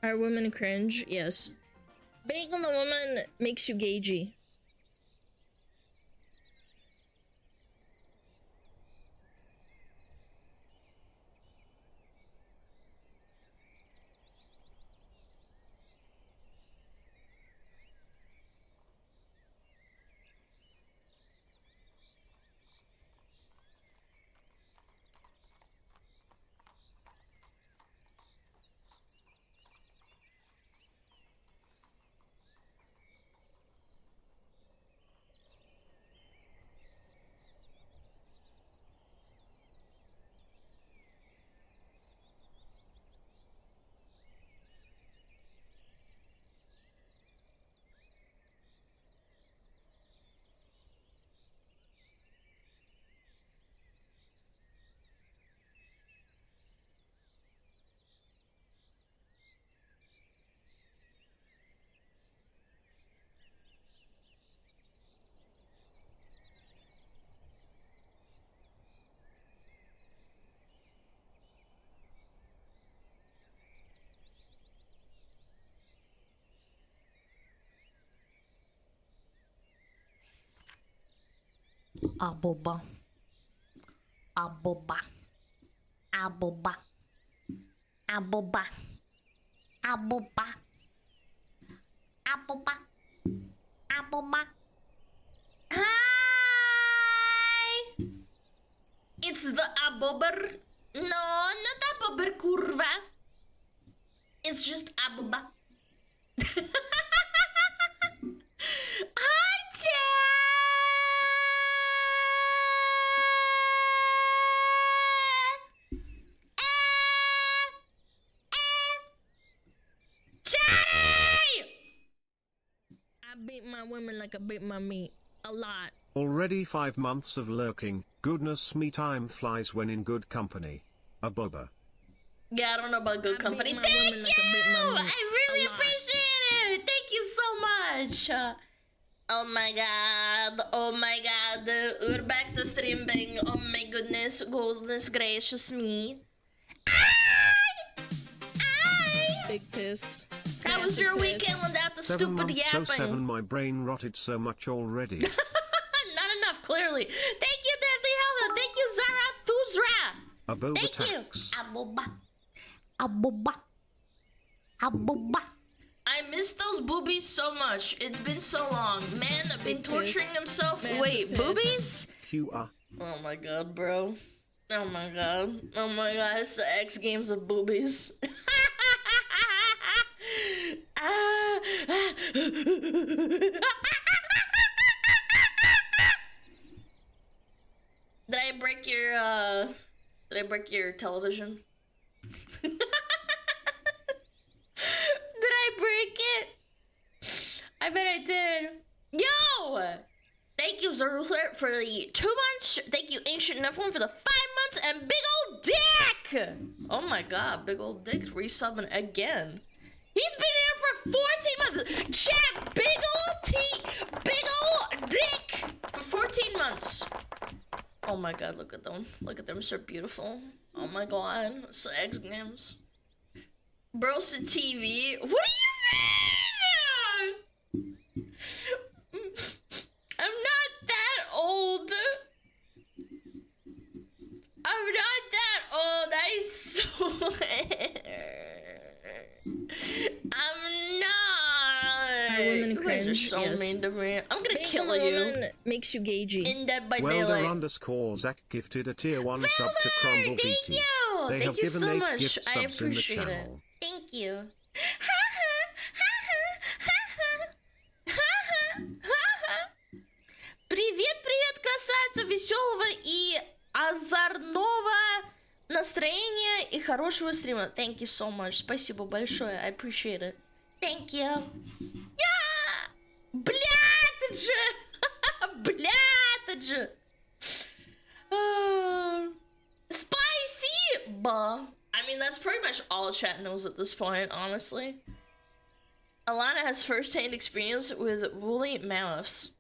Are women cringe? Yes. Being the woman makes you gagey. Aboba. Aboba. Aboba. Aboba. Aboba. Aboba. Aboba. Hi! It's the abober. No, not abober, kurwa. It's just aboba. Hi, I beat my women like I beat my meat. A lot. Already 5 months of lurking. Goodness me, time flies when in good company. A boba. Yeah, I don't know about good company. beat my Thank woman you! like I beat my meat. I really A lot. appreciate it! Thank you so much! Oh my god, oh my god, we're back to streaming. Oh my goodness gracious me. Big piss. How was your weekend without the 7 stupid months, so yapping? 7, my brain rotted so much already. Not enough, clearly. Thank you, Deadly Hella. Thank you, Zarathustra. A boba Thank you. tax. Aboba. Aboba. Aboba. I miss those boobies so much. It's been so long. Man, I've been Big torturing piss. himself. Massive Wait, piss. boobies? QA. Oh my god, bro. Oh my god. Oh my god, it's the X Games of boobies. Did I break your television? Did I break it? I bet I did. Yo! Thank you, Zeruther, for the 2 months. Thank you, Ancient Nephilim, for the 5 months. And Big Old Dick! Oh my god, Big Old Dick's resubbing again. He's been here for 14 months. Chat, Big Old Dick for 14 months. Oh my god, look at them. Look at them, so beautiful. Oh my god, so X Games. Brosa TV. What do you mean? I'm not that old. I'm not that old. I swear. I'm not. Are women You guys are cringe? so Yes. mean to me. I'm gonna Being kill the you. woman makes you gagey. In Dead by Welder Daylight. underscore Zach gifted a tier 1 sub to Crumble Thank VT. you. They Thank have you given so 8 much. gift I subs in the appreciate it. channel. Thank you. Привет, красавица, веселого и озорного настроения и хорошего стрима. Thank you so much. Спасибо большое. I appreciate it. Thank you. Yeah! Блядь, ты же! Блядь, ты же! Spicy! Bah. I mean, that's pretty much all chat knows at this point, honestly. Alana has first-hand experience with woolly mammoths.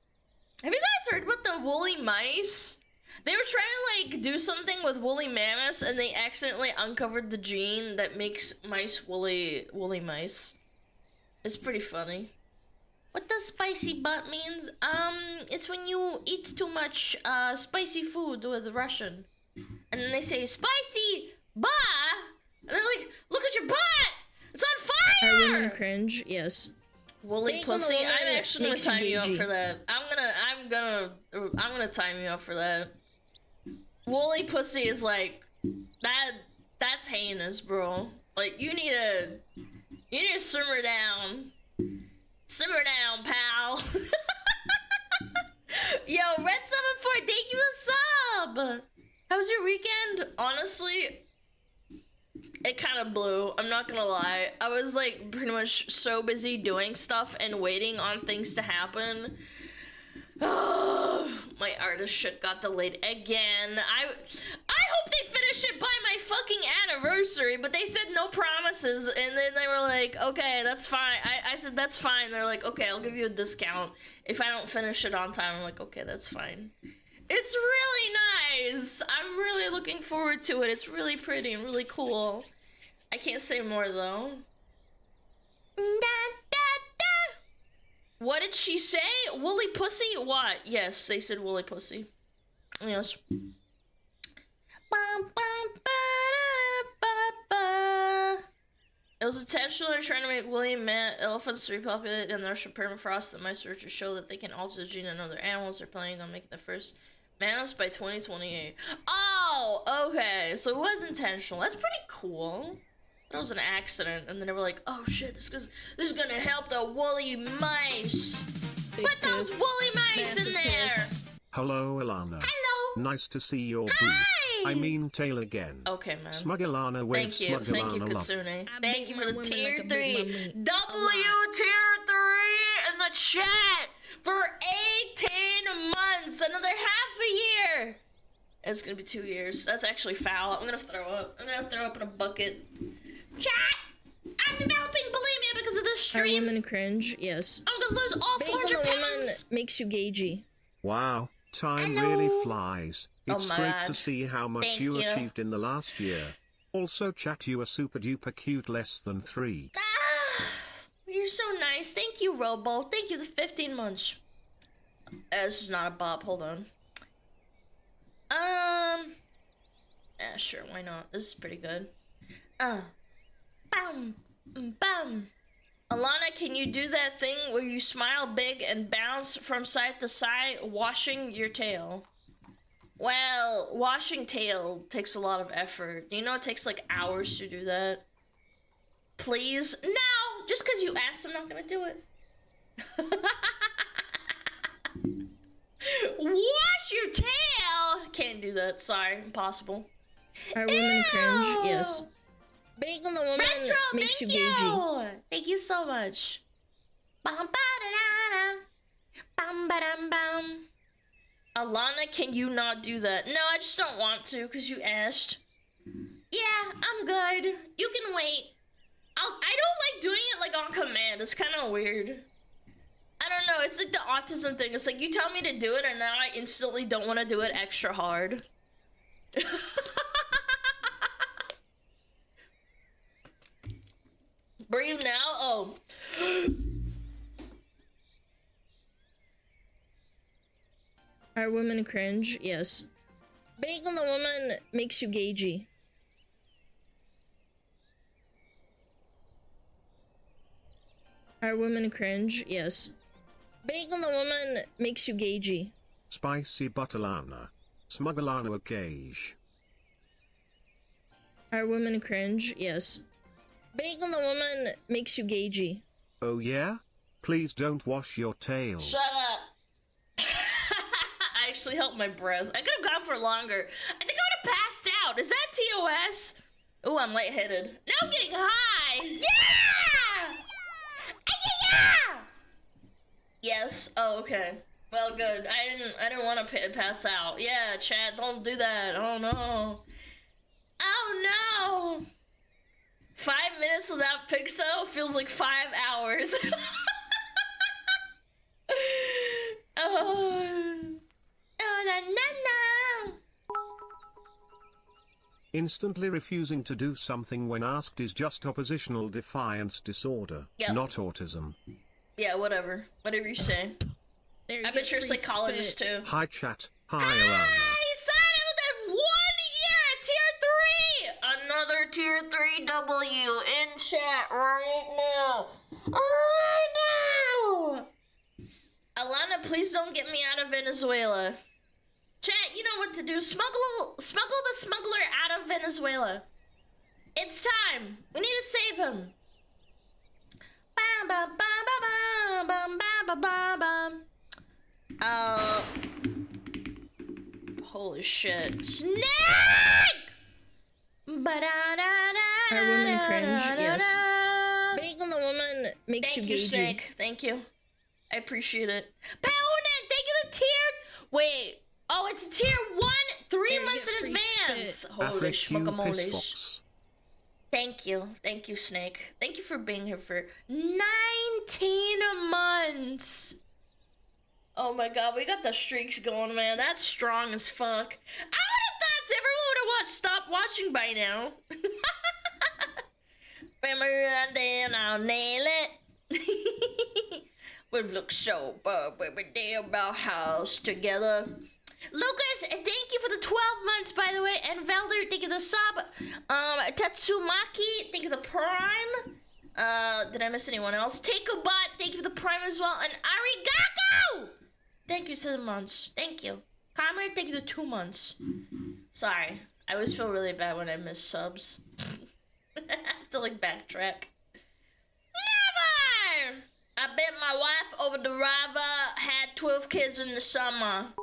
Have you guys heard about the woolly mice They were trying to like do something with woolly mammoths, and they accidentally uncovered the gene that makes mice woolly mice. It's pretty funny. What does spicy butt means? It's when you eat too much spicy food with Russian, and then they say spicy butt, and they're like, look at your butt, it's on fire. Are women cringe? Yes. Woolly pussy. I'm actually gonna time you up for that. I'm gonna time you up for that. Woolly pussy is like that. That's heinous, bro. Like you need to simmer down. Simmer down, pal. Yo, Red74, thank you a sub. How was your weekend? Honestly, it kind of blew. I'm not gonna lie. I was like pretty much so busy doing stuff and waiting on things to happen. My artist shit got delayed again. I hope they finish it by my fucking anniversary, but they said no promises, and then they were like, okay, that's fine. I said, that's fine. They're like, okay, I'll give you a discount if I don't finish it on time. I'm like, okay, that's fine. It's really nice. I'm really looking forward to it. It's really pretty and really cool. I can't say more, though. What did she say? Woolly pussy? What? Yes, they said woolly pussy. Yes. It was intentional trying to make woolly elephants repopulate in their permafrost. The mice researchers show that they can alter the gene in other animals. They're planning on making the first mammoths by 2028. Oh, okay. So it was intentional. That's pretty cool. It was an accident, and then they were like, "Oh shit, this is gonna help the woolly mice. Big Put those kiss. woolly mice Massive in there." kiss. Hello, Alana. Hello. Nice to see your booth. Hi. I mean tail again. Okay, man. SmugAlana waves Thank you, SmugAlana love. Katsune. I Thank you beat for my the women tier like I beat 3. my meat. Tier 3 in the chat for 18 months, another half a year. It's gonna be 2 years. That's actually foul. I'm gonna throw up. I'm gonna throw up in a bucket. Chat! I'm developing bulimia because of this Are stream. women cringe? Yes. I'm gonna lose all Being 400 a woman pounds. makes you gagey. Wow, time Hello. really flies. Oh It's my great God. to see how much Thank you you. achieved in the last year. Also, chat, you are super duper cute, less than 3. You're so nice. Thank you, Robo. Thank you for 15 months. This is not a bop. Hold on. Yeah, sure. Why not? This is pretty good. Bam, bam. Alana, can you do that thing where you smile big and bounce from side to side, washing your tail? Well, washing tail takes a lot of effort. You know, it takes like hours to do that. Please? No! Just because you asked, I'm not gonna do it. Wash your tail! Can't do that. Sorry. Impossible. Are women cringe? Yes. Being a woman Retro, makes you thank gagey. you! Thank you so much. Bum, ba-da-da-da. Bum, ba-dum, bum. Alana, can you not do that? No, I just don't want to, because you asked. Yeah, I'm good. You can wait. I don't like doing it, like, on command. It's kind of weird. I don't know. It's like the autism thing. It's like, you tell me to do it, and now I instantly don't want to do it extra hard. Breathe now? Oh. Are women cringe? Yes. Being a woman makes you gagey. Are women cringe? Yes. Being a woman makes you gagey. Spicy butt Alana. SmugAlana gauge. Are women cringe? Yes. Being a woman makes you gagey. Oh yeah? Please don't wash your tail. Shut up. I actually held my breath. I could have gone for longer. I think I would have passed out. Is that TOS? Ooh, I'm lightheaded. Now I'm getting high. Yeah! Yeah! Yes. Oh, okay. Well, good. I didn't want to pass out. Yeah, chat, don't do that. Oh no. Oh no. 5 minutes without Pixo feels like 5 hours. Oh, na na na. Instantly refusing to do something when asked is just oppositional defiance disorder, Yep. not autism. Yeah, whatever. Whatever you say. There you I get bet you're a free psychologist spit. too. Hi chat, hi Hi, Alana. son of the 1 year at tier 3! Another tier 3 W in chat right now. Right now! Alana, please don't get me out of Venezuela. Chat, you know what to do. Smuggle the smuggler out of Venezuela. It's time. We need to save him. Bam, bam, bam, bam, bam, bam, bam, bam. Holy shit. Snake! Our women cringe, yes. Being the woman makes Thank you you, gagey. Snake. Thank you. I appreciate it. Paonet, thank you the tier. Wait. Oh, it's tier 1, 3 There you months get in free advance. spit. Holy Afric you piss schmuckamoles. fox. Thank you. Thank you, Snake. Thank you for being here for 19 months. Oh my god, we got the streaks going, man. That's strong as fuck. I would have thought everyone would have stop watching by now. Then I'll nail it. We've looked so bad, baby, damn about house together. Lucas, thank you for the 12 months, by the way. And Velder, thank you for the sub. Tatsumaki, thank you for the prime. Did I miss anyone else? Takobot, thank you for the prime as well. And Arigato! Thank you, 7 months. Thank you. Comrade, thank you for 2 months. Sorry. I always feel really bad when I miss subs. I have to, like, backtrack. Never! I bet my wife over the river had 12 kids in the summer.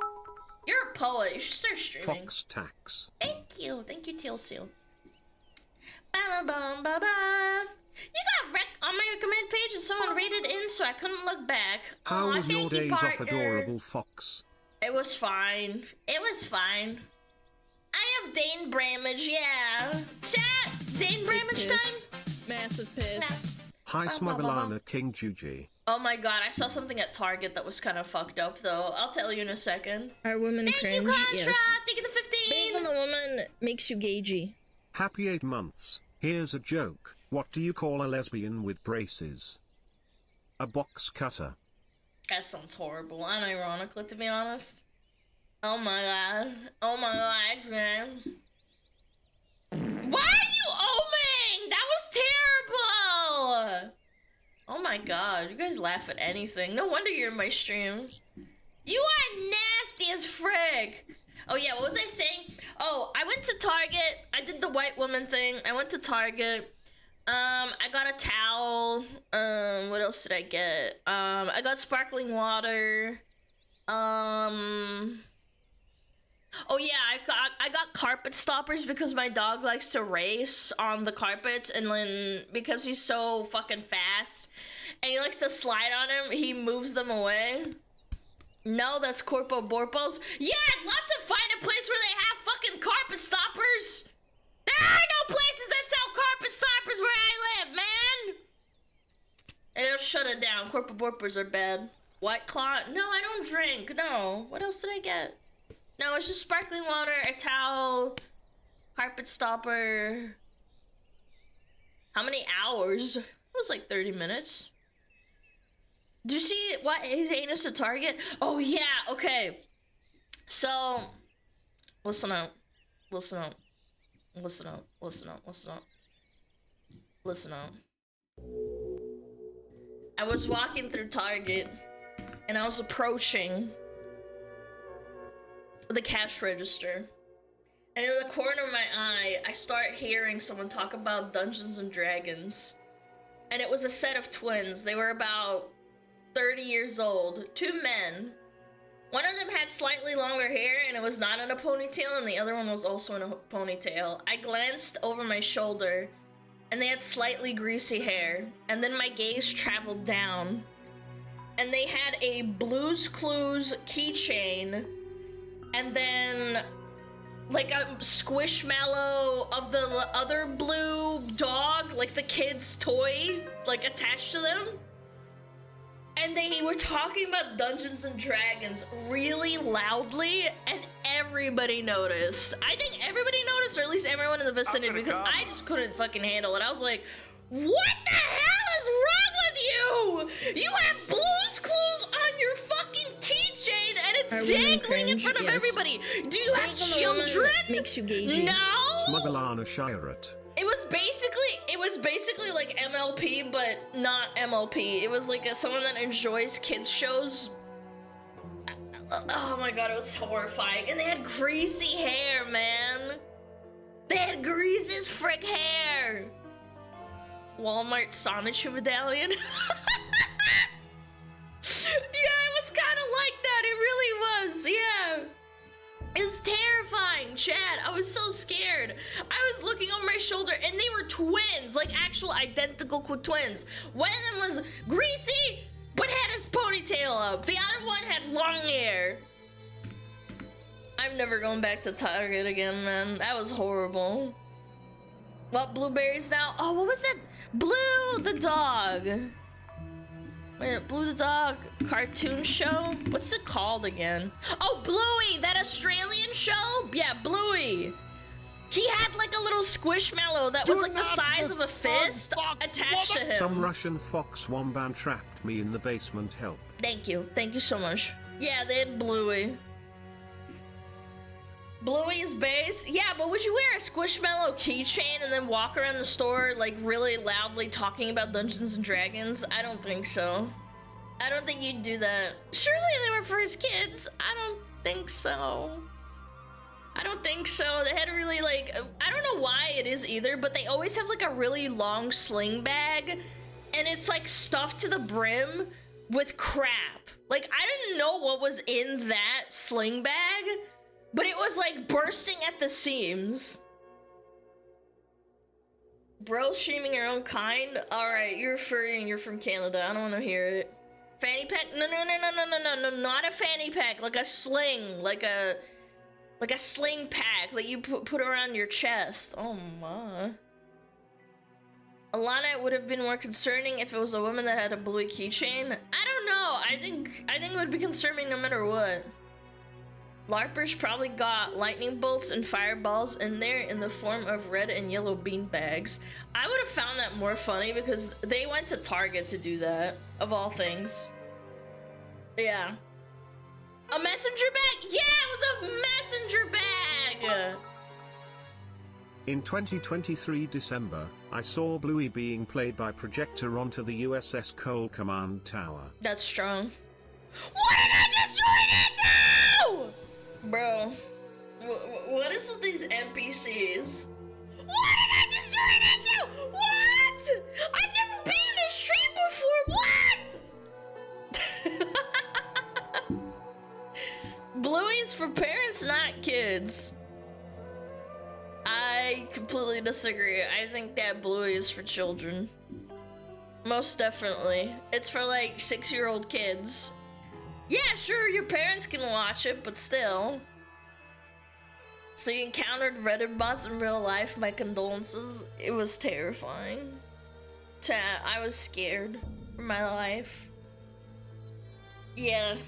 You're a poet. You should start streaming. Fox tax. Thank you. Thank you, Teal Seal. Ba-ba-bum-ba-ba. You got wrecked on my recommend page and someone rated in, so I couldn't look back. How Aw, was your thank you, days off, partner. adorable fox? It was fine. It was fine. I have Dane Bramage, yeah. Chat! Dane Bramage Piss. time? Massive piss. Hi SmugAlana King Juji. Oh my god, I saw something at Target that was kind of fucked up, though. I'll tell you in a second. Our women Thank cringe, you, Contra! yes. Thank you, the 15! Being the woman makes you gagey. Happy 8 months. Here's a joke. What do you call a lesbian with braces? A box cutter. That sounds horrible. Unironically, to be honest. Oh my god. Oh my god, man. Why are you oming? That was terrible! Oh my god, you guys laugh at anything. No wonder you're in my stream. You are nasty as frig! Oh yeah, what was I saying? Oh, I went to Target. I did the white woman thing. I went to Target. I got a towel. What else did I get? I got sparkling water. Oh yeah, I got carpet stoppers because my dog likes to race on the carpets, and then because he's so fucking fast and he likes to slide on him, he moves them away. No, that's Corpo Borpos. Yeah, I'd love to find a place where they have fucking carpet stoppers. There are no places that sell carpet stoppers where I live, man. And it'll shut it down. Corpo Borpers are bad. White Claw? No, I don't drink. No. What else did I get? No, it's just sparkling water, a towel, carpet stopper. How many hours? It was like 30 minutes. Do you see what his anus at Target? Oh yeah, okay. So, listen up. Listen up. Listen up. Listen up. Listen up. Listen up. I was walking through Target and I was approaching the cash register, and in the corner of my eye I start hearing someone talk about Dungeons and Dragons, and it was a set of twins. They were about 30 years old, 2 men. One of them had slightly longer hair and it was not in a ponytail, and the other one was also in a ponytail. I glanced over my shoulder and they had slightly greasy hair, and then my gaze traveled down and they had a Blue's Clues keychain, and then like a squishmallow of the other blue dog, like the kid's toy, like attached to them. and they were talking about Dungeons and Dragons really loudly, and everybody noticed. I think everybody noticed, or at least everyone in the vicinity, because I just couldn't fucking handle it. I was like, what the hell is wrong with you? You have Blue's Clues on your fucking keychain, and it's dangling in front of everybody. Do you have children? Makes you gagey. No. SmugAlana Shirate. It was basically like MLP, but not MLP. It was like someone that enjoys kids shows. Oh my god, it was horrifying. And they had greasy hair, man. They had greasy as frick hair. Walmart Sonichu medallion. Yeah, it was kind of like that. It really was. Yeah. It was terrifying, Chad. I was so scared. I was looking over my shoulder and they were twins, like actual identical twins. One of them was greasy, but had his ponytail up. The other one had long hair. I'm never going back to Target again, man. That was horrible. What, blueberries now? Oh, what was that? Blue the dog. Wait, Blue the dog cartoon show? What's it called again? Oh, Bluey, that Australian show? Yeah, Bluey. He had like a little squishmallow that was like the size of a fist attached to him. Some Russian fox wombat trapped me in the basement. Help. Thank you so much. Yeah, they had Bluey. Bluey's base? Yeah, but would you wear a Squishmallow keychain and then walk around the store like really loudly talking about Dungeons and Dragons? I don't think so. I don't think you'd do that. Surely they were for his kids. I don't think so. I don't think so. They had a really like, I don't know why it is either, but they always have like a really long sling bag and it's like stuffed to the brim with crap. Like I didn't know what was in that sling bag, but it was like bursting at the seams. Bro shaming your own kind? Alright, you're furry and you're from Canada. I don't want to hear it. Fanny pack? No, not a fanny pack. Like a sling. Like a sling pack that you put around your chest. Oh my. Alana, it would have been more concerning if it was a woman that had a blue keychain. I don't know. I think it would be concerning no matter what. LARPers probably got lightning bolts and fireballs in there in the form of red and yellow bean bags. I would have found that more funny because they went to Target to do that, of all things. Yeah. A messenger bag? Yeah, it was a messenger bag! In 2023 December, I saw Bluey being played by projector onto the USS Cole Command Tower. That's strong. What did I just join into? Bro, what is with these NPCs? What did I just join into? What? I've never been in a stream before. What? Bluey's for parents, not kids. I completely disagree. I think that Bluey is for children. Most definitely. It's for like 6-year-old kids. Yeah, sure, your parents can watch it, but still. So you encountered Reddit bots in real life, my condolences. It was terrifying. Chat, I was scared for my life. Yeah.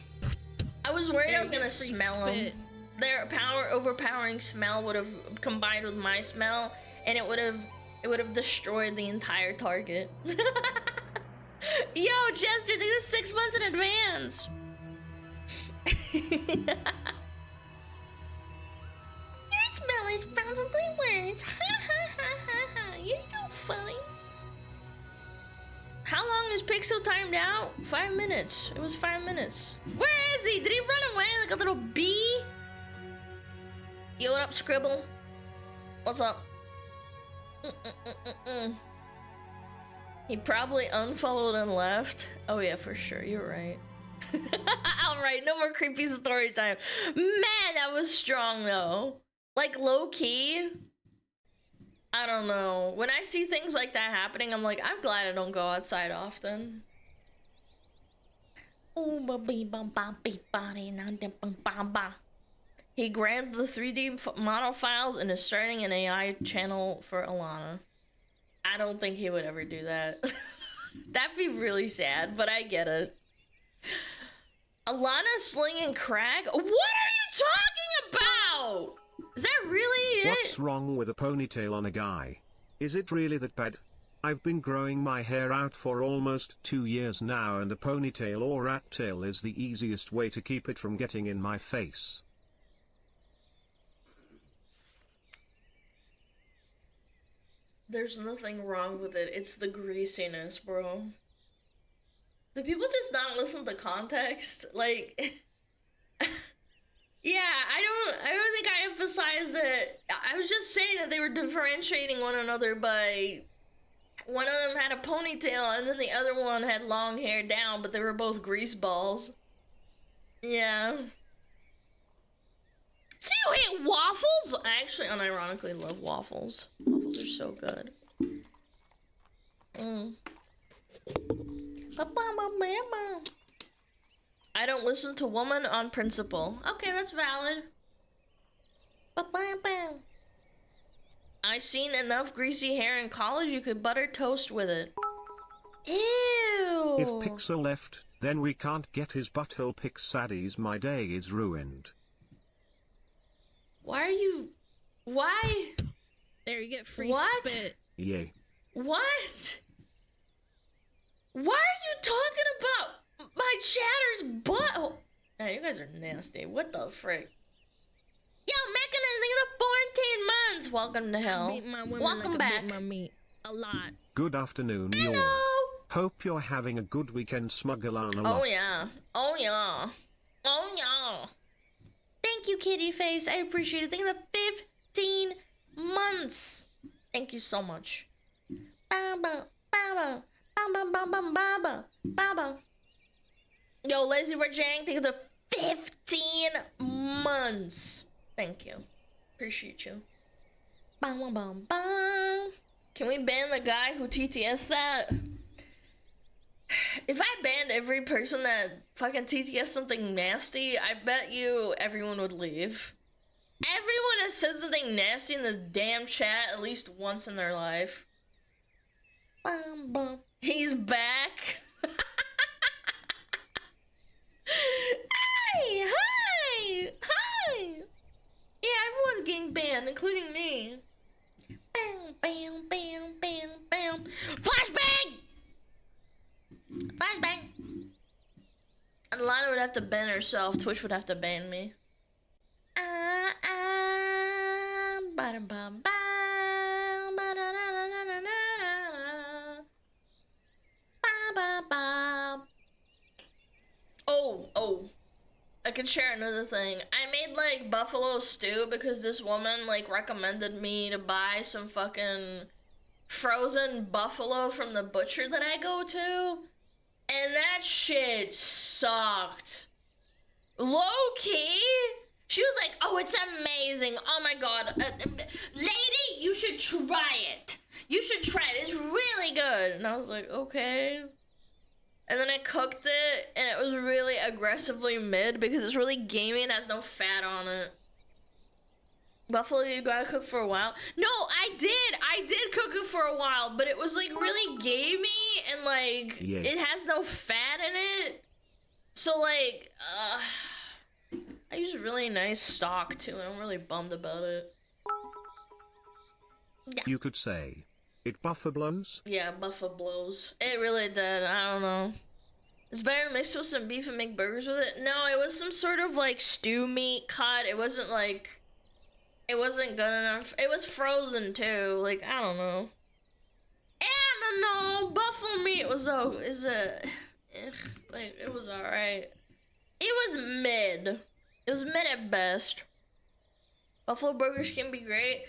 I was worried I was gonna smell them. Their overpowering smell would have combined with my smell, and it would have destroyed the entire Target. Yo, Jester, this is 6 months in advance. Your smell is probably worse. You're so funny. How long is Pixel timed out? 5 minutes. It was 5 minutes. Where is he? Did he run away like a little bee? Yo, what up, Scribble? What's up? He probably unfollowed and left. Oh yeah, for sure. You're right. Alright, no more creepy story time. Man, that was strong though. Like low key. I don't know. When I see things like that happening, I'm like, I'm glad I don't go outside often. He grabbed the 3D model files and is starting an AI channel for Alana. I don't think he would ever do that. That'd be really sad, but I get it. Alana slinging crack? What are you talking about? Is that really it? What's wrong with a ponytail on a guy? Is it really that bad? I've been growing my hair out for almost 2 years now, and a ponytail or rat tail is the easiest way to keep it from getting in my face. There's nothing wrong with it. It's the greasiness, bro. Do people just not listen to context? Like, yeah, I don't think I emphasized it. I was just saying that they were differentiating one another by one of them had a ponytail and then the other one had long hair down, but they were both grease balls. Yeah. See, you hate waffles? I actually unironically love waffles. Waffles are so good. I don't listen to woman on principle. Okay, that's valid. I seen enough greasy hair in college you could butter toast with it. Ew. If Pixel left, then we can't get his butthole pics. Saddies, my day is ruined. Why are you... Why? There, you get free What? spit. Yay. What? Why are you talking about my chatter's butthole? Yeah, you guys are nasty. What the frick? Yo, mechanism of 14 months. Welcome to hell. Beat my women Welcome like back. I beat my meat. A lot. Good afternoon, y'all. Hello. Hope you're having a good weekend, SmugAlana. Oh yeah. Oh yeah. Oh yeah. Thank you, kitty face. I appreciate it. Thank you for 15 months. Thank you so much. Baba, baba, baba, baba, baba, baba. Yo, Lazy Rajang, thank you for 15 months. Thank you. Appreciate you. Bam, bam, bam, bam. Can we ban the guy who TTS that? If I banned every person that fucking TTS something nasty, I bet you everyone would leave. Everyone has said something nasty in this damn chat at least once in their life. Bum, bum. He's back. Hi, hi, hi. Yeah, everyone's getting banned, including me. Bam, bam, bam, bam, bam. Flashbang! Flashbang! Alana would have to ban herself. Twitch would have to ban me. Oh, I can share another thing. I made like buffalo stew because this woman like recommended me to buy some fucking frozen buffalo from the butcher that I go to. And that shit sucked. Low key? She was like, oh, it's amazing. Oh my god. Lady, you should try it. You should try it. It's really good. And I was like, okay. And then I cooked it, and it was really aggressively mid because it's really gamey and has no fat on it. Buffalo, you gotta cook for a while. No, I did cook it for a while, but it was like really gamey and like it has no fat in it. So like, I use really nice stock too, and I'm really bummed about it. Yeah. You could say, it buffer blows? Yeah, buffer blows. It really did. I don't know. It's better to mix with some beef and make burgers with it. No, it was some sort of like stew meat cut. It wasn't like, it wasn't good enough. It was frozen too. Like, I don't know. I don't know. Buffalo meat was like, it was alright. It was mid. It was mid at best. Buffalo burgers can be great.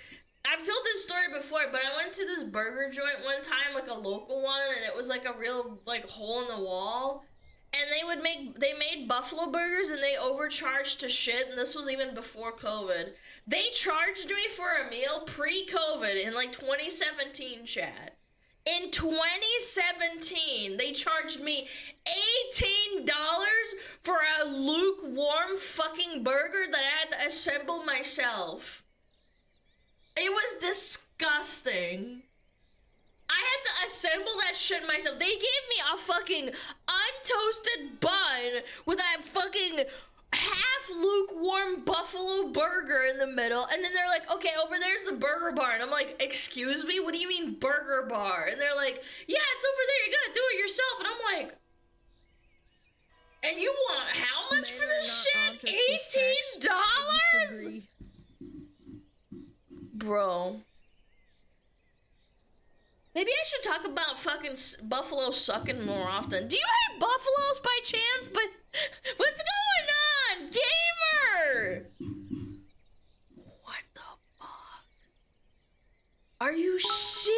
I've told this story before, but I went to this burger joint one time, like a local one, and it was like a real like hole in the wall. And they made buffalo burgers and they overcharged to shit, and this was even before COVID. They charged me for a meal pre-COVID in like 2017, chat. In 2017, they charged me $18 for a lukewarm fucking burger that I had to assemble myself. It was disgusting. I had to assemble that shit myself. They gave me a fucking toasted bun with that fucking half lukewarm buffalo burger in the middle, and then they're like, okay, over there's the burger bar, and I'm like, excuse me, what do you mean burger bar? And they're like, yeah, it's over there, you gotta do it yourself. And I'm like, and you want how much for this shit? $18? Bro. Maybe I should talk about fucking buffalo sucking more often. Do you hate buffaloes by chance? But what's going on, gamer? What the fuck? Are you serious?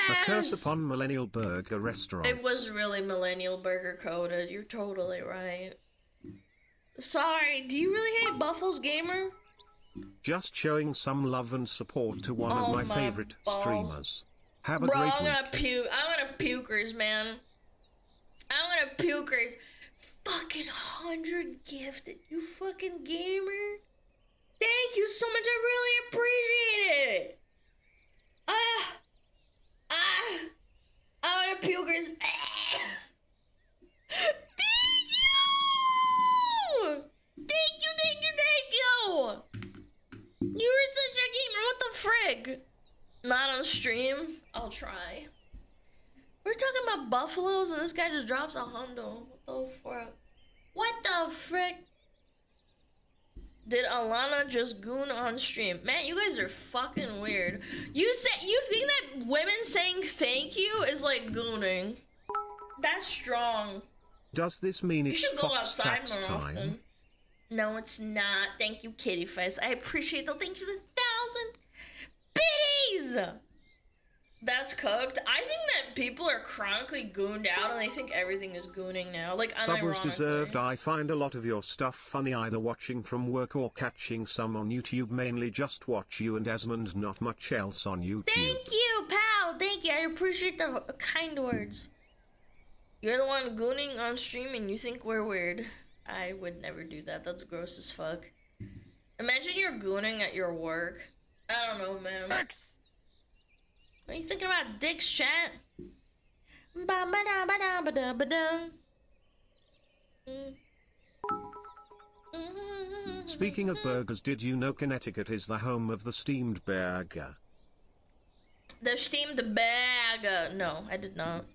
A curse upon millennial burger restaurants. It was really millennial burger coded. You're totally right. Sorry, do you really hate buffaloes, gamer? Just showing some love and support to one of my favorite streamers. Have a great week. I'm gonna pukers, man. I'm gonna pukers. Fucking 100 gifted, you fucking gamer. Thank you so much, I really appreciate it. I'm gonna pukers. Thank you! Thank you. You're such a gamer, what the frig? Not on stream? I'll try. We're talking about buffaloes and this guy just drops a hundo. What the fuck? What the frick? Did Alana just goon on stream? Man, you guys are fucking weird. You think that women saying thank you is like gooning? That's strong. Does this mean it's you should go Fox outside tax more time? often. No, it's not. Thank you, kitty face. I appreciate the thank you, 1,000 biddies. That's cooked. I think that people are chronically gooned out and they think everything is gooning now. Like, Sub was unironically. deserved. I find a lot of your stuff funny, either watching from work or catching some on YouTube. Mainly just watch you and Esmond, not much else on YouTube. Thank you, pal. Thank you. I appreciate the kind words. You're the one gooning on stream and you think we're weird. I would never do that. That's gross as fuck. Imagine you're gooning at your work. I don't know, man. What are you thinking about, dicks, chat? Speaking of burgers, did you know Connecticut is the home of the steamed burger? The steamed burger. No, I did not.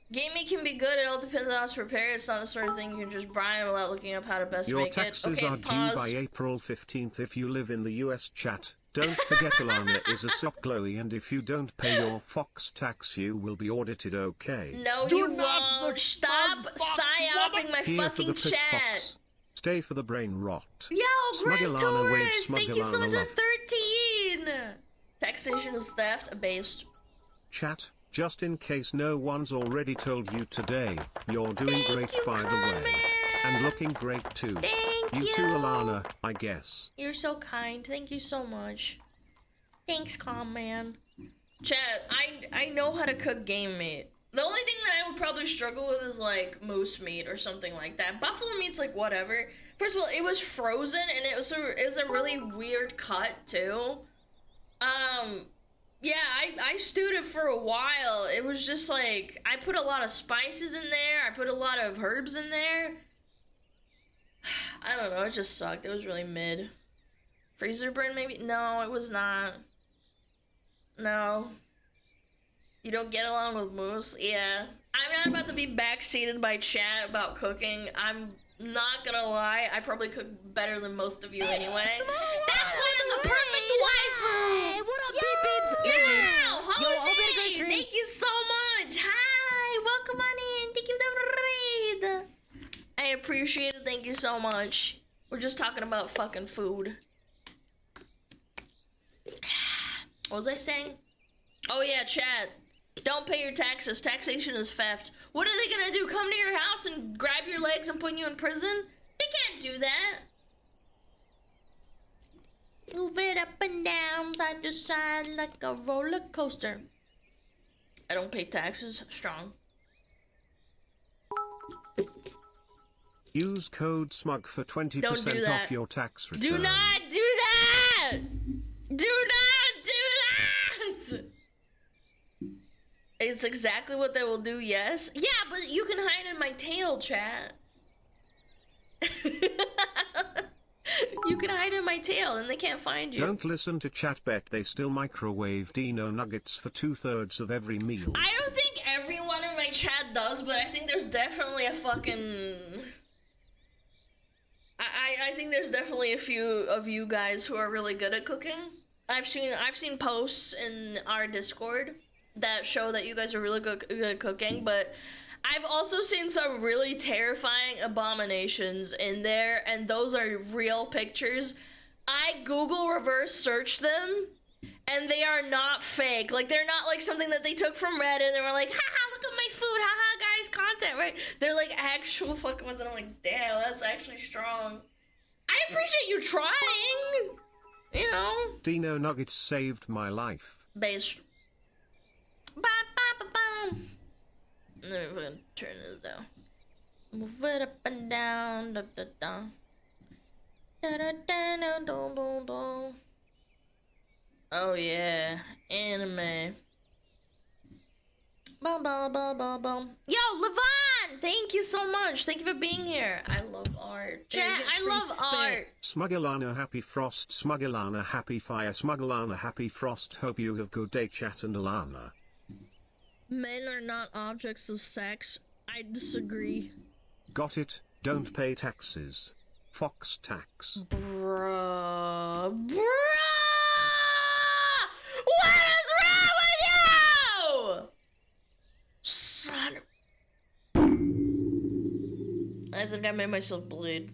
Gaming can be good, it all depends on how it's prepared. It's not the sort of thing you can just brine without looking up how to best Your make it. taxes Okay, are pause. due by April 15th if you live in the US, chat. Don't forget Alana is a sup glowy, and if you don't pay your Fox tax you will be audited, okay? No, you won't. Stop psyoping my Here for the fucking piss chat. fox. Stay for the brain rot. Yo, Grand SmugAlana Taurus, waves thank you so much SmugAlana for 13. Taxation is theft, abased. Chat, just in case no one's already told you today, you're doing great you, by the Carmen. way. And looking great too. Thank you. You too, Alana, I guess. You're so kind. Thank you so much. Thanks, calm man. Chat, I know how to cook game meat. The only thing that I would probably struggle with is like moose meat or something like that. Buffalo meat's like whatever. First of all, it was frozen and it was a really weird cut too. Yeah, I stewed it for a while. It was just like I put a lot of spices in there. I put a lot of herbs in there. I don't know, it just sucked. It was really mid. Freezer burn maybe? No, it was not. No. You don't get along with moose? Yeah. I'm not about to be backseated by chat about cooking. I'm not gonna lie, I probably cook better than most of you anyway. That's why I'm the perfect waifu! What up, beep beeps? Yeah! Yo, Jose! Thank you so much! Hi! Welcome on in! Thank you for the raid! I appreciate it, thank you so much. We're just talking about fucking food. What was I saying? Oh yeah, chat. Don't pay your taxes. Taxation is theft. What are they gonna do? Come to your house and grab your legs and put you in prison? They can't do that. Move it up and down, side to side like a roller coaster. I don't pay taxes. Strong. Use code SMUG for 20% off your tax return. Do not do that! Do not do that! It's exactly what they will do, yes. Yeah, but you can hide in my tail, chat. You can hide in my tail and they can't find you. Don't listen to chat, bet they still microwave Dino nuggets for 2/3 of every meal. I don't think everyone in my chat does, but I think there's definitely a fucking... I think there's definitely a few of you guys who are really good at cooking. I've seen posts in our Discord that show that you guys are really good at cooking, but I've also seen some really terrifying abominations in there, and those are real pictures. I Google reverse search them, and they are not fake. Like, they're not like something that they took from Reddit and they were like, haha, look at my food, haha, guys, content, right? They're like actual fucking ones, and I'm like, damn, that's actually strong. I appreciate you trying, you know. Dino nuggets saved my life. Based. Ba, ba, ba, ba. Let me fucking turn this down. Move it up and down, da da da. Da da da da da da da. Oh yeah, anime. Bum bum bum bum bum. Yo, Levon! Thank you so much. Thank you for being here. I love art. Chat, I love art. SmugAlana happy frost, SmugAlana happy fire, SmugAlana happy frost. Hope you have good day, chat and Alana. Men are not objects of sex. I disagree. Got it, don't pay taxes. Fox tax. Bruh. Bruh! What is wrong with you? Son of... I think I made myself bleed.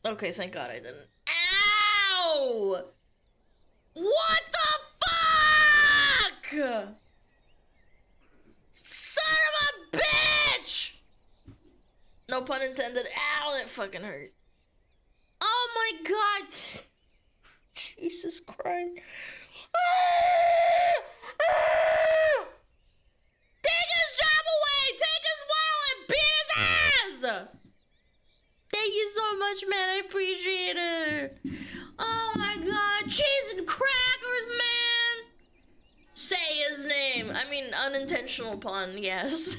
Okay, thank God I didn't. Ow! What the fuck? Son of a bitch! No pun intended. Ow, that fucking hurt. Oh my God. Jesus Christ. Take his job away! Take his wallet! Beat his ass! Thank you so much, man. I appreciate it. Oh my God. Cheese and crackers, man. Say his name. I mean, unintentional pun, yes.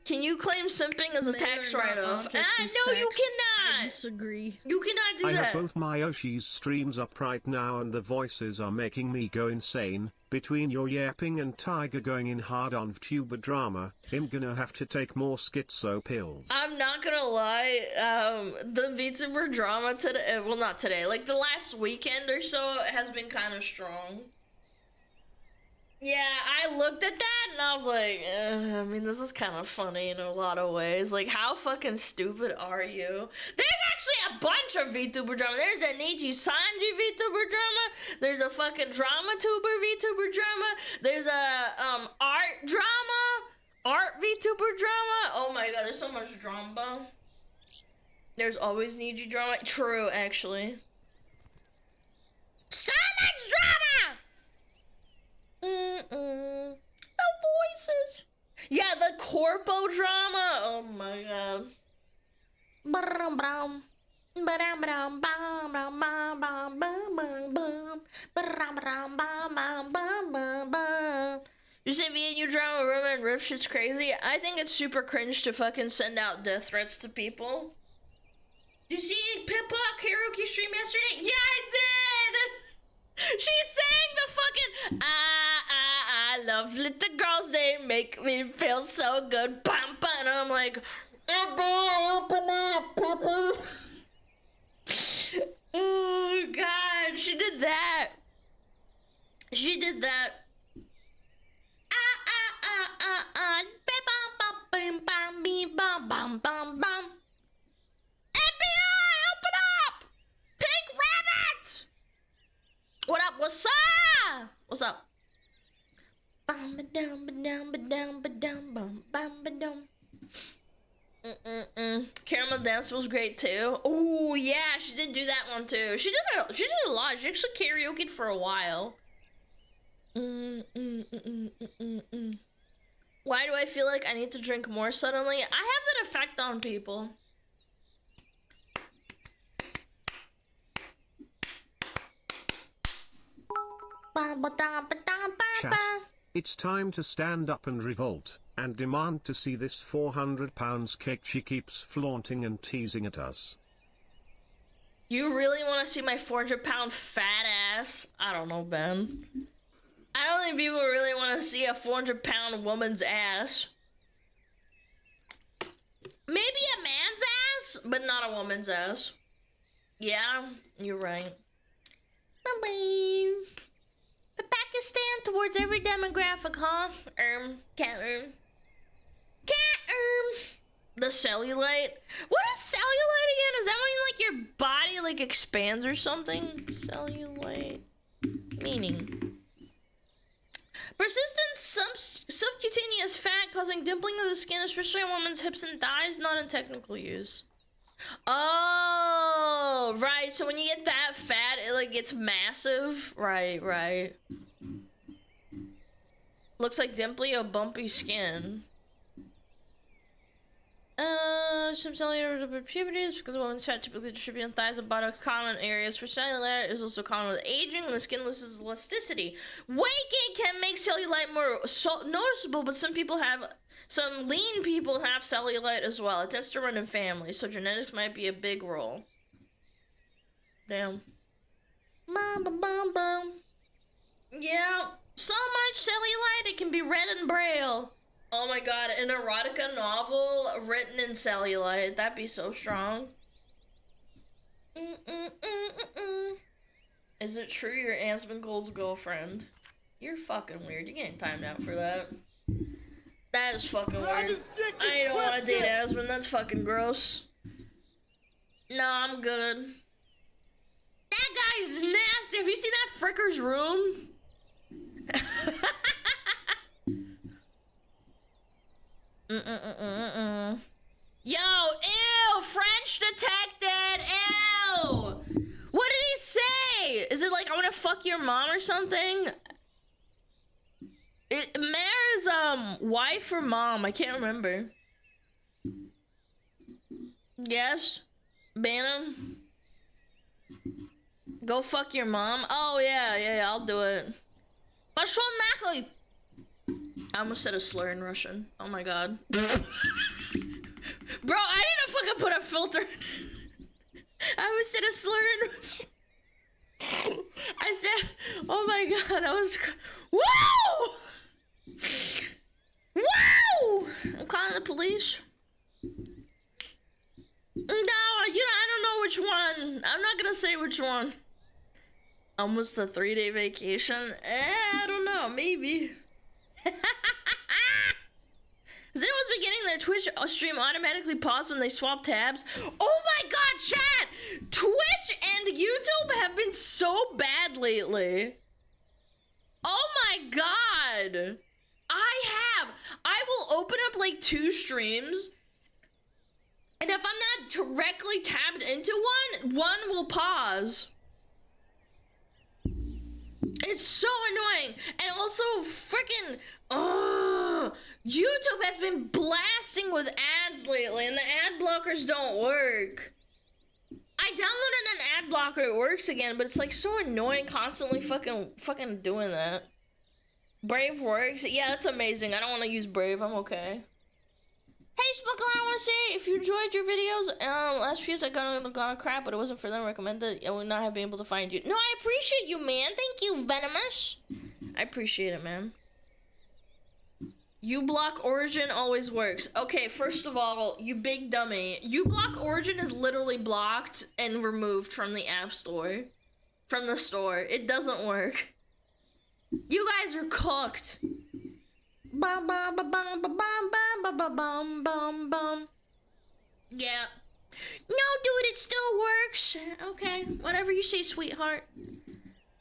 Can you claim simping as a tax write-off? No, you cannot. I disagree. You cannot do I that. have both my Yoshi's streams up right now and the voices are making me go insane. Between your yapping and Tiger going in hard on VTuber drama, I'm gonna have to take more schizo pills. I'm not gonna lie, the VTuber drama today, well not today, like the last weekend or so has been kind of strong. Yeah, I looked at that and I was like, I mean, this is kind of funny in a lot of ways. Like, how fucking stupid are you? There's actually a bunch of VTuber drama. There's a Nichi Sanji VTuber drama. There's a fucking DramaTuber VTuber drama. There's a art drama. Art VTuber drama. Oh my God, there's so much drama. There's always Nichi drama. True, actually. So much drama! The voices. Yeah, the corpo drama. Oh my God. You say VNU drama, rumor, and riff shit's crazy. I think it's super cringe to fucking send out death threats to people. Did you see Pippa karaoke stream yesterday? Yeah, I did! She sang the fucking I love little girls, they make me feel so good, bam, bam, and I'm like, open up, Pippa. Oh God, she did that. She did that. FBI, open up! Pink rabbit! What up? What's up? What's up? Bum ba dum ba dum ba dum ba dum bum bum ba dum. Caramel Dance was great too. Oh yeah, she did do that one too. She did a lot. She actually karaoke'd for a while. Why do I feel like I need to drink more suddenly? I have that effect on people. Chat. It's time to stand up and revolt, and demand to see this 400 pounds cake she keeps flaunting and teasing at us. You really want to see my 400-pound fat ass? I don't know, Ben. I don't think people really want to see a 400-pound woman's ass. Maybe a man's ass, but not a woman's ass. Yeah, you're right. Bye-bye. Pakistan towards every demographic, huh? Cat. The cellulite. What is cellulite again? Is that when like your body like expands or something? Cellulite. Meaning. Persistent subcutaneous fat causing dimpling of the skin, especially on women's hips and thighs, not in technical use. Oh, right. So when you get that fat, it like gets massive. Right. Looks like dimply or bumpy skin. Some cellular puberties because a woman's fat typically distributed in thighs and buttocks. Common areas for cellulite is also common with aging when the skin loses elasticity. Weight gain can make cellulite more noticeable, but some lean people have cellulite as well. It tends to run in families, so genetics might be a big role. Damn. Yeah, so much cellulite it can be read in braille. Oh my god, an erotica novel written in cellulite. That'd be so strong. Is it true you're Asmongold's girlfriend? You're fucking weird. You're getting timed out for that. That is fucking weird. I don't want to date Asmon. That's fucking gross. No, I'm good. That guy's nasty. Have you seen that Fricker's room? Yo, ew, French detected, ew! What did he say? Is it like, I wanna fuck your mom or something? Mare's, wife or mom, I can't remember. Yes? Bannon? Go fuck your mom? Oh, yeah, I'll do it. Пошёл нахуй! I almost said a slur in Russian. Oh my god. Bro, I need to fucking put a filter. I almost said a slur in Russian. I said, oh my god, that was... Whoa! Whoa! I'm calling the police. No, I don't know which one. I'm not gonna say which one. Almost a 3-day vacation? I don't know, maybe. Has anyone been getting their Twitch stream automatically paused when they swap tabs? Oh my god, chat! Twitch and YouTube have been so bad lately. Oh my god! I will open up like 2 streams, and if I'm not directly tabbed into one will pause. It's so annoying. And also freaking YouTube has been blasting with ads lately, and the ad blockers don't work. I downloaded an ad blocker, it works again, but it's like so annoying constantly fucking doing that. Brave works. Yeah, that's amazing. I don't want to use Brave. I'm okay. Hey, SmugAlana, I want to say, if you enjoyed your videos, last few I got a crap, but it wasn't for them recommended. I would not have been able to find you. No, I appreciate you, man. Thank you, Venomous. I appreciate it, man. uBlock Origin always works. Okay, first of all, you big dummy. uBlock Origin is literally blocked and removed from the App Store. From the store. It doesn't work. You guys are cooked. Bum bum bum bum bum bum bum bum bum bum. Yeah. No, dude, it still works. Okay, whatever you say, sweetheart.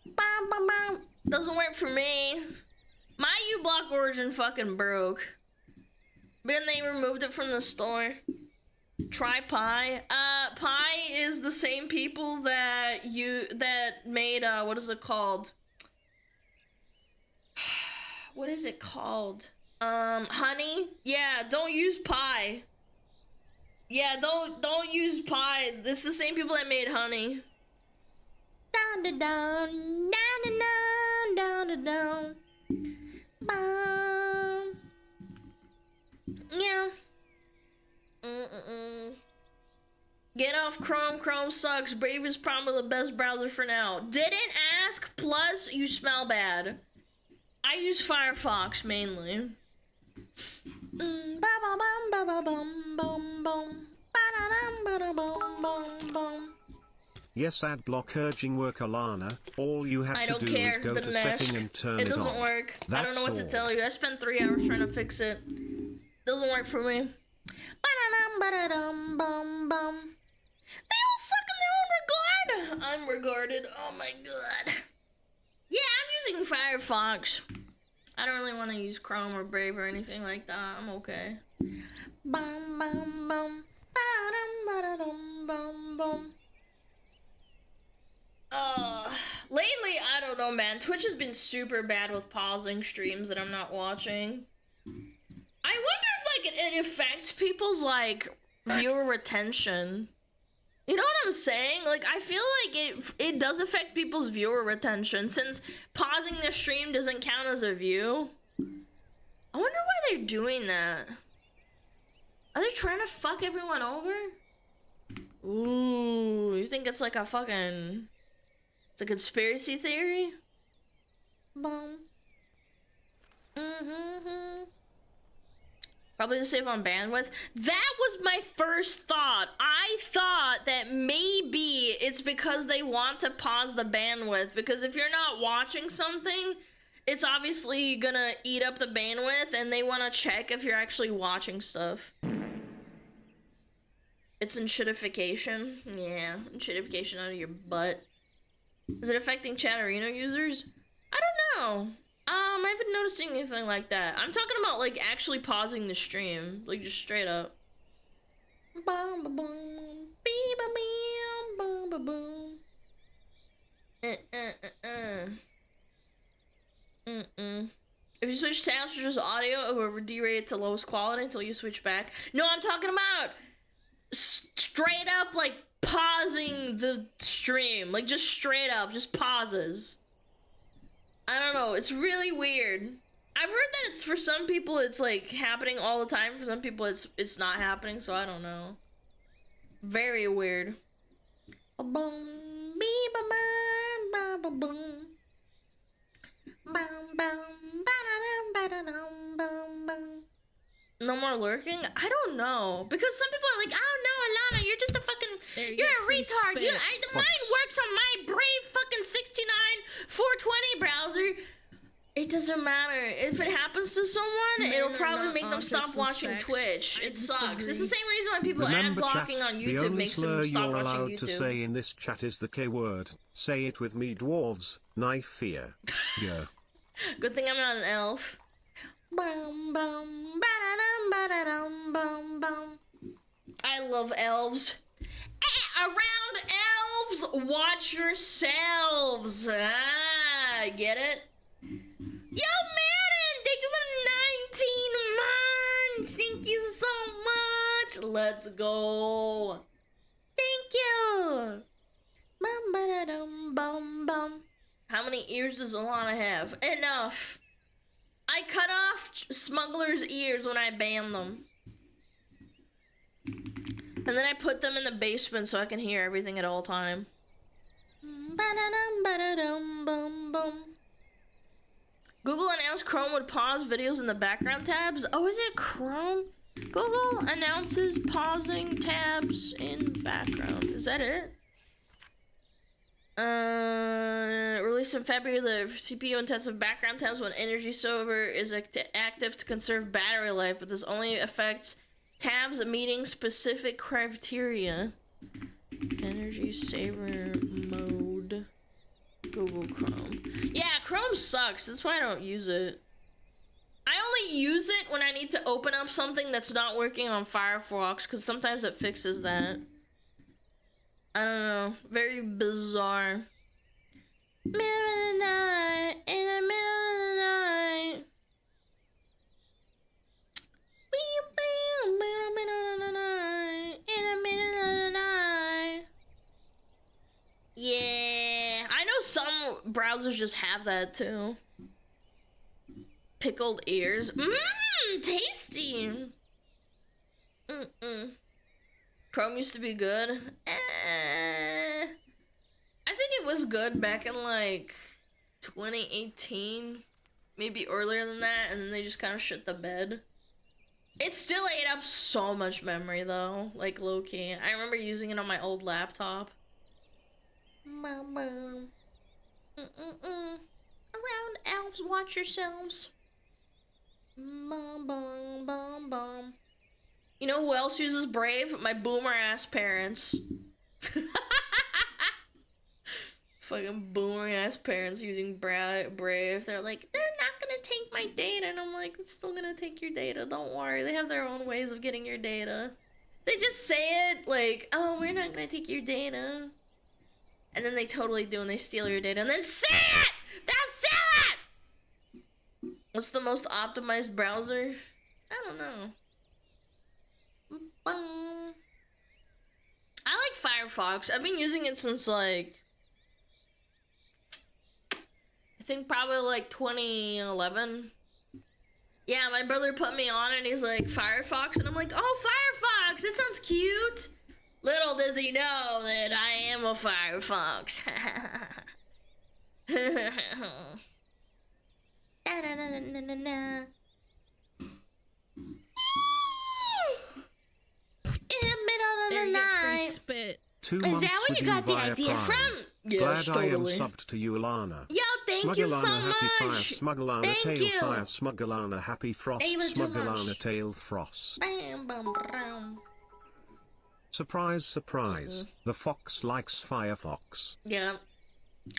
Bum bum bum. Doesn't work for me. My uBlock Origin fucking broke. Then they removed it from the store. Try Pi. Pi is the same people that made what is it called? What is it called? Honey? Yeah, don't use Pi. Yeah, don't use Pi. It's the same people that made Honey. Down, down, down, down, down, down, down. Yeah. Get off Chrome. Chrome sucks. Brave is probably the best browser for now. Didn't ask. Plus, you smell bad. I use Firefox mainly. Yes, ad block urging work, Alana. All you have to do is go to setting and turn it on. It doesn't work. I don't know what to tell you. I spent 3 hours trying to fix it. Doesn't work for me. They all suck in their own regard. I'm regarded. Oh my god. Yeah, I'm using Firefox. I don't really want to use Chrome or Brave or anything like that. I'm okay. Lately, I don't know, man. Twitch has been super bad with pausing streams that I'm not watching. I wonder if, like, it affects people's, like, viewer retention. You know what I'm saying? Like, I feel like it does affect people's viewer retention, since pausing the stream doesn't count as a view. I wonder why they're doing that. Are they trying to fuck everyone over? Ooh, you think it's like a fucking... It's a conspiracy theory? Boom. Probably to save on bandwidth. That was my first thought. I thought that maybe it's because they want to pause the bandwidth, because if you're not watching something, it's obviously gonna eat up the bandwidth, and they want to check if you're actually watching stuff. It's enshittification. Yeah, enshittification out of your butt. Is it affecting Chatterino users? I don't know. I haven't noticed anything like that. I'm talking about, like, actually pausing the stream. Like, just straight up. If you switch tabs to just audio, it will derate it to lowest quality until you switch back. No, I'm talking about straight up, like, pausing the stream. Like, just straight up, just pauses. I don't know, it's really weird. I've heard that it's, for some people, it's, like, happening all the time. For some people, it's not happening, so I don't know. Very weird. No more lurking? I don't know. Because some people are like, oh no, Alana, you're just a fucking, you're a retard. Mine works on my Brave fucking 69/420 browser. It doesn't matter. If it happens to someone, it'll probably make them stop watching Twitch. It sucks. It's the same reason why people ad blocking on YouTube makes them stop watching YouTube. The only slur you're allowed to say in this chat is the K word. Say it with me, dwarves. Knife fear. Yeah. Good thing I'm not an elf. I love elves. Around elves, watch yourselves. Ah, get it? Yo, Madden, thank you for 19 months. Thank you so much. Let's go. Thank you. How many ears does Alana have? Enough. I cut off smugglers' ears when I ban them. And then I put them in the basement so I can hear everything at all time. Google announced Chrome would pause videos in the background tabs. Oh, is it Chrome? Google announces pausing tabs in background. Is that it? Released in February, the CPU intensive background tabs when energy saver is active to conserve battery life, but this only affects tabs meeting specific criteria. Energy saver mode. Google Chrome. Yeah, Chrome sucks. That's why I don't use it. I only use it when I need to open up something that's not working on Firefox, because sometimes it fixes that. I don't know. Very bizarre. Middle of the night, in the middle of the night. Middle of the night, in the middle of the night. Yeah, I know some browsers just have that too. Pickled ears. Mmm, tasty. Chrome used to be good. I think it was good back in like 2018, maybe earlier than that, and then they just kind of shit the bed. It still ate up so much memory though, like low-key. I remember using it on my old laptop. Mama. Around elves, watch yourselves. Bum, bum, bum, bum. You know who else uses Brave? My boomer ass parents. Fucking boomer ass parents using Brave. They're like, they're not gonna take my data. And I'm like, it's still gonna take your data. Don't worry. They have their own ways of getting your data. They just say it like, oh, we're not gonna take your data. And then they totally do, and they steal your data. And then say it! They'll sell it! What's the most optimized browser? I don't know. I like Firefox. I've been using it since like I think probably like 2011. Yeah, my brother put me on and he's like, Firefox, and I'm like, oh, Firefox, that sounds cute. Little does he know that I am a Firefox. In the middle of the night. Spit. 2 Is months that where with you you got the via idea Prime. from? Glad Yes, I am totally. subbed to you, Alana. Yo, thank you so SmugAlana, happy much. fire, SmugAlana, Thank tail you. fire, SmugAlana, happy frost, Thank you so SmugAlana, much. tail frost. Bam, bam, bam. Surprise, surprise, the fox likes Firefox. Yeah,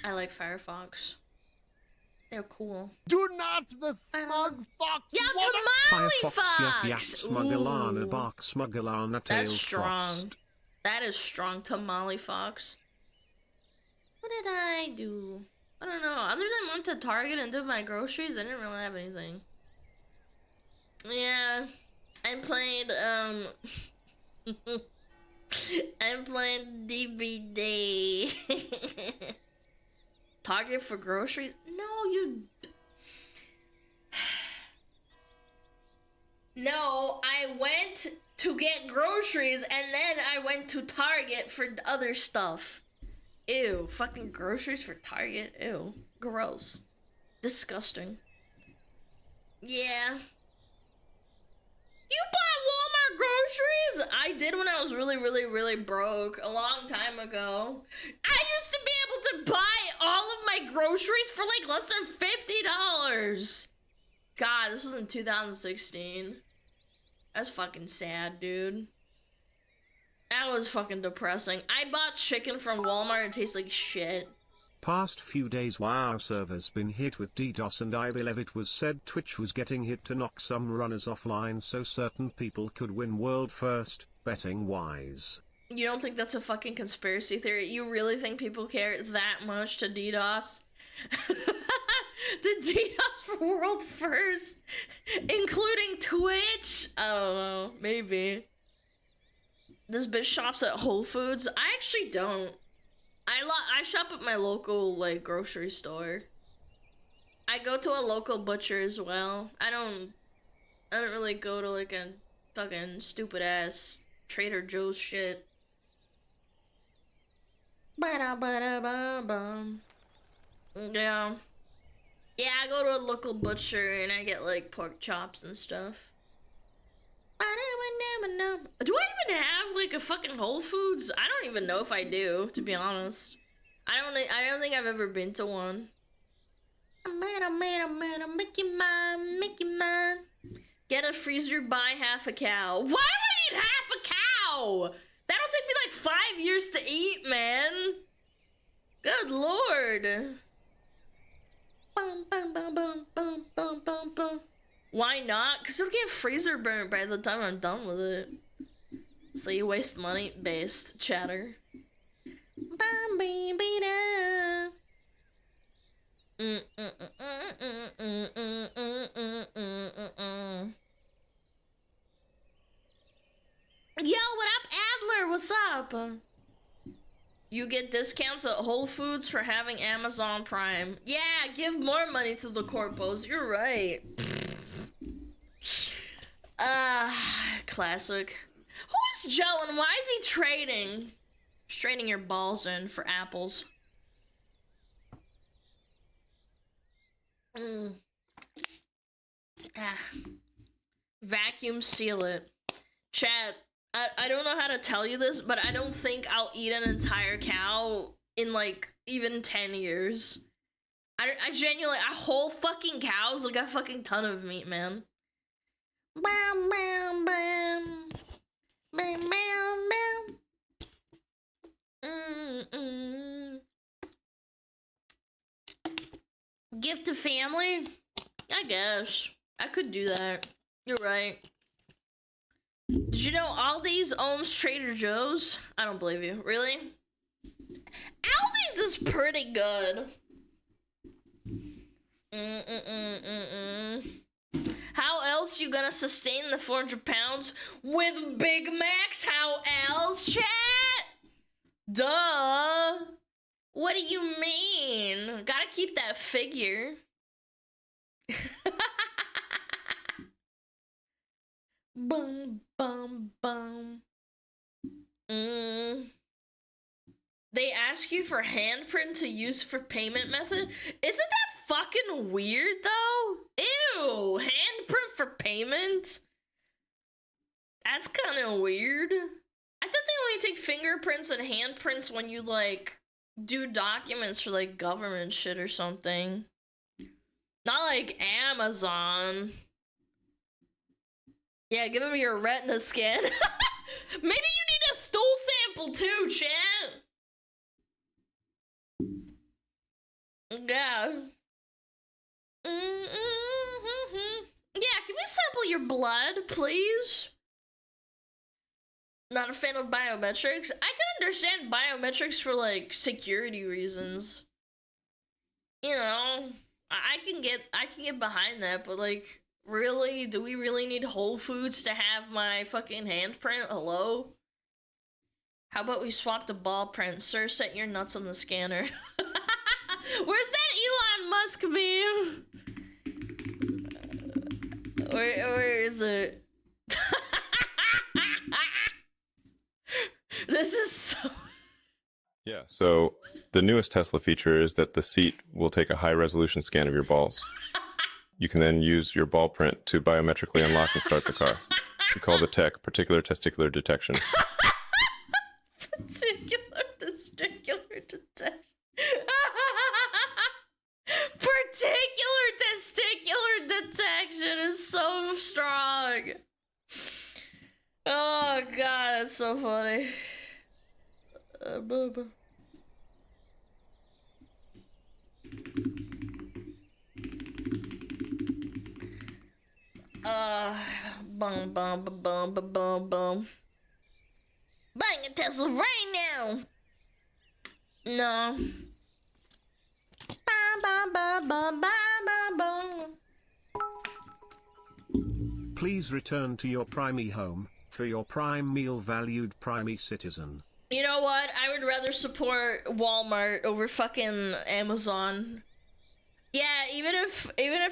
I like Firefox. They're cool. Do not the smug fox Yeah, woman! Tamale Firefox, yap, yap, Fox. SmugAlana, Ooh, bark, SmugAlana, tail that's strong. frost. That is strong. Tamale Fox. What did I do? I don't know. Other than went to Target and did my groceries, I didn't really have anything. Yeah, I played, I'm playing DVD. Target for groceries? No, you... No, I went to get groceries and then I went to Target for other stuff. Ew, fucking groceries for Target? Ew, gross. Disgusting. Yeah. You bought Walmart groceries? I did when I was really broke a long time ago. I used to be able to buy all of my groceries for like less than $50. God, this was in 2016. That's fucking sad, dude. That was fucking depressing. I bought chicken from Walmart. It tastes like shit. Past few days WoW server's been hit with DDoS, and I believe it was said Twitch was getting hit to knock some runners offline so certain people could win world first, betting wise. You don't think that's a fucking conspiracy theory? You really think people care that much to DDoS? To DDoS for world first? Including Twitch? I don't know. Maybe. This bitch shops at Whole Foods? I actually don't. I shop at my local, like, grocery store. I go to a local butcher as well. I don't really go to, like, a fucking stupid-ass Trader Joe's shit. Ba-da-ba-da-ba-bum. Yeah. Yeah, I go to a local butcher and I get, like, pork chops and stuff. Do I even have like a fucking Whole Foods? I don't even know if I do, to be honest. I don't think I've ever been to one. Make you mine. Get a freezer, buy half a cow. Why do I need half a cow? That'll take me like 5 years to eat, man. Good lord. Bum, bum, bum, bum, bum, bum, bum, bum. Why not? Because it'll get freezer burnt by the time I'm done with it. So you waste money based chatter. Yo, what up, Adler? What's up? You get discounts at Whole Foods for having Amazon Prime. Yeah, give more money to the corpos. You're right. Classic. Who's Joe and why is he trading? He's trading your balls in for apples. Vacuum seal it. Chat, I don't know how to tell you this, but I don't think I'll eat an entire cow in like even 10 years. I genuinely, a whole fucking cow's like a fucking ton of meat, man. Bam, bam, bam. Bam, bam, bam. Gift to family? I guess. I could do that. You're right. Did you know Aldi's owns Trader Joe's? I don't believe you. Really? Aldi's is pretty good. How else you gonna sustain the 400 pounds? With Big Macs? How else, chat? Duh. What do you mean? Gotta keep that figure. Boom, bum, bum. They ask you for handprint to use for payment method? Isn't that fucking weird, though? Ew, handprint for payment? That's kind of weird. I thought they only take fingerprints and handprints when you, like, do documents for, like, government shit or something. Not like Amazon. Yeah, give him your retina scan. Maybe you need a stool sample too, chat. Yeah. Yeah, can we sample your blood, please? Not a fan of biometrics. I can understand biometrics for, like, security reasons. You know, I can get behind that, but, like, really? Do we really need Whole Foods to have my fucking handprint? Hello? How about we swap the ball print? Sir, set your nuts on the scanner. Where's that Elon Musk meme? Where is it? This is so... Yeah, so the newest Tesla feature is that the seat will take a high-resolution scan of your balls. You can then use your ball print to biometrically unlock and start the car. We call the tech particular testicular detection. Particular testicular detection. Particular testicular detection is so strong. Oh god, that's so funny. Bum bum bum bum bum bum. Buying a Tesla right now. No. Bum bum bum bum bum bum. Please return to your Primey home for your prime meal valued Primey citizen. You know what? I would rather support Walmart over fucking Amazon. Yeah, even if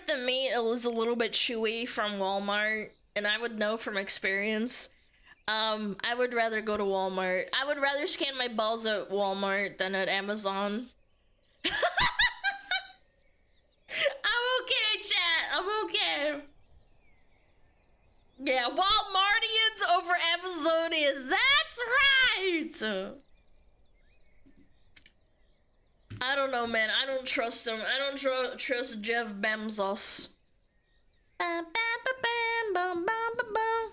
the meat is a little bit chewy from Walmart, and I would know from experience, I would rather go to Walmart. I would rather scan my balls at Walmart than at Amazon. I'm okay, chat. I'm okay. Yeah, Walmartians over Amazonians. That's right. I don't know, man. I don't trust him. I don't trust Jeff Bezos. Bam, bam, bam, bam, bam, bam, bam.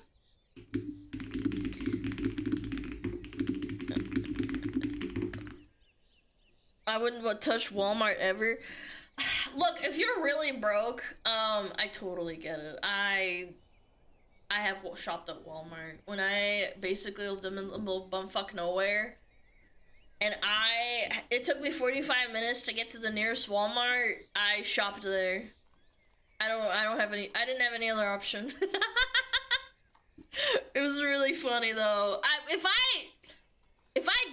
I wouldn't touch Walmart ever. Look, if you're really broke, I totally get it. I have shopped at Walmart when I basically lived in the middle of bumfuck nowhere, and it took me 45 minutes to get to the nearest Walmart. I shopped there. I didn't have any other option. It was really funny though. If I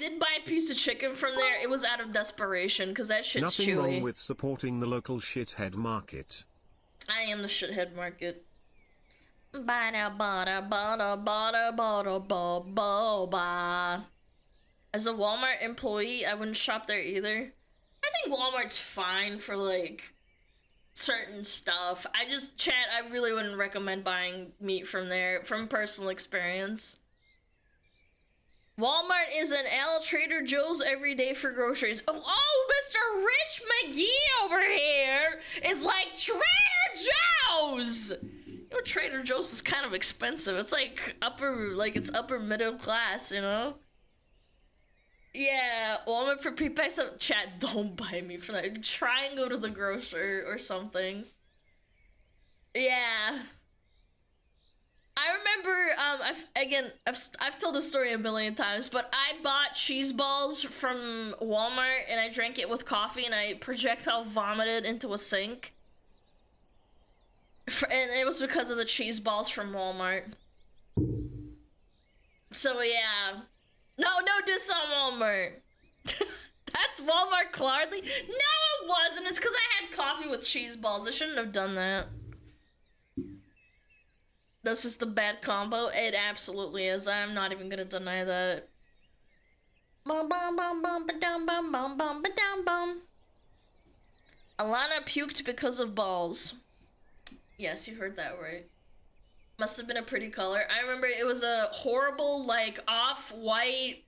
did buy a piece of chicken from there. It was out of desperation because that shit's Nothing chewy. wrong with supporting the local shithead market. I am the shithead market. Bada bada bada bada bada ba ba ba. As a Walmart employee, I wouldn't shop there either. I think Walmart's fine for like certain stuff. Chat, I really wouldn't recommend buying meat from there from personal experience. Walmart is an L Trader Joe's every day for groceries. Oh, Mr. Rich McGee over here is like Trader Joe's. You know, Trader Joe's is kind of expensive. It's like it's upper middle class, you know? Yeah, Walmart for pre-packs up. Chat, don't buy me for that. Try and go to the grocer or something. Yeah. I remember, I've told this story a million times, but I bought cheese balls from Walmart and I drank it with coffee and I projectile vomited into a sink. And it was because of the cheese balls from Walmart. So yeah. No diss on Walmart. That's Walmart Clardy? No, it wasn't. It's because I had coffee with cheese balls. I shouldn't have done that. That's just a bad combo. It absolutely is. I'm not even gonna deny that. Bum bum bum bum ba dum bum bum bum ba dum bum. Alana puked because of balls. Yes, you heard that right. Must have been a pretty color. I remember it was a horrible, like, off-white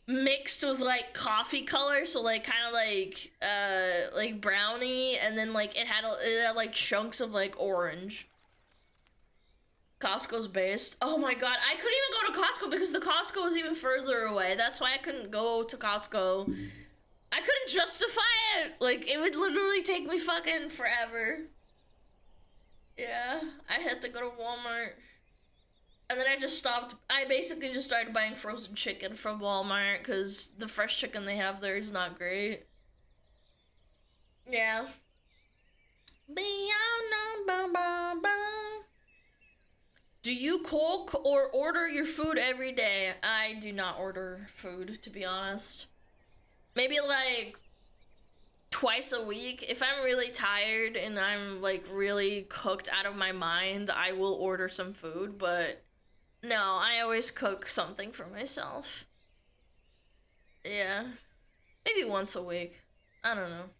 mixed with, like, coffee color. So, like, kind of like brownie. And then, like, it had like, chunks of, like, orange. Costco's based. Oh my god, I couldn't even go to Costco because the Costco was even further away. That's why I couldn't go to Costco. I couldn't justify it. Like, it would literally take me fucking forever. Yeah, I had to go to Walmart. And then I just stopped. I basically just started buying frozen chicken from Walmart because the fresh chicken they have there is not great. Yeah. Do you cook or order your food every day? I do not order food, to be honest. Maybe like twice a week. If I'm really tired and I'm like really cooked out of my mind, I will order some food, but no, I always cook something for myself. Yeah. Maybe once a week. I don't know.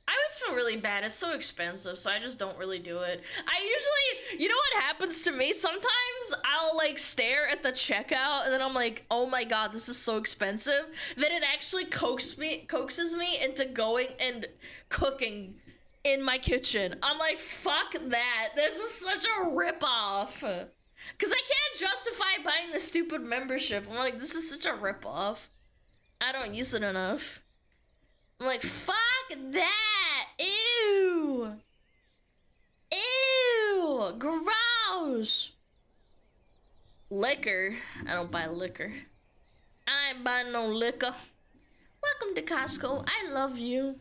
I always feel really bad. It's so expensive, so I just don't really do it. I usually, you know what happens to me? Sometimes I'll like stare at the checkout and then I'm like, oh my god, this is so expensive. Then it actually coaxes me into going and cooking in my kitchen. I'm like, fuck that. This is such a ripoff. Because I can't justify buying the stupid membership. I'm like, this is such a ripoff. I don't use it enough. I'm like, fuck that! Ew! Ew! Gross! Liquor. I don't buy liquor. I ain't buying no liquor. Welcome to Costco. I love you.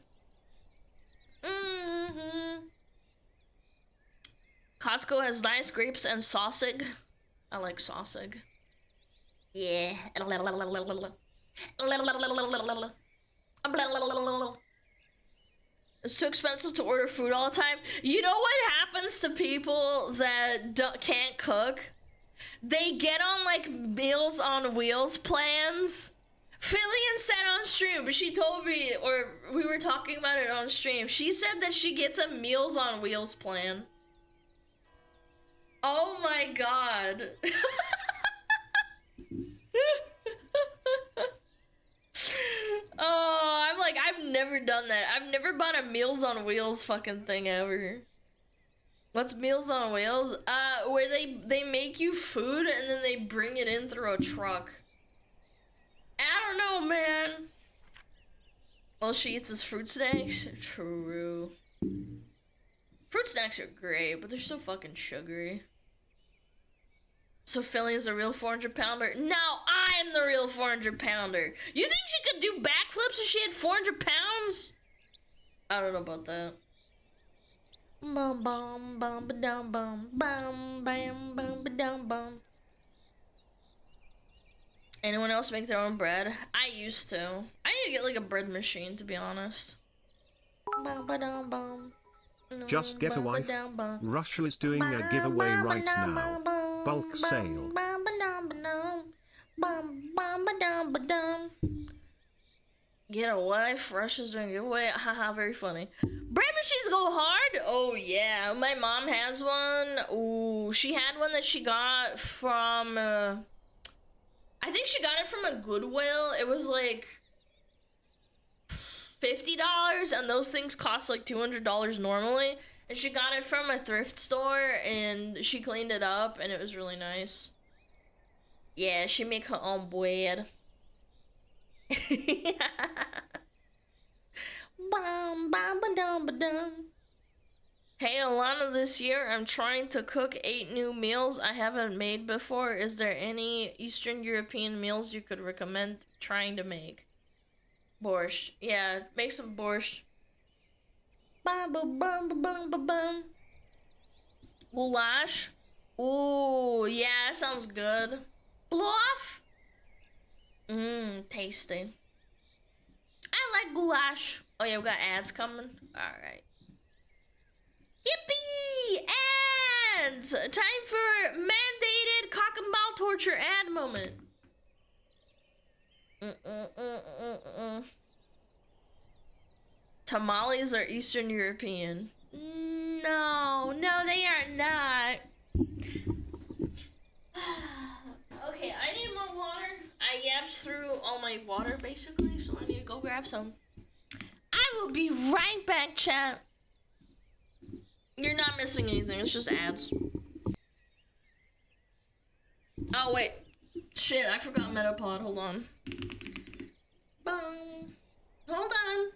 Costco has nice grapes and sausage. I like sausage. Yeah. It's too expensive to order food all the time. You know what happens to people that can't cook? They get on like Meals on Wheels plans. Fillion said on stream, but she told me, or we were talking about it on stream. She said that she gets a Meals on Wheels plan. Oh my god. Oh, I'm like, I've never done that. I've never bought a Meals on Wheels fucking thing ever. What's Meals on Wheels? Where they make you food and then they bring it in through a truck. I don't know, man. Well, she eats his fruit snacks. True. Fruit snacks are great, but they're so fucking sugary. So Philly is a real 400-pounder? No, I'm the real 400-pounder. You think she could do backflips if she had 400 pounds? I don't know about that. Bum bum bum ba dum bum bum bam bum ba dum bum. Anyone else make their own bread? I used to. I need to get like a bread machine, to be honest. Just get a wife. Russia is doing a giveaway right now. Bulk sale. Get a wife. Russia's doing a giveaway. Haha, very funny. Bread machines go hard? Oh yeah, my mom has one. Ooh, she had one that she got from I think she got it from a Goodwill. It was like $50, and those things cost like $200 normally. And she got it from a thrift store, and she cleaned it up, and it was really nice. Yeah, she make her own bread. Hey Alana, this year I'm trying to cook 8 new meals I haven't made before. Is there any Eastern European meals you could recommend trying to make? Borscht. Yeah, make some borscht. Goulash. Ooh, yeah, that sounds good. Bluff? Tasty. I like goulash. Oh yeah, we got ads coming. Alright. Yippee! Ads! Time for mandated cock and ball torture ad moment. Tamales are Eastern European. No, they are not. Okay, I need more water. I yapped through all my water basically, so I need to go grab some. I will be right back, chat. You're not missing anything, it's just ads. Oh wait. Shit, I forgot Metapod, hold on. Boom. Hold on.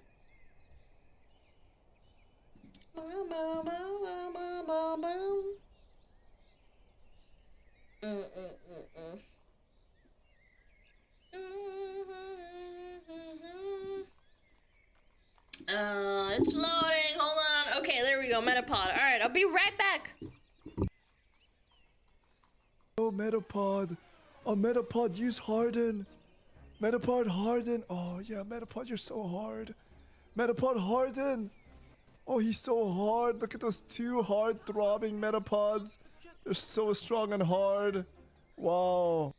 It's loading. Hold on. Okay, there we go. Metapod. All right, I'll be right back. Oh, Metapod. Oh, Metapod, use Harden. Metapod, Harden. Oh, yeah, Metapod, you're so hard. Metapod, Harden. Oh, he's so hard. Look at those 2 hard throbbing Metapods. They're so strong and hard. Wow.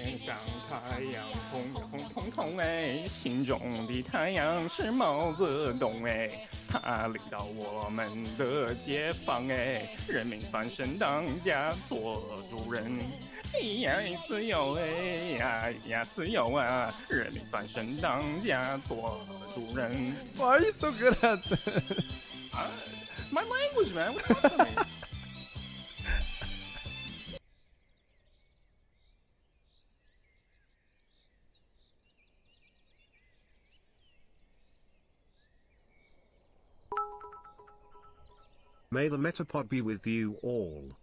天上太阳红红彤彤哎，心中的太阳是毛泽东哎，他领导我们的解放哎，人民翻身当家做主人，呀自由哎呀自由啊，人民翻身当家做主人。Why are you so good at this? It's my language, man. What's up with me? May the Metapod be with you all.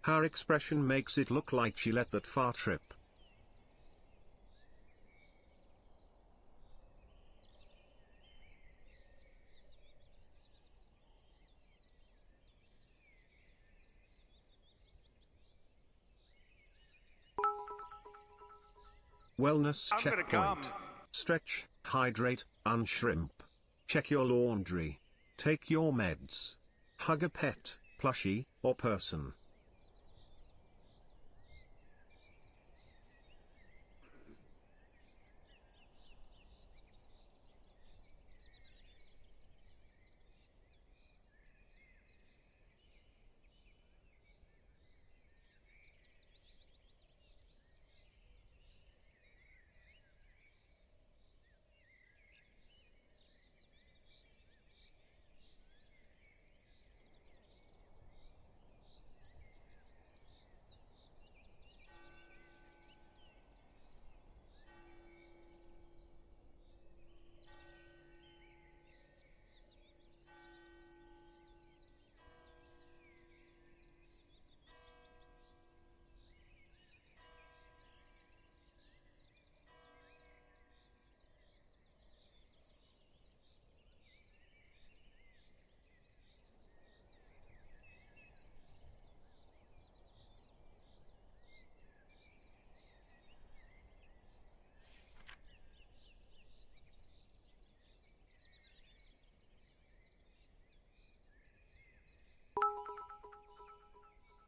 Her expression makes it look like she let that fart rip. Wellness I'm gonna checkpoint. come. Stretch, hydrate, unshrimp. Check your laundry. Take your meds. Hug a pet, plushie, or person.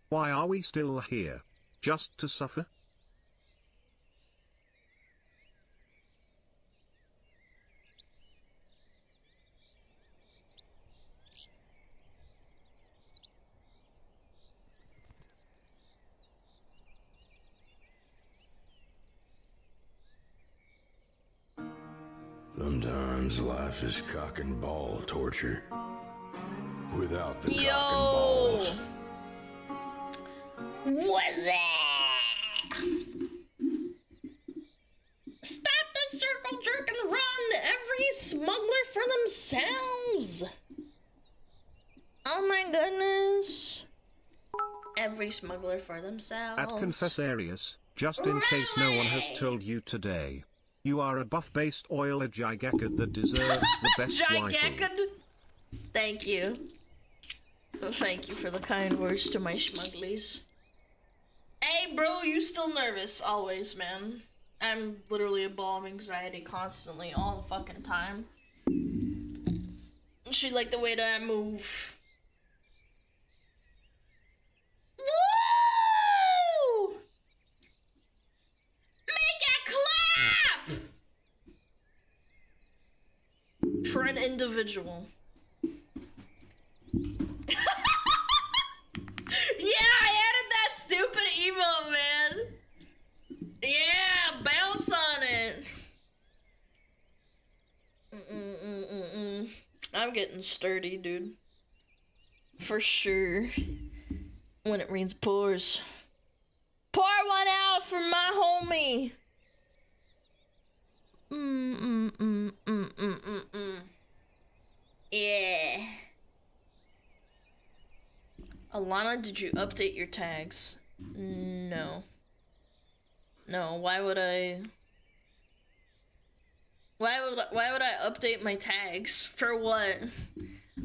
Why are we still here? Just to suffer? Sometimes life is cock and ball torture. Without the cock and Yo! balls. What's that? Stop the circle jerk and run! Every smuggler for themselves! Oh my goodness. Every smuggler for themselves. At Confessarius, just in case no one has told you today. You are a buff-based oil a gigacad that deserves the best waifu. Gigacad? Thank you. Thank you for the kind words to my smugglies. Hey bro, you still nervous? Always, man. I'm literally a ball of anxiety constantly, all the fucking time. She like the way that I move. Woo! Make it clap! For an individual. Yeah, I added that stupid emote, man. Yeah, bounce on it. I'm getting sturdy, dude. For sure. When it rains, pours. Pour one out for my homie. Yeah. Alana, did you update your tags? No. No, why would I? Why would I update my tags? For what?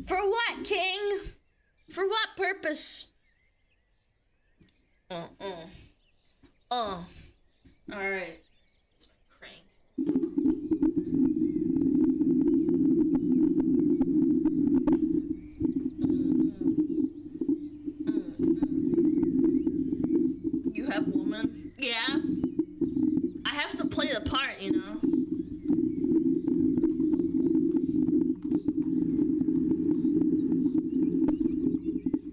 For what, King? For what purpose? Alright. It's my crank. You have woman? Yeah. I have to play the part, you know.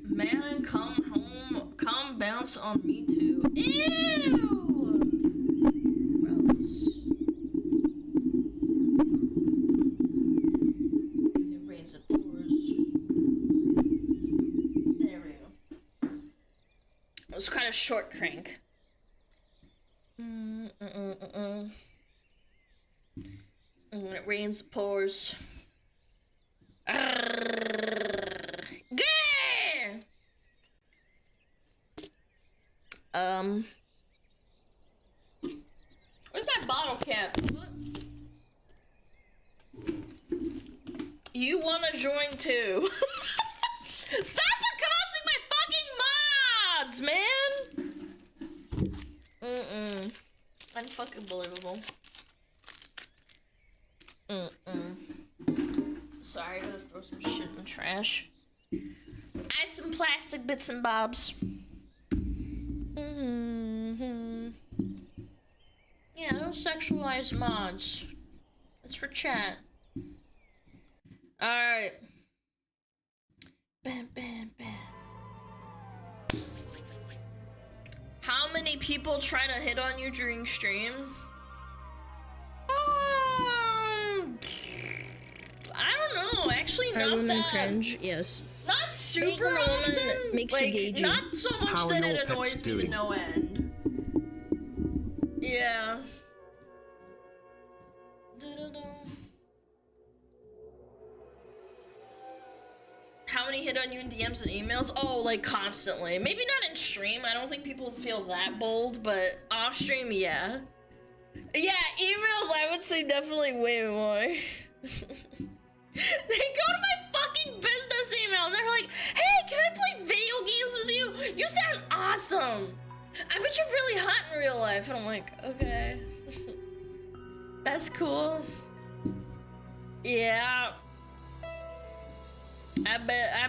Man, come home. Come bounce on me too. Ew! Gross. It rains and pours. There we go. It was quite a short crank. And when it rains, it pours. Good. Where's my bottle cap? You wanna join too? Stop accosting my fucking mods, man! Unfucking believable. Sorry, I gotta throw some shit in the trash. Add some plastic bits and bobs. Yeah, no sexualized mods. It's for chat. Alright. Bam, bam, bam. How many people try to hit on you during stream? I don't know. Actually, Are not women that. cringe? Yes. Not super Being a woman often. makes like, you gaugy. not so much How are that your it pets annoys me to doing? no end. Yeah. How many hit on you in DMs and emails? Oh, like constantly. Maybe not in stream. I don't think people feel that bold, but off stream, yeah. Yeah, emails, I would say definitely way more. They go to my fucking business email and they're like, hey, can I play video games with you? You sound awesome. I bet you're really hot in real life. And I'm like, okay. That's cool. Yeah. I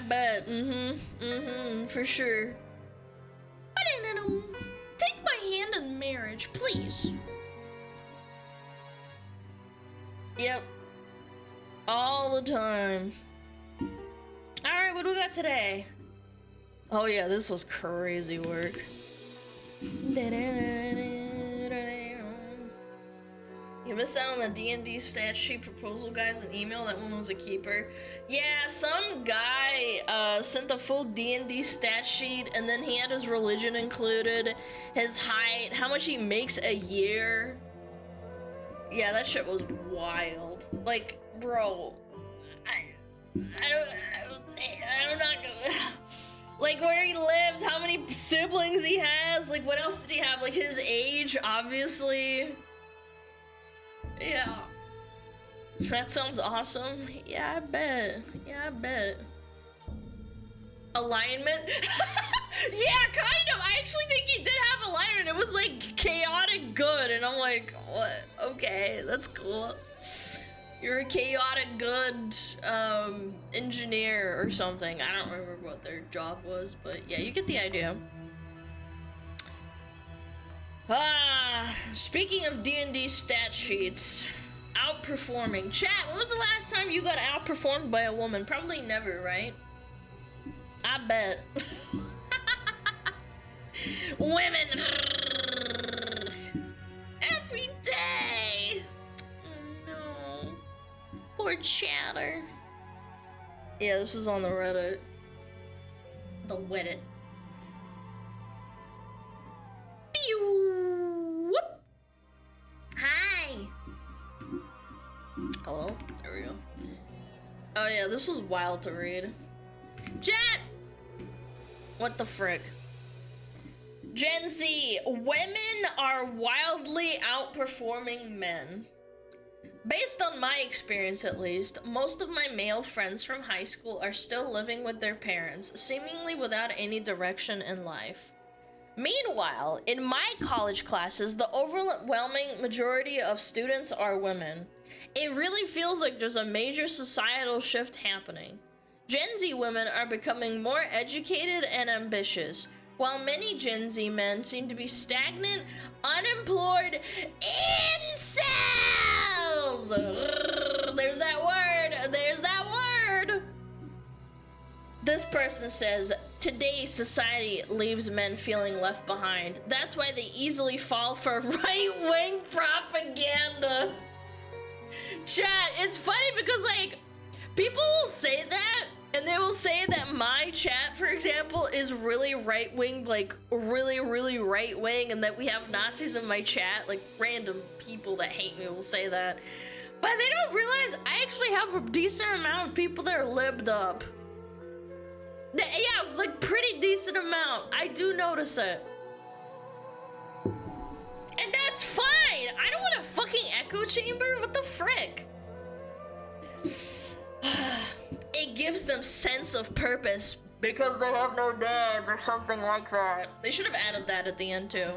bet. For sure. Take my hand in marriage, please. Yep. All the time. Alright, what do we got today? Oh yeah, this was crazy work. You missed out on the D&D stat sheet proposal guys and email. That one was a keeper. Yeah, some guy sent the full D&D stat sheet and then he had his religion included, his height, how much he makes a year. Yeah, that shit was wild. Like, bro, I'm not gonna, like where he lives, how many siblings he has, like what else did he have, like his age, obviously. Yeah. That sounds awesome. Yeah, I bet. Alignment? Yeah, kind of. I actually think he did have alignment. It was like chaotic good, and I'm like, what? Okay, that's cool. You're a chaotic good engineer or something. I don't remember what their job was, but yeah, you get the idea. Speaking of D&D stat sheets, outperforming. Chat, when was the last time you got outperformed by a woman? Probably never, right? I bet. Women every day. Oh, no. Poor chatter. Yeah, this is on the Reddit. The Reddit. Pew! Whoop! Hi! Hello? There we go. Oh yeah, this was wild to read. Chat! What the frick? Gen Z, women are wildly outperforming men. Based on my experience at least, most of my male friends from high school are still living with their parents, seemingly without any direction in life. Meanwhile, in my college classes, the overwhelming majority of students are women. It really feels like there's a major societal shift happening. Gen Z women are becoming more educated and ambitious, while many Gen Z men seem to be stagnant, unemployed incels! There's that word! This person says, today society leaves men feeling left behind. That's why they easily fall for right-wing propaganda. Chat, it's funny because, like, people will say that, and they will say that my chat, for example, is really right-wing, like, really right-wing, and that we have Nazis in my chat. Like, random people that hate me will say that. But they don't realize I actually have a decent amount of people that are libbed up. Yeah, like, pretty decent amount. I do notice it. And that's fine. I don't want a fucking echo chamber. What the frick? It gives them sense of purpose because they have no dads or something like that. They should have added that at the end too.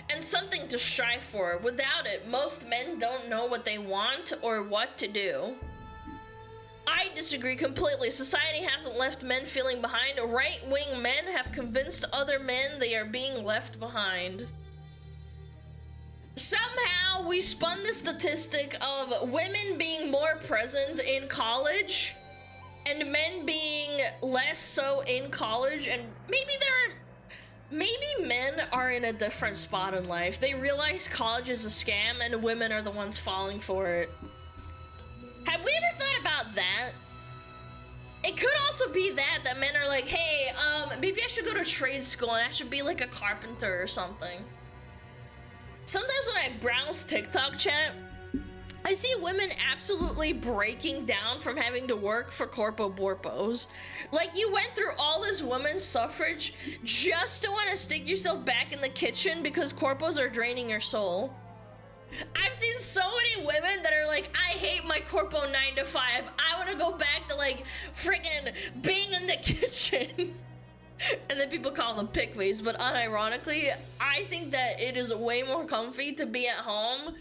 And something to strive for. Without it, most men don't know what they want or what to do. I disagree completely. Society hasn't left men feeling behind. Right-wing men have convinced other men they are being left behind. Somehow we spun the statistic of women being more present in college and men being less so in college, and maybe men are in a different spot in life. They realize college is a scam and women are the ones falling for it. Have we ever thought about that? It could also be that men are like, hey, maybe I should go to trade school and I should be like a carpenter or something. Sometimes when I browse TikTok chat, I see women absolutely breaking down from having to work for corpo borpos. Like, you went through all this women's suffrage just to want to stick yourself back in the kitchen because corpos are draining your soul. I've seen so many women that are like, I hate my corpo 9 to 5. I want to go back to like freaking being in the kitchen. And then people call them pickways, but unironically, I think that it is way more comfy to be at home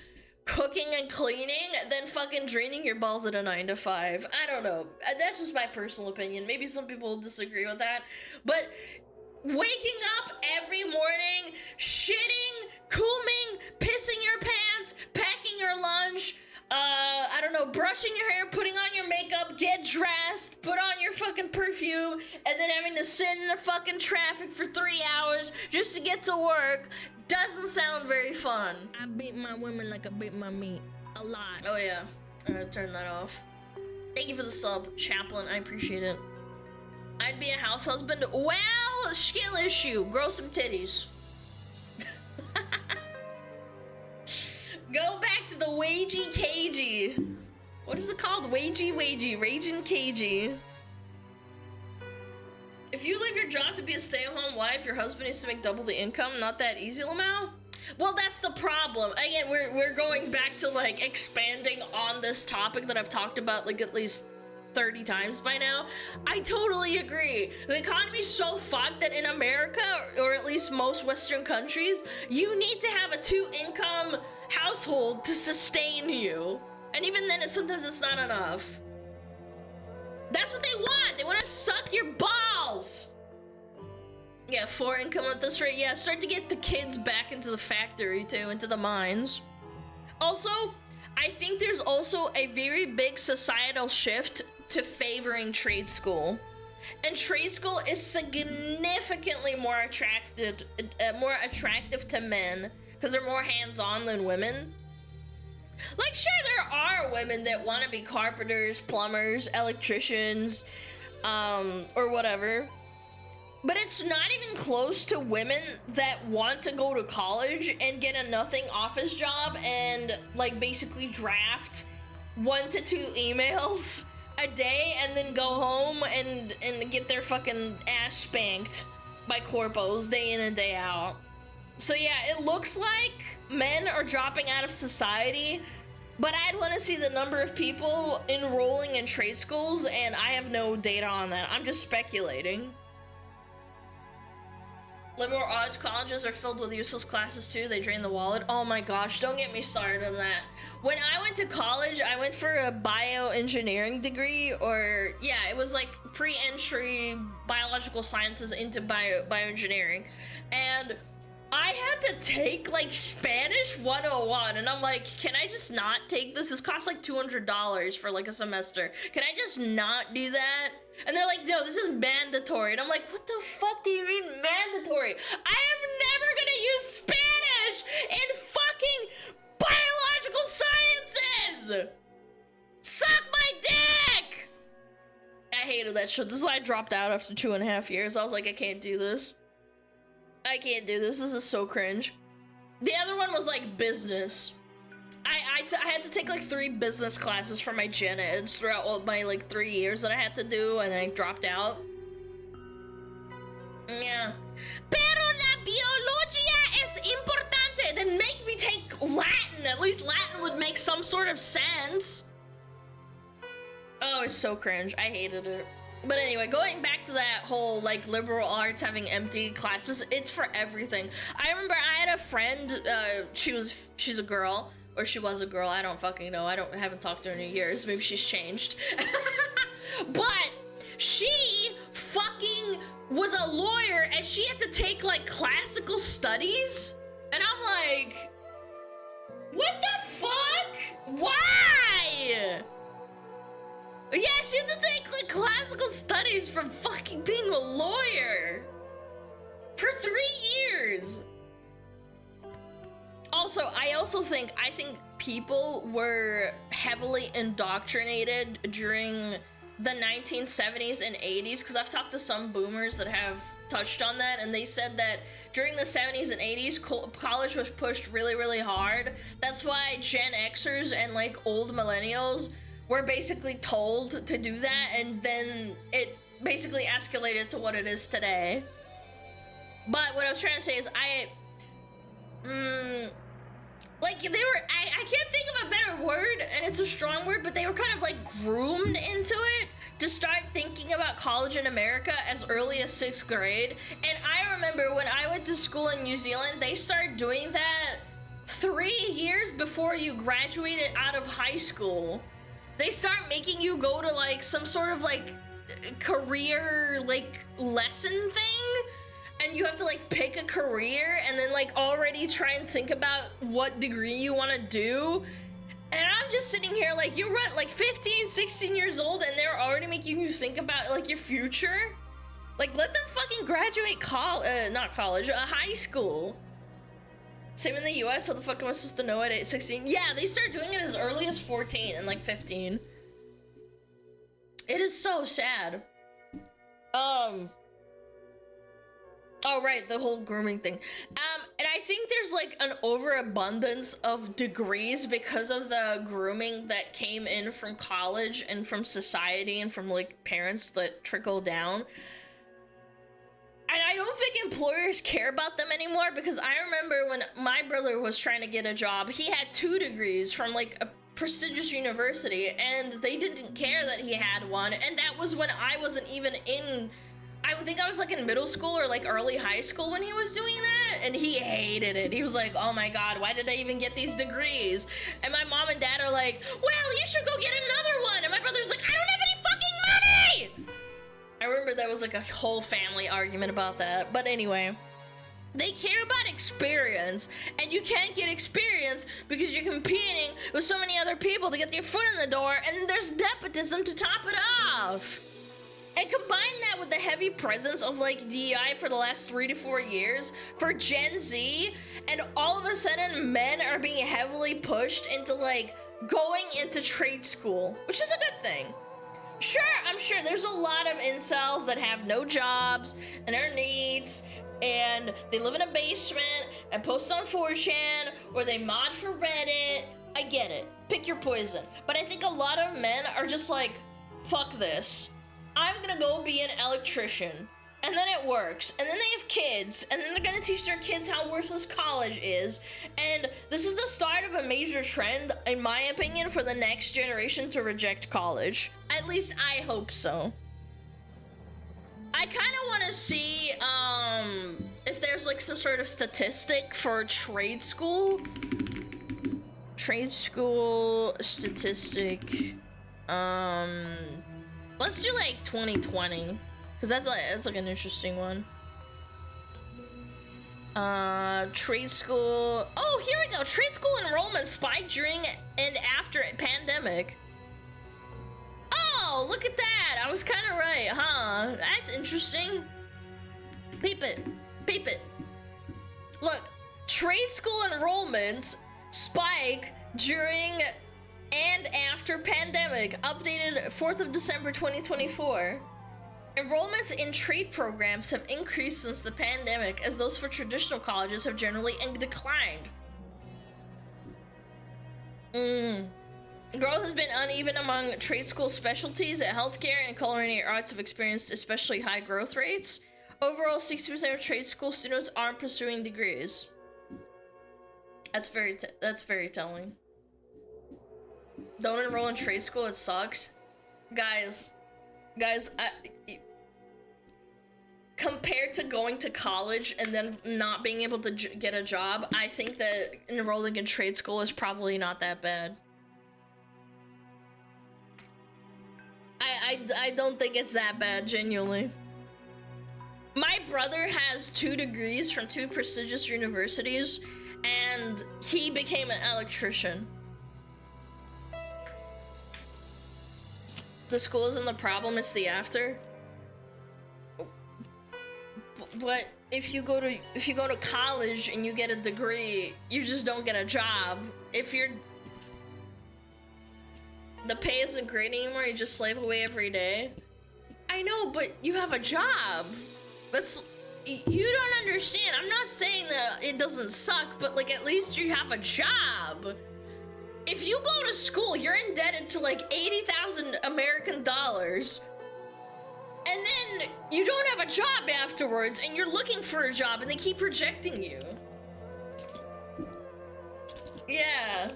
cooking and cleaning than fucking draining your balls at a 9 to 5. I don't know. That's just my personal opinion. Maybe some people will disagree with that, but waking up every morning, shitting, cooming, pissing your pants, packing your lunch, I don't know, brushing your hair, putting on your makeup, get dressed, put on your fucking perfume, and then having to sit in the fucking traffic for 3 hours just to get to work doesn't sound very fun. I beat my women like I beat my meat. A lot. Oh yeah, I'm gonna turn that off. Thank you for the sub, Chaplain, I appreciate it. I'd be a house husband. Well, skill issue, grow some titties. Go back to the wagey cagey. What is it called? Wagey, raging cagey. If you leave your job to be a stay-at-home wife, your husband needs to make double the income. Not that easy, Lamau? Well, that's the problem. Again, we're going back to like expanding on this topic that I've talked about like at least 30 times by now. I totally agree. The economy's so fucked that in America, or at least most Western countries, you need to have a 2-income household to sustain you. And even then, sometimes it's not enough. That's what they want. They want to suck your balls. Yeah, 4 income at this rate. Yeah, start to get the kids back into the factory too, into the mines. Also, I think there's also a very big societal shift to favoring trade school. And trade school is significantly more attractive to men because they're more hands-on than women. Like, sure, there are women that want to be carpenters, plumbers, electricians, or whatever. But it's not even close to women that want to go to college and get a nothing office job and, like, basically draft 1 to 2 emails a day and then go home and get their fucking ass spanked by corpos day in and day out. So yeah, it looks like men are dropping out of society, but I'd want to see the number of people enrolling in trade schools, and I have no data on that. I'm just speculating. Liberal arts colleges are filled with useless classes too. They drain the wallet. Oh my gosh, don't get me started on that. When I went to college, I went for a bioengineering degree, or yeah, it was like pre-entry biological sciences into bioengineering. And I had to take like Spanish 101, and I'm like, can I just not take this? This costs like $200 for like a semester. Can I just not do that? And they're like, no, this is mandatory. And I'm like, what the fuck do you mean mandatory? I am never gonna use Spanish in fucking biological sciences! Suck my dick! I hated that shit. This is why I dropped out after 2.5 years. I was like, I can't do this. I can't do this. This is so cringe. The other one was like business. I had to take like 3 business classes for my gen eds throughout all my like 3 years that I had to do, and I dropped out. Yeah. Pero la biología es importante. At least Latin would make some sort of sense. Oh, it's so cringe. I hated it. But anyway, going back to that whole like liberal arts having empty classes, it's for everything. I remember I had a friend, she's a girl, or she was a girl, I don't fucking know. I haven't talked to her in years. Maybe she's changed. But she fucking was a lawyer and she had to take like classical studies. And I'm like, what the fuck? Why? Yeah, she had to take like classical studies from fucking being a lawyer for 3 years. Also, I think people were heavily indoctrinated during the 1970s and 80s, because I've talked to some boomers that have touched on that, and they said that during the 70s and 80s, college was pushed really, really hard. That's why Gen Xers and like old millennials were basically told to do that, and then it basically escalated to what it is today. But what I was trying to say is like they were, I can't think of a better word, and it's a strong word, but they were kind of like groomed into it to start thinking about college in America as early as 6th grade. And I remember when I went to school in New Zealand, they started doing that 3 years before you graduated out of high school. They start making you go to like some sort of like career like lesson thing, and you have to like pick a career and then like already try and think about what degree you want to do. And I'm just sitting here like, you're what, like 15, 16 years old, and they're already making you think about like your future? Like, let them fucking graduate high school. Same in the US, how the fuck am I supposed to know at 16? Yeah, they start doing it as early as 14 and like 15. It is so sad. Oh right, the whole grooming thing. And I think there's like an overabundance of degrees because of the grooming that came in from college and from society and from like parents that trickle down. And I don't think employers care about them anymore, because I remember when my brother was trying to get a job, he had 2 degrees from like a prestigious university, and they didn't care that he had one. And that was when I wasn't even in, I think I was like in middle school or like early high school when he was doing that, and he hated it. He was like, oh my god, why did I even get these degrees? And my mom and dad are like, well, you should go get another one. And my brother's like, I don't have any fucking money! I remember there was like a whole family argument about that. But anyway, they care about experience, and you can't get experience because you're competing with so many other people to get your foot in the door, and then there's nepotism to top it off. And combine that with the heavy presence of like DEI for the last 3 to 4 years for Gen Z, and all of a sudden men are being heavily pushed into like going into trade school, which is a good thing. Sure, I'm sure there's a lot of incels that have no jobs and are needs, and they live in a basement and post on 4chan, or they mod for Reddit. I get it. Pick your poison. But I think a lot of men are just like, fuck this. I'm gonna go be an electrician. And then it works. And then they have kids. And then they're gonna teach their kids how worthless college is. And this is the start of a major trend, in my opinion, for the next generation to reject college. At least I hope so. I kind of want to see if there's like some sort of statistic for trade school. Trade school statistic. Let's do like 2020. Because that's like an interesting one. Trade school. Oh, here we go. Trade school enrollment spiked during and after pandemic. Oh, look at that. I was kind of right, huh? That's interesting. Peep it. Peep it. Look, trade school enrollments spike during and after pandemic. Updated 4th of December 2024. Enrollments in trade programs have increased since the pandemic, as those for traditional colleges have generally declined. Growth has been uneven among trade school specialties. At healthcare and culinary arts have experienced especially high growth rates. Overall, 60% of trade school students aren't pursuing degrees. That's very telling. Don't enroll in trade school, it sucks. Guys, compared to going to college and then not being able to get a job, I think that enrolling in trade school is probably not that bad. I don't think it's that bad, genuinely. My brother has 2 degrees from 2 prestigious universities, and he became an electrician. The school isn't the problem, it's the after. But if you go to college and you get a degree, you just don't get a job. If the pay isn't great anymore, you just slave away every day. I know, but you have a job. You don't understand. I'm not saying that it doesn't suck, but like at least you have a job. If you go to school, you're indebted to like 80,000 American dollars. And then you don't have a job afterwards, and you're looking for a job, and they keep rejecting you. Yeah.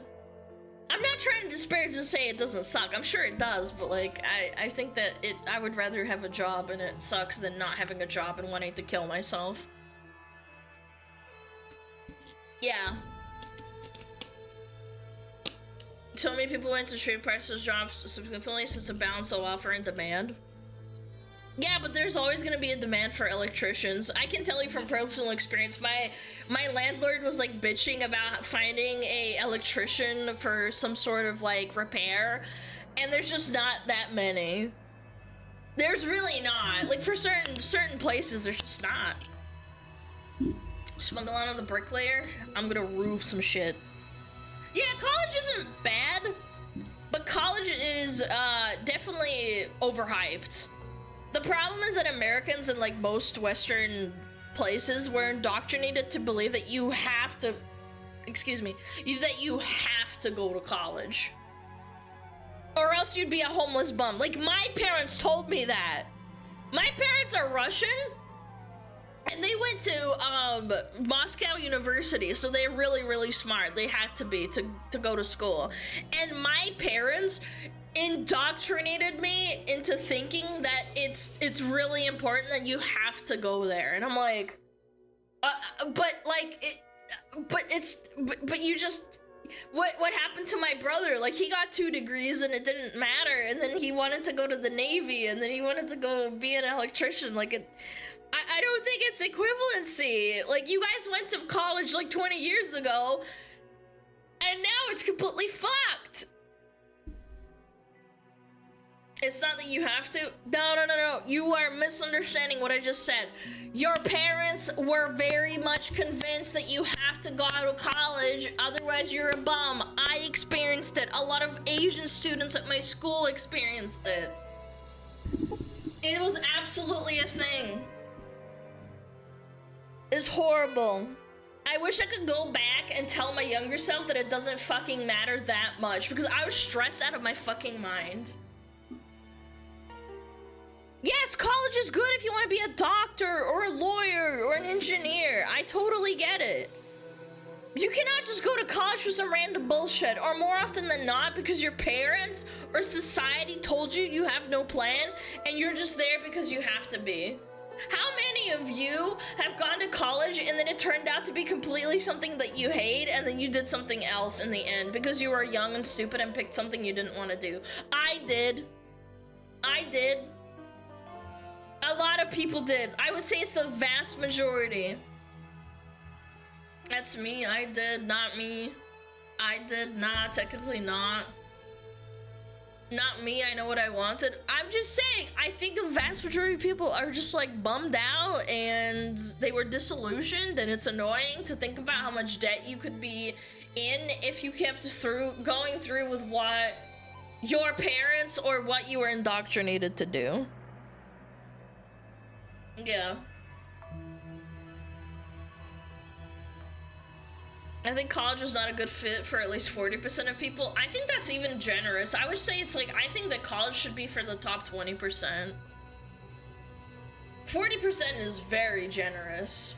I'm not trying to disparage to say it doesn't suck. I'm sure it does, but like, I think that I would rather have a job and it sucks than not having a job and wanting to kill myself. Yeah. So many people went to trade prices jobs specifically since the balance of offer and demand. Yeah, but there's always gonna be a demand for electricians. I can tell you from personal experience, my landlord was like bitching about finding a electrician for some sort of like repair, and there's just not that many. There's really not. Like for certain places, there's just not. SmugAlana the bricklayer, I'm gonna roof some shit. Yeah, college isn't bad, but college is definitely overhyped. The problem is that Americans and like most Western places were indoctrinated to believe that you have to, that you have to go to college. Or else you'd be a homeless bum. Like my parents told me that. My parents are Russian, and they went to Moscow University, so they're really, really smart. They had to be to go to school. And my parents indoctrinated me into thinking that it's really important that you have to go there. And I'm like, but you just, what happened to my brother? Like he got 2 degrees and it didn't matter, and then he wanted to go to the Navy, and then he wanted to go be an electrician. Like I don't think it's equivalency. Like you guys went to college like 20 years ago, and now it's completely fucked. It's not that you have to. No. You are misunderstanding what I just said. Your parents were very much convinced that you have to go to college, otherwise you're a bum. I experienced it. A lot of Asian students at my school experienced it. It was absolutely a thing. It's horrible. I wish I could go back and tell my younger self that it doesn't fucking matter that much, because I was stressed out of my fucking mind. Yes, college is good if you want to be a doctor or a lawyer or an engineer. I totally get it. You cannot just go to college for some random bullshit, or more often than not because your parents or society told you you have no plan and you're just there because you have to be. How many of you have gone to college and then it turned out to be completely something that you hate, and then you did something else in the end because you were young and stupid and picked something you didn't want to do? I did. A lot of people did. I would say it's the vast majority. That's me. I did, not me. I did not, technically not. Not me, I know what I wanted. I'm just saying, I think the vast majority of people are just like bummed out and they were disillusioned, and it's annoying to think about how much debt you could be in if you kept going through with what your parents or what you were indoctrinated to do. Yeah. I think college is not a good fit for at least 40% of people. I think that's even generous. I would say it's like, I think that college should be for the top 20%. 40% is very generous.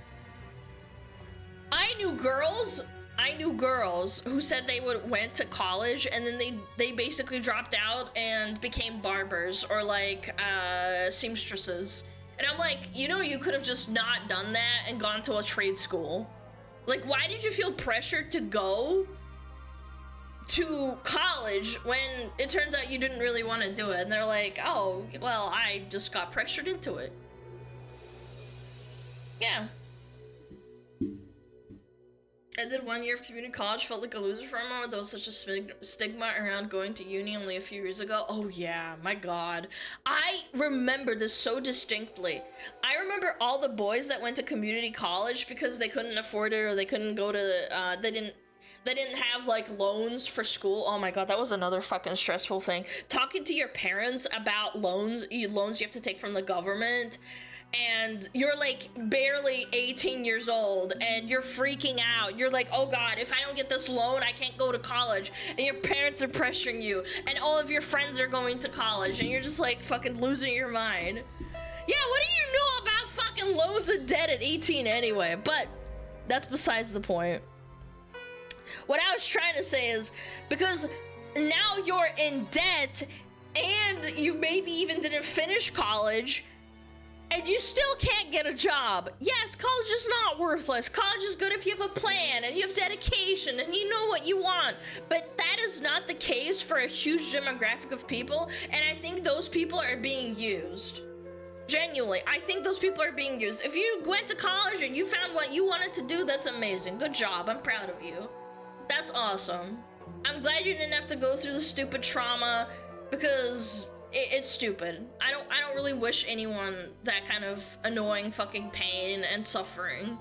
I knew girls I knew girls who said they went to college and then they basically dropped out and became barbers or like seamstresses. And I'm like, you know, you could have just not done that and gone to a trade school. Like, why did you feel pressured to go to college when it turns out you didn't really want to do it? And they're like, oh, well, I just got pressured into it. Yeah. I did 1 year of community college, felt like a loser for a moment. There was such a stigma around going to uni only a few years ago. Oh yeah, my God. I remember this so distinctly. I remember all the boys that went to community college because they couldn't afford it or they couldn't go to, they didn't have like loans for school. Oh my God, that was another fucking stressful thing. Talking to your parents about loans you have to take from the government. And you're like barely 18 years old and you're freaking out. You're like, oh God, if I don't get this loan, I can't go to college. And your parents are pressuring you and all of your friends are going to college and you're just like fucking losing your mind. Yeah, what do you know about fucking loans and debt at 18 anyway? But that's besides the point. What I was trying to say is because now you're in debt and you maybe even didn't finish college, and you still can't get a job. Yes, college is not worthless. College is good if you have a plan and you have dedication and you know what you want. But that is not the case for a huge demographic of people. And I think those people are being used. Genuinely, I think those people are being used. If you went to college and you found what you wanted to do, that's amazing. Good job. I'm proud of you. That's awesome. I'm glad you didn't have to go through the stupid trauma because it's stupid. I don't really wish anyone that kind of annoying fucking pain and suffering.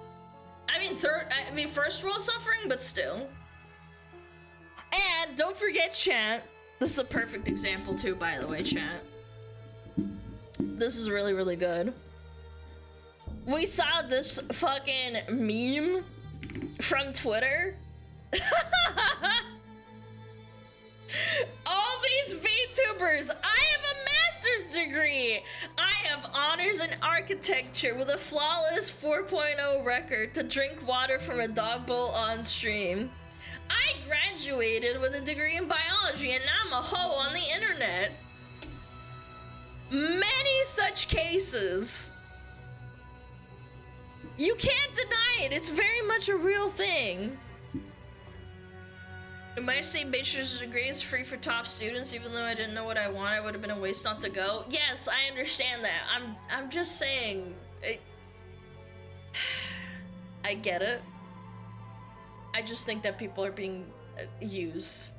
I mean first world suffering, but still. And don't forget, chat. This is a perfect example too, by the way, chat. This is really, really good. We saw this fucking meme from Twitter. All these VTubers, I have a master's degree. I have honors in architecture with a flawless 4.0 record to drink water from a dog bowl on stream. I graduated with a degree in biology and now I'm a hoe on the internet. Many such cases. You can't deny it. It's very much a real thing. My same bachelor's degree is free for top students. Even though I didn't know what I wanted, it would have been a waste not to go. Yes, I understand that. I'm just saying. I get it. I just think that people are being used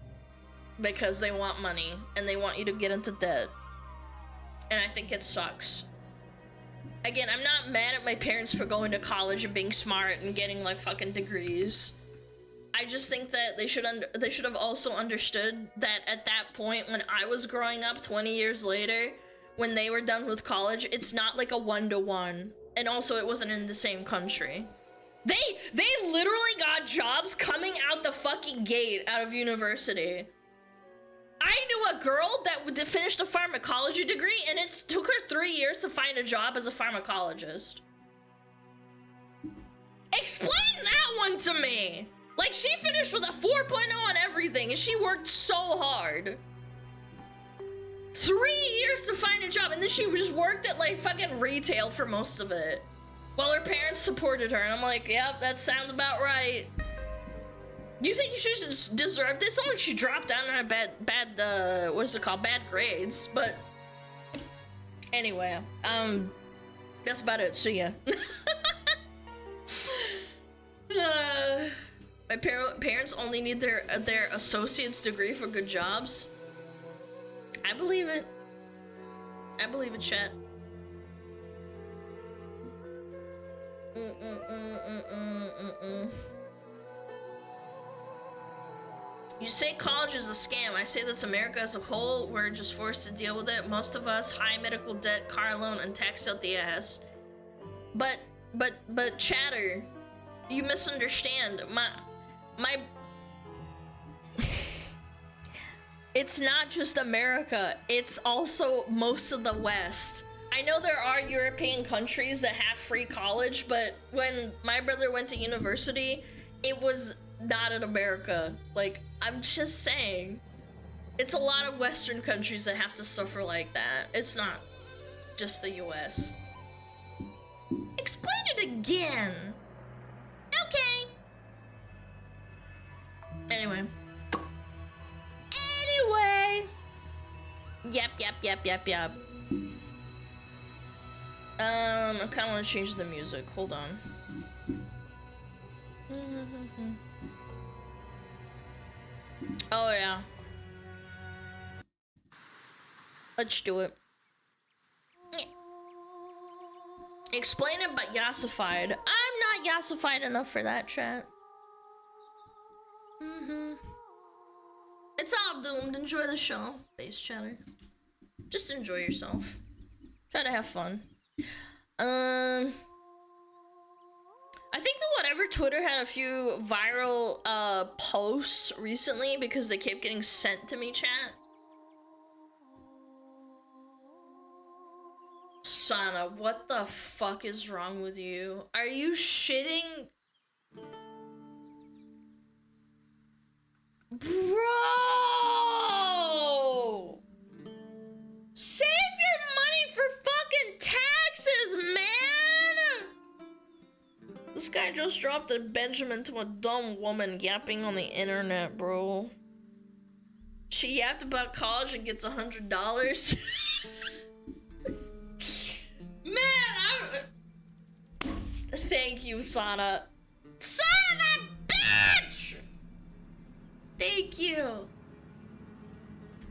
because they want money and they want you to get into debt. And I think it sucks. Again, I'm not mad at my parents for going to college and being smart and getting like fucking degrees. I just think that they should have also understood that at that point when I was growing up 20 years later, when they were done with college, it's not like a 1-to-1. And also it wasn't in the same country. They literally got jobs coming out the fucking gate out of university. I knew a girl that finished a pharmacology degree and it took her 3 years to find a job as a pharmacologist. Explain that one to me! Like, she finished with a 4.0 on everything, and she worked so hard. 3 years to find a job, and then she just worked at, like, fucking retail for most of it. While her parents supported her, and I'm like, yep, that sounds about right. Do you think she should deserve this? It's not like she dropped out on her bad, what is it called? Bad grades, but... Anyway, that's about it, so yeah. My parents only need their associate's degree for good jobs. I believe it. I believe it, chat. You say college is a scam. I say that's America as a whole. We're just forced to deal with it. Most of us, high medical debt, car loan, and tax out the ass. But chatter, you misunderstand. My It's not just America, it's also most of the West. I know there are European countries that have free college, but when my brother went to university, it was not in America. Like, I'm just saying. It's a lot of Western countries that have to suffer like that. It's not just the US. Explain it again. Okay. Anyway. Yep. I kinda wanna change the music. Hold on. Oh yeah. Let's do it. Explain it but yassified. I'm not yassified enough for that, chat. It's all doomed. Enjoy the show, base chatter. Just enjoy yourself. Try to have fun. I think that whatever Twitter had a few viral posts recently because they kept getting sent to me, chat. Sana, what the fuck is wrong with you? Are you shitting? Bro! Save your money for fucking taxes, man! This guy just dropped a Benjamin to a dumb woman yapping on the internet, bro. She yapped about college and gets $100. Man, thank you, Sana. Son of a bitch! Thank you.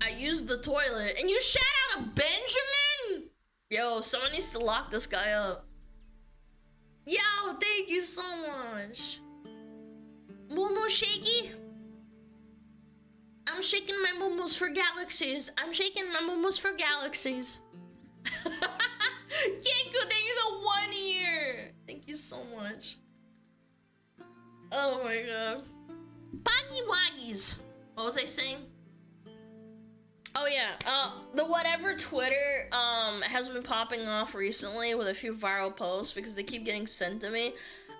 I used the toilet and you shout out a Benjamin? Yo, someone needs to lock this guy up. Yo, thank you so much. Momo shaky? I'm shaking my momos for galaxies. I'm shaking my momos for galaxies. Kenko, thank you the 1 year. Thank you so much. Oh my god. Poggy Woggies. What was I saying? Oh yeah, the whatever Twitter has been popping off recently with a few viral posts because they keep getting sent to me.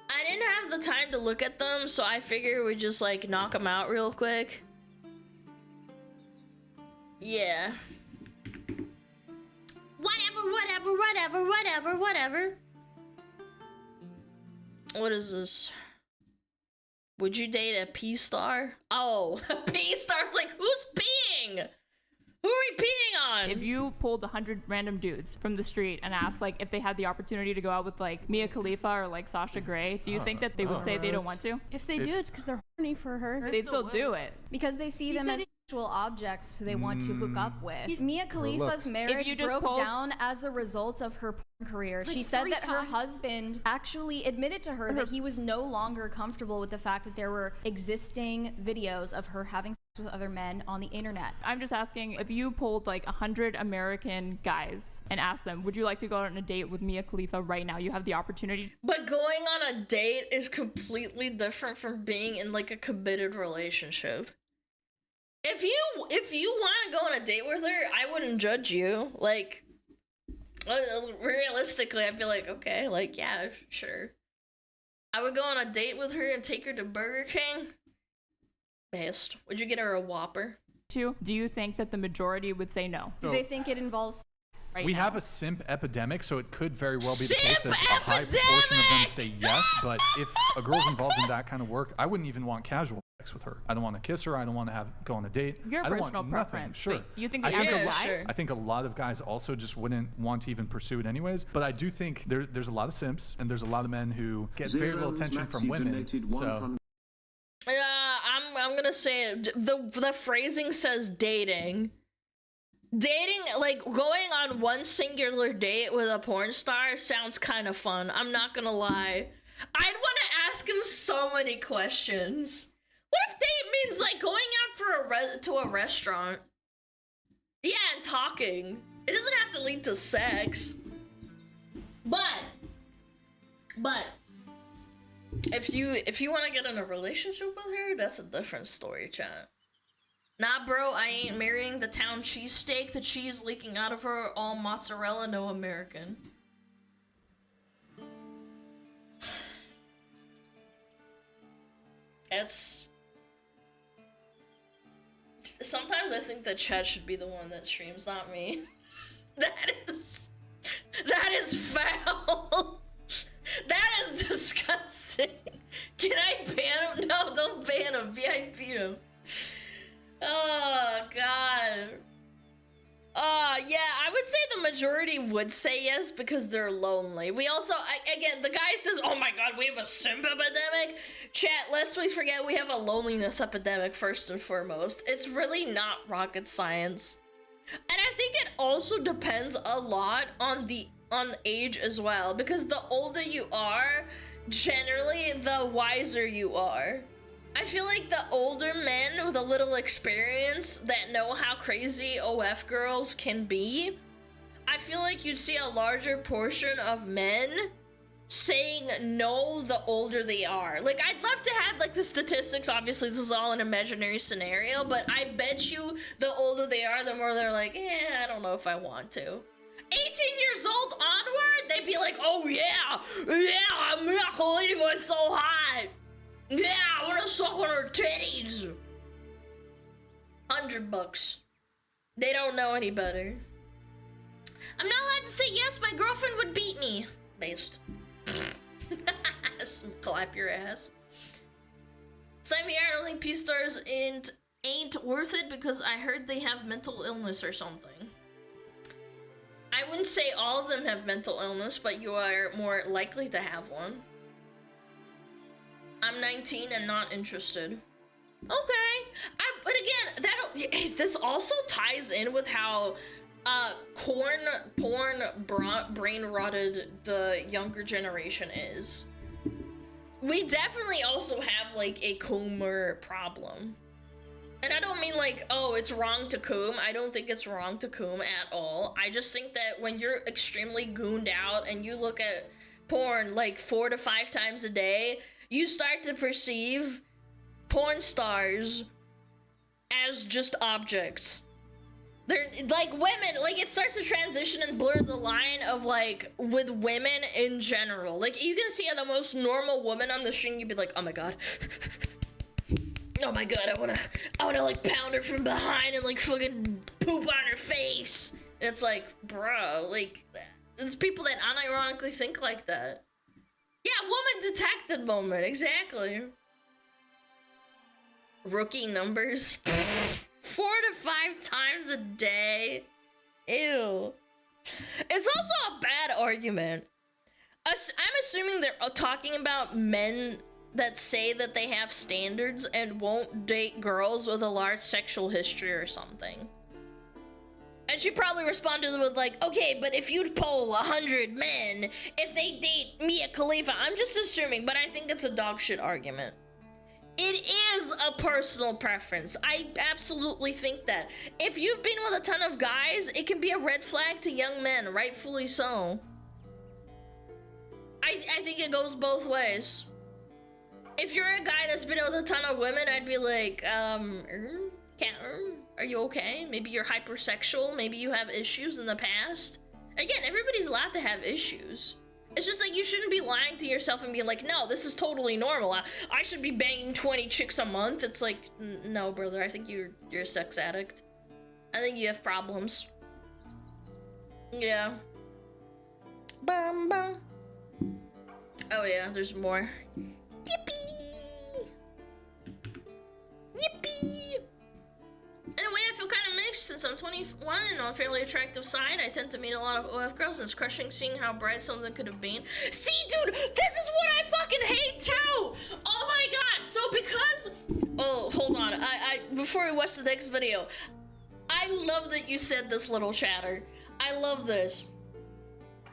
I didn't have the time to look at them, so I figured we'd just like knock them out real quick. Yeah. Whatever. What is this? Would you date a P-star? Oh, a P-star's like, who's peeing? Who are we peeing on? If you pulled 100 random dudes from the street and asked like if they had the opportunity to go out with like Mia Khalifa or like Sasha Grey, do you think that they would say they don't want to? If they do, it's because they're horny for her. They'd still do it. Because they see them as sexual objects who they want to hook up with. Mia Khalifa's marriage broke down as a result of her porn career. She said that her husband actually admitted to her that he was no longer comfortable with the fact that there were existing videos of her having sex with other men on the internet. I'm just asking, if you pulled like 100 American guys and asked them, would you like to go on a date with Mia Khalifa right now? You have the opportunity. But going on a date is completely different from being in like a committed relationship. If you want to go on a date with her, I wouldn't judge you. Like, realistically, I'd be like, okay, like, yeah, sure. I would go on a date with her and take her to Burger King. Best. Would you get her a Whopper? Do you think that the majority would say no? Do they think it involves sex? We have a simp epidemic, so it could very well be the case that a high proportion of them say yes, but if a girl's involved in that kind of work, I wouldn't even want casual sex with her. I don't want to kiss her. I don't want to go on a date. Your I don't personal want preference. nothing. Sure. Wait, you think the average guy? Sure. I think a lot of guys also just wouldn't want to even pursue it anyways. But I do think there's a lot of simps, and there's a lot of men who get very little attention from women. So. I'm gonna say it. The phrasing says dating. Dating, like going on one singular date with a porn star sounds kind of fun. I'm not gonna lie. I'd want to ask him so many questions. What if date means like going out for to a restaurant? Yeah, and talking. It doesn't have to lead to sex. But if you want to get in a relationship with her, that's a different story, chat. Nah, bro, I ain't marrying the town cheesesteak. The cheese leaking out of her, all mozzarella, no American. It's... Sometimes I think that Chad should be the one that streams, not me. That is foul. That is disgusting. Can I ban him? No, don't ban him. VIP him. Oh, God. Yeah, I would say the majority would say yes because they're lonely. We also, again, the guy says, oh my God, we have a simp epidemic. Chat, lest we forget, we have a loneliness epidemic first and foremost. It's really not rocket science. And I think it also depends a lot on age as well, because the older you are, generally, the wiser you are. I feel like the older men with a little experience that know how crazy OF girls can be, I feel like you'd see a larger portion of men saying no the older they are. Like, I'd love to have, like, the statistics. Obviously, this is all an imaginary scenario, but I bet you the older they are, the more they're like, I don't know if I want to. 18 years old onward, they'd be like, oh yeah, Mia Khalifa is so hot. Yeah, I wanna suck on her titties. $100. They don't know any better. I'm not allowed to say yes, my girlfriend would beat me. Based. Clap your ass. Sign me out, I don't think P-stars ain't worth it because I heard they have mental illness or something. I wouldn't say all of them have mental illness, but you are more likely to have one. I'm 19 and not interested. Okay, but again, this also ties in with how porn brain rotted the younger generation is. We definitely also have like a coomer problem. And I don't mean like, oh, it's wrong to coom. I don't think it's wrong to coom at all. I just think that when you're extremely gooned out and you look at porn like 4 to 5 times a day, you start to perceive porn stars as just objects. They're like women, like it starts to transition and blur the line of like with women in general. Like you can see the most normal woman on the stream, you'd be like, oh my God. Oh my God, I wanna like pound her from behind and like fucking poop on her face. And it's like, bro, like there's people that unironically think like that. Yeah, woman detected moment, exactly. Rookie numbers. 4 to 5 times a day. Ew. It's also a bad argument. I'm assuming they're talking about men that say that they have standards and won't date girls with a large sexual history or something. And she probably responded with like, okay, but if you'd poll 100 men, if they date Mia Khalifa, I'm just assuming, but I think it's a dog shit argument. It is a personal preference. I absolutely think that. If you've been with a ton of guys, it can be a red flag to young men, rightfully so. I think it goes both ways. If you're a guy that's been with a ton of women, I'd be like, are you okay? Maybe you're hypersexual, maybe you have issues in the past. Again, everybody's allowed to have issues. It's just like you shouldn't be lying to yourself and being like, no, this is totally normal. I should be banging 20 chicks a month. It's like, no, brother, I think you're a sex addict. I think you have problems. Yeah. Bum bum. Oh yeah, there's more. Yippee! Yippee! In a way, I feel kind of mixed since I'm 21 and on a fairly attractive side. I tend to meet a lot of OF girls, and it's crushing seeing how bright some of them could have been. See, dude, this is what I fucking hate too! Oh my God! So because... Oh, hold on. Before we watch the next video, I love that you said this, little chatter. I love this.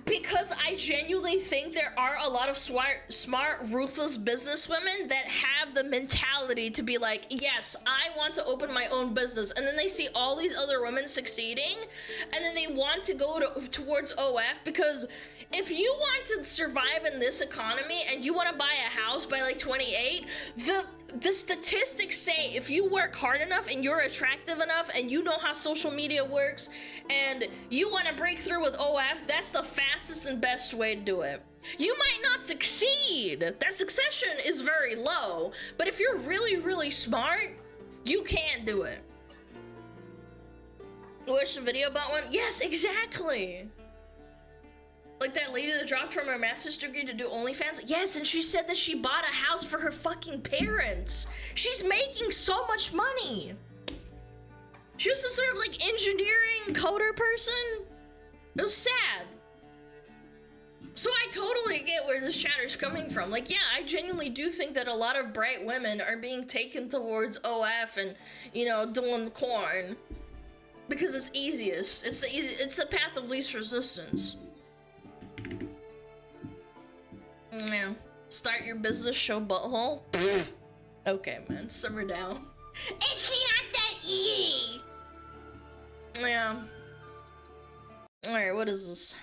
Because I genuinely think there are a lot of smart, ruthless businesswomen that have the mentality to be like, yes, I want to open my own business. And then they see all these other women succeeding, and then they want to go towards OF, because if you want to survive in this economy and you want to buy a house by like 28, the statistics say if you work hard enough and you're attractive enough and you know how social media works and you want to break through with OF, that's the fastest and best way to do it. You might not succeed. That succession is very low, but if you're really, really smart, you can do it. Watch the video about one? Yes, exactly. Like that lady that dropped from her master's degree to do OnlyFans? Yes, and she said that she bought a house for her fucking parents. She's making so much money. She was some sort of like engineering coder person. It was sad. So I totally get where this chatter's coming from. Like, yeah, I genuinely do think that a lot of bright women are being taken towards OF and, you know, doing corn. Because it's easiest. It's the path of least resistance. Yeah. Start your business, show butthole. Okay, man, simmer down. It's not that easy. Yeah. Alright, what is this?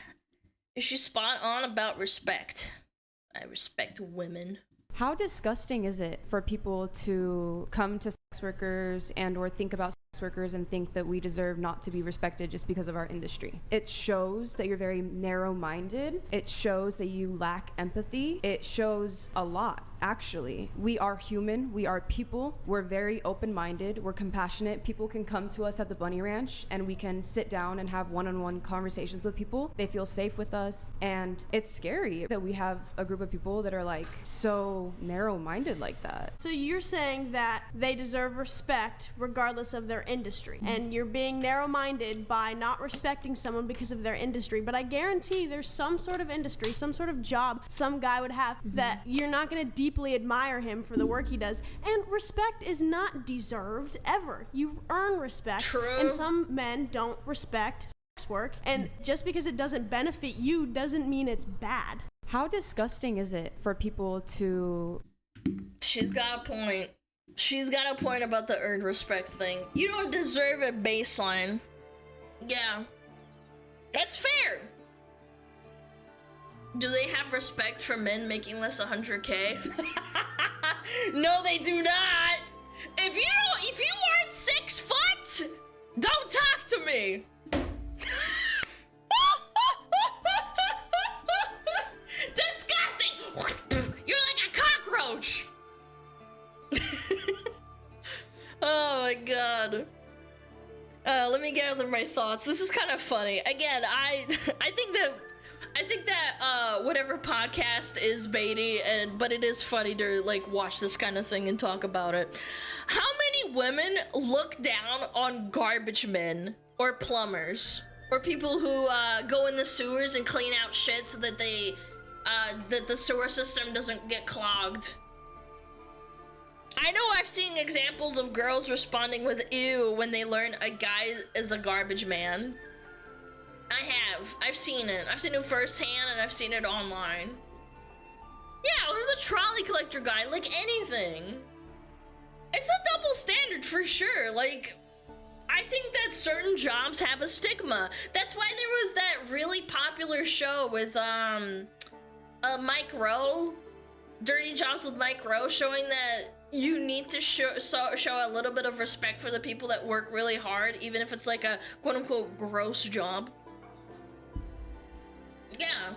Is she spot on about respect? I respect women. How disgusting is it for people to come to sex workers and or think about sex workers and think that we deserve not to be respected just because of our industry? It shows that you're very narrow-minded. It shows that you lack empathy. It shows a lot, actually. We are human. We are people. We're very open-minded. We're compassionate. People can come to us at the Bunny Ranch and we can sit down and have one-on-one conversations with people. They feel safe with us, and it's scary that we have a group of people that are like so narrow-minded like that. So you're saying that they deserve respect regardless of their industry, and you're being narrow-minded by not respecting someone because of their industry, but I guarantee there's some sort of industry, some sort of job some guy would have that you're not going to deeply admire him for the work he does, and respect is not deserved ever. You earn respect. True. And some men don't respect sex work, and just because it doesn't benefit you doesn't mean it's bad. How disgusting is it for people to... She's got a point. She's got a point about the earned respect thing. You don't deserve a baseline. Yeah. That's fair. Do they have respect for men making less 100K? No, they do not. If you aren't 6 foot, don't talk to me. Disgusting! You're like a cockroach! Oh my god. Let me gather my thoughts. This is kind of funny. Again, I think that whatever podcast is baity, but it is funny to like watch this kind of thing and talk about it. How many women look down on garbage men or plumbers or people who go in the sewers and clean out shit so that that the sewer system doesn't get clogged? I know I've seen examples of girls responding with ew when they learn a guy is a garbage man. I've seen it. I've seen it firsthand and I've seen it online. Yeah, there's a trolley collector guy, like anything. It's a double standard for sure. Like, I think that certain jobs have a stigma. That's why there was that really popular show with Mike Rowe, Dirty Jobs with Mike Rowe, showing that you need to show a little bit of respect for the people that work really hard, even if it's like a quote-unquote gross job. Yeah.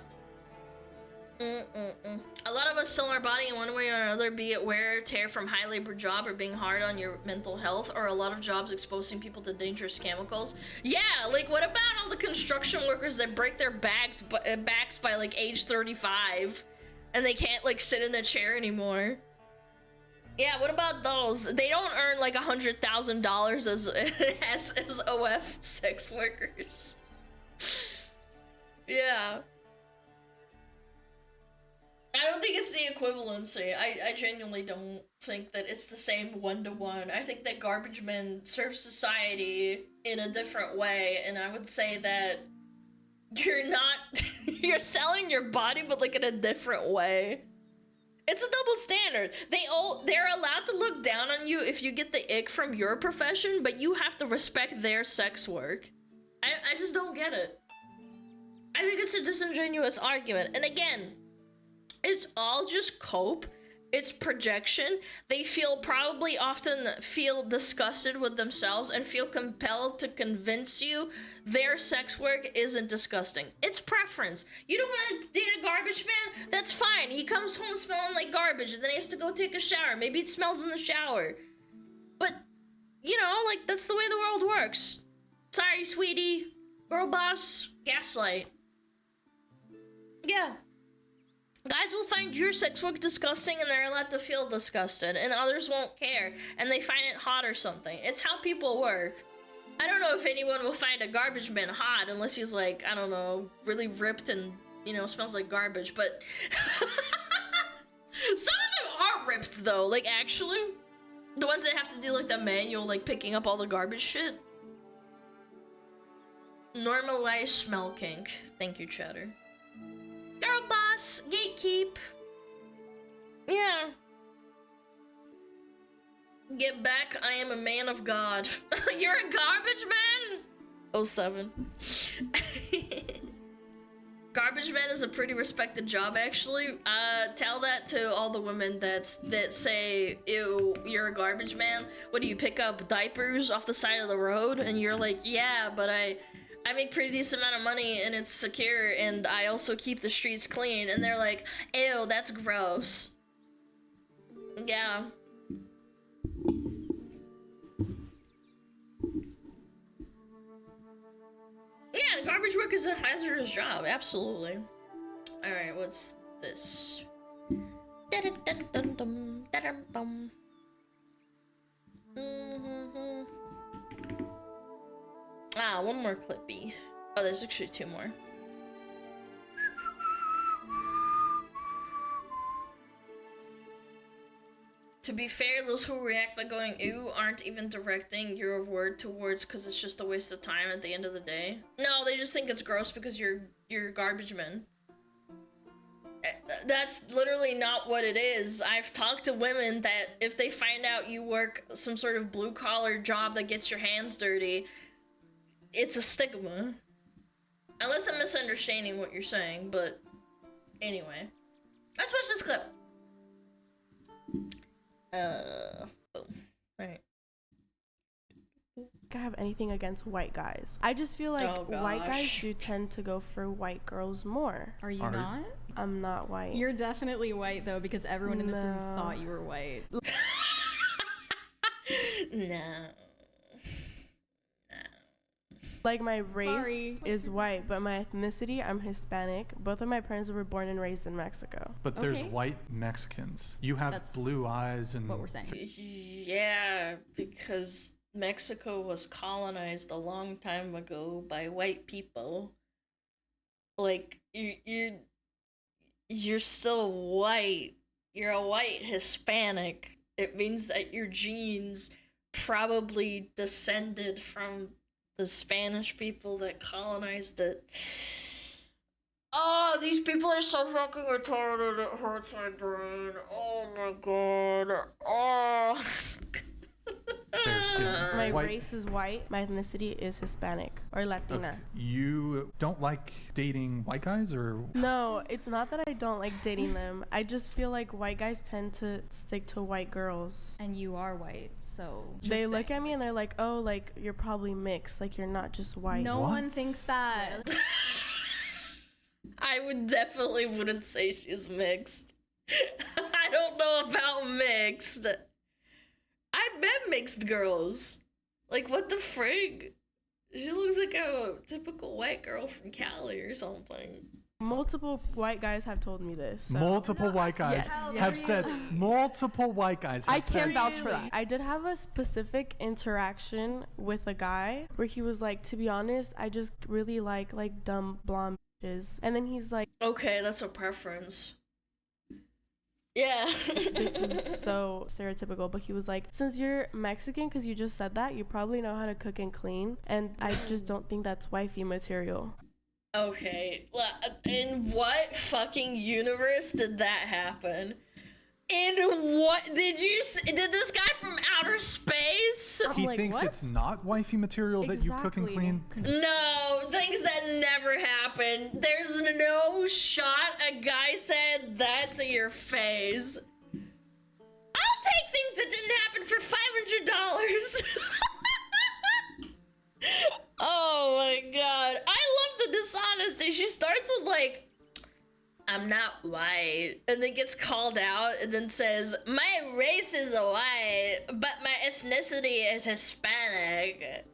A lot of us sell our body in one way or another, be it wear or tear from high labor job or being hard on your mental health, or a lot of jobs exposing people to dangerous chemicals. Yeah, like what about all the construction workers that break their backs by like age 35 and they can't like sit in a chair anymore? Yeah, what about those? They don't earn like $100,000 as OF sex workers. Yeah. I don't think it's the equivalency. I genuinely don't think that it's the same one-to-one. I think that garbage men serve society in a different way, and I would say that you're selling your body, but like in a different way. It's a double standard. They're allowed to look down on you if you get the ick from your profession, but you have to respect their sex work. I just don't get it. I think it's a disingenuous argument. And again, it's all just cope It's projection. They probably often feel disgusted with themselves and feel compelled to convince you their sex work isn't disgusting. It's preference. You don't want to date a garbage man? That's fine. He comes home smelling like garbage and then he has to go take a shower. Maybe it smells in the shower. But, you know, like, that's the way the world works. Sorry, sweetie. Girl boss. Gaslight. Yeah. Guys will find your sex work disgusting and they're allowed to feel disgusted, and others won't care and they find it hot or something. It's how people work. I don't know if anyone will find a garbage man hot unless he's like, I don't know, really ripped and, you know, smells like garbage, but some of them are ripped though, like actually. The ones that have to do like the manual, like picking up all the garbage shit. Normalize smell kink. Thank you, Cheddar. Girl boss, gatekeep. Yeah. Get back, I am a man of God. You're a garbage man? 07. Garbage man is a pretty respected job, actually. Tell that to all the women that say, ew, you're a garbage man. What do you pick up diapers off the side of the road? And you're like, yeah, but I make pretty decent amount of money and it's secure and I also keep the streets clean. And they're like, ew, that's gross. Yeah. Yeah, garbage work is a hazardous job, absolutely. Alright, what's this? Ah, one more clippy. Oh, there's actually two more. To be fair, those who react by going ew aren't even directing your word towards because it's just a waste of time at the end of the day. No, they just think it's gross because you're a garbage man. That's literally not what it is. I've talked to women that if they find out you work some sort of blue-collar job that gets your hands dirty, it's a stigma. Unless I'm misunderstanding what you're saying, but anyway. Let's watch this clip. Boom. Alright. I have anything against white guys. I just feel like white guys do tend to go for white girls more. Are you not? I'm not white. You're definitely white though, because everyone in this room thought you were white. No. Like my race is white, but my ethnicity, I'm Hispanic. Both of my parents were born and raised in Mexico. But there's white Mexicans. You have blue eyes and... what we're saying. Yeah, because Mexico was colonized a long time ago by white people. Like, you're still white. You're a white Hispanic. It means that your genes probably descended from the Spanish people that colonized it. Oh, these people are so fucking retarded, it hurts my brain. Oh my god. Oh. My race is white, my ethnicity is Hispanic or Latina. Okay. You don't like dating white guys, or? No, it's not that I don't like dating them. I just feel like white guys tend to stick to white girls. And you are white, so... They look at me and they're like, oh, like, you're probably mixed. Like, you're not just white. No one thinks that. I wouldn't say she's mixed. I don't know about mixed. I've met mixed girls. Like, what the frig? She looks like a typical white girl from Cali or something. Multiple white guys have told me this. So. Multiple white guys have said. Multiple white guys have said. I can vouch for that. I did have a specific interaction with a guy where he was like, to be honest, I just really like dumb blonde bitches. And then he's like, okay, that's a preference. Yeah. This is so stereotypical, but he was like, since you're Mexican, because you just said that, you probably know how to cook and clean, and I just don't think that's wifey material. Okay, in what fucking universe did that happen? In what did this guy from outer space? He thinks it's not wifey material that you cook and clean? No, things that never happen. There's no shot a guy said that to your face. fake things that didn't happen for $500. Oh my god. I love the dishonesty. She starts with like, I'm not white, and then gets called out and then says, my race is white, but my ethnicity is Hispanic.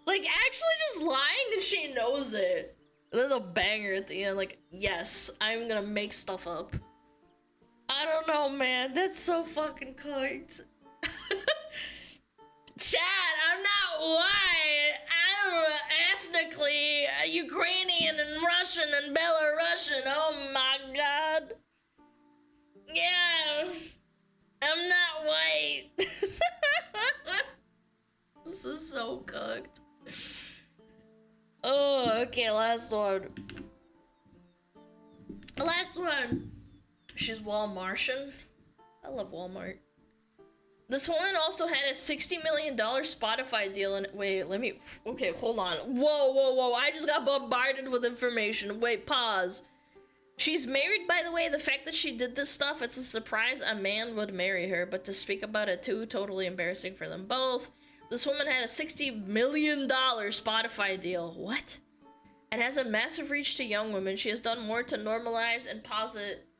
Like, actually just lying and she knows it. And then they'll bang her at the end, like, yes, I'm gonna make stuff up. I don't know, man. That's so fucking cooked. Chad, I'm not white. I'm ethnically Ukrainian and Russian and Belarusian. Oh my god. Yeah. I'm not white. This is so cooked. Oh, okay, last one. Last one. She's Walmartian. I love Walmart. This woman also had a $60 million Spotify deal and wait, let me, okay, hold on. Whoa, I just got bombarded with information. Wait, pause. She's married, by the way. The fact that she did this stuff, it's a surprise a man would marry her, but to speak about it too, totally embarrassing for them both. This woman had a $60 million Spotify deal. What? And has a massive reach to young women. She has done more to normalize and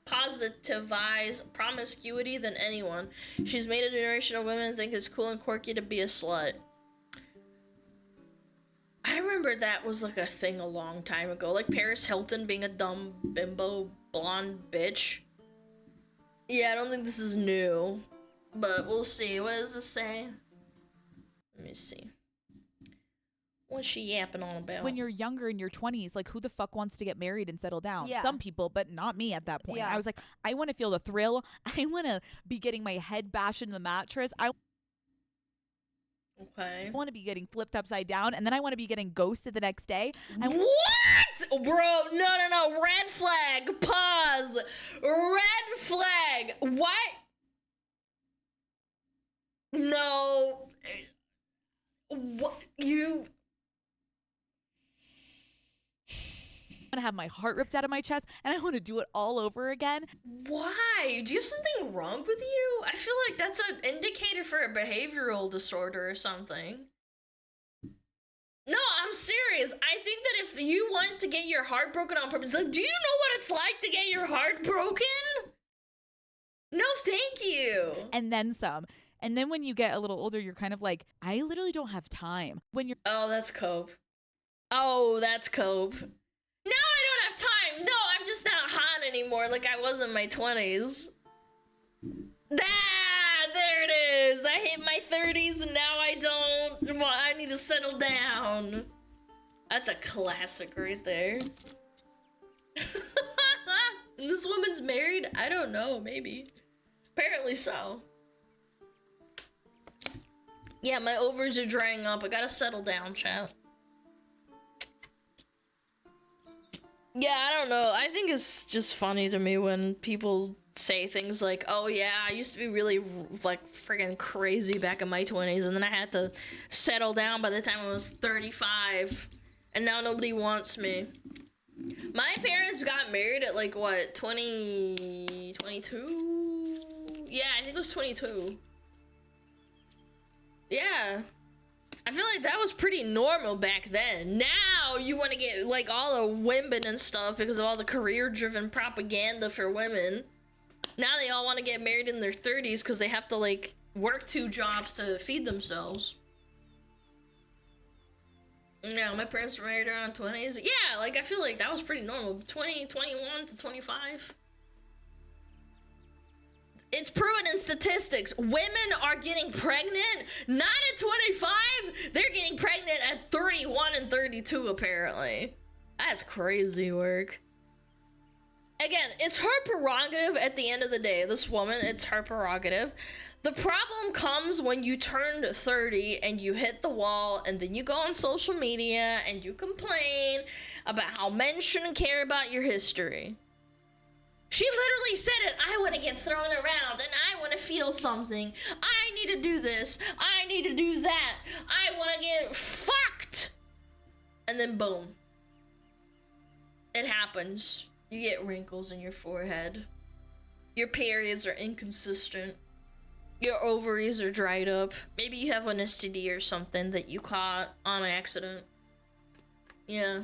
positivize promiscuity than anyone. She's made a generation of women think it's cool and quirky to be a slut. I remember that was like a thing a long time ago. Like Paris Hilton being a dumb bimbo blonde bitch. Yeah, I don't think this is new. But we'll see. What does this say? Let me see. What's she yapping on about? When you're younger in your 20s, like who the fuck wants to get married and settle down? Yeah. Some people, but not me at that point. Yeah. I was like, I want to feel the thrill. I want to be getting my head bashed into the mattress. I want to be getting flipped upside down, and then I want to be getting ghosted the next day. What? Bro, no. Red flag. Pause. Red flag. What? No. What? You... I want to have my heart ripped out of my chest, and I want to do it all over again. Why? Do you have something wrong with you? I feel like that's an indicator for a behavioral disorder or something. No, I'm serious. I think that if you want to get your heart broken on purpose, like, do you know what it's like to get your heart broken? No, thank you. And then some. And then when you get a little older, you're kind of like, I literally don't have time. When you're Oh, that's cope. Oh, that's cope. Now I don't have time. No, I'm just not hot anymore like I was in my 20s. There it is. I hit my 30s and now I don't. Well, I need to settle down. That's a classic right there. This woman's married? I don't know, maybe. Apparently so. Yeah, my ovaries are drying up. I gotta settle down, chat. Yeah, I don't know. I think it's just funny to me when people say things like, oh yeah, I used to be really like friggin' crazy back in my 20s and then I had to settle down by the time I was 35 and now nobody wants me. My parents got married at like what, 22? Yeah, I think it was 22. Yeah. I feel like that was pretty normal back then. Now you want to get like all the women and stuff because of all the career-driven propaganda for women. Now they all want to get married in their 30s because they have to like work 2 jobs to feed themselves. Yeah, my parents were married around 20s. Yeah, like I feel like that was pretty normal. 21 to 25. It's proven in statistics. Women are getting pregnant not at 25. They're getting pregnant at 31 and 32 apparently. That's crazy work. Again, it's her prerogative at the end of the day. This woman, it's her prerogative. The problem comes when you turn 30 and you hit the wall and then you go on social media and you complain about how men shouldn't care about your history. She literally said it. I want to get thrown around and I want to feel something. I need to do this. I need to do that. I want to get fucked. And then boom. It happens. You get wrinkles in your forehead. Your periods are inconsistent. Your ovaries are dried up. Maybe you have an STD or something that you caught on accident. Yeah.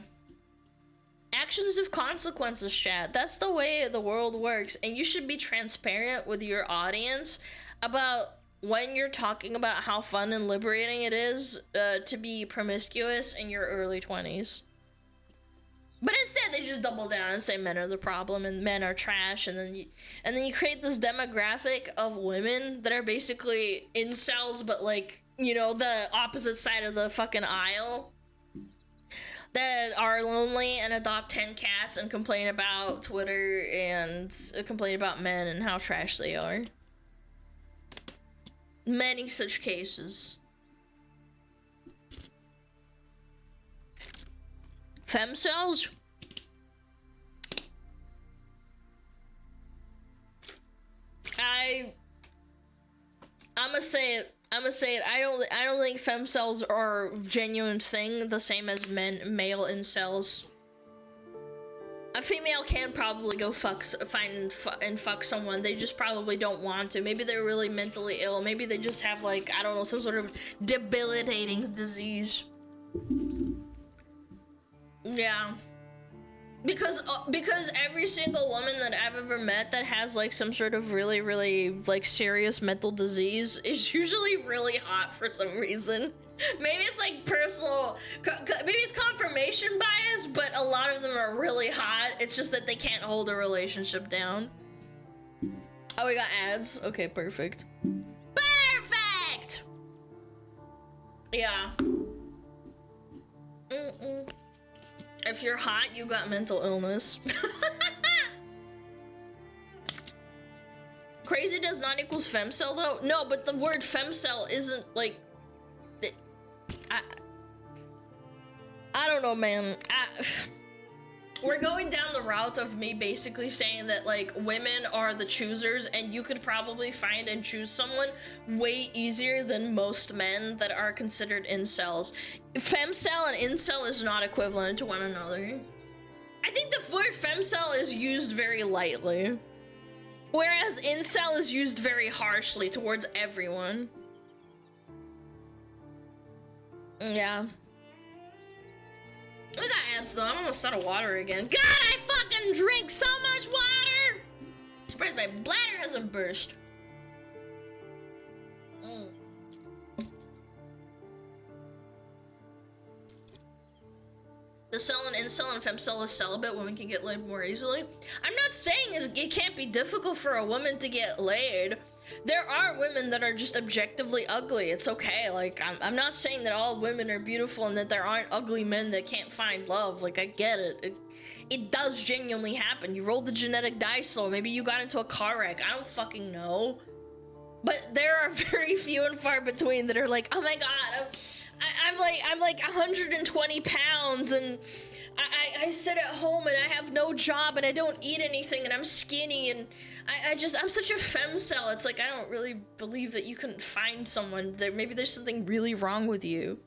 Actions have consequences, chat. That's the way the world works. And you should be transparent with your audience about when you're talking about how fun and liberating it is to be promiscuous in your early 20s. But instead, they just double down and say men are the problem and men are trash, and then you create this demographic of women that are basically incels, but like, you know, the opposite side of the fucking aisle, that are lonely and adopt 10 cats and complain about Twitter and complain about men and how trash they are. Many such cases. Femcells? I'ma say it. I don't think femcells are a genuine thing, the same as male incels. A female can probably go fuck someone. They just probably don't want to. Maybe they're really mentally ill. Maybe they just have, like, I don't know, some sort of debilitating disease. Yeah. Because every single woman that I've ever met that has, like, some sort of really, really, like, serious mental disease is usually really hot for some reason. Maybe it's, like, maybe it's confirmation bias, but a lot of them are really hot. It's just that they can't hold a relationship down. Oh, we got ads? Okay, perfect. Perfect! Yeah. If you're hot, you got mental illness. Crazy does not equals femcel though? No, but the word femcel isn't like... I don't know, man. We're going down the route of me basically saying that, like, women are the choosers, and you could probably find and choose someone way easier than most men that are considered incels. Femcel and incel is not equivalent to one another. I think the word femcel is used very lightly, whereas incel is used very harshly towards everyone. Yeah. We got ads though. I'm almost out of water again. God, I fucking drink so much water! Surprised my bladder hasn't burst. The cell and incel and femcel is celibate. Women can get laid more easily. I'm not saying it can't be difficult for a woman to get laid. There are women that are just objectively ugly. It's okay. Like, I'm not saying that all women are beautiful and that there aren't ugly men that can't find love. Like, I get it. It does genuinely happen. You rolled the genetic dice, so maybe you got into a car wreck. I don't fucking know. But there are very few and far between that are like, oh my god, I'm like 120 pounds and I sit at home and I have no job and I don't eat anything and I'm skinny and I'm such a femcel. It's like, I don't really believe that you couldn't find someone. Maybe there's something really wrong with you.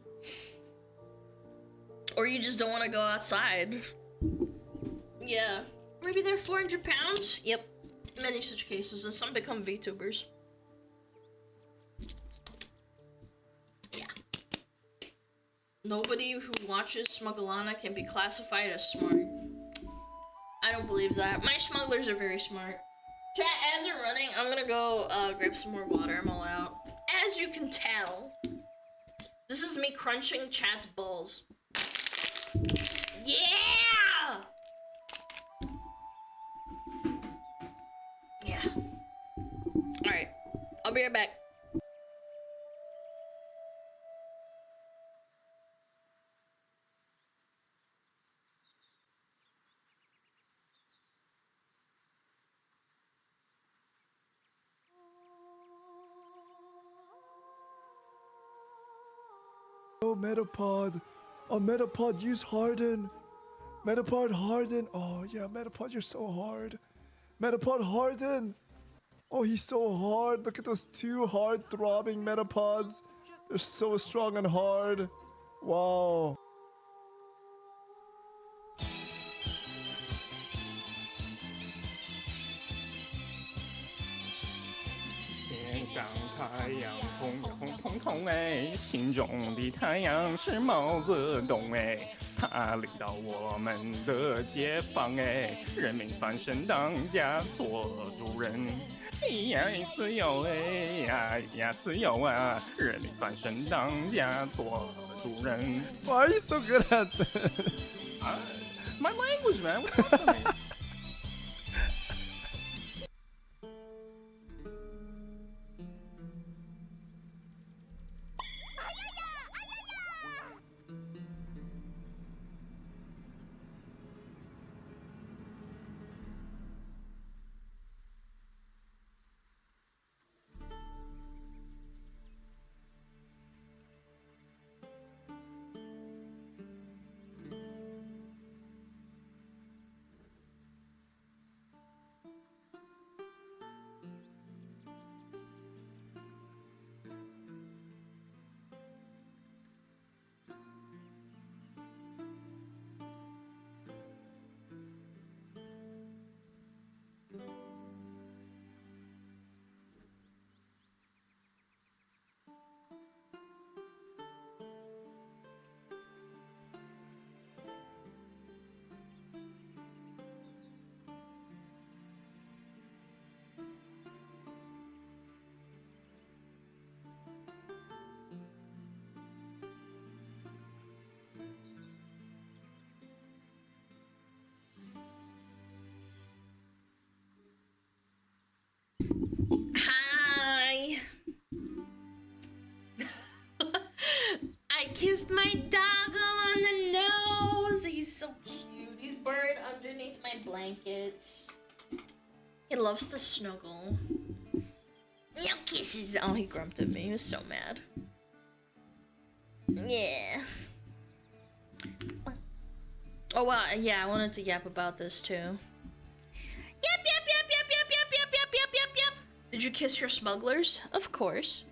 Or you just don't want to go outside. Yeah. Maybe they're 400 pounds? Yep. Many such cases, and some become VTubers. Yeah. Nobody who watches SmugAlana can be classified as smart. I don't believe that. My smugglers are very smart. Chat, ads are running. I'm gonna go grab some more water. I'm all out. As you can tell, this is me crunching chat's balls. Yeah! Yeah. Alright. I'll be right back. Oh, Metapod. Oh, Metapod, use Harden. Metapod, Harden. Oh, yeah, Metapod, you're so hard. Metapod, Harden. Oh, he's so hard. Look at those two hard throbbing Metapods. They're so strong and hard. Wow. Can't 上太阳红呀红彤彤哎，心中的太阳是毛泽东哎，他领导我们的解放哎，人民翻身当家做主人。哎呀，自由哎呀呀，自由啊！人民翻身当家做主人。Why are you so good at this? My language, man. What's up with me? Hi. I kissed my doggo on the nose. He's so cute. He's buried underneath my blankets. He loves to snuggle. No kisses. Oh, he grumped at me. He was so mad. Yeah. Oh, wow. Yeah, I wanted to yap about this too. Yep, yep, yep, yep, yep, yep, yep, yep, yep, yep, yep. Did you kiss your smugglers? Of course.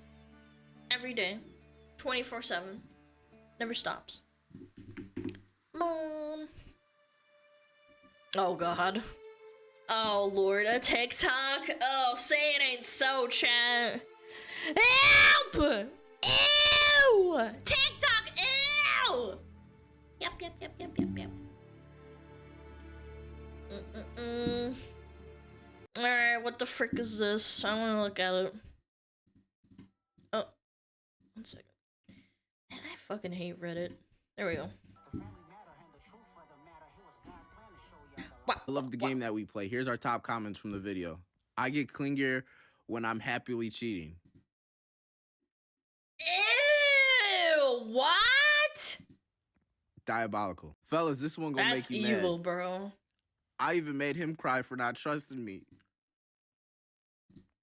Every day. 24/7. Never stops. Mom. Oh, God. Oh, Lord. A TikTok? Oh, say it ain't so, chat. Help! Ew! TikTok, ew! Yep, yep, yep, yep, yep, yep. Alright, what the frick is this? I wanna look at it. Oh. 1 second. Man, I fucking hate Reddit. There we go. I love the game that we play. Here's our top comments from the video. I get clingier when I'm happily cheating. Ew! What? Diabolical. Fellas, this one gonna That's make you evil, mad. bro. I even made him cry for not trusting me.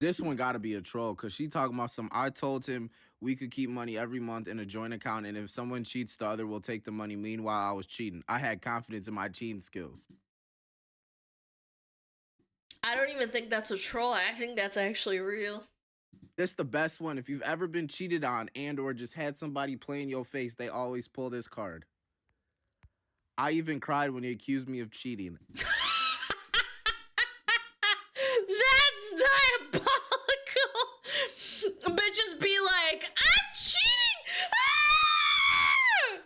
This one gotta be a troll, cause she talking about some, I told him we could keep money every month in a joint account, and if someone cheats, the other will take the money. Meanwhile, I was cheating. I had confidence in my cheating skills. I don't even think that's a troll. I think that's actually real. This the best one. If you've ever been cheated on and or just had somebody play in your face, they always pull this card. I even cried when he accused me of cheating. That's diabolical. Bitches be like, I'm cheating. Ah!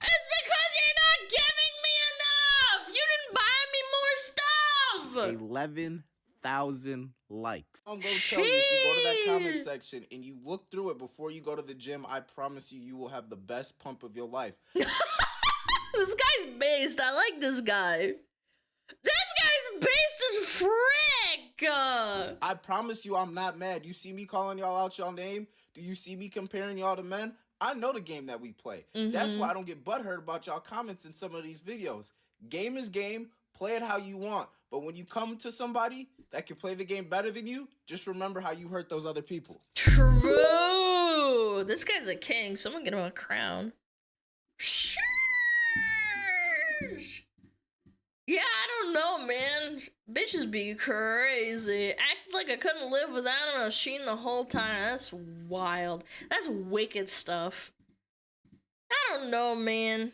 It's because you're not giving me enough. You didn't buy me more stuff. 11,000 likes. I'm gonna tell you, if you go to that comment section and you look through it before you go to the gym, I promise you, you will have the best pump of your life. This guy's based. I like this guy. This guy's based as frick. I promise you, I'm not mad. You see me calling y'all out y'all name? Do you see me comparing y'all to men? I know the game that we play. That's why I don't get butthurt about y'all comments in some of these videos. Game is game. Play it how you want. But when you come to somebody that can play the game better than you, just remember how you hurt those other people. True. This guy's a king. Someone get him a crown. Yeah, I don't know, man. Bitches be crazy. Act like I couldn't live without a machine the whole time. That's wild. That's wicked stuff. I don't know, man.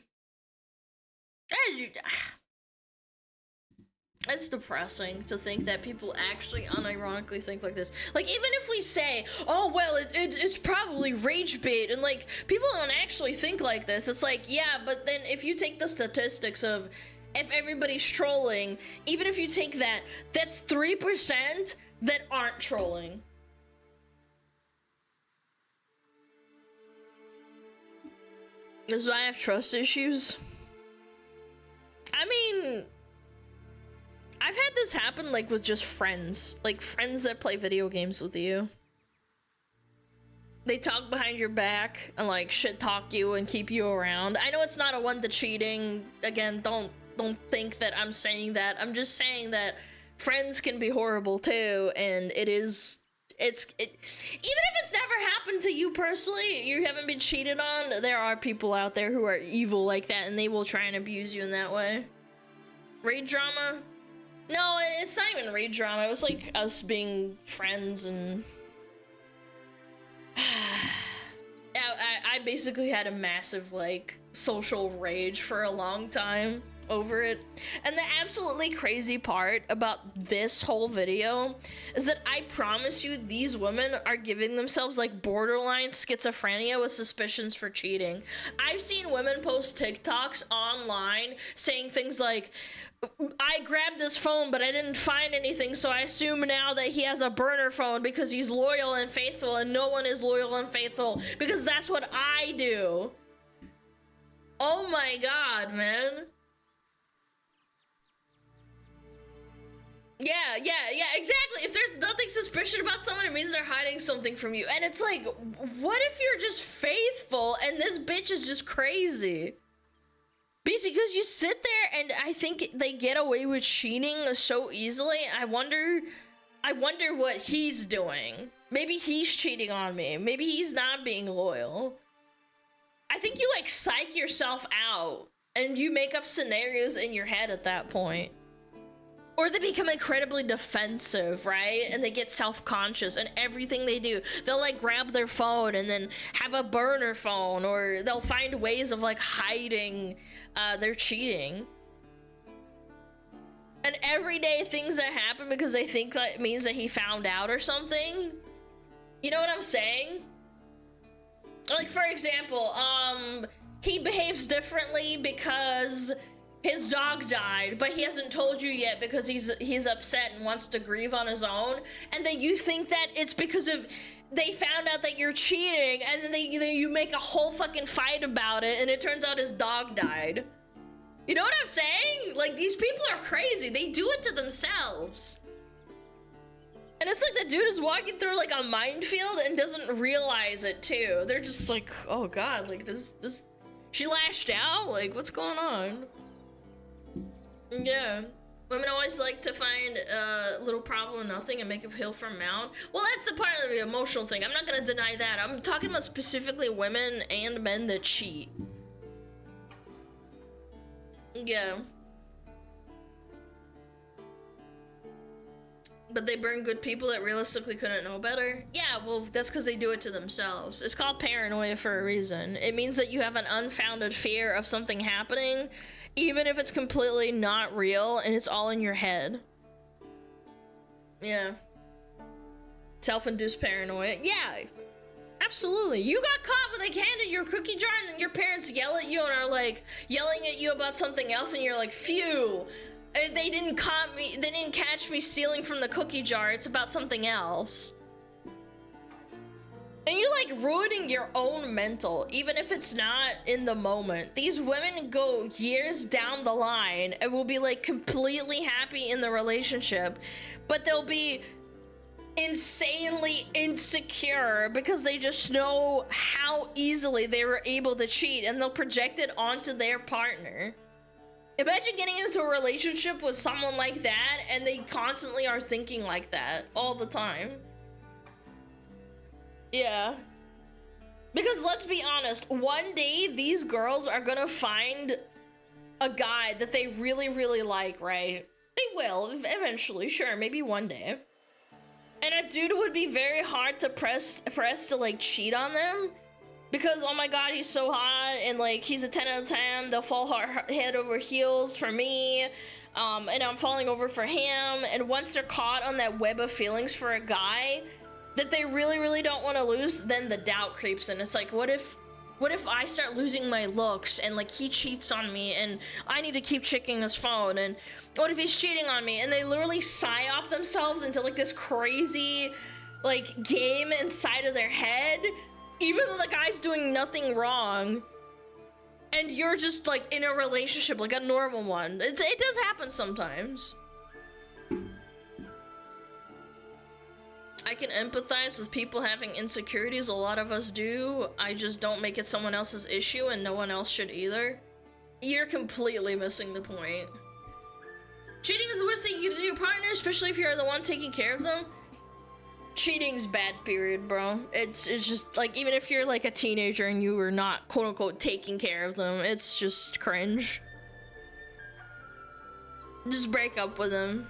It's depressing to think that people actually unironically think like this. Like, even if we say, oh, well, it's probably rage bait, and, like, people don't actually think like this. It's like, yeah, but then if you take the statistics of if everybody's trolling, even if you take that, that's 3% that aren't trolling. This is why I have trust issues. I mean, I've had this happen, like, with just friends. Like, friends that play video games with you. They talk behind your back and, like, shit talk you and keep you around. I know it's not a one to cheating. Again, don't think that I'm saying that. I'm just saying that friends can be horrible too, and even if it's never happened to you personally, you haven't been cheated on, there are people out there who are evil like that, and they will try and abuse you in that way. Raid drama? No, it's not even raid drama. It was like us being friends, and I basically had a massive, like, social rage for a long time over it. And the absolutely crazy part about this whole video is that I promise you these women are giving themselves, like, borderline schizophrenia with suspicions for cheating. I've seen women post TikToks online saying things like, I grabbed this phone but I didn't find anything, so I assume now that he has a burner phone because he's loyal and faithful, and no one is loyal and faithful because that's what I do. Oh my god, man. Yeah, exactly. If there's nothing suspicious about someone, it means they're hiding something from you. And it's like, what if you're just faithful and this bitch is just crazy? Because you sit there and I think they get away with cheating so easily. I wonder what he's doing. Maybe he's cheating on me. Maybe he's not being loyal. I think you, like, psych yourself out and you make up scenarios in your head at that point. Or they become incredibly defensive, right? And they get self-conscious, and everything they do, they'll, like, grab their phone and then have a burner phone, or they'll find ways of, like, hiding their cheating. And everyday things that happen because they think that means that he found out or something. You know what I'm saying? Like, for example, he behaves differently because his dog died, but he hasn't told you yet because he's upset and wants to grieve on his own. And then you think that it's because of they found out that you're cheating, and then you make a whole fucking fight about it, and it turns out his dog died. You know what I'm saying? Like, these people are crazy. They do it to themselves. And it's like the dude is walking through, like, a minefield and doesn't realize it too. They're just like, oh god, like this she lashed out? Like, what's going on? Yeah, women always like to find a little problem in nothing and make a hill from mount. Well, that's the part of the emotional thing. I'm not gonna deny that. I'm talking about specifically women and men that cheat. Yeah. But they burn good people that realistically couldn't know better. Yeah, well, that's because they do it to themselves. It's called paranoia for a reason. It means that you have an unfounded fear of something happening, even if it's completely not real and it's all in your head. Yeah. Self-induced paranoia. Yeah, absolutely. You got caught with a hand in your cookie jar and then your parents yell at you and are like yelling at you about something else, and you're like, phew. They didn't catch me stealing from the cookie jar. It's about something else. And you're, like, ruining your own mental, even if it's not in the moment. These women go years down the line and will be, like, completely happy in the relationship, but they'll be insanely insecure because they just know how easily they were able to cheat, and they'll project it onto their partner. Imagine getting into a relationship with someone like that and they constantly are thinking like that all the time. Yeah. Because let's be honest, one day these girls are gonna find a guy that they really, really like, right? They will, eventually, sure, maybe one day. And a dude would be very hard to press to, like, cheat on them. Because, oh my god, he's so hot, and, like, he's a 10 out of 10, they'll fall head over heels for me. and I'm falling over for him, and once they're caught on that web of feelings for a guy that they really, really don't want to lose, then the doubt creeps in. It's like, what if I start losing my looks, and like he cheats on me, and I need to keep checking his phone, and what if he's cheating on me? And they literally psyop themselves into like this crazy like game inside of their head, even though the guy's doing nothing wrong. And you're just like in a relationship, like a normal one. It does happen sometimes. I can empathize with people having insecurities. A lot of us do. I just don't make it someone else's issue, and no one else should either. You're completely missing the point. Cheating is the worst thing you can do to your partner, especially if you're the one taking care of them. Cheating's bad, period, bro. It's just like, even if you're like a teenager and you were not quote unquote taking care of them, it's just cringe. Just break up with them.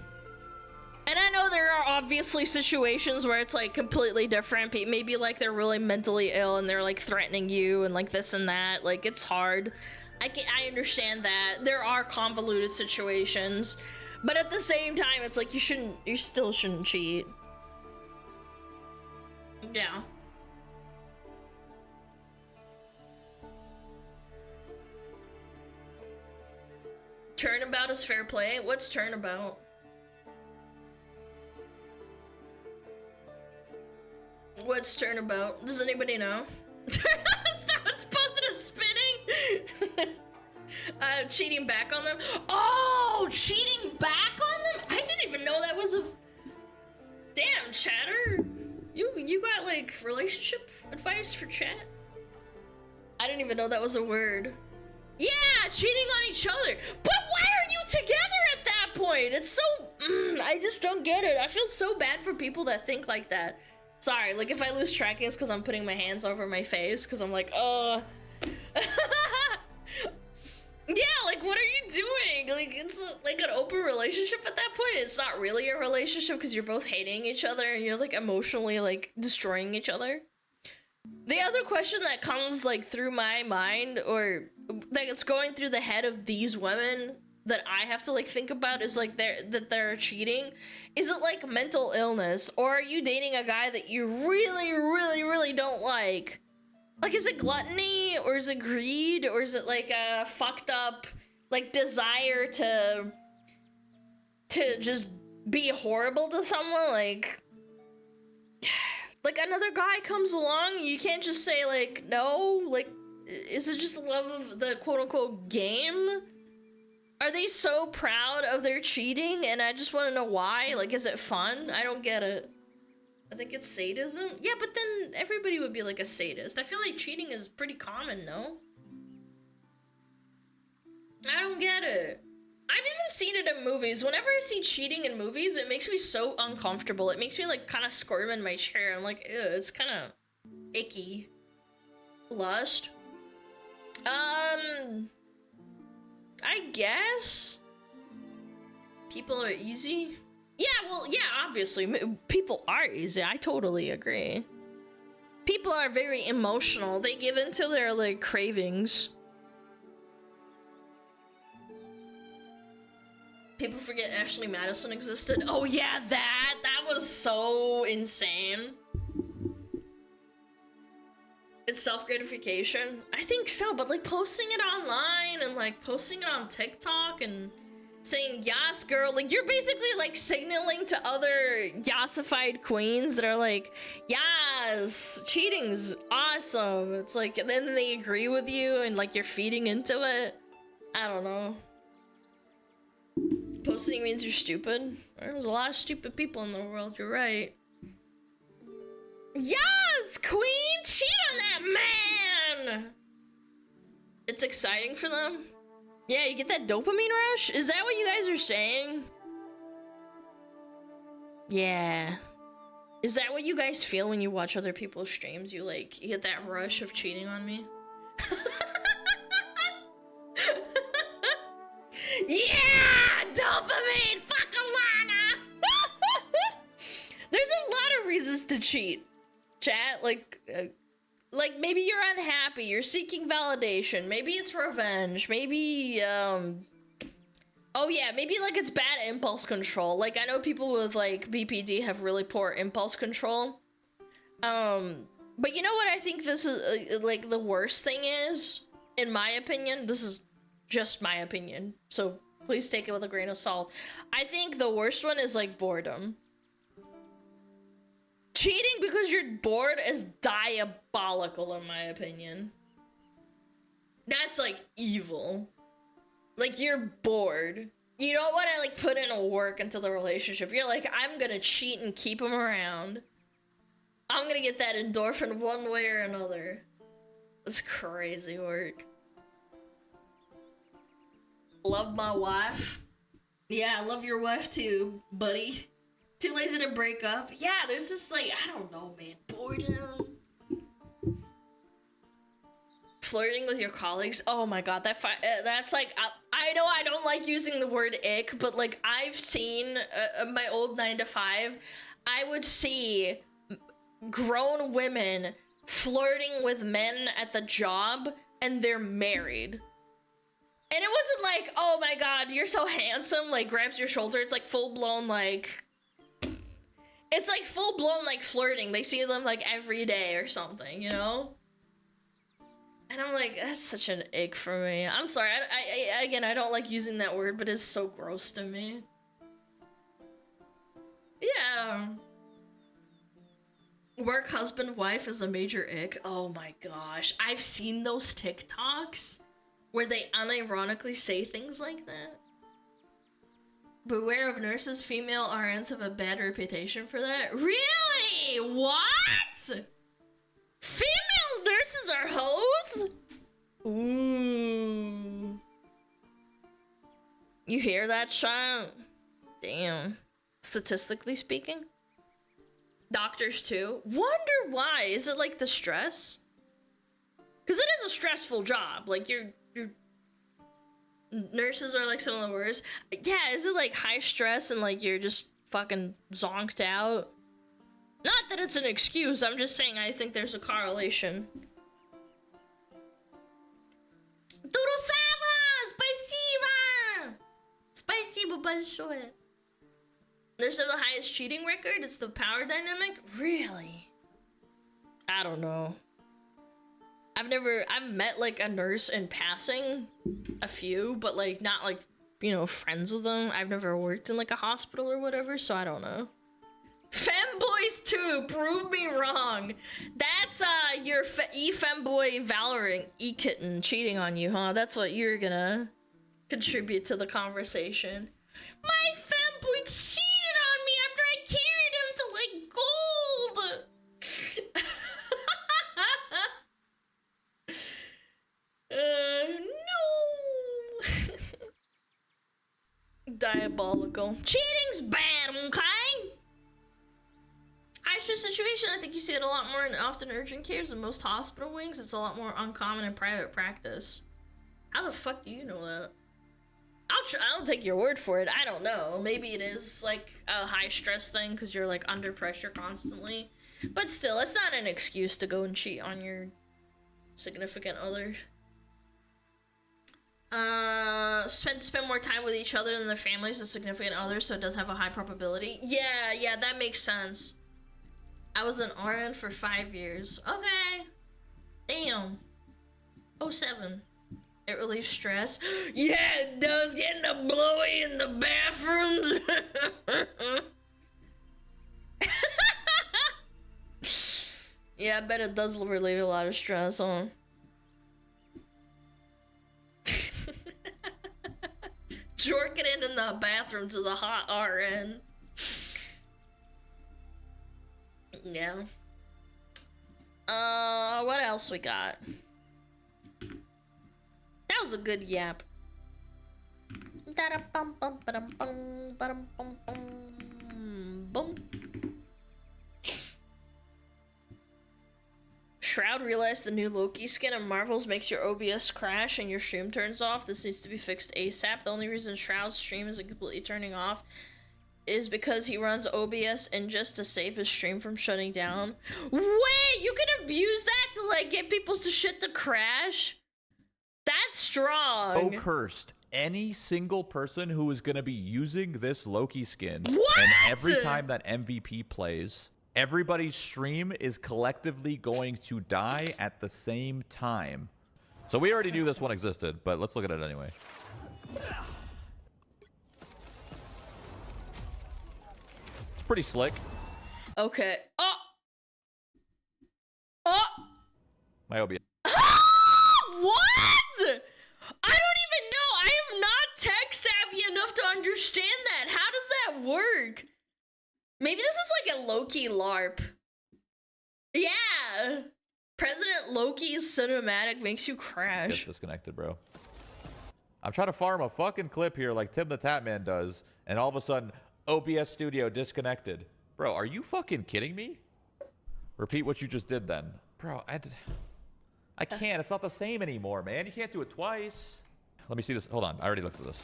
And I know there are obviously situations where it's like completely different. Maybe like they're really mentally ill and they're like threatening you and like this and that. Like, it's hard. I understand that. There are convoluted situations. But at the same time, it's like you still shouldn't cheat. Yeah. Turnabout is fair play? What's turnabout? What's turnabout? Does anybody know? Star's posted a spinning! Cheating back on them? Oh! Cheating back on them? I didn't even know that was a... Damn, chatter. You got like relationship advice for chat? I didn't even know that was a word. Yeah, cheating on each other. But why are you together at that point? It's so, I just don't get it. I feel so bad for people that think like that. Sorry, like if I lose track, it's because I'm putting my hands over my face because I'm like, yeah, like what are you doing? Like it's like an open relationship at that point. It's not really a relationship because you're both hating each other and you're like emotionally like destroying each other. The other question that comes like through my mind, or like it's going through the head of these women that I have to like think about, is like they're cheating. Is it like mental illness, or are you dating a guy that you really, really, really don't like? Like, is it gluttony, or is it greed, or is it like a fucked up like desire to just be horrible to someone? Like another guy comes along, you can't just say like no. Like, is it just love of the quote-unquote game? Are they so proud of their cheating, and I just want to know why? Like, is it fun? I don't get it. I think it's sadism. Yeah, but then everybody would be like a sadist. I feel like cheating is pretty common, no? I don't get it. I've even seen it in movies. Whenever I see cheating in movies, it makes me so uncomfortable. It makes me like kind of squirm in my chair. I'm like, ew, it's kind of icky. Lust. I guess people are easy. Yeah, well, yeah, obviously people are easy. I totally agree. People are very emotional. They give into their like cravings. People forget Ashley Madison existed. Oh yeah, that was so insane. It's self-gratification? I think so, but like posting it online and like posting it on TikTok and saying, yes, girl, like you're basically like signaling to other yassified queens that are like, yes, cheating's awesome. It's like, and then they agree with you and like you're feeding into it. I don't know. Posting means you're stupid. There's a lot of stupid people in the world, you're right. Yes, queen, cheat on that man. It's exciting for them. Yeah, you get that dopamine rush? Is that what you guys are saying? Yeah. Is that what you guys feel when you watch other people's streams? You get that rush of cheating on me? Yeah! Dopamine! Fuck Alana! There's a lot of reasons to cheat. Chat, like maybe you're unhappy, you're seeking validation, maybe it's revenge, maybe Oh yeah, maybe like it's bad impulse control. Like I know people with like BPD have really poor impulse control. But you know what I think this is like the worst thing is, in my opinion, this is just my opinion, so please take it with a grain of salt. I think the worst one is like boredom. Cheating because you're bored is diabolical in my opinion. That's like evil. Like you're bored. You don't want to like put in work into the relationship. You're like, I'm gonna cheat and keep him around. I'm gonna get that endorphin one way or another. It's crazy work. Love my wife. Yeah, I love your wife too, buddy. Too lazy to break up. Yeah, there's just like, I don't know, man. Boredom. Flirting with your colleagues. Oh my god, that's like, I know I don't like using the word ick, but like I've seen my old 9 to 5. I would see grown women flirting with men at the job and they're married. And it wasn't like, oh my god, you're so handsome, like grabs your shoulder. It's like full blown like, it's like full blown like flirting. They see them like every day or something, you know? And I'm like, that's such an ick for me. I'm sorry, again, I don't like using that word, but it's so gross to me. Yeah. Work husband wife is a major ick. Oh my gosh. I've seen those TikToks where they unironically say things like that. Beware of nurses. Female RNs have a bad reputation for that. Really? What? Female nurses are hoes? Ooh. You hear that, child? Damn. Statistically speaking? Doctors too? Wonder why? Is it like the stress? Because it is a stressful job. Like your nurses are like some of the worst. Yeah, is it like high stress and like you're just fucking zonked out? Not that it's an excuse, I'm just saying I think there's a correlation. Спасибо! Спасибо большое. Nurse have the highest cheating record? It's the power dynamic? Really? I don't know. I've met like a nurse in passing, a few, but like not like, you know, friends with them. I've never worked in like a hospital or whatever, so I don't know. Femboys too, prove me wrong. That's your femboy Valorant E-Kitten cheating on you, huh? That's what you're gonna contribute to the conversation. My femboy cheated on me after I carried him to like gold. No. Diabolical. Cheating's bad, okay? High stress situation, I think you see it a lot more in often urgent cares than most hospital wings. It's a lot more uncommon in private practice. How the fuck do you know that? I'll take your word for it. I don't know. Maybe it is like a high stress thing because you're like under pressure constantly. But still, it's not an excuse to go and cheat on your significant other. Spend more time with each other than their families and significant others, so it does have a high probability. Yeah, that makes sense. I was an RN for 5 years. Okay. Damn. 07. It relieves stress. Yeah, it does. Getting a blowy in the bathrooms. Yeah, I bet it does relieve a lot of stress, huh? Jorking it in the bathroom to the hot RN. Yeah. What else we got? That was a good yap. Boom. Shroud realized the new Loki skin in Marvel's makes your OBS crash and your stream turns off. This needs to be fixed ASAP. The only reason Shroud's stream isn't completely turning off is because he runs OBS and just to save his stream from shutting down. Wait, you can abuse that to like get people's shit to crash? That's strong. So cursed. any single person who is going to be using this Loki skin. What? And every time that MVP plays, everybody's stream is collectively going to die at the same time. So we already knew this one existed, but let's look at it anyway. It's pretty slick. Okay. Oh! Oh! My OBS. What? I don't even know. I am not tech savvy enough to understand that. How does that work? Maybe this is like a Loki LARP. Yeah. President Loki's cinematic makes you crash. Gets disconnected, bro. I'm trying to farm a fucking clip here like Tim the Tatman does, and all of a sudden, OBS Studio disconnected. Bro, are you fucking kidding me? Repeat what you just did then. Bro, I can't. It's not the same anymore, man. You can't do it twice. Let me see this. Hold on. I already looked at this.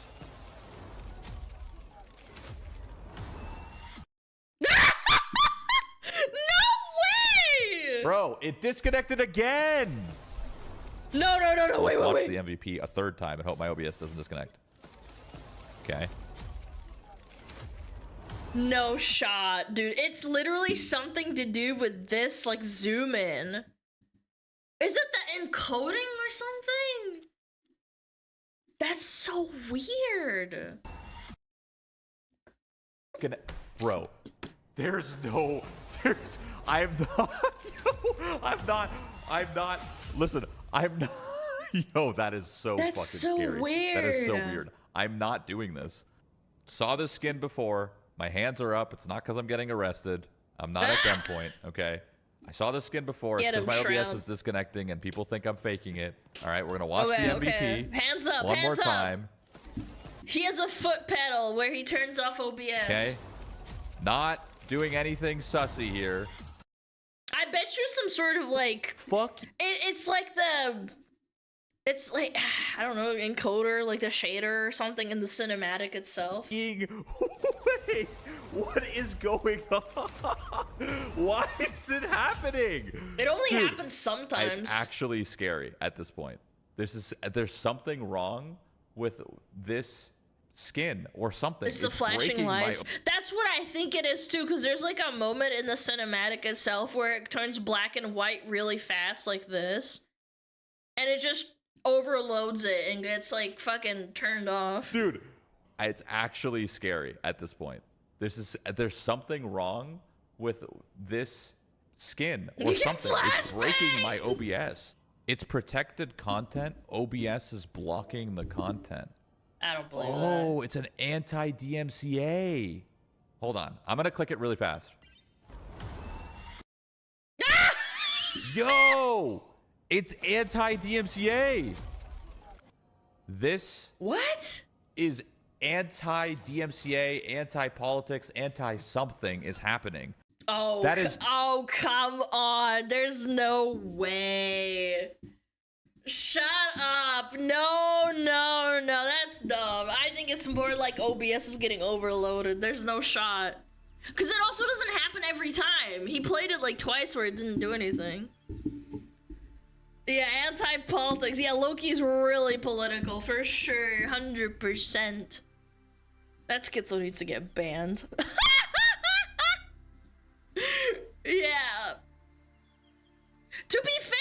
No way! Bro, it disconnected again. No. Wait. Watch the MVP a third time and hope my OBS doesn't disconnect. Okay. No shot, dude. It's literally something to do with this, like, zoom in. Is it the encoding or something? That's so weird. Bro, I'm not, listen, I'm not, yo, that is so That's fucking so scary. That is so weird. weird. I'm not doing this. Saw this skin before. My hands are up. It's not because I'm getting arrested. I'm not at gunpoint, okay? I saw this skin before. It's Get because him, my OBS Shroud. is disconnecting and people think I'm faking it. All right, we're going to watch the MVP Okay. Hands up, one more hands up. time. He has a foot pedal where he turns off OBS. Okay? Not doing anything sussy here. I bet you some sort of like it's like it's like I don't know, encoder, like the shader or something in the cinematic itself. Wait, what is going on? Why is it happening? It only Dude, happens sometimes. It's actually scary at this point. There's something wrong with this skin or something. It's the flashing breaking my- lights. That's what I think it is too, because there's like a moment in the cinematic itself where it turns black and white really fast like this. And it just overloads it and gets like fucking turned off. Dude, it's actually scary at this point. There's something wrong with this skin or something. It's breaking my OBS. It's protected content. OBS is blocking the content. I don't believe that. Oh, it's an anti-DMCA. Hold on. I'm going to click it really fast. Yo! It's anti-DMCA. This what is anti-DMCA, anti-politics, anti-something is happening. Oh, that is oh, come on. There's no way. Shut up. No, that's dumb. I think it's more like OBS is getting overloaded. There's no shot. Because it also doesn't happen every time. He played it like twice where it didn't do anything. Yeah, anti-politics. Yeah, Loki's really political for sure. 100%. That schizo needs to get banned. Yeah. To be fair,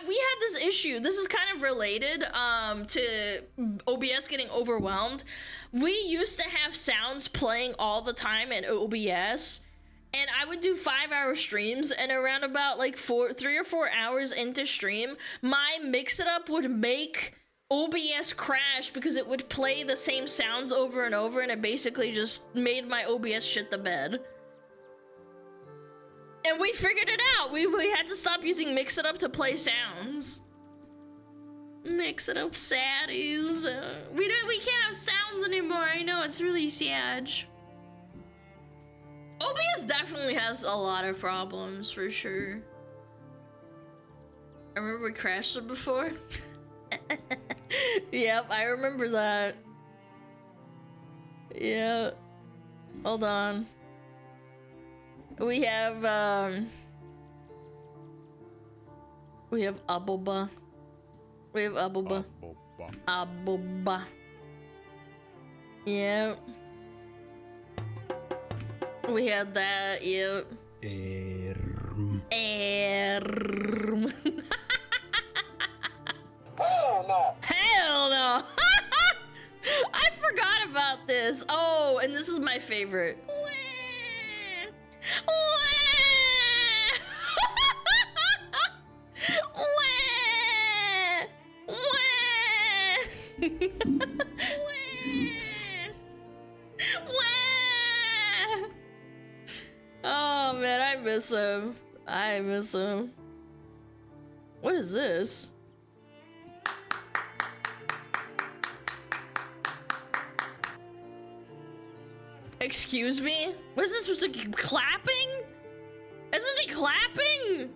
we had this issue. This is kind of related to OBS getting overwhelmed. We used to have sounds playing all the time in OBS, and I would do 5-hour streams, and around about like 3 or 4 hours into stream, my mix it up would make OBS crash because it would play the same sounds over and over, and it basically just made my OBS shit the bed. And we figured it out. We had to stop using Mix It Up to play sounds. Mix It Up saddies. We can't have sounds anymore. I know, it's really sad. OBS definitely has a lot of problems for sure. I remember we crashed it before. Yep, I remember that. Yeah. Hold on. We have Abulba. We have Abulba. Abuba. Abuba. Yep. We had that, yep. Hell no! Hell no! I forgot about this. Oh, and this is my favorite. Oh man, I miss him. I miss him. What is this? Excuse me? What is this supposed to be clapping? That's supposed to be clapping?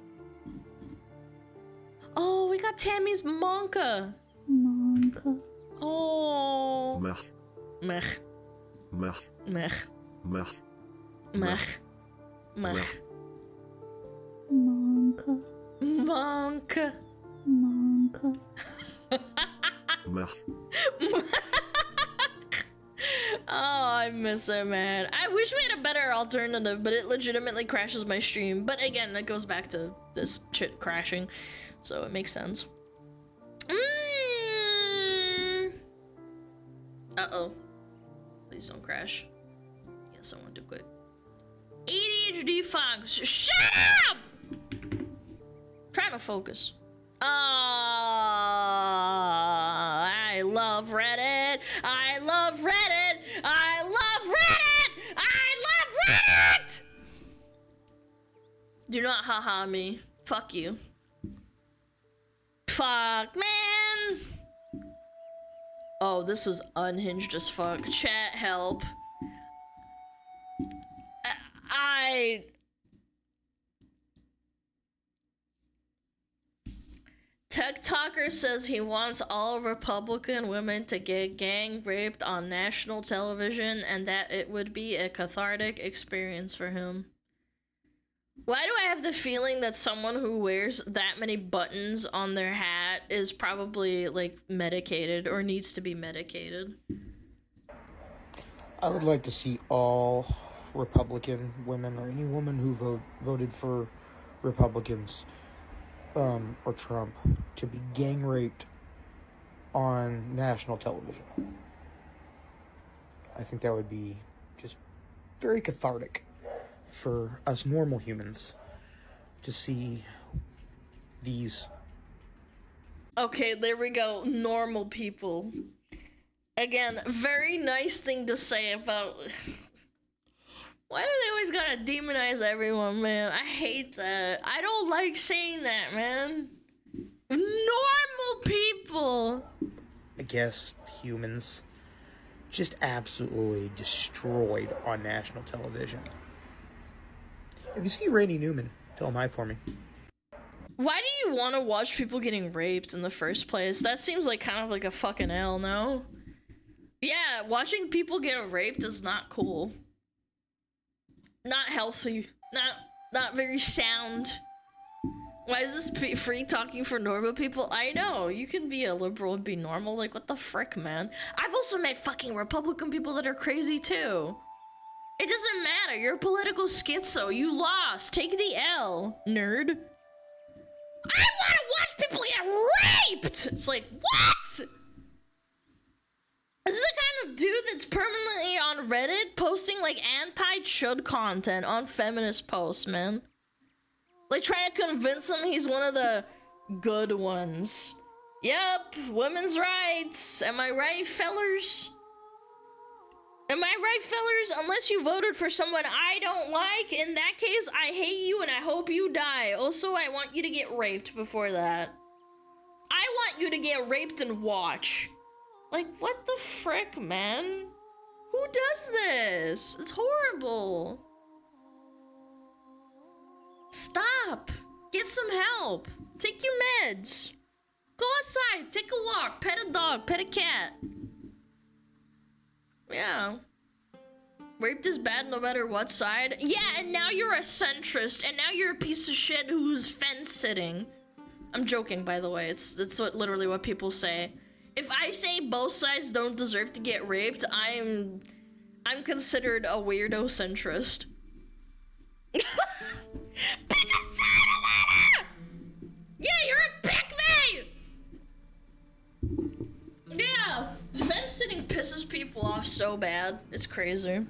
Oh, we got Tammy's Monka. Monka. Oh. Meh. Meh. Meh. Meh. Meh. Meh. Meh. Monka. Monka. Monka. Meh. Oh, I miss it, man. I wish we had a better alternative, but it legitimately crashes my stream. But again, that goes back to this shit crashing, so it makes sense. Uh-oh. Please don't crash. Yes, I want to quit. ADHD Fox, shut up! Trying to focus. I love Reddit. I love Reddit. I love Reddit. I love Reddit. Do not haha me. Fuck you. Fuck, man. Oh, this was unhinged as fuck. Chat, help. TikToker says he wants all Republican women to get gang raped on national television and that it would be a cathartic experience for him. Why do I have the feeling that someone who wears that many buttons on their hat is probably, like, medicated or needs to be medicated? I would like to see all Republican women or any woman who voted for Republicans or Trump to be gang raped on national television. I think that would be just very cathartic for us normal humans to see these. Okay, there we go. Normal people. Again, very nice thing to say about... Why do they always gotta demonize everyone, man? I hate that. I don't like saying that, man. Normal people. I guess humans just absolutely destroyed on national television. If you see Randy Newman, tell him hi for me. Why do you want to watch people getting raped in the first place? That seems like kind of like a fucking L, no? Yeah, watching people get raped is not cool. Not healthy. Not very sound. Why is this free talking for normal people? I know, you can be a liberal and be normal. Like, what the frick, man? I've also met fucking Republican people that are crazy, too. It doesn't matter. You're a political schizo. You lost. Take the L, nerd. I want to watch people get raped! It's like, what? This is the kind of dude that's permanently on Reddit posting, like, anti-chud content on feminist posts, man. Like, trying to convince him he's one of the good ones. Yep, women's rights. Am I right, fellers? Am I right, fellers? Unless you voted for someone I don't like, in that case, I hate you and I hope you die. Also, I want you to get raped before that. I want you to get raped and watch. Like, what the frick, man? Who does this? It's horrible. Stop. Get some help. Take your meds. Go outside, take a walk, pet a dog, pet a cat. Yeah. Raped is bad no matter what side. Yeah, and now you're a centrist, and now you're a piece of shit who's fence sitting. I'm joking, by the way. It's literally what people say. If I say both sides don't deserve to get raped, I'm considered a weirdo centrist. Pick a side, Alana! Yeah, you're a pick me! Yeah, fence sitting pisses people off so bad. It's crazy.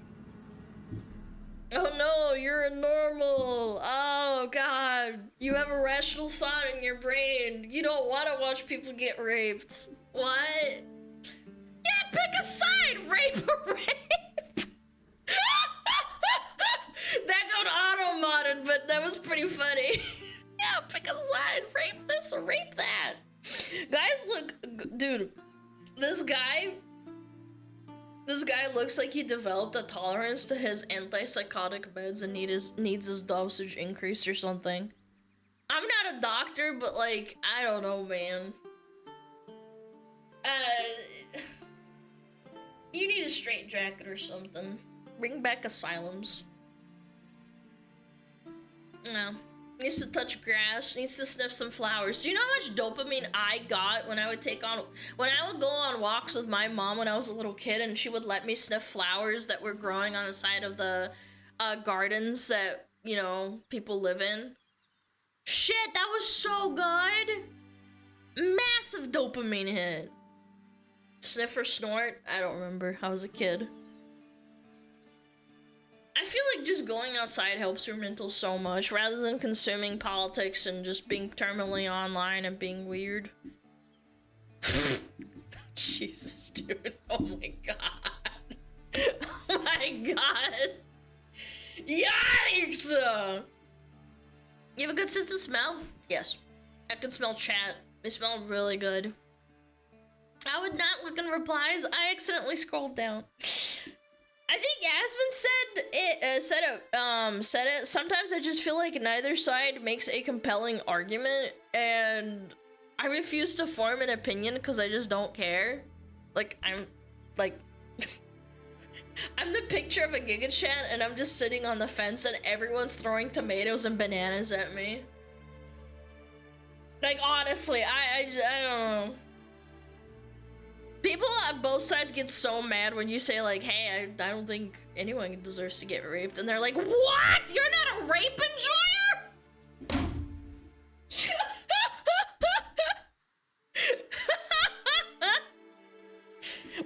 Oh no, you're a normal. Oh god. You have a rational thought in your brain. You don't want to watch people get raped. What? Yeah, pick a side! Rape or rape! That got auto-modded, but that was pretty funny. Yeah, pick a side. Rape this or rape that. Guys, look, dude, this guy looks like he developed a tolerance to his antipsychotic meds and needs his dosage increased or something. I'm not a doctor, but like, I don't know, man. You need a straitjacket or something. Bring back asylums. No. Needs to touch grass, needs to sniff some flowers. Do you know how much dopamine I got when I would go on walks with my mom when I was a little kid, and she would let me sniff flowers that were growing on the side of the gardens that, you know, people live in? Shit, that was so good! Massive dopamine hit. Sniff or snort? I don't remember. I was a kid. I feel like just going outside helps your mental so much, rather than consuming politics and just being terminally online and being weird. Jesus, dude. Oh my god. Oh my god. Yikes! You have a good sense of smell? Yes. I can smell chat. They smell really good. I would not look in replies. I accidentally scrolled down. I think Yasmin said it. Sometimes I just feel like neither side makes a compelling argument, and I refuse to form an opinion because I just don't care. Like, I'm the picture of a Giga Chat, and I'm just sitting on the fence, and everyone's throwing tomatoes and bananas at me. Like, honestly, I don't know. People on both sides get so mad when you say, like, hey, I don't think anyone deserves to get raped. And they're like, what? You're not a rape enjoyer?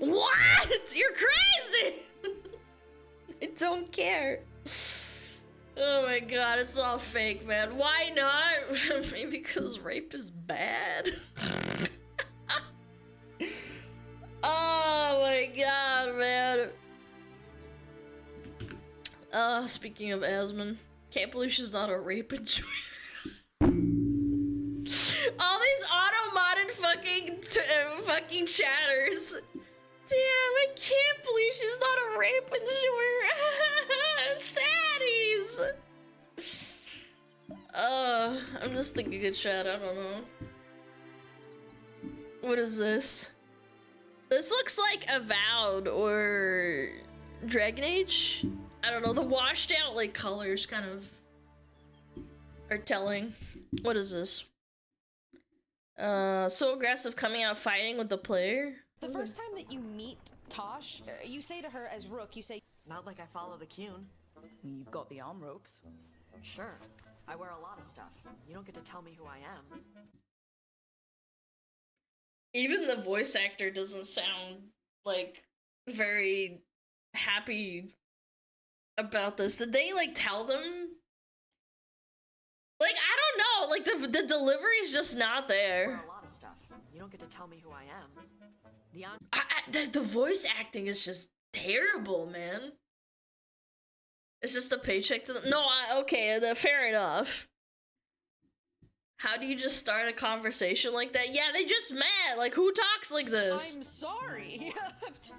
What? You're crazy! I don't care. Oh my god, it's all fake, man. Why not? Maybe because rape is bad. Oh my god, man. Speaking of Asmin, can't believe she's not a rape enjoyer. All these auto-modded fucking chatters. Damn, I can't believe she's not a rape enjoyer. Saddies. I'm just thinking a chat, I don't know. What is this? This looks like Avowed or Dragon Age. I don't know, the washed out like colors kind of are telling. What is this? So aggressive coming out fighting with the player. The first time that you meet Tosh, you say to her as Rook, you say, not like I follow the Qun. You've got the arm ropes. Sure, I wear a lot of stuff. You don't get to tell me who I am. Even the voice actor doesn't sound, like, very happy about this. Did they, like, tell them? Like, I don't know. Like, the delivery's just not there. I wear a lot of stuff. You don't get to tell me who I am. The voice acting is just terrible, man. It's just a paycheck to them. No, okay, fair enough. How do you just start a conversation like that? Yeah, they just met. Like, who talks like this? I'm sorry.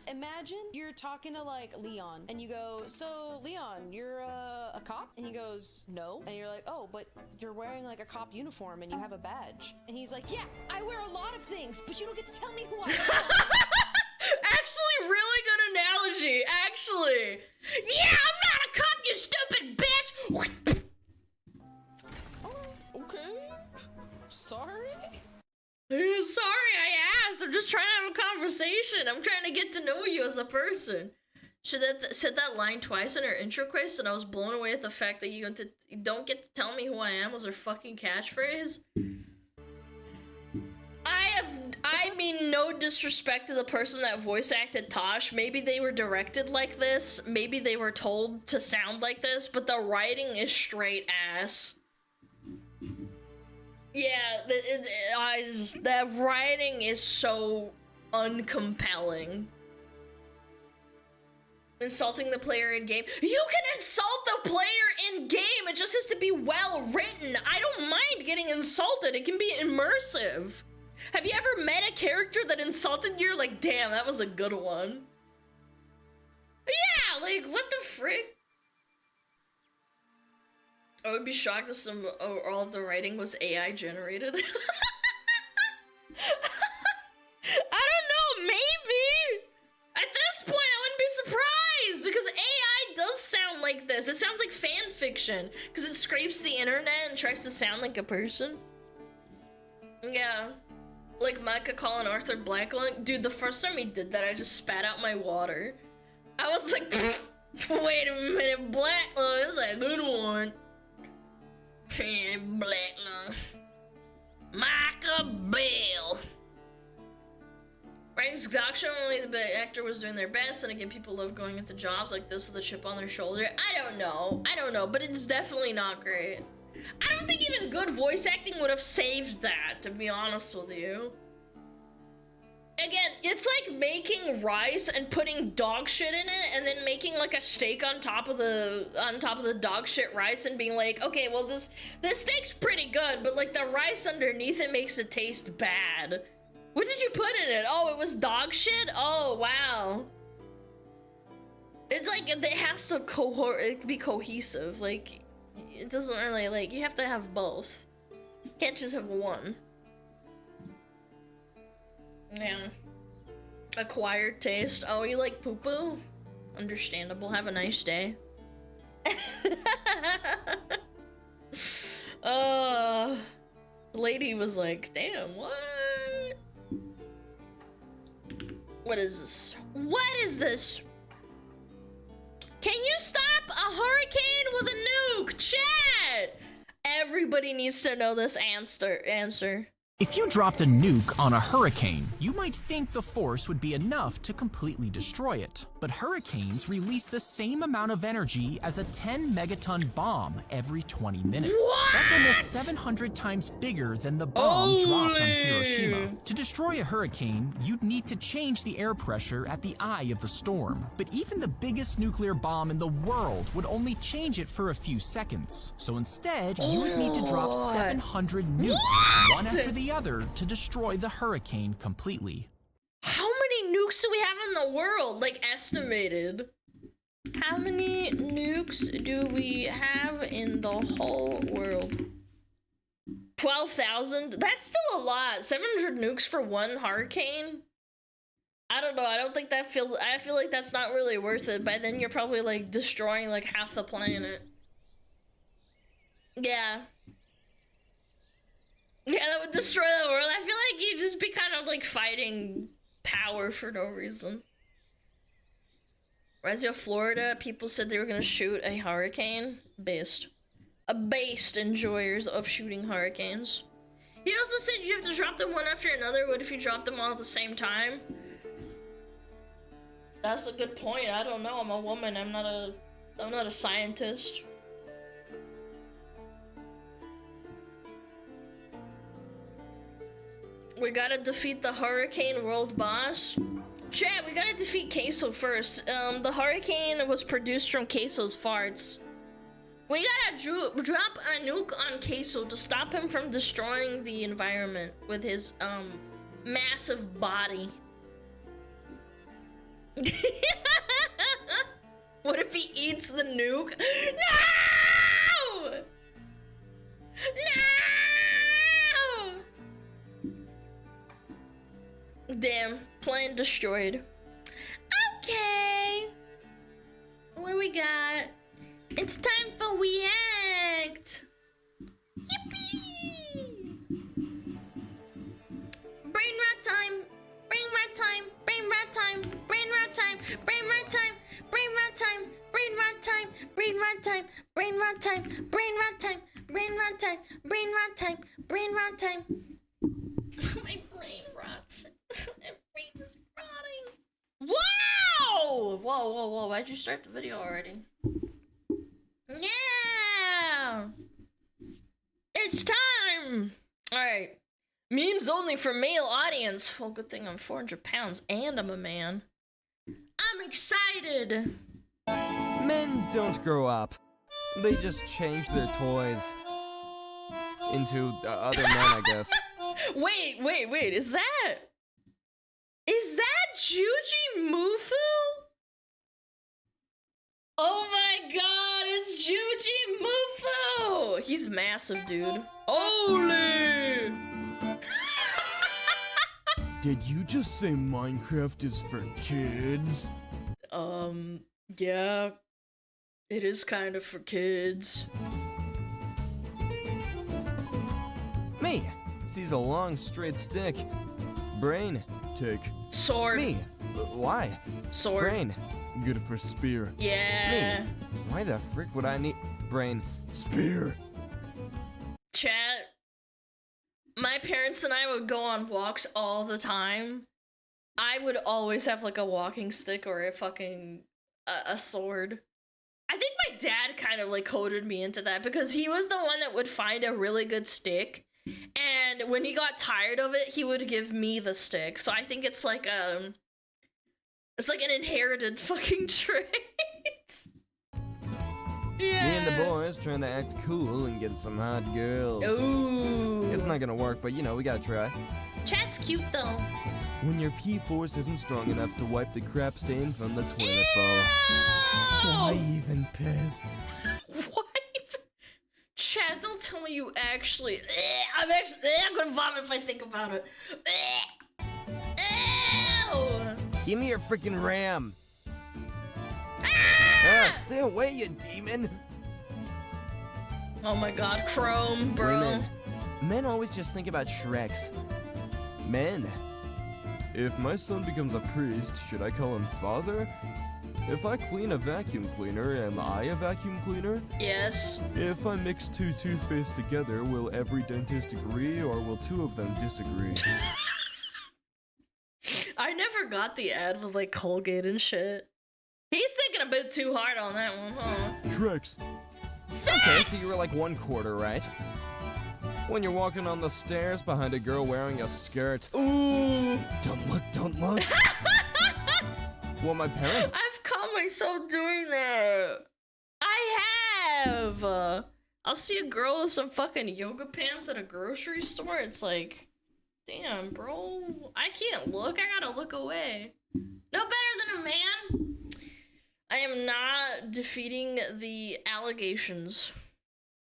Imagine you're talking to, like, Leon, and you go, so, Leon, you're a cop? And he goes, no. And you're like, oh, but you're wearing, like, a cop uniform, and you have a badge. And he's like, yeah, I wear a lot of things, but you don't get to tell me who I am. Actually, really good analogy. Actually. Yeah, I'm not a cop, you stupid bitch! Okay. Sorry? Sorry, I asked. I'm just trying to have a conversation. I'm trying to get to know you as a person. She said that line twice in her intro quiz, and I was blown away at the fact that you don't get to tell me who I am was her fucking catchphrase. I mean no disrespect to the person that voice acted Tosh. Maybe they were directed like this. Maybe they were told to sound like this, but the writing is straight ass. Yeah, the writing is so uncompelling. Insulting the player in game. You can insult the player in game. It just has to be well written. I don't mind getting insulted. It can be immersive. Have you ever met a character that insulted you? You're like, damn, that was a good one. Yeah, like, what the frick? I would be shocked if all of the writing was AI generated. I don't know, maybe. At this point, I wouldn't be surprised because AI does sound like this. It sounds like fan fiction because it scrapes the internet and tries to sound like a person. Yeah. Like Micah calling Arthur Blacklung. Dude, the first time he did that, I just spat out my water. I was like, wait a minute, Blacklung, this is a good one. Blacklung. Micah Bell. Right, Gotcha, only the actor was doing their best, and again, people love going into jobs like this with a chip on their shoulder. I don't know, but it's definitely not great. I don't think even good voice acting would have saved that, to be honest with you. Again, it's like making rice and putting dog shit in it, and then making like a steak on top of the dog shit rice, and being like, okay, well this steak's pretty good, but like the rice underneath it makes it taste bad. What did you put in it? Oh, it was dog shit? Oh, wow. It's like, it has to be cohesive. Like, it doesn't really, like, you have to have both. You can't just have one. Yeah. Acquired taste. Oh, you like poo-poo? Understandable. Have a nice day. The lady was like, damn, what? What is this? What is this? Can you stop a hurricane with a nuke? Chat! Everybody needs to know this answer. If you dropped a nuke on a hurricane, you might think the force would be enough to completely destroy it. But hurricanes release the same amount of energy as a 10 megaton bomb every 20 minutes. What? That's almost 700 times bigger than the bomb dropped on Hiroshima. To destroy a hurricane, you'd need to change the air pressure at the eye of the storm. But even the biggest nuclear bomb in the world would only change it for a few seconds. So instead, you would need to drop 700 nukes, one after the other, to destroy the hurricane completely. How many nukes do we have in the world? Like, estimated. How many nukes do we have in the whole world? 12,000? That's still a lot. 700 nukes for one hurricane? I don't know. I don't think that feels... I feel like that's not really worth it. By then, you're probably, like, destroying, like, half the planet. Yeah. Yeah, that would destroy the world. I feel like you'd just be kind of, like, fighting power for no reason. Resio, Florida, people said they were gonna shoot a hurricane. Based enjoyers of shooting hurricanes. He also said you have to drop them one after another. What if you drop them all at the same time? That's a good point. I don't know. I'm a woman. I'm not a scientist. We gotta defeat the Hurricane World Boss. Chat, we gotta defeat Queso first. The Hurricane was produced from Queso's farts. We gotta drop a nuke on Queso to stop him from destroying the environment with his, massive body. What if he eats the nuke? No! No! Damn, plane destroyed. Okay. What do we got? It's time for React. Yippee! Brain rot time. Brain rot time, brain rot time, brain rot time, brain rot time, brain rot time. My brain rots. My brain is rotting. Wow! Whoa, whoa, whoa, why'd you start the video already? Yeah! It's time! Alright. Memes only for male audience. Well, good thing I'm 400 pounds and I'm a man. I'm excited! Men don't grow up. They just change their toys into other men, I guess. Wait, is that Juji Mufu? Oh my god, it's Juji Mufu! He's massive, dude. Holy! Did you just say Minecraft is for kids? Yeah. It is kind of for kids. Me sees a long straight stick. Brain, take. Sword. Me, why? Sword. Brain, good for spear. Yeah. Me, why the frick would I need brain, spear? Chat. My parents and I would go on walks all the time. I would always have like a walking stick or a fucking a sword. I think my dad kind of like coded me into that because he was the one that would find a really good stick, and when he got tired of it, he would give me the stick. So I think it's like an inherited fucking trait. Yeah. Me and the boys trying to act cool and get some hot girls. Ooh. It's not gonna work, but you know, we gotta try. Chat's cute though. When your P-force isn't strong enough to wipe the crap stain from the toilet bowl. Why even piss? Why even? Chat, don't tell me you actually. I'm gonna vomit if I think about it. Ew. Give me your freaking RAM. Stay away, you demon. Oh my god, Chrome, bro. Women. Men always just think about Shreks. Men. If my son becomes a priest, should I call him father? If I clean a vacuum cleaner, am I a vacuum cleaner? Yes. If I mix two toothpastes together, will every dentist agree, or will two of them disagree? I never got the ad with like Colgate and shit. He's thinking a bit too hard on that one, huh? Shreks. Okay, so you were like 1/4, right? When you're walking on the stairs behind a girl wearing a skirt. Ooh. Don't look, don't look. Well, my parents. I've caught myself doing that. I have. I'll see a girl with some fucking yoga pants at a grocery store. It's like, damn, bro. I can't look. I gotta look away. No better than a man. I am not defeating the allegations.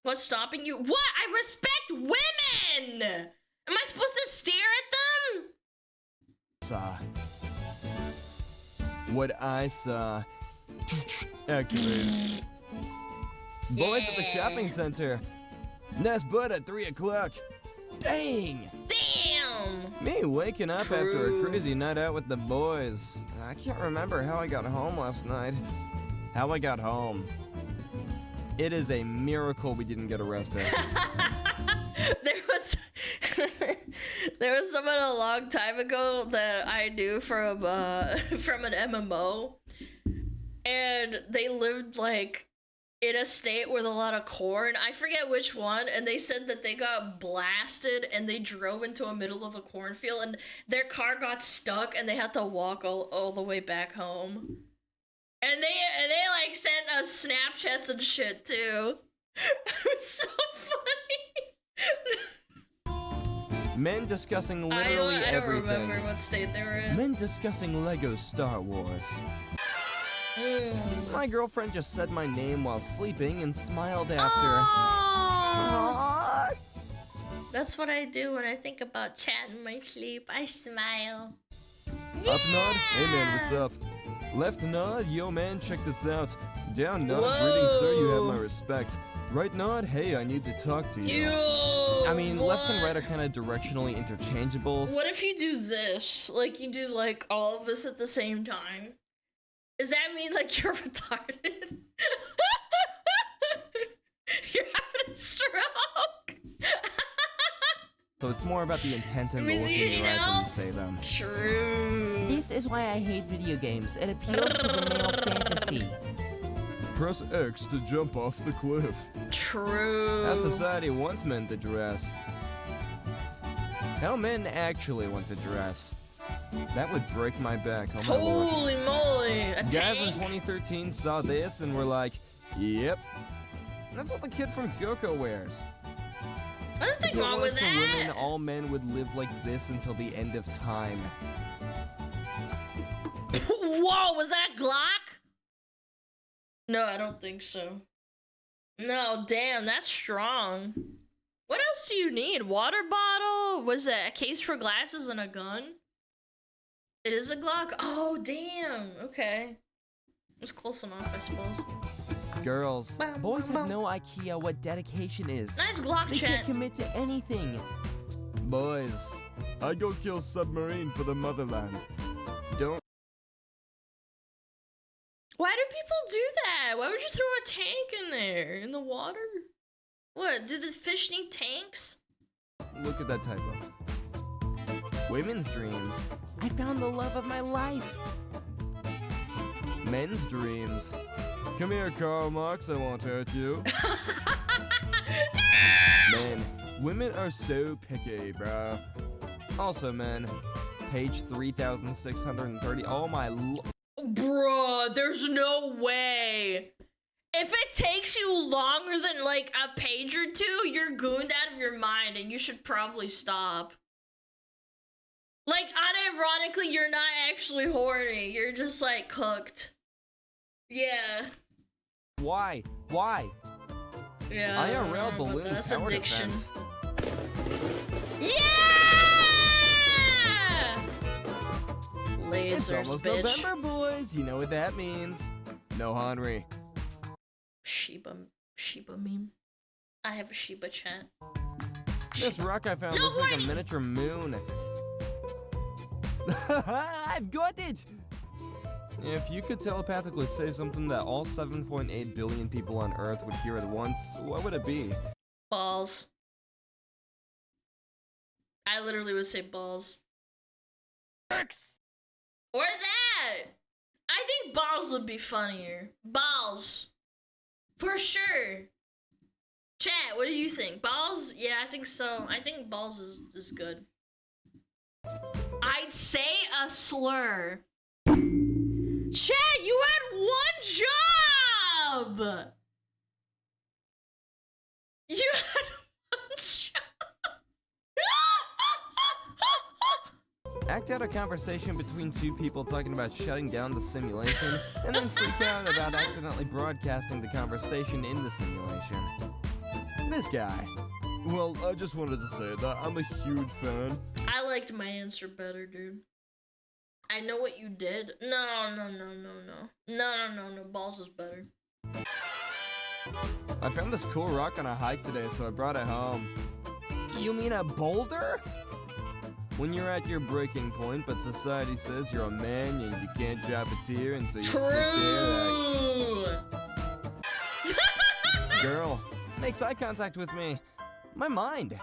What's stopping you? What? I respect women! Am I supposed to stare at them? Saw. What I saw. Activate. Boys at the shopping center. Nice butt at 3 o'clock. Dang! Damn! Me waking up after a crazy night out with the boys. I can't remember how I got home last night. How I got home. It is a miracle we didn't get arrested. There was someone a long time ago that I knew from an MMO, and they lived like in a state with a lot of corn. I forget which one, and they said that they got blasted and they drove into the middle of a cornfield and their car got stuck and they had to walk all the way back home. And they like sent us Snapchats and shit too. It was so funny. Men discussing literally I don't everything. remember what state they were in. Men discussing Lego Star Wars. My girlfriend just said my name while sleeping and smiled after. Aww. That's what I do when I think about chat in my sleep. I smile. Up nod? Hey man, what's up? Left nod? Yo man, check this out. Down nod? Greetings sir, you have my respect. Right nod? Hey, I need to talk to you. I mean, left and right are kind of directionally interchangeable. What if you do this? Like, you do, like, all of this at the same time? Does that mean, like, you're retarded? You're having a stroke. So it's more about the intent and the Means look you in your eyes when know? you say them. True. This is why I hate video games. It appeals to the male fantasy. Press X to jump off the cliff. True. How society wants men to dress. How men actually want to dress. That would break my back. Oh my lord. Holy moly. A Guys in tank? 2013 saw this and were like, yep. That's what the kid from Kyoko wears. What's the If thing it wrong weren't with for that? women, all men would live like this until the end of time. Whoa, was that a Glock? No, I don't think so. No, damn, that's strong. What else do you need? Water bottle? Was that a case for glasses and a gun? It is a Glock? Oh, damn. Okay. It was close enough, I suppose. Girls, boys have no idea what dedication is. Nice Glock They chat. can't commit to anything. Boys, I go kill submarine for the motherland. Don't. Why do people do that? Why would you throw a tank in there? In the water? What? Do the fish need tanks? Look at that typo. Women's dreams. I found the love of my life. Men's dreams. Come here, Karl Marx, I won't hurt you. Men, women are so picky, bro. Also, men, page 3630. Oh my Bruh, there's no way. If it takes you longer than like a page or two, you're gooned out of your mind and you should probably stop. Like, unironically, you're not actually horny. You're just like cooked. Yeah. Why? Why? Yeah. IRL but balloon that's tower addiction. defense. Yeah! Lasers, It's almost bitch. November, boys. You know what that means. No Henry. Shiba meme. I have a Shiba chat. This rock I found No looks like a warning. miniature moon. I've got it! If you could telepathically say something that all 7.8 billion people on Earth would hear at once, what would it be? Balls. I literally would say balls. Or that! I think balls would be funnier. Balls. For sure. Chat, what do you think? Balls? Yeah, I think so. I think balls is good. I'd say a slur. Chat, you had one job! You had one job. Act out a conversation between two people talking about shutting down the simulation, and then freak out about accidentally broadcasting the conversation in the simulation. This guy. Well, I just wanted to say that I'm a huge fan. I liked my answer better, dude. I know what you did. No. Balls is better. I found this cool rock on a hike today, so I brought it home. You mean a boulder? When you're at your breaking point, but society says you're a man and you can't drop a tear, and so you sit there like... Girl, makes eye contact with me. My mind.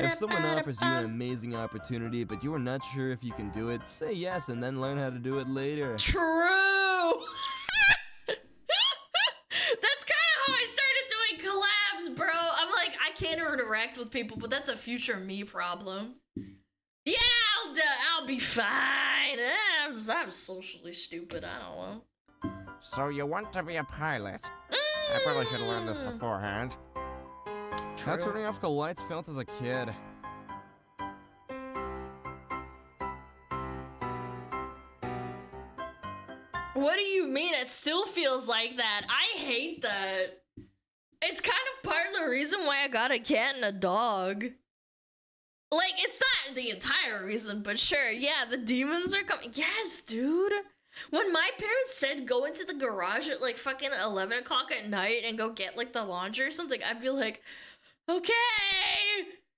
If someone offers you an amazing opportunity, but you are not sure if you can do it, say yes and then learn how to do it later. True! That's kind of how I started doing collabs, bro. I'm like, I can't interact with people, but that's a future me problem. Yeah, I'll be fine. I'm socially stupid. I don't know. So you want to be a pilot? I probably should have learned this beforehand. How turning off the lights felt as a kid. What do you mean? It still feels like that. I hate that. It's kind of part of the reason why I got a cat and a dog. Like, it's not the entire reason, but sure, yeah, the demons are coming. Yes, dude. When my parents said go into the garage at like fucking 11 o'clock at night and go get like the laundry or something, I'd be like, okay.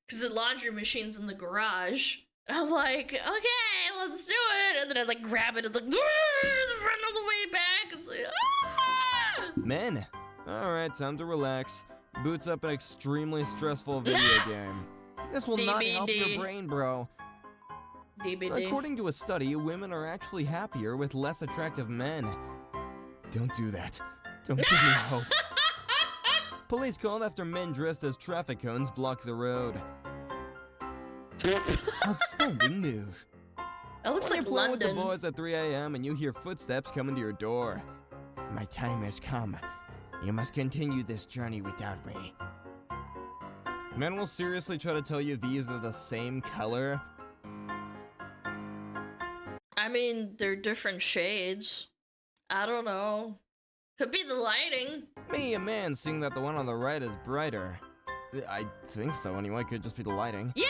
Because the laundry machine's in the garage. And I'm like, okay, let's do it. And then I'd like grab it and like run all the way back. It's like, ah! Men, Alright, time to relax. Boots up an extremely stressful video game. This will not help your brain, bro. DVD. According to a study, women are actually happier with less attractive men. Don't do that. Don't give me hope. Police called after men dressed as traffic cones block the road. Outstanding move. That looks when like you play with the London. boys at 3 a.m. and you hear footsteps coming to your door. My time has come. You must continue this journey without me. Men will seriously try to tell you these are the same color. I mean, they're different shades. I don't know. Could be the lighting. Me, a man, seeing that the one on the right is brighter. I think so anyway, could just be the lighting. Yeah,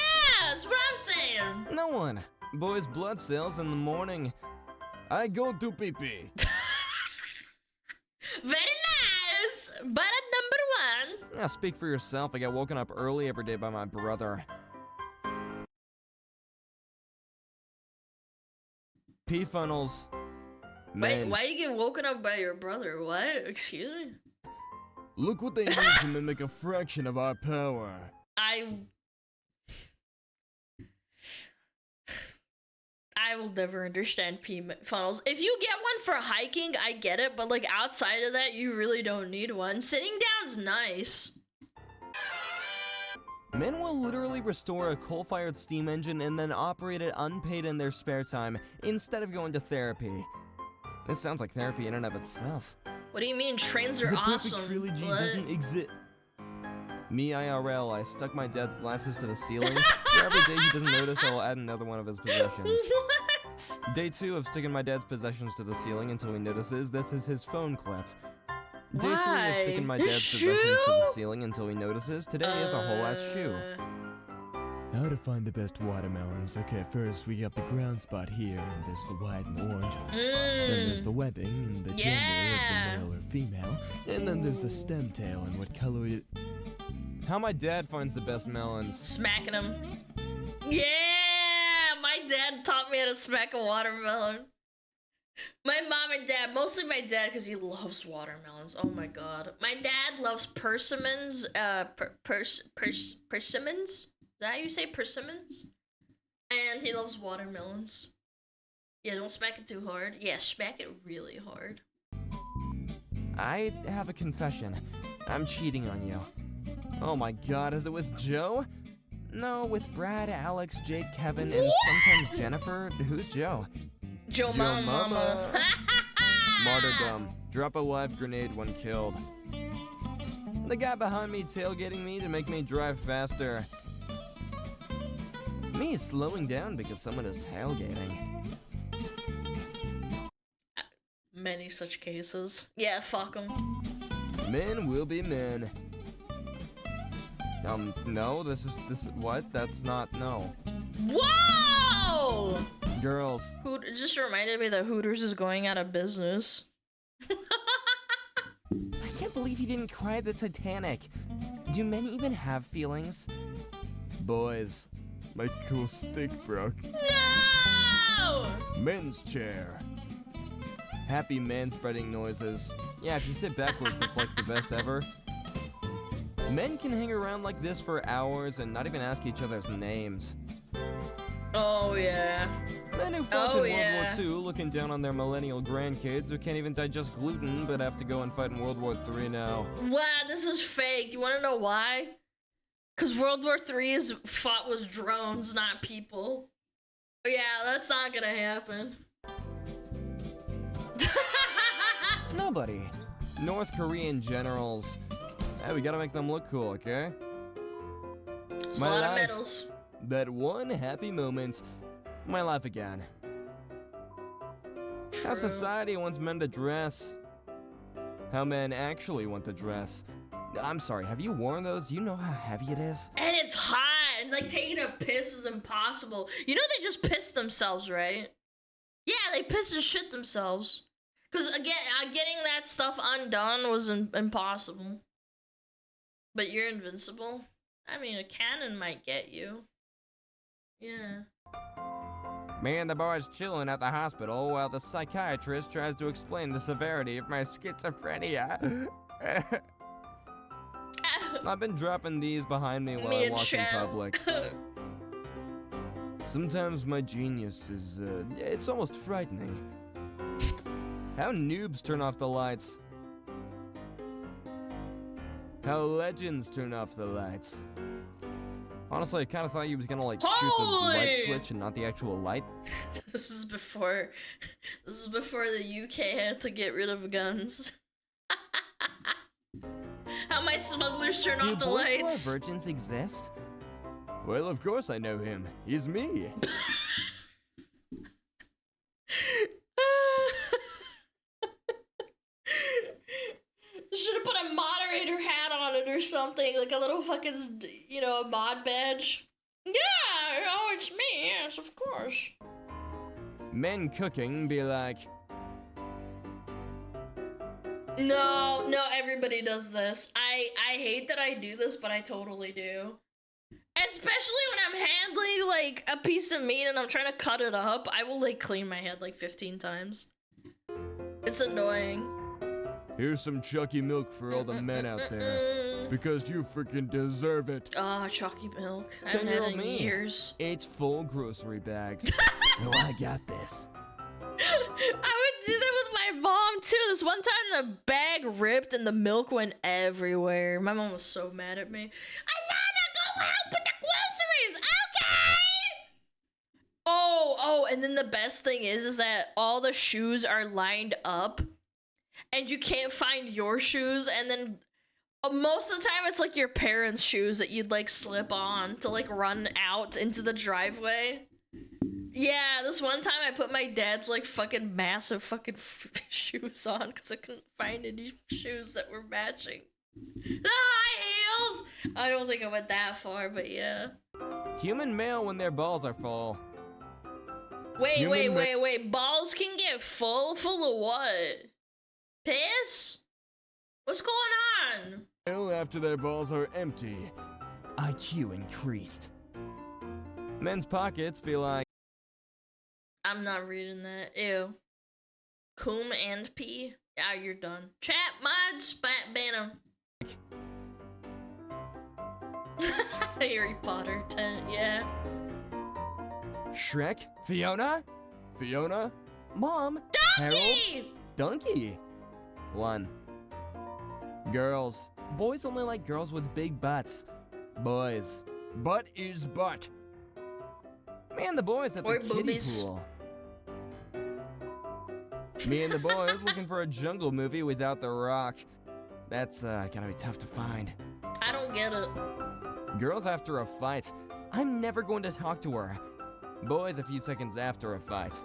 that's what I'm saying. No one. Boys' blood cells in the morning. I go to pee-pee. Very nice. But at number 1. Now speak for yourself. I get woken up early every day by my brother. Pee funnels. Wait, why you get woken up by your brother? What? Excuse me? Look what they need to mimic a fraction of our power. I will never understand pee funnels. If you get one for hiking, I get it, but like outside of that, you really don't need one. Sitting down's nice. Men will literally restore a coal-fired steam engine and then operate it unpaid in their spare time instead of going to therapy. This sounds like therapy in and of itself. What do you mean? Trains are the awesome. perfect trilogy What? doesn't exist. Me IRL, I stuck my dad's glasses to the ceiling. Every day he doesn't notice, I will add another one of his possessions. What? Day 2 of sticking my dad's possessions to the ceiling until he notices this is his phone clip. Day 3 of sticking my His dad's shoe? possessions to the ceiling until he notices today is a whole ass shoe. How to find the best watermelons. Okay, first we got the ground spot here, and there's the white and orange. Then there's the webbing and the gender of the male or female. And then there's the stem tail and what color it... How my dad finds the best melons. Smacking them. Yeah! My dad taught me how to smack a watermelon. My mom and dad, mostly my dad, because he loves watermelons. Oh my god. My dad loves persimmons. Persimmons? Is that how you say persimmons? And he loves watermelons. Yeah, don't smack it too hard. Yeah, smack it really hard. I have a confession. I'm cheating on you. Oh my god, is it with Joe? No, with Brad, Alex, Jake, Kevin, and sometimes Jennifer. Who's Joe? Joe Mama. Martyrdom. Drop a live grenade when killed. The guy behind me tailgating me to make me drive faster. Me slowing down because someone is tailgating. Many such cases. Yeah, fuck them. Men will be men. No, this, what? That's not, no. Whoa! Girls. It just reminded me that Hooters is going out of business. I can't believe he didn't cry at the Titanic. Do men even have feelings? Boys, my cool stick broke. No! Men's chair. Happy man-spreading noises. Yeah, if you sit backwards, it's like the best ever. Men can hang around like this for hours and not even ask each other's names. Oh, yeah. Men who fought in World War II looking down on their millennial grandkids who can't even digest gluten but have to go and fight in World War III now. Wow, this is fake. You want to know why? Because World War III is fought with drones, not people. Yeah, that's not gonna happen. Nobody. North Korean generals. Hey, we gotta make them look cool, okay? It's a lot of medals. That one happy moment. My life again. How society wants men to dress. How men actually want to dress. I'm sorry, have you worn those? You know how heavy it is? And it's hot, and like taking a piss is impossible. You know they just piss themselves, right? Yeah, they piss and shit themselves. Because again, getting that stuff undone was impossible. But you're invincible. I mean, a cannon might get you. Yeah. Me and the boys chilling at the hospital while the psychiatrist tries to explain the severity of my schizophrenia. I've been dropping these behind me while Me I and walk in Chet. public. Sometimes my genius is, it's almost frightening. How noobs turn off the lights. How legends turn off the lights. Honestly, I kind of thought you was gonna, like, shoot the light Holy! switch and not the actual light. This is before the UK had to get rid of guns. How my smugglers turn Do off the boys who are lights. virgins exist? Well, of course I know him. He's me. Should have put a moderator hat on it or something, like a little fucking, you know, a mod badge. Yeah, oh, it's me. Yes, of course. Men cooking be like, No, everybody does this. I hate that I do this, but I totally do. Especially when I'm handling, like, a piece of meat and I'm trying to cut it up, I will, like, clean my head, like, 15 times. It's annoying. here's some Chucky milk for all the men out there. Because you freaking deserve it. Ah, chalky milk. I haven't had 10-year-old it in me. years. 8 full grocery bags. Oh, I got this. I would do that with my mom too. This one time the bag ripped and the milk went everywhere. My mom was so mad at me. Alana, go help with the groceries, okay? Oh, and then the best thing is that all the shoes are lined up and you can't find your shoes, and then most of the time it's like your parents' shoes that you'd like slip on to like run out into the driveway. Yeah, this one time I put my dad's like fucking massive fucking shoes on because I couldn't find any shoes that were matching. The high heels! I don't think I went that far, but yeah. Human male when their balls are full. Wait. Balls can get full? Full of what? Piss? What's going on? Male after their balls are empty. IQ increased. Men's pockets be like, I'm not reading that. Ew. Coom and pee? Ah, you're done. Chat mods, ban him. Harry Potter 10, yeah. Shrek? Fiona? Mom? Donkey! Harold? Donkey. 1. Girls. Boys only like girls with big butts. Boys. Butt is butt. Me and the boys at Or the kiddie boobies. pool. Me and the boys looking for a jungle movie without The Rock. That's gonna be tough to find. I don't get it. Girls after a fight. I'm never going to talk to her. Boys a few seconds after a fight.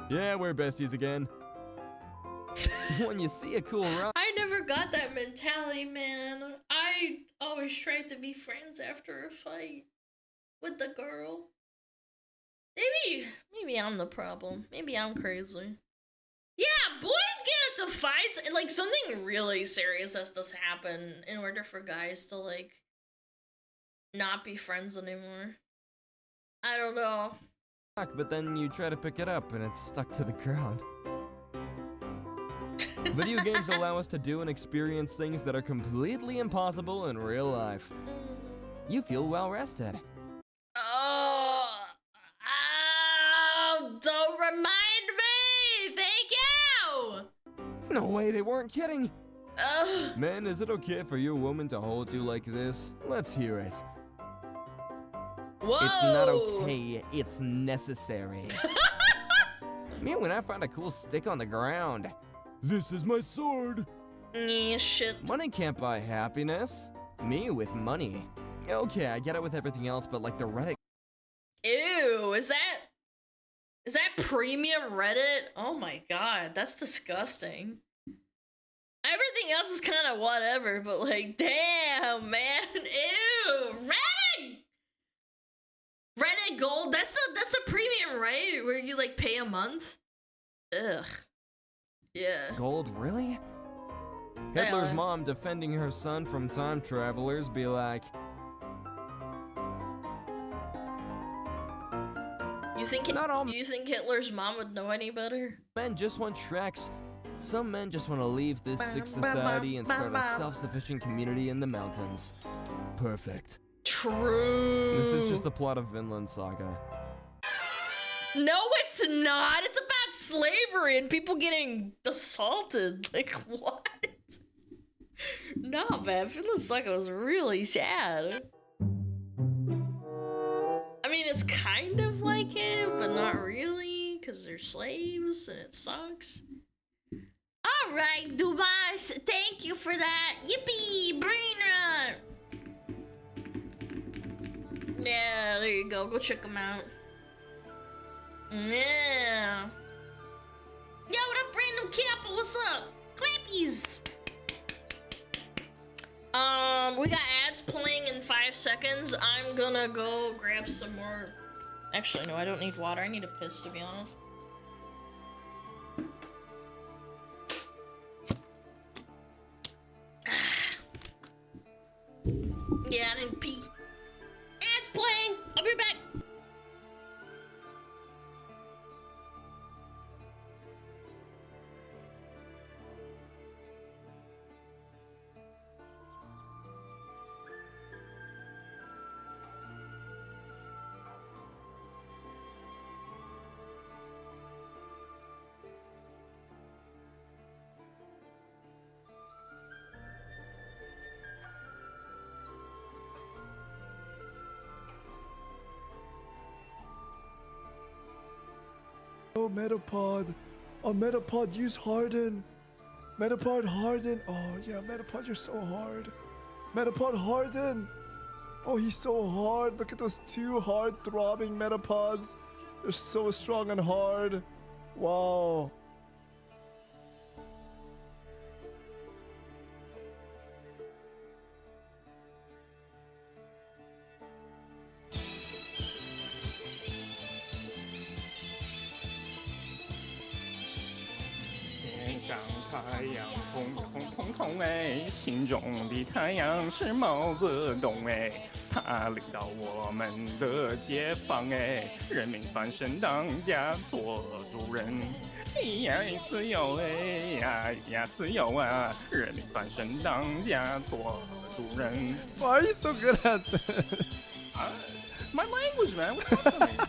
Yeah, we're besties again. When you see a cool rock. I never got that mentality, man. I always tried to be friends after a fight with the girl. Maybe I'm the problem. Maybe I'm crazy. Yeah, boys get into fights and like something really serious has to happen in order for guys to like not be friends anymore. I don't know. But then you try to pick it up and it's stuck to the ground. Video games allow us to do and experience things that are completely impossible in real life. You feel well rested. Oh, don't remind me! Thank you! No way, they weren't kidding. Ugh. Man, is it okay for your woman to hold you like this? Let's hear it. Whoa! It's not okay, it's necessary. Me when I find a cool stick on the ground. This is my sword. Yeah, shit. Money can't buy happiness. Me with money. Okay, I get it with everything else, but like the Reddit. Ew, is that premium Reddit? Oh my god, that's disgusting. Everything else is kind of whatever, but like, damn, man, ew, Reddit Gold. That's the premium, right? Where you like pay a month. Ugh. Yeah. Gold, really? Hitler's mom defending her son from time travelers be like, You think Hitler's mom would know any better? men just want Shreks. Some men just want to leave this sick society and start a self-sufficient community in the mountains. Perfect. True. This is just the plot of Vinland Saga. No, it's not. It's about slavery and people getting assaulted. Like, what? Nah, man. Vinland Saga was really sad. I mean, it's kind of like it, but not really, because they're slaves and it sucks. Alright, Dumas, thank you for that. Yippee! Brain rot! Yeah, there you go. Go check them out. Yeah. Yo, what up, Random Kappa? What's up? Clappies! We got ads playing in 5 seconds. I'm gonna go grab some more. Actually, no, I don't need water. I need a piss, to be honest. Yeah, I didn't pee. Ads playing. I'll be back. Oh, Metapod. Oh, Metapod, use Harden. Metapod, Harden. Oh, yeah, Metapod, you're so hard. Metapod, Harden. Oh, he's so hard. Look at those 2 hard throbbing Metapods. They're so strong and hard. Wow. Why are you so good at this? My language, man. What's up with me?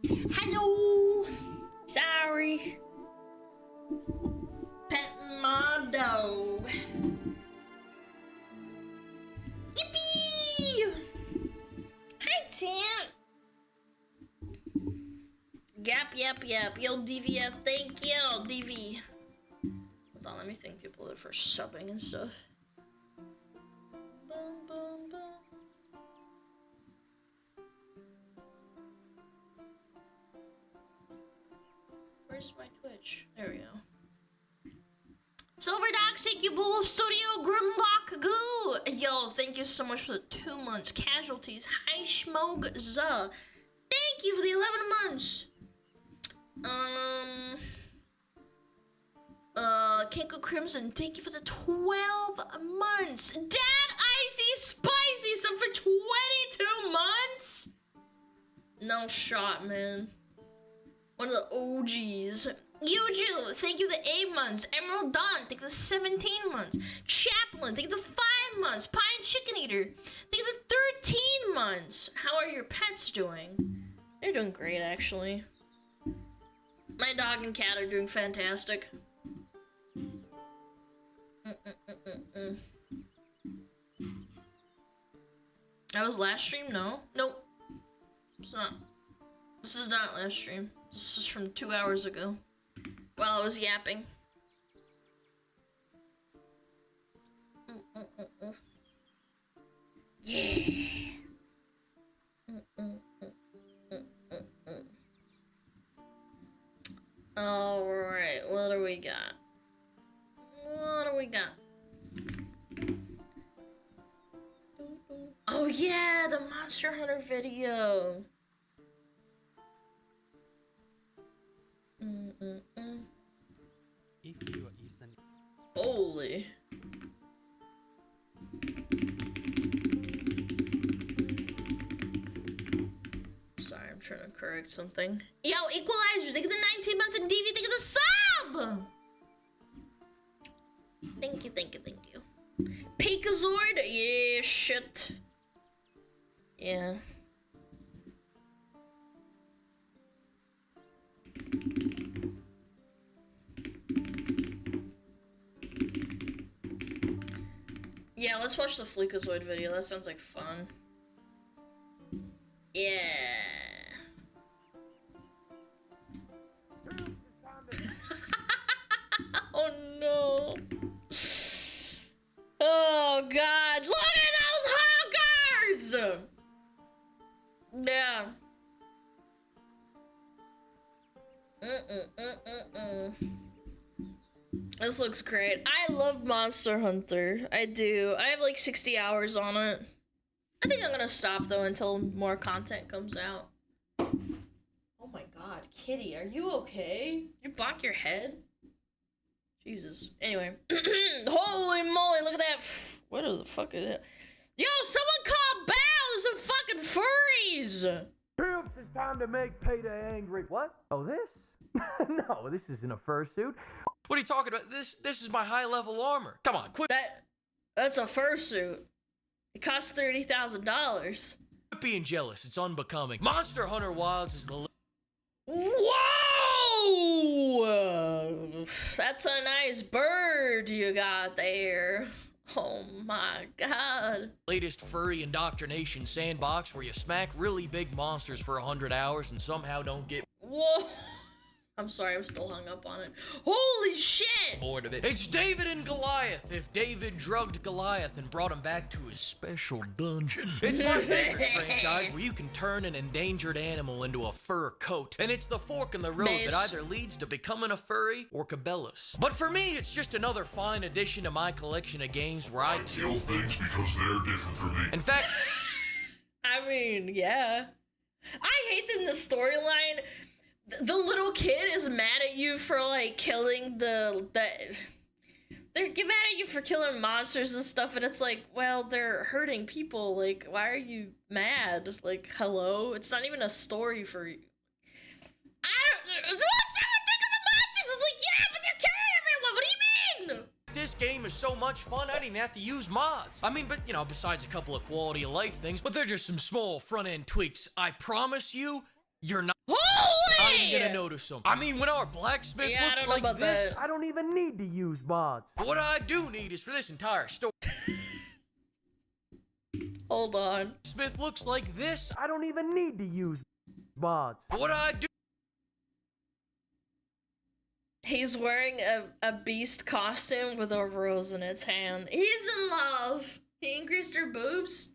Hello. Sorry. Petting my dog. Yippee! Hi, Tim. Yap. Yo, DVF, thank you, DV. Hold on, let me thank people for subbing and stuff. Boom, boom, boom. Where's my Twitch? There we go. Silver Dogs, thank you, Bull Studio, Grimlock Goo. Yo, thank you so much for the 2 months. Casualties, Hi SmugAlana. Thank you for the 11 months. Kinko Crimson, thank you for the 12 months. Dad Icy Spicy, some for 22 months? No shot, man. One of the OGs. Yuju, thank you for the 8 months. Emerald Dawn, thank you for the 17 months. Chaplain, thank you for the 5 months. Pine Chicken Eater, thank you for the 13 months. How are your pets doing? They're doing great, actually. My dog and cat are doing fantastic. That was last stream? No? Nope. It's not. This is not last stream. This is from 2 hours ago. While I was yapping. Yeah. Alright, what do we got? What do we got? Oh yeah, the Monster Hunter video. If you are Eastern. Holy. Sorry, I'm trying to correct something. Yo, Equalizer, think of the 19 months and DV, think of the sub! Thank you. Pikazord? Yeah, shit. Yeah. Yeah, let's watch the Fleekazoid video. That sounds like fun. Yeah. Oh no. Oh god. Look at those honkers! Yeah. This looks great. I love Monster Hunter. I do. I have like 60 hours on it. I think I'm gonna stop though until more content comes out. Oh my god, Kitty, are you okay? You bonk your head? Jesus. Anyway. Holy moly, look at that. What the fuck is that? Yo, someone call Bow! Some fucking furries! Troops, it's time to make Payday angry. What? Oh, this? No, this isn't a fursuit. What are you talking about? This is my high-level armor. Come on, quit. That's a fursuit. It costs $30,000. Quit being jealous. It's unbecoming. Monster Hunter Wilds is the... Whoa! That's a nice bird you got there. Oh my god. latest furry indoctrination sandbox where you smack really big monsters for 100 hours and somehow don't get... Whoa! I'm sorry, I'm still hung up on it. Holy shit! Bored of it. It's David and Goliath. If David drugged Goliath and brought him back to his special dungeon. It's my favorite franchise where you can turn an endangered animal into a fur coat. And it's the fork in the road that either leads to becoming a furry or Cabela's. But for me, it's just another fine addition to my collection of games where I kill things because they're different from me. In fact... I mean, yeah. I hate that in the storyline... The little kid is mad at you for like killing they're mad at you for killing monsters and stuff, and it's like, well, they're hurting people. Like, why are you mad? Like, hello? It's not even a story for you. What's someone think of the monsters? It's like, yeah, but they're killing everyone. What do you mean? This game is so much fun, I didn't have to use mods. I mean, but you know, besides a couple of quality of life things, but they're just some small front end tweaks. I promise you, you're not Holy! even gonna notice them. I mean, when our blacksmith Yeah, I looks don't know like about this, that. I don't even need to use mods. What I do need is for this entire story. Hold on. Smith looks like this, I don't even need to use mods. What I do. He's wearing a beast costume with a rose in its hand. He's in love. He increased her boobs.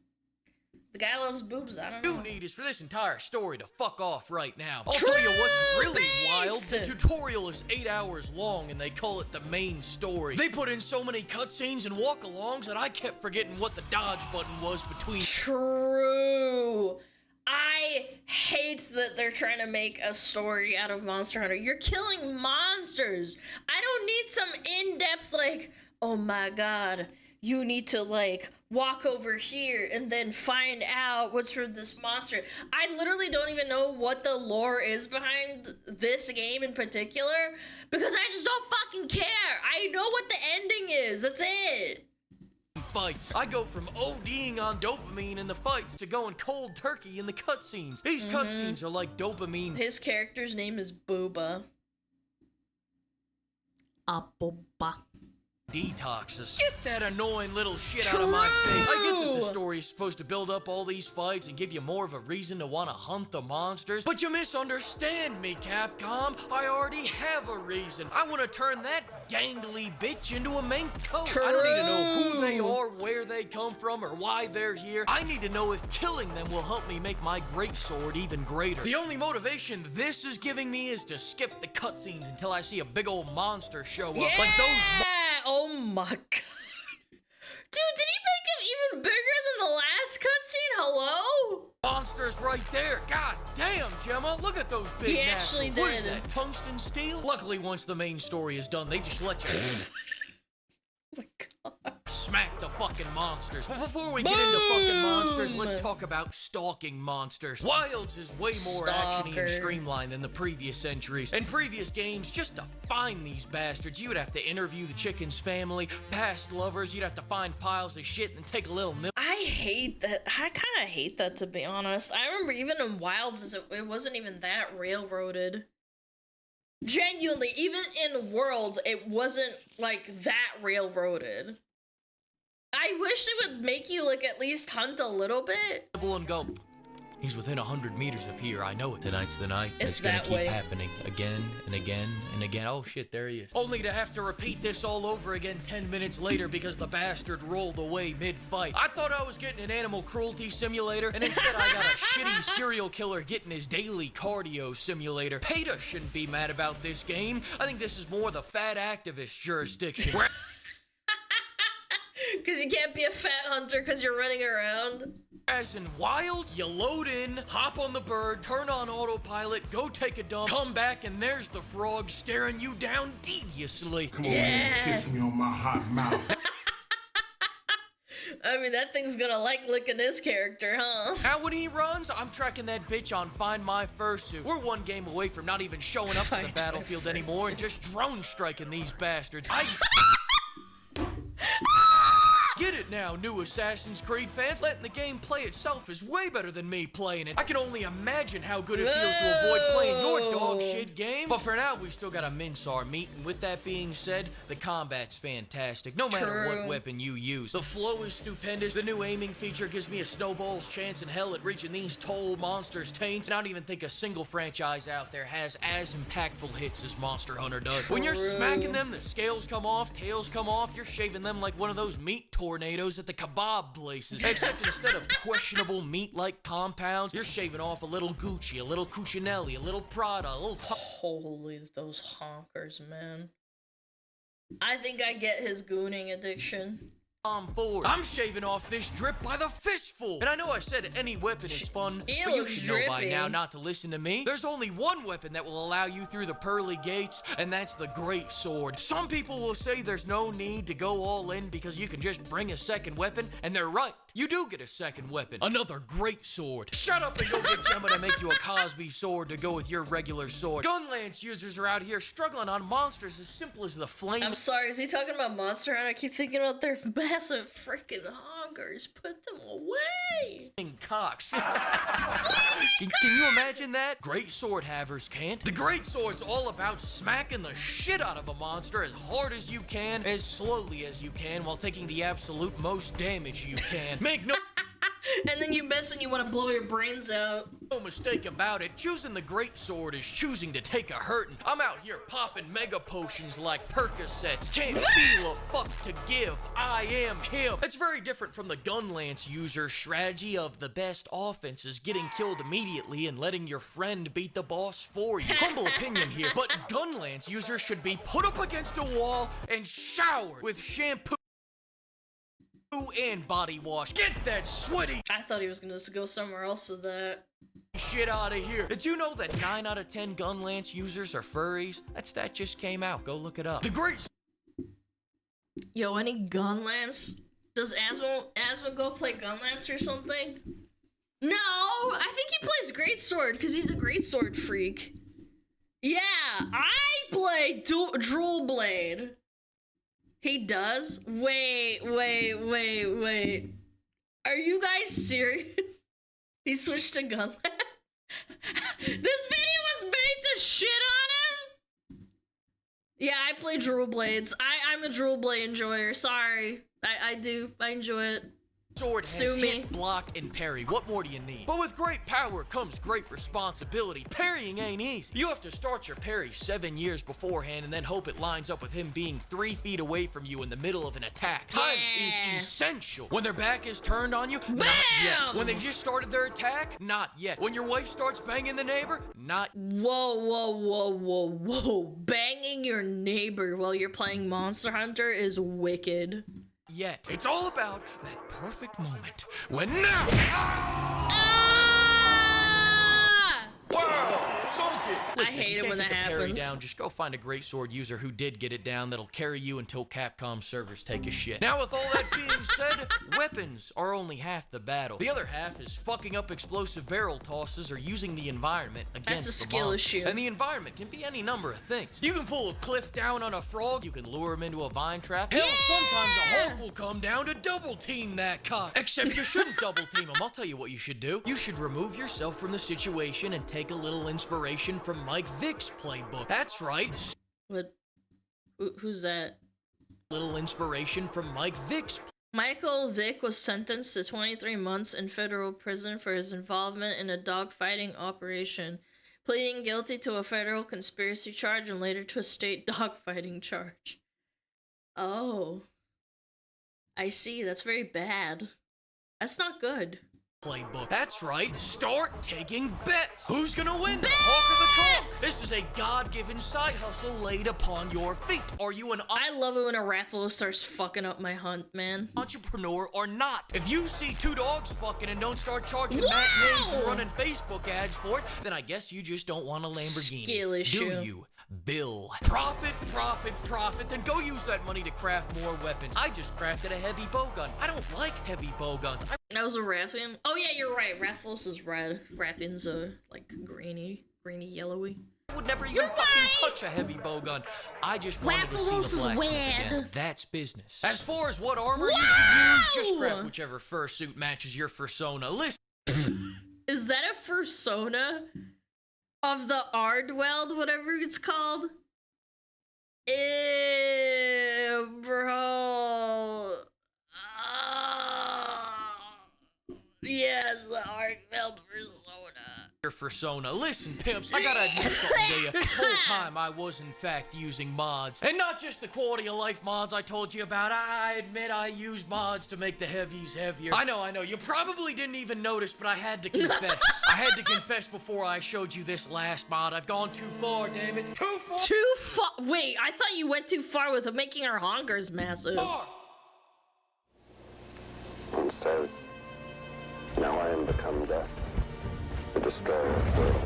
The guy loves boobs, I don't know. What you need is for this entire story to fuck off right now. I'll tell you what's really wild. The tutorial is 8 hours long and they call it the main story. They put in so many cutscenes and walk-alongs that I kept forgetting what the dodge button was between. True. I hate that they're trying to make a story out of Monster Hunter. You're killing monsters. I don't need some in-depth, like, oh my god, you need to, like, walk over here and then find out what's for this monster. I literally don't even know what the lore is behind this game in particular, because I just don't fucking care. I know what the ending is. That's it. Fights. I go from ODing on dopamine in the fights to going cold turkey in the cutscenes. These cutscenes are like dopamine. His character's name is Booba. Booba. Detoxes. Get that annoying little shit out of my face. I get that the story is supposed to build up all these fights and give you more of a reason to want to hunt the monsters, but you misunderstand me, Capcom. I already have a reason. I want to turn that gangly bitch into a mink coat. I don't need to know who they are, where they come from, or why they're here. I need to know if killing them will help me make my greatsword even greater. The only motivation this is giving me is to skip the cutscenes until I see a big old monster show up. Yeah! Like those Oh my god. Dude, did he make him even bigger than the last cutscene? Hello? monsters right there. God damn, Gemma, look at those big He actually naturals. What is did. that, tungsten steel? Luckily, once the main story is done, they just let you smack the fucking monsters. But before we get into fucking monsters, let's talk about stalking monsters. Wilds is way more actiony and streamlined than the previous entries. In previous games, just to find these bastards, you would have to interview the chicken's family, past lovers, you'd have to find piles of shit and take a little milk. I hate that. I kind of hate that, to be honest. I remember even in Wilds, it wasn't even that railroaded. Genuinely, even in Worlds, it wasn't like that railroaded. I wish it would make you like at least hunt a little bit. And go. He's within 100 meters of here. I know it. Tonight's the night. It's gonna that keep way. happening again and again and again. Oh shit, there he is. Only to have to repeat this all over again 10 minutes later because the bastard rolled away mid-fight. I thought I was getting an animal cruelty simulator, and instead I got a shitty serial killer getting his daily cardio simulator. PETA shouldn't be mad about this game. I think this is more the fat activist jurisdiction. Because you can't be a fat hunter because you're running around. As in Wilds, you load in, hop on the bird, turn on autopilot, go take a dump, come back, and there's the frog staring you down deviously. Come on, man, kiss me on my hot mouth. I mean, that thing's gonna like licking his character, huh? Now when he runs, I'm tracking that bitch on Find My Fursuit. We're one game away from not even showing up to the battlefield anymore and just drone striking these bastards. Get it now, new Assassin's Creed fans. Letting the game play itself is way better than me playing it. I can only imagine how good it feels to avoid playing your dog shit game. But for now, we still gotta mince our meat. And with that being said, the combat's fantastic, no matter what weapon you use. The flow is stupendous. The new aiming feature gives me a snowball's chance in hell at reaching these tall monsters' taints. And I don't even think a single franchise out there has as impactful hits as Monster Hunter does. When you're smacking them, the scales come off, tails come off. You're shaving them like one of those meat tornadoes at the kebab places. Except instead of questionable meat-like compounds, you're shaving off a little Gucci, a little Cucinelli, a little Prada, a little... Holy, those honkers, man. I think I get his gooning addiction. I'm shaving off this drip by the fistful. And I know I said any weapon is fun, He but you looks should know by drippy. now not to listen to me. There's only one weapon that will allow you through the pearly gates, and that's the great sword. Some people will say there's no need to go all in because you can just bring a second weapon, and they're right. You do get a second weapon. Another great sword. Shut up and go get Gemma to make you a Cosby sword to go with your regular sword. Gunlance users are out here struggling on monsters as simple as the flame. I'm sorry, is he talking about Monster Hunter? I keep thinking about their massive freaking honkers. Put them away. Cocks. Can you imagine that? Great sword havers can't. The great sword's all about smacking the shit out of a monster as hard as you can, as slowly as you can, while taking the absolute most damage you can. Make no And then you miss and you want to blow your brains out. No mistake about it, choosing the great sword is choosing to take a hurtin'. I'm out here popping mega potions like Percocets. Can't feel a fuck to give. I am him. It's very different from the Gunlance user strategy of the best offense is getting killed immediately and letting your friend beat the boss for you. Humble opinion here, but Gunlance users should be put up against a wall and showered with shampoo and body wash. Get that sweaty I thought he was gonna go somewhere else with that. shit out of here. Did you know that 9 out of 10 Gunlance users are furries? That stat just came out. Go look it up. The great... Yo, any Gunlance? Does Aswin go play Gunlance or something? No! I think he plays Greatsword because he's a Greatsword freak. Yeah, I play Drool Blade. He does? Wait. Are you guys serious? He switched to Gunlance? This video was made to shit on him? Yeah, I play Drool Blades. I'm a Drool Blade enjoyer. Sorry. I do. I enjoy it. Sword has Sue me. hit, block, and parry. What more do you need? But with great power comes great responsibility. Parrying ain't easy. You have to start your parry 7 years beforehand and then hope it lines up with him being 3 feet away from you in the middle of an attack. Time is essential. When their back is turned on you, not yet. When they just started their attack, not yet. When your wife starts banging the neighbor, not... Whoa. Banging your neighbor while you're playing Monster Hunter is wicked. Yet. It's all about that perfect moment when now... Wow! Sunk it! Listen, I hate if you it when can't that get the parry happens. down, just go find a great sword user who did get it down that'll carry you until Capcom servers take a shit. Now with all that being said, weapons are only half the battle. The other half is fucking up explosive barrel tosses or using the environment against That's a the skill monsters. issue. And the environment can be any number of things. You can pull a cliff down on a frog, you can lure him into a vine trap. Hell, sometimes a Hulk will come down to double team that cock. Except you shouldn't double team him. I'll tell you what you should do. You should remove yourself from the situation and take a little inspiration from Mike Vick's playbook. That's right. What? Who's that? Little inspiration from Mike Vick's. Michael Vick was sentenced to 23 months in federal prison for his involvement in a dogfighting operation, pleading guilty to a federal conspiracy charge and later to a state dogfighting charge. Oh. I see. That's very bad. That's not good. Playbook. That's right. Start taking bets. Who's gonna win? The hawk or the cock? This is a God-given side hustle laid upon your feet. Are you an I love it when a Rathalos starts fucking up my hunt, man. entrepreneur or not? If you see 2 dogs fucking and don't start charging Matt names and running Facebook ads for it, then I guess you just don't want a Lamborghini. Skill issue. Do you? Bill. Profit. Then go use that money to craft more weapons. I just crafted a heavy bowgun. I don't like heavy bowguns. That was a Rathian. Oh yeah, you're right. Rathalos is red. Rathian's like greeny, yellowy. I would never even fucking touch a heavy bowgun. I just wanted to see Rathalos the is blacksmith weird. again. That's business. As far as what armor you should use, just craft whichever fursuit matches your fursona. Listen. Is that a fursona of the Ardweld, whatever it's called? Ew, bro. Yes, the Ardweld fursona. Your fursona. Listen, pimps, I gotta admit something to you. This whole time I was in fact using mods. And not just the quality of life mods I told you about. I admit I used mods to make the heavies heavier. I know. You probably didn't even notice, but I had to confess. I had to confess before I showed you this last mod. I've gone too far, damn it. Too far. Too far? Wait, I thought you went too far with making our honkers massive. One says, now I am become death, the destroyer of worlds.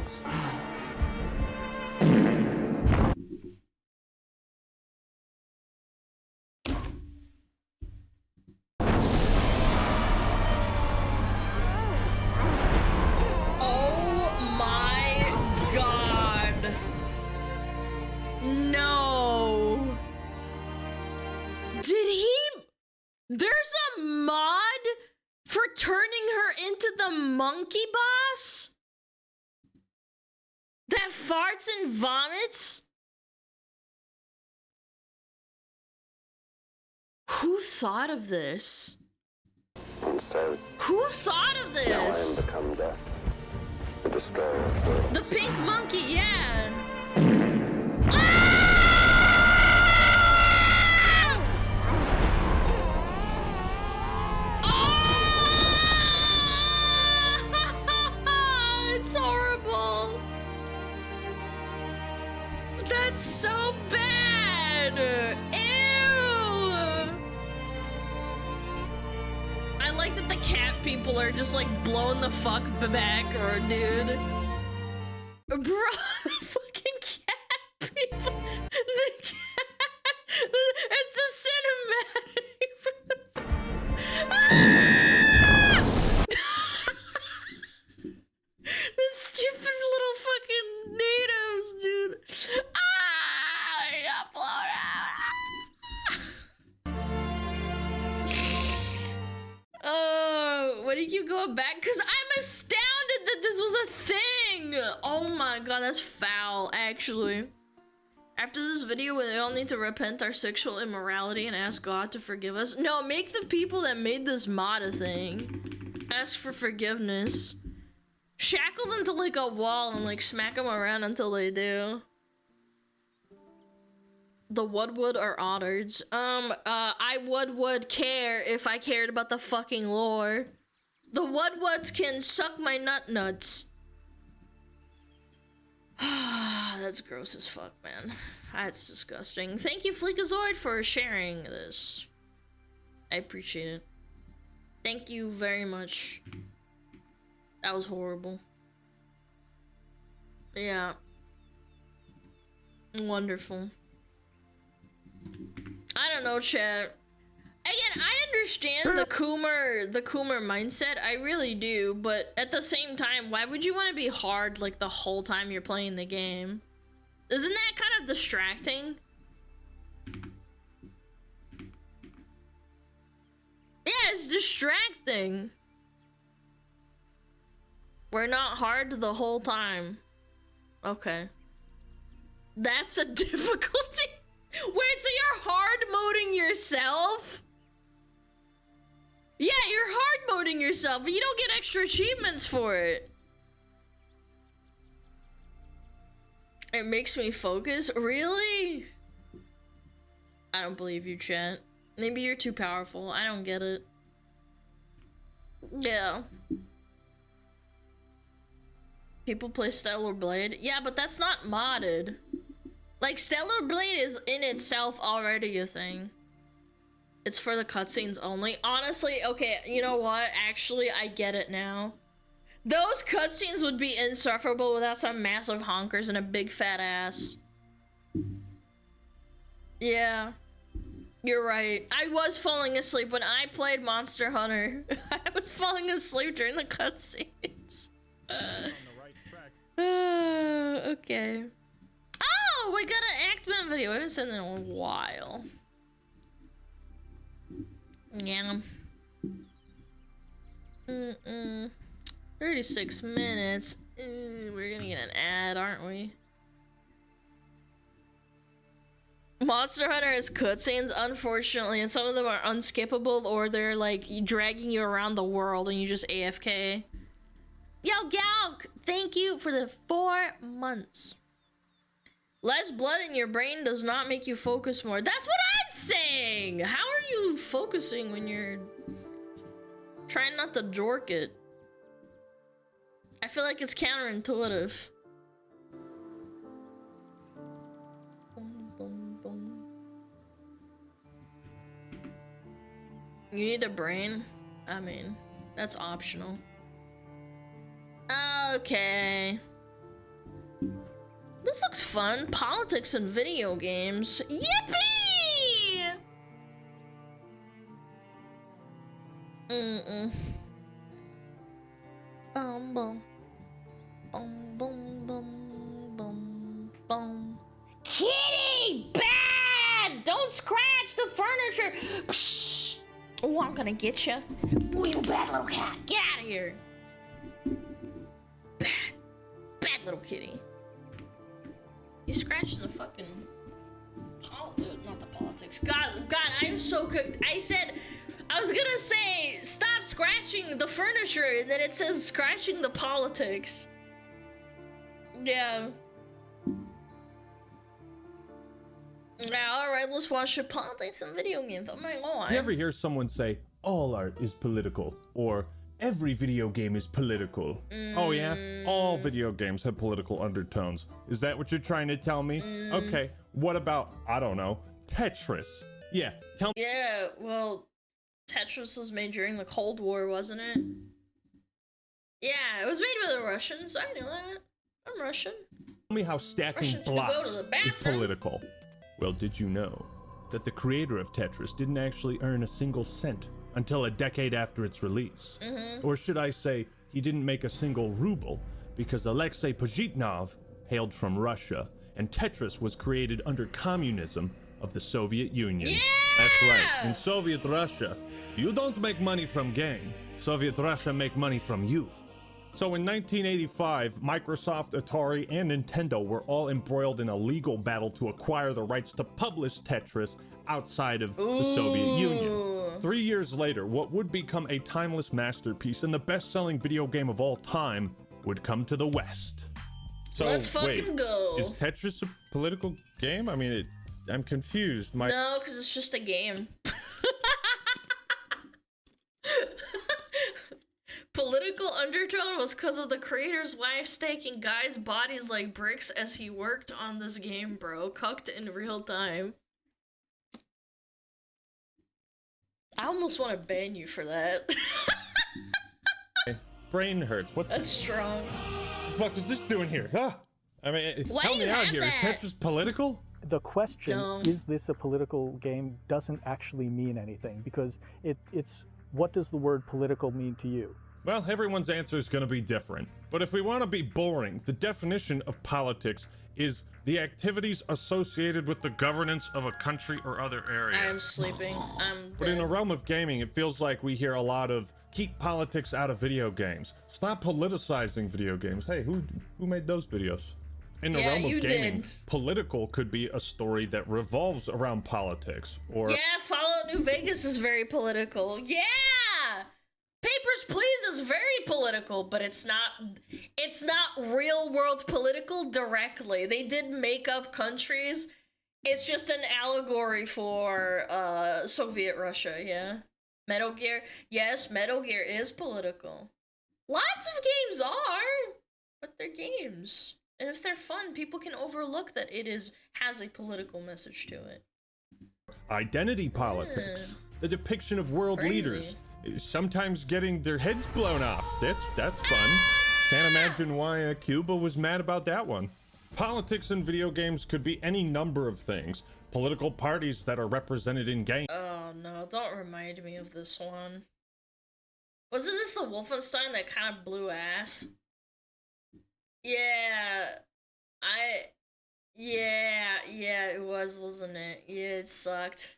Oh my god. No. Did he? There's a mod for turning her into the monkey boss? That farts and vomits? Who thought of this? And says, Who thought of now I am this? become death, the destroyer of worlds. The pink monkey, yeah. It's horrible. That's so bad. Ew. I like that the cat people are just like blowing the fuck back, or dude. Bro, the fucking cat people. The cat. It's the cinematic. The stupid little fucking natives, dude. I got blown out. Oh, why do you keep going back? Because I'm astounded that this was a thing. Oh my god, that's foul, actually. After this video, we all need to repent our sexual immorality and ask God to forgive us. No, make the people that made this mod a thing. Ask for forgiveness. Shackle them to like a wall and like smack them around until they do. The would are otters. I would care if I cared about the fucking lore. The woodwoods can suck my nuts. That's gross as fuck, man. That's disgusting. Thank you, Fleekazoid, for sharing this. I appreciate it. Thank you very much. That was horrible. Yeah. Wonderful. I don't know, chat. Again, I understand the Coomer mindset. I really do, but at the same time, why would you want to be hard like the whole time you're playing the game? Isn't that kind of distracting? Yeah, it's distracting. We're not hard the whole time. Okay. That's a difficulty. Wait, so you're hard moding yourself? Yeah, you're hard moding yourself, but you don't get extra achievements for it. It makes me focus? Really? I don't believe you, chat. Maybe you're too powerful. I don't get it. Yeah. People play Stellar Blade. Yeah, but that's not modded. Like, Stellar Blade is in itself already a thing. It's for the cutscenes only. Honestly, okay, you know what? Actually, I get it now. Those cutscenes would be insufferable without some massive honkers and a big fat ass. Yeah. You're right. I was falling asleep when I played Monster Hunter. I was falling asleep during the cutscenes. Okay. Oh, we got an Actman video. I haven't seen that in a while. Yeah. 36 minutes. We're gonna get an ad, aren't we? Monster Hunter has cutscenes, unfortunately, and some of them are unskippable, or they're like dragging you around the world and you just AFK. Yo, Galk, thank you for the 4 months. Less blood in your brain does not make you focus more. That's what I'm saying! How are you focusing when you're trying not to jork it? I feel like it's counterintuitive. You need a brain? I mean, that's optional. Okay. This looks fun. Politics and video games. Yippee! Boom, boom. Boom, boom, boom, boom, boom. Kitty! Bad! Don't scratch the furniture! Psh! Oh, I'm gonna get you. Oh, you bad little cat. Get out of here. Bad little kitty. He's scratching the fucking not the politics. God, I'm so cooked. I was gonna say stop scratching the furniture, and then it says scratching the politics. Yeah. Yeah, alright, let's watch the politics and video games. Oh my god. You ever hear someone say, all art is political, or every video game is political? Oh yeah? All video games have political undertones. Is that what you're trying to tell me? Okay, what about, I don't know, Tetris? Yeah, tell me. Yeah, well, Tetris was made during the Cold War, wasn't it? Yeah, it was made by the Russians. I knew that. I'm Russian. Tell me how stacking Russians blocks go to the is bathroom. political. Well, did you know that the creator of Tetris didn't actually earn a single cent until a decade after its release? Or should I say, he didn't make a single ruble, because Alexei Pajitnov hailed from Russia, and Tetris was created under communism of the Soviet Union. Yeah! That's right, in Soviet Russia, you don't make money from game. Soviet Russia make money from you. So in 1985, Microsoft, Atari, and Nintendo were all embroiled in a legal battle to acquire the rights to publish Tetris outside of the Soviet Union. 3 years later, what would become a timeless masterpiece and the best-selling video game of all time would come to the West. So, Let's fucking go. Is Tetris a political game? I mean, I'm confused. No, because it's just a game. Political undertone was because of the creator's wife staking guys' bodies like bricks as he worked on this game, bro. Cucked in real time. I almost want to ban you for that. Brain hurts. What That's strong. the fuck is this doing here? Huh? I mean, Why help do me you out have here. Is that? Tetris political? The question, No. is this a political game, doesn't actually mean anything, because it's what does the word political mean to you? Well, everyone's answer is going to be different. But if we want to be boring, the definition of politics is the activities associated with the governance of a country or other area. I'm sleeping. But in the realm of gaming, it feels like we hear a lot of keep politics out of video games. Stop politicizing video games. Hey, who made those videos? In the Yeah, realm you of gaming, did. political could be a story that revolves around politics, or Yeah, Fallout New Vegas is very political. Yeah! Papers, Please is very political, but it's not real world political directly. They did make up countries. It's just an allegory for Soviet Russia, yeah. Metal Gear, yes, Metal Gear is political. Lots of games are, but they're games. And if they're fun, people can overlook that it has a political message to it. identity politics. The depiction of world Crazy. leaders, sometimes getting their heads blown off. That's fun. Can't imagine why Cuba was mad about that one. Politics in video games could be any number of things. Political parties that are represented in games. Oh no, don't remind me of this one. Wasn't this the Wolfenstein that kind of blew ass? Yeah, yeah, it was, wasn't it? Yeah, it sucked.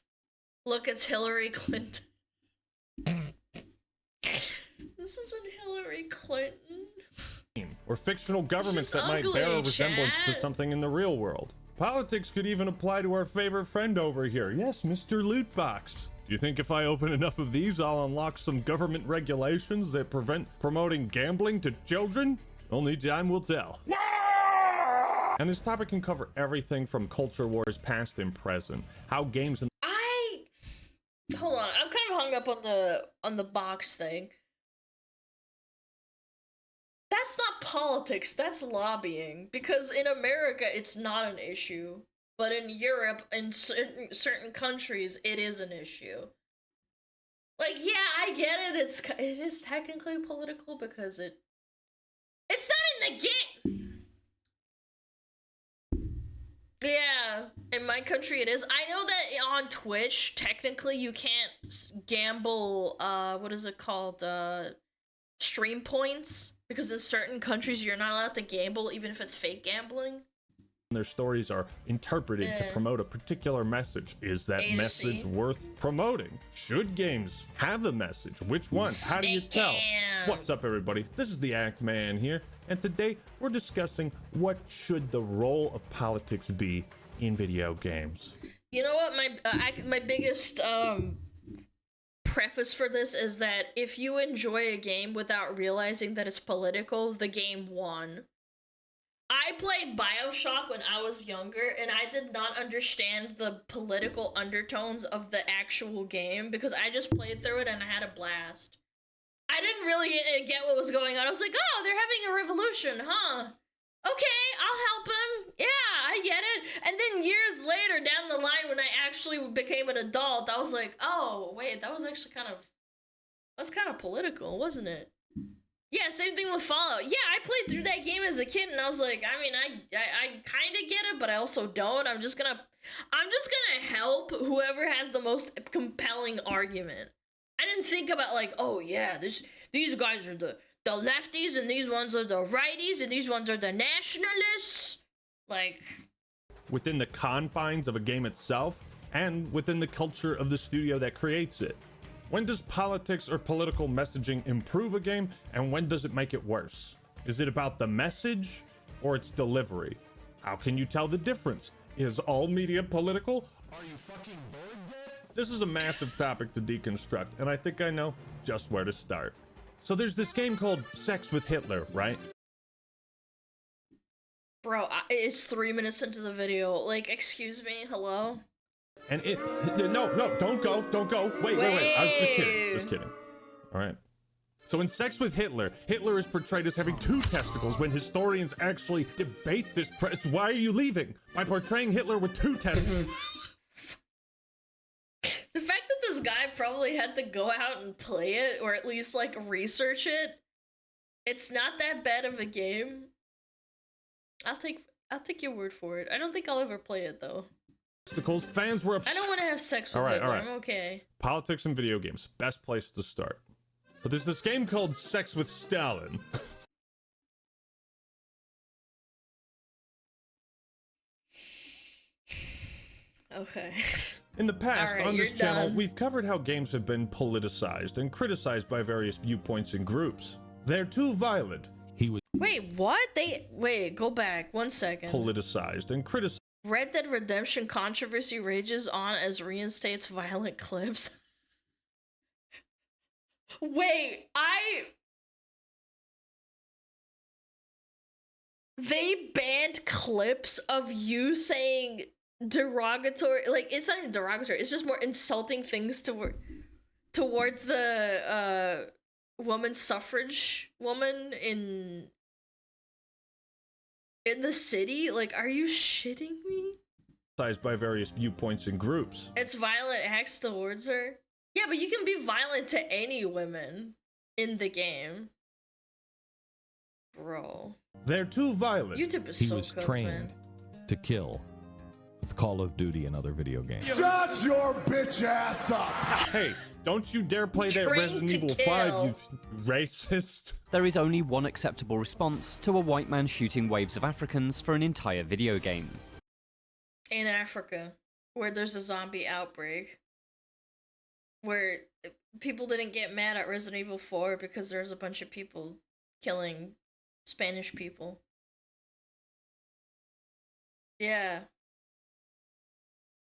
Look, it's Hillary Clinton. This isn't Hillary Clinton. Or fictional governments that might ugly, bear a resemblance to chat. something in the real world. Politics could even apply to our favorite friend over here. Yes, Mr. Lootbox. Do you think if I open enough of these, I'll unlock some government regulations that prevent promoting gambling to children? Only time will tell. And this topic can cover everything from culture wars past and present, how games and Hold on, I'm kind of hung up on the box thing. That's not politics, that's lobbying. Because in America, it's not an issue. But in Europe, in certain countries, it is an issue. Like, yeah, I get it. It is technically political because it's not in the game. Yeah, in my country it is. I know that on Twitch, technically you can't gamble, what is it called? Stream points. Because in certain countries you're not allowed to gamble even if it's fake gambling. their stories are interpreted to promote a particular message. Is that A to message C. worth promoting? Should games have a message? Which one? How do you tell? What's up, everybody? This is the Act Man here, And today we're discussing what should the role of politics be in video games. You know what, my biggest preface for this is that if you enjoy a game without realizing that it's political, the game won. I played BioShock when I was younger, and I did not understand the political undertones of the actual game because I just played through it and I had a blast. I didn't really get what was going on. I was like, oh, they're having a revolution, huh? Okay, I'll help him. Yeah, I get it. And then years later, down the line, when I actually became an adult, I was like, oh, wait, that was actually kind of political, wasn't it? Yeah, same thing with Fallout. Yeah, I played through that game as a kid, and I was like, I mean, I kind of get it, but I also don't. I'm just gonna help whoever has the most compelling argument. I didn't think about like, oh yeah, these guys are the lefties, and these ones are the righties, and these ones are the nationalists. Like, within the confines of a game itself, and within the culture of the studio that creates it. When does politics or political messaging improve a game, and when does it make it worse? Is it about the message or its delivery? How can you tell the difference? Is all media political? Are you fucking bored yet? This is a massive topic to deconstruct, and I think I know just where to start. So there's this game called Sex with Hitler, right? Bro, it's 3 minutes into the video. Like, excuse me, hello? And no, don't go. Wait. I was just kidding. All right. So in Sex with Hitler, Hitler is portrayed as having 2 testicles when historians actually debate this. Why are you leaving? By portraying Hitler with 2 testicles. The fact that this guy probably had to go out and play it, or at least like research it, it's not that bad of a game. I'll take your word for it. I don't think I'll ever play it though. Fans were I don't want to have sex with Hitler. I'm okay. Politics and video games, best place to start. So there's this game called Sex with Stalin. Okay. In the past, on this channel, we've covered how games have been politicized and criticized by various viewpoints and groups. They're too violent. Wait, what? Wait, go back 1 second. Politicized and criticized. Red Dead Redemption controversy rages on as reinstates violent clips. Wait, they banned clips of you saying derogatory, like, it's not even derogatory, it's just more insulting things towards the woman suffrage woman in the city? Like, are you shitting me? By various viewpoints and groups. It's violent acts towards her. Yeah, but you can be violent to any women in the game. Bro. They're too violent. YouTube is he so was cooked, trained man. to kill with Call of Duty and other video games. Shut your bitch ass up! Hey, don't you dare play that Resident Evil 5, you racist. There is only one acceptable response to a white man shooting waves of Africans for an entire video game. In Africa, where there's a zombie outbreak. Where people didn't get mad at Resident Evil 4 because there's a bunch of people killing Spanish people. Yeah.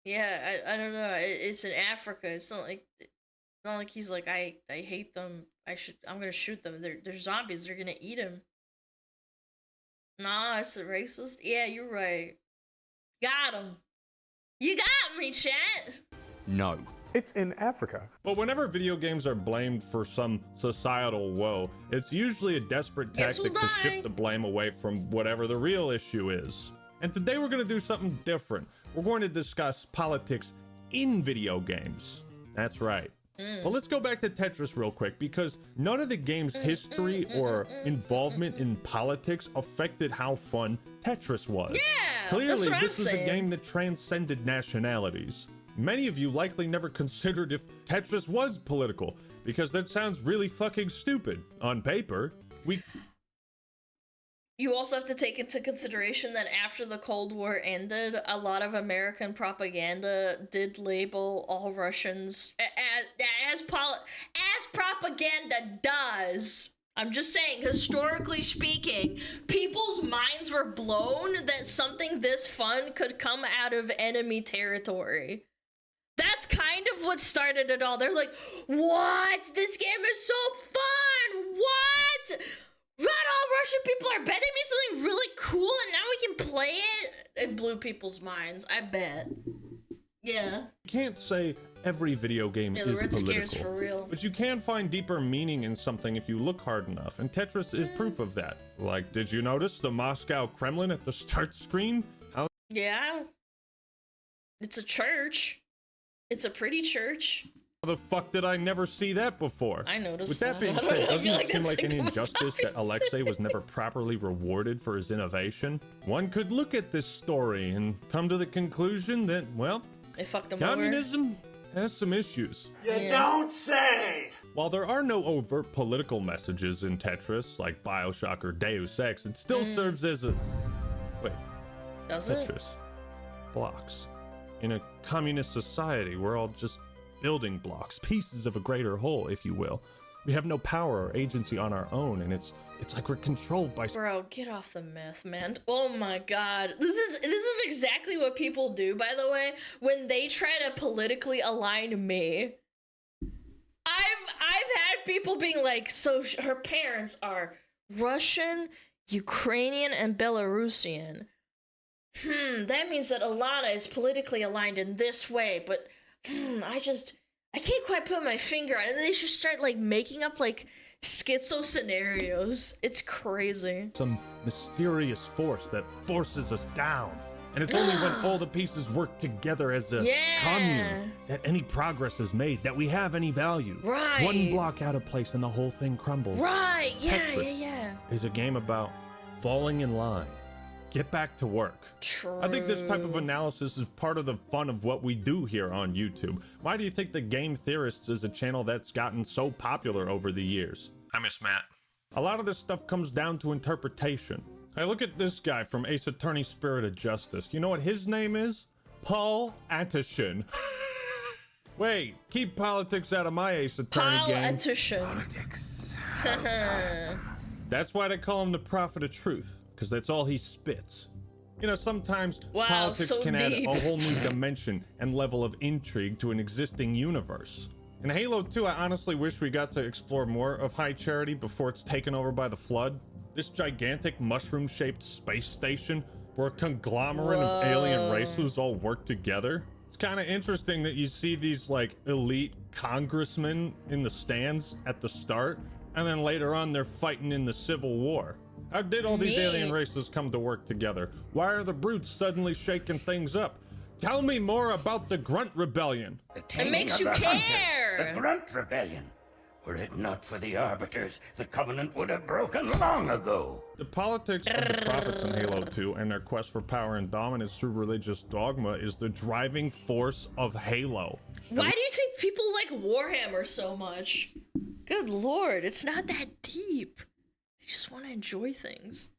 Yeah, I don't know. It's in Africa. It's not like he's like, I hate them. I'm gonna shoot them. They're zombies. They're gonna eat him. Nah, it's a racist. Yeah, you're right. Got him. You got me, chat. No. It's in Africa. But whenever video games are blamed for some societal woe, it's usually a desperate tactic to shift the blame away from whatever the real issue is. And today we're going to do something different. We're going to discuss politics in video games. That's right. But let's go back to Tetris real quick, because none of the game's history or involvement in politics affected how fun Tetris was. Yeah, clearly, that's what this was a game that transcended nationalities. Many of you likely never considered if Tetris was political, because that sounds really fucking stupid. On paper, You also have to take into consideration that after the Cold War ended, a lot of American propaganda did label all Russians as propaganda does. I'm just saying, historically speaking, people's minds were blown that something this fun could come out of enemy territory. That's kind of what started it all. They're like, what? This game is so fun! What? Not all Russian people are betting me something really cool and now we can play it? It blew people's minds, I bet. Yeah. You can't say every video game Yeah, is the Red Scare's political, for real. but you can find deeper meaning in something if you look hard enough, and Tetris is proof of that. Like, did you notice the Moscow Kremlin at the start screen? How Yeah. It's a church. It's a pretty church. the fuck did I never see that before? I noticed With that that. being I said, feel doesn't like it seem that's like an like injustice that Alexei was never properly rewarded for his innovation? One could look at this story and come to the conclusion that, well, They fucked him communism has some issues. You don't say! While there are no overt political messages in Tetris, like Bioshock or Deus Ex, it still serves as a... Wait. Does it? Tetris. Blocks. In a communist society, we're all just building blocks, pieces of a greater whole, if you will. We have no power or agency on our own, and it's like we're controlled by... Bro, get off the myth, man. Oh my god. This is exactly what people do, by the way, when they try to politically align me. I've had people being like, so her parents are Russian, Ukrainian, and Belarusian. That means that Alana is politically aligned in this way, but I can't quite put my finger on it. And they just start like making up like schizo scenarios. It's crazy. Some mysterious force that forces us down. And it's only when all the pieces work together as a commune that any progress is made, that we have any value. Right. One block out of place and the whole thing crumbles. Right, Tetris yeah. is a game about falling in line. Get back to work. True. I think this type of analysis is part of the fun of what we do here on YouTube. Why do you think the Game Theorists is a channel that's gotten so popular over the years? I miss Matt. A lot of this stuff comes down to interpretation. I look at this guy from Ace Attorney Spirit of Justice. You know what his name is? Paul Antishin. Wait, keep politics out of my Ace Attorney Paul game. Politics. That's why they call him the Prophet of Truth, because that's all he spits. You know, sometimes Wow, politics so can add deep. a whole new dimension and level of intrigue to an existing universe. In Halo 2, I honestly wish we got to explore more of High Charity before it's taken over by the Flood. This gigantic mushroom-shaped space station where a conglomerate of alien races all work together. It's kind of interesting that you see these like elite congressmen in the stands at the start, and then later on they're fighting in the Civil War. How did all these alien races come to work together? Why are the brutes suddenly shaking things up? Tell me more about the Grunt Rebellion. It makes you care. The Grunt Rebellion. Were it not for the Arbiters, the Covenant would have broken long ago. The politics of the prophets in Halo 2 and their quest for power and dominance through religious dogma is the driving force of Halo. Why do you think people like Warhammer so much? Good lord, it's not that deep. They just want to enjoy things.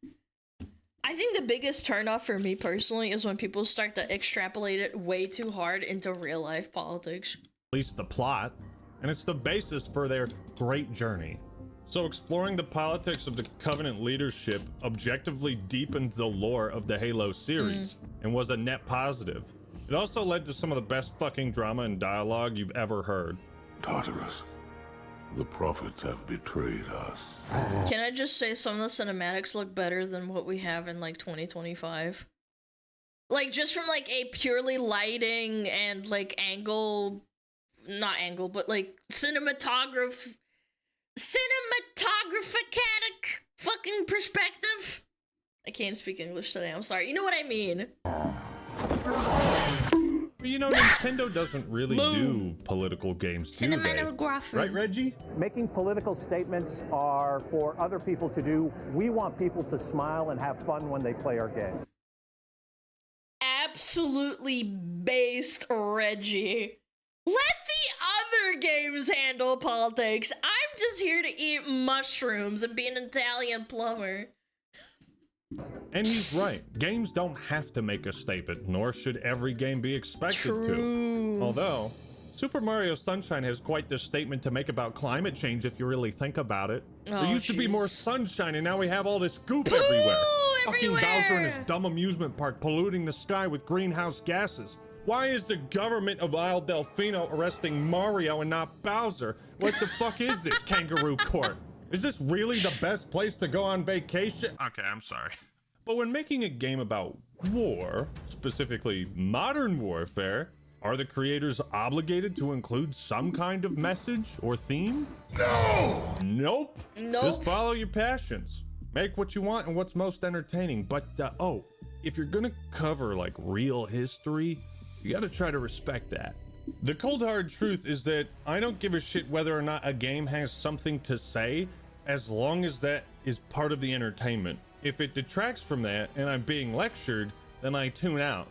I think the biggest turnoff for me personally is when people start to extrapolate it way too hard into real life politics. At least the plot, and it's the basis for their great journey. So exploring the politics of the Covenant leadership objectively deepened the lore of the Halo series and was a net positive. It also led to some of the best fucking drama and dialogue you've ever heard. Tartarus, the prophets have betrayed us. Can I just say some of the cinematics look better than what we have in like 2025? Like just from like a purely lighting and like not angle, but like cinematographic fucking perspective. I can't speak English today, I'm sorry. You know what I mean? But you know, Nintendo doesn't really do political games, do they? Cinematography. Right, Reggie? Making political statements are for other people to do. We want people to smile and have fun when they play our game. Absolutely based, Reggie. Let the other games handle politics. I'm just here to eat mushrooms and be an Italian plumber. And he's right. Games don't have to make a statement, nor should every game be expected to. Although, Super Mario Sunshine has quite this statement to make about climate change if you really think about it. Oh, there used to be more jeez. sunshine and now we have all this goop everywhere. Fucking Bowser and his dumb amusement park polluting the sky with greenhouse gases. Why is the government of Isle Delfino arresting Mario and not Bowser? What the fuck is this, kangaroo court? Is this really the best place to go on vacation? Okay, I'm sorry. But when making a game about war, specifically modern warfare, are the creators obligated to include some kind of message or theme? No! Nope. Nope. Just follow your passions. Make what you want and what's most entertaining. But, oh, if you're gonna cover, like, real history, you gotta try to respect that. The cold hard truth is that I don't give a shit whether or not a game has something to say, as long as that is part of the entertainment. If it detracts from that and I'm being lectured, then I tune out.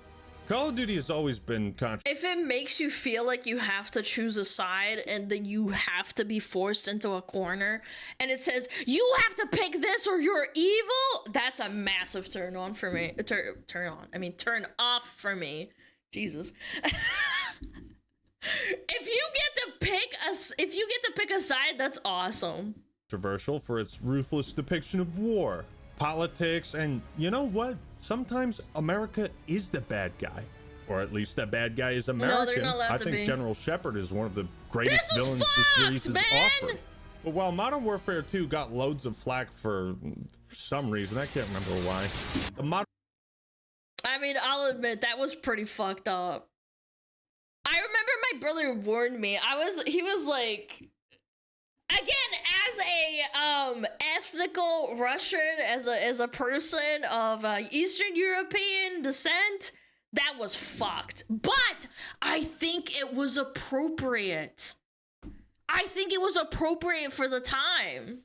Call of Duty has always been If it makes you feel like you have to choose a side and that you have to be forced into a corner and it says you have to pick this or you're evil, that's a massive turn on for me. Turn off for me. Jesus. If you get to pick a side, that's awesome. controversial for its ruthless depiction of war, politics, and you know what? Sometimes America is the bad guy. Or at least that bad guy is American. No, they're not allowed I to think be. General Shepard is one of the greatest villains the series has offered. But while Modern Warfare 2 got loads of flack for some reason, I can't remember why. I mean, I'll admit that was pretty fucked up. I remember my brother warned me. He was like, again, as a ethnical Russian, as a person of Eastern European descent, that was fucked. But I think it was appropriate. I think it was appropriate for the time.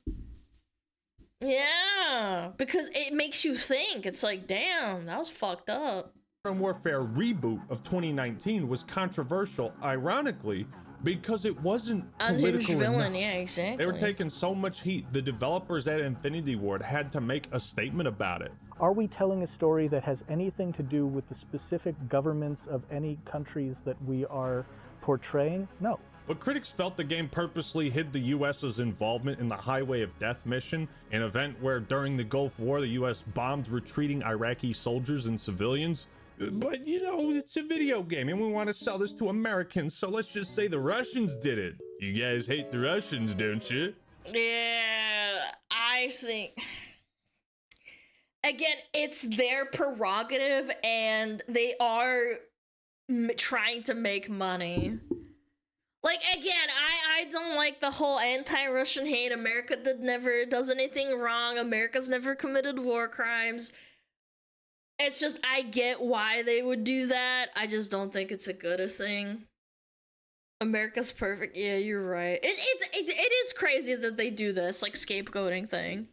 Yeah, because it makes you think. It's like, damn, that was fucked up. Modern Warfare reboot of 2019 was controversial, ironically, because it wasn't Unhinged political villain, enough. yeah, exactly. They were taking so much heat, the developers at Infinity Ward had to make a statement about it. Are we telling a story that has anything to do with the specific governments of any countries that we are portraying? No. But critics felt the game purposely hid the US's involvement in the Highway of Death mission, an event where during the Gulf War the US bombed retreating Iraqi soldiers and civilians. But you know, it's a video game and we want to sell this to Americans, so let's just say the Russians did it. You guys hate the Russians, don't you? Yeah, I think... Again, it's their prerogative and they are trying to make money. Like, again, I don't like the whole anti-Russian hate. America never does anything wrong. America's never committed war crimes. It's just, I get why they would do that. I just don't think it's a good thing. America's perfect. Yeah, you're right. It is crazy that they do this, like, scapegoating thing.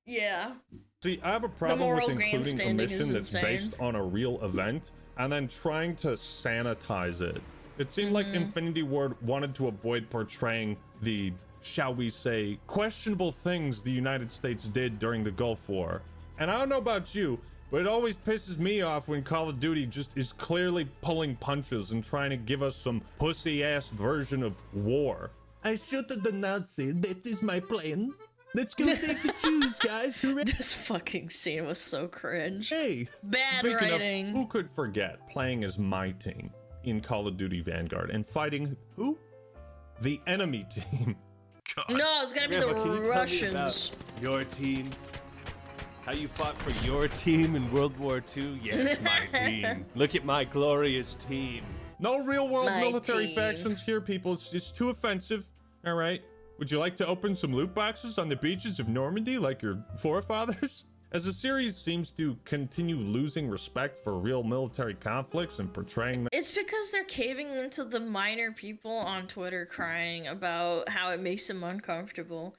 Yeah. See, I have a problem with including a grandstanding is mission that's insane. based on a real event and then trying to sanitize it. It seemed like Infinity Ward wanted to avoid portraying the, shall we say, questionable things the United States did during the Gulf War. And I don't know about you, but it always pisses me off when Call of Duty just is clearly pulling punches and trying to give us some pussy-ass version of war. I shot at the Nazi, that is my plan. Let's go save the Jews, guys. This fucking scene was so cringe. Hey, Bad speaking writing. of, who could forget playing as my team in Call of Duty Vanguard and fighting who? The enemy team. God. No, it's gonna be the Russians. Your team. How you fought for your team in World War II? Yes, my team. Look at my glorious team. No real world My military team. factions here, people. It's too offensive. All right. Would you like to open some loot boxes on the beaches of Normandy like your forefathers? As the series seems to continue losing respect for real military conflicts and portraying them. It's because they're caving into the minor people on Twitter crying about how it makes them uncomfortable.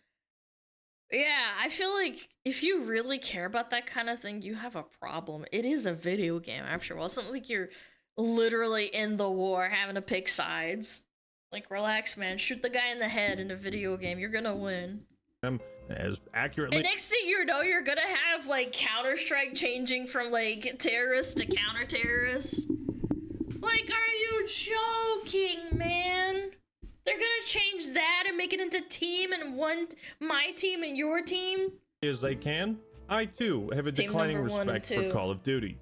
Yeah, I feel like if you really care about that kind of thing, you have a problem. It is a video game after all. It's not like you're literally in the war having to pick sides. Like, relax, man. Shoot the guy in the head in a video game. You're gonna win. Them as accurately. And next thing you know, you're gonna have, like, Counter-Strike changing from, like, terrorists to counter-terrorists. Like, are you joking, man. They're gonna change that and make it into team and my team and your team. As they can. I too have a Team declining number 1 and respect for 2. Call of Duty.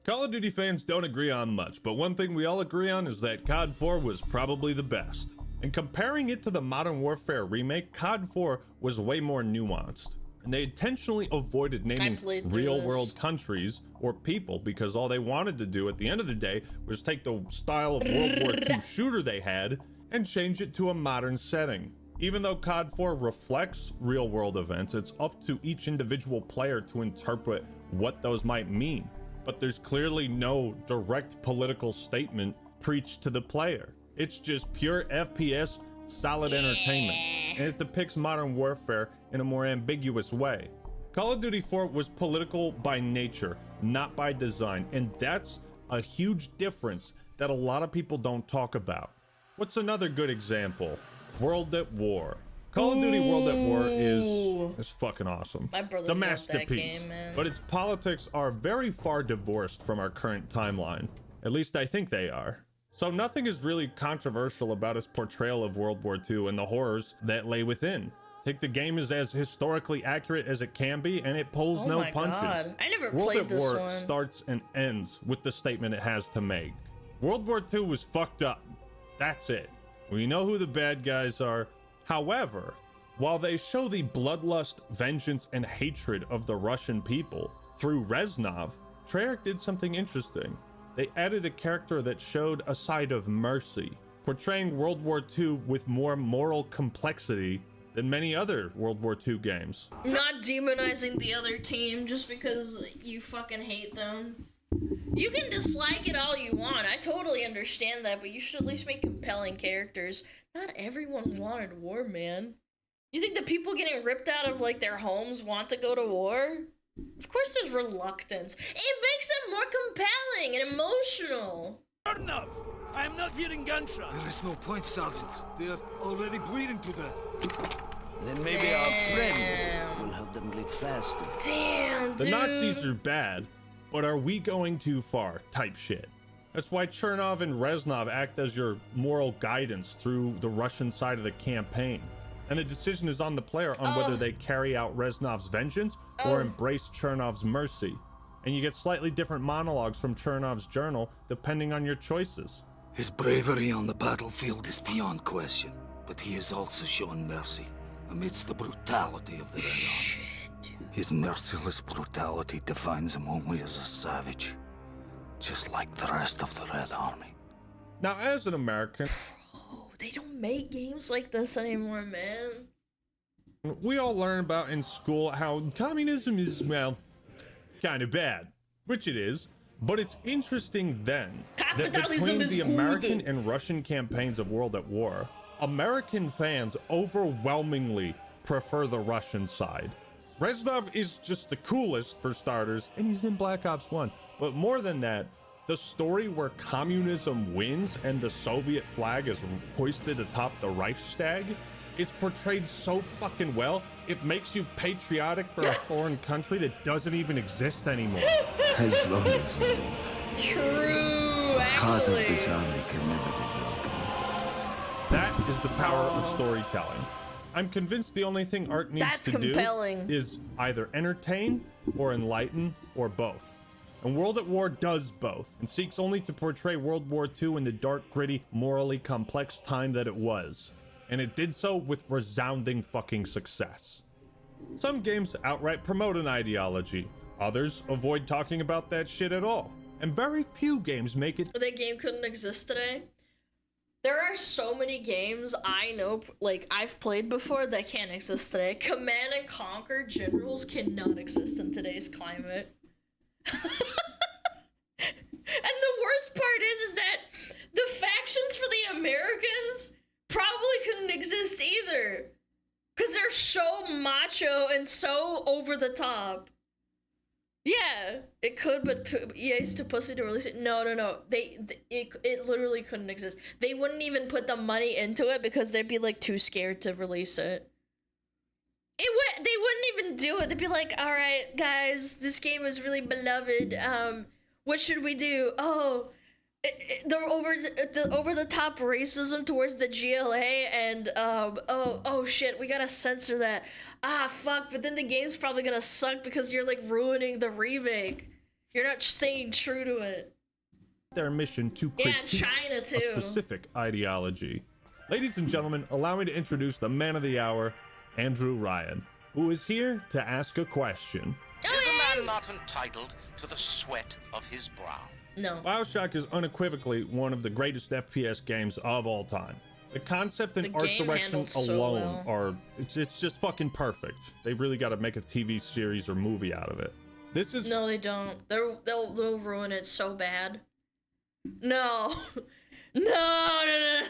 Call of Duty fans don't agree on much, but one thing we all agree on is that COD 4 was probably the best. And comparing it to the Modern Warfare remake, COD 4 was way more nuanced. And they intentionally avoided naming real-world countries or people because all they wanted to do at the end of the day was take the style of World War II shooter they had and change it to a modern setting. Even though COD 4 reflects real-world events, it's up to each individual player to interpret what those might mean. But there's clearly no direct political statement preached to the player. It's just pure FPS, solid entertainment, and it depicts modern warfare in a more ambiguous way. Call of Duty 4 was political by nature, not by design, and that's a huge difference that a lot of people don't talk about. What's another good example? World at War. Call of Duty World at War is fucking awesome. My brother the loved that masterpiece. game, man. But its politics are very far divorced from our current timeline. At least I think they are. So nothing is really controversial about its portrayal of World War II and the horrors that lay within. I think the game is as historically accurate as it can be, and it pulls no punches. God. I never World played at this War one. starts and ends with the statement it has to make. World War II was fucked up. That's it. We know who the bad guys are. However, while they show the bloodlust, vengeance, and hatred of the Russian people through Reznov, Treyarch did something interesting. They added a character that showed a side of mercy, portraying World War II with more moral complexity than many other World War II games. Not demonizing the other team just because you fucking hate them. You can dislike it all you want. I totally understand that, but you should at least make compelling characters. Not everyone wanted war, man. You think the people getting ripped out of like their homes want to go to war? Of course there's reluctance. It makes it more compelling and emotional. Enough! I am not hearing gunshots. There is no point, Sergeant. They are already bleeding to death. Then maybe our friend will help them bleed faster. Damn, dude. The Nazis are bad, but are we going too far type shit. That's why Chernov and Reznov act as your moral guidance through the Russian side of the campaign. And the decision is on the player on whether they carry out Reznov's vengeance or embrace Chernov's mercy. And you get slightly different monologues from Chernov's journal depending on your choices. His bravery on the battlefield is beyond question, but he has also shown mercy amidst the brutality of the Red Army. His merciless brutality defines him only as a savage, just like the rest of the Red Army. Now, as an American, They don't make games like this anymore, man. we all learn about in school how communism is, well, kind of bad, which it is, but it's interesting then that Capitalism between is the good. American and Russian campaigns of World at War, American fans overwhelmingly prefer the Russian side. Reznov is just the coolest for starters, and he's in Black Ops 1, but more than that, the story where communism wins and the Soviet flag is hoisted atop the Reichstag is portrayed so fucking well, it makes you patriotic for a foreign country that doesn't even exist anymore. As long as you live, True, the heart of actually. this army can never be broken. That is the power of storytelling. I'm convinced the only thing art needs That's to compelling. do is either entertain or enlighten or both. And World at War does both, and seeks only to portray World War II in the dark, gritty, morally complex time that it was. And it did so with resounding fucking success. Some games outright promote an ideology, others avoid talking about that shit at all. And very few games make it. That game couldn't exist today. There are so many games I know, like, I've played before that can't exist today. Command and Conquer Generals cannot exist in today's climate. And the worst part is that the factions for the Americans probably couldn't exist either. Because they're so macho and so over the top. Yeah, it could, but EA's too pussy to release it. No. It literally couldn't exist. They wouldn't even put the money into it because they'd be like too scared to release it. They wouldn't even do it. They'd be like, all right, guys, this game is really beloved. What should we do? Oh, the over the top racism towards the GLA and oh shit, we gotta censor that. Ah fuck, but then the game's probably gonna suck because you're like ruining the remake. You're not staying true to it. Their mission to critique China too. a specific ideology. Ladies and gentlemen, allow me to introduce the man of the hour, Andrew Ryan, who is here to ask a question. Is a man not entitled to the sweat of his brow? No. BioShock is unequivocally one of the greatest FPS games of all time. The concept and art direction alone are, it's just fucking perfect. They really got to make a TV series or movie out of it. This is... No, they don't. They'll ruin it so bad. No. No. I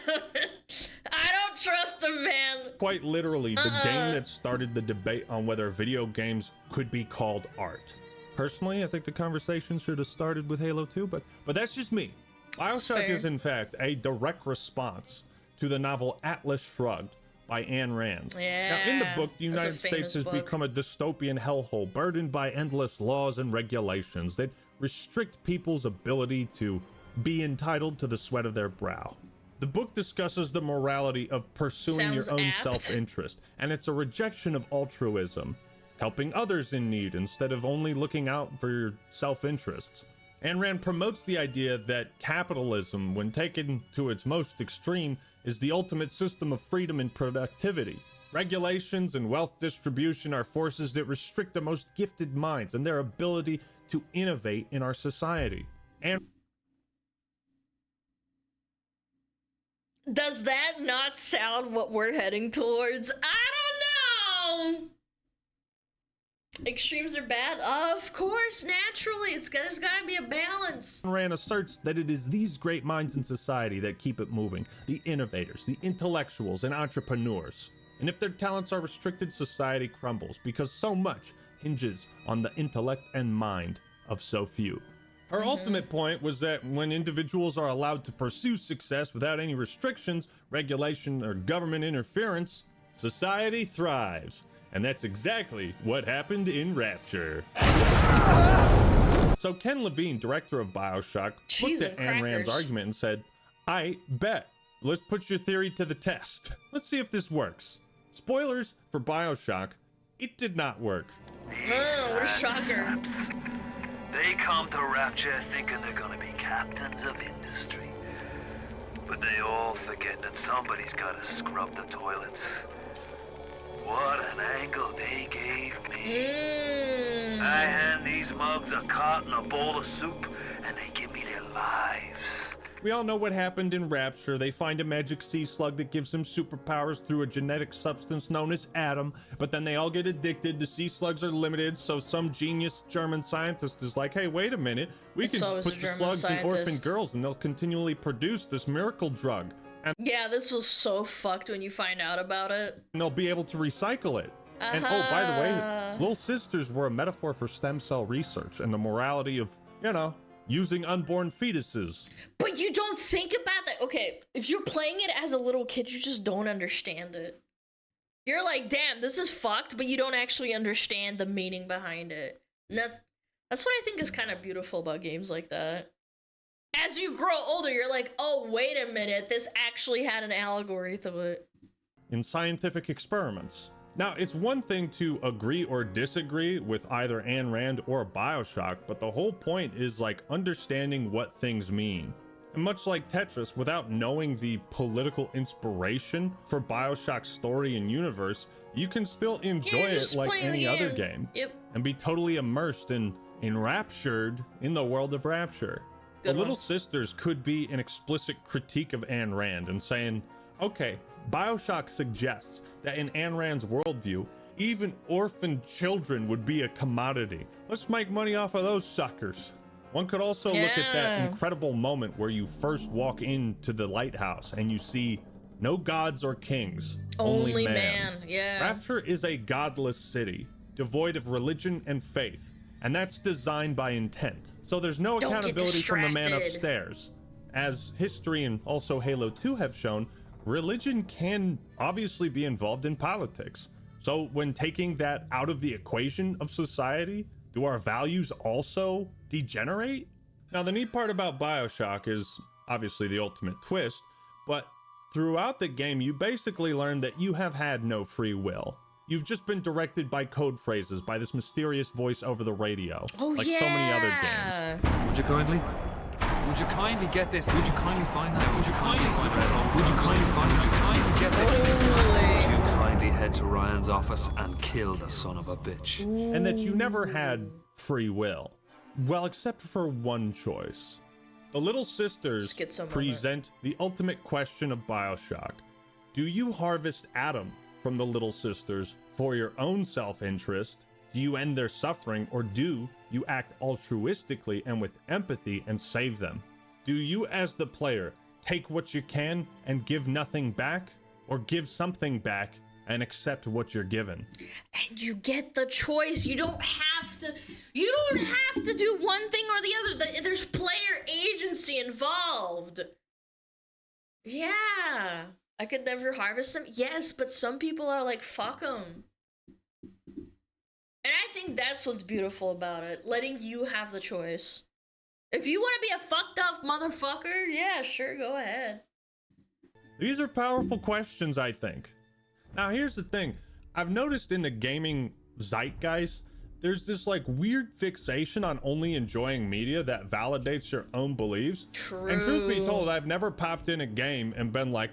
don't trust him, man. Quite literally, the game that started the debate on whether video games could be called art. Personally, I think the conversation should have started with Halo 2, but that's just me. BioShock is in fact a direct response to the novel Atlas Shrugged by Ayn Rand. Yeah, now, in the book, the United States has book. become a dystopian hellhole burdened by endless laws and regulations that restrict people's ability to be entitled to the sweat of their brow. The book discusses the morality of pursuing your own self-interest, and it's a rejection of altruism, helping others in need instead of only looking out for your self-interests. Ayn Rand promotes the idea that capitalism, when taken to its most extreme, is the ultimate system of freedom and productivity. Regulations and wealth distribution are forces that restrict the most gifted minds and their ability to innovate in our society. And does that not sound what we're heading towards? I don't know. Extremes are bad? Of course, naturally. There's gotta be a balance. Rand asserts that it is these great minds in society that keep it moving, the innovators, the intellectuals, and entrepreneurs. And if their talents are restricted, society crumbles because so much hinges on the intellect and mind of so few. Her ultimate point was that when individuals are allowed to pursue success without any restrictions, regulation, or government interference, society thrives. And that's exactly what happened in Rapture. So Ken Levine, director of BioShock, looked at Ayn Rand's argument and said, I bet. Let's put your theory to the test. Let's see if this works. Spoilers for BioShock, it did not work. Oh, what a shocker. They come to Rapture thinking they're gonna be captains of industry. But they all forget that somebody's gotta scrub the toilets. What an angle they gave me. I hand these mugs a cot and a bowl of soup, and they give me their lives. We all know what happened in Rapture. They find a magic sea slug that gives them superpowers through a genetic substance known as Adam, but then they all get addicted. The sea slugs are limited, so some genius German scientist is like, hey, wait a minute. We can just put the slugs in orphan girls and they'll continually produce this miracle drug. And yeah, this was so fucked when you find out about it. And they'll be able to recycle it. And oh, by the way, little sisters were a metaphor for stem cell research and the morality of, you know, using unborn fetuses. But you don't think about that. Okay, if you're playing it as a little kid, you just don't understand it. You're like, damn, this is fucked, but you don't actually understand the meaning behind it. And that's what I think is kind of beautiful about games like that. As you grow older, you're like, oh, wait a minute, this actually had an allegory to it. In scientific experiments. Now, it's one thing to agree or disagree with either Ayn Rand or BioShock, but the whole point is like understanding what things mean. And much like Tetris, without knowing the political inspiration for BioShock's story and universe, you can still enjoy it like any other game. Yep. And be totally immersed and enraptured in the world of Rapture. The Little Sisters could be an explicit critique of Ayn Rand and saying, okay, BioShock suggests that in Ayn Rand's worldview, even orphaned children would be a commodity. Let's make money off of those suckers. One could also look at that incredible moment where you first walk into the lighthouse and you see no gods or kings, only man. Yeah. Rapture is a godless city, devoid of religion and faith. And that's designed by intent. So there's no accountability from the man upstairs. As history and also Halo 2 have shown, religion can obviously be involved in politics. So when taking that out of the equation of society, do our values also degenerate? Now, the neat part about BioShock is obviously the ultimate twist, but throughout the game, you basically learn that you have had no free will. You've just been directed by code phrases, by this mysterious voice over the radio, like so many other games. Would you kindly? Would you kindly get this? Would you kindly find that? Would you kindly find it? Would you kindly find it? Would you kindly get this? Would you kindly head to Ryan's office and kill the son of a bitch? And that you never had free will. Well, except for one choice. The Little Sisters present the ultimate question of BioShock. Do you harvest Adam from the Little Sisters for your own self-interest? Do you end their suffering, or do you act altruistically and with empathy and save them? Do you, as the player, take what you can and give nothing back, or give something back and accept what you're given? And you get the choice. You don't have to do one thing or the other. There's player agency involved. Yeah. I could never harvest them. Yes, but some people are like, fuck them. And I think that's what's beautiful about it. Letting you have the choice. If you want to be a fucked up motherfucker, yeah, sure, go ahead. These are powerful questions, I think. Now, here's the thing. I've noticed in the gaming zeitgeist, there's this like weird fixation on only enjoying media that validates your own beliefs. True. And truth be told, I've never popped in a game and been like,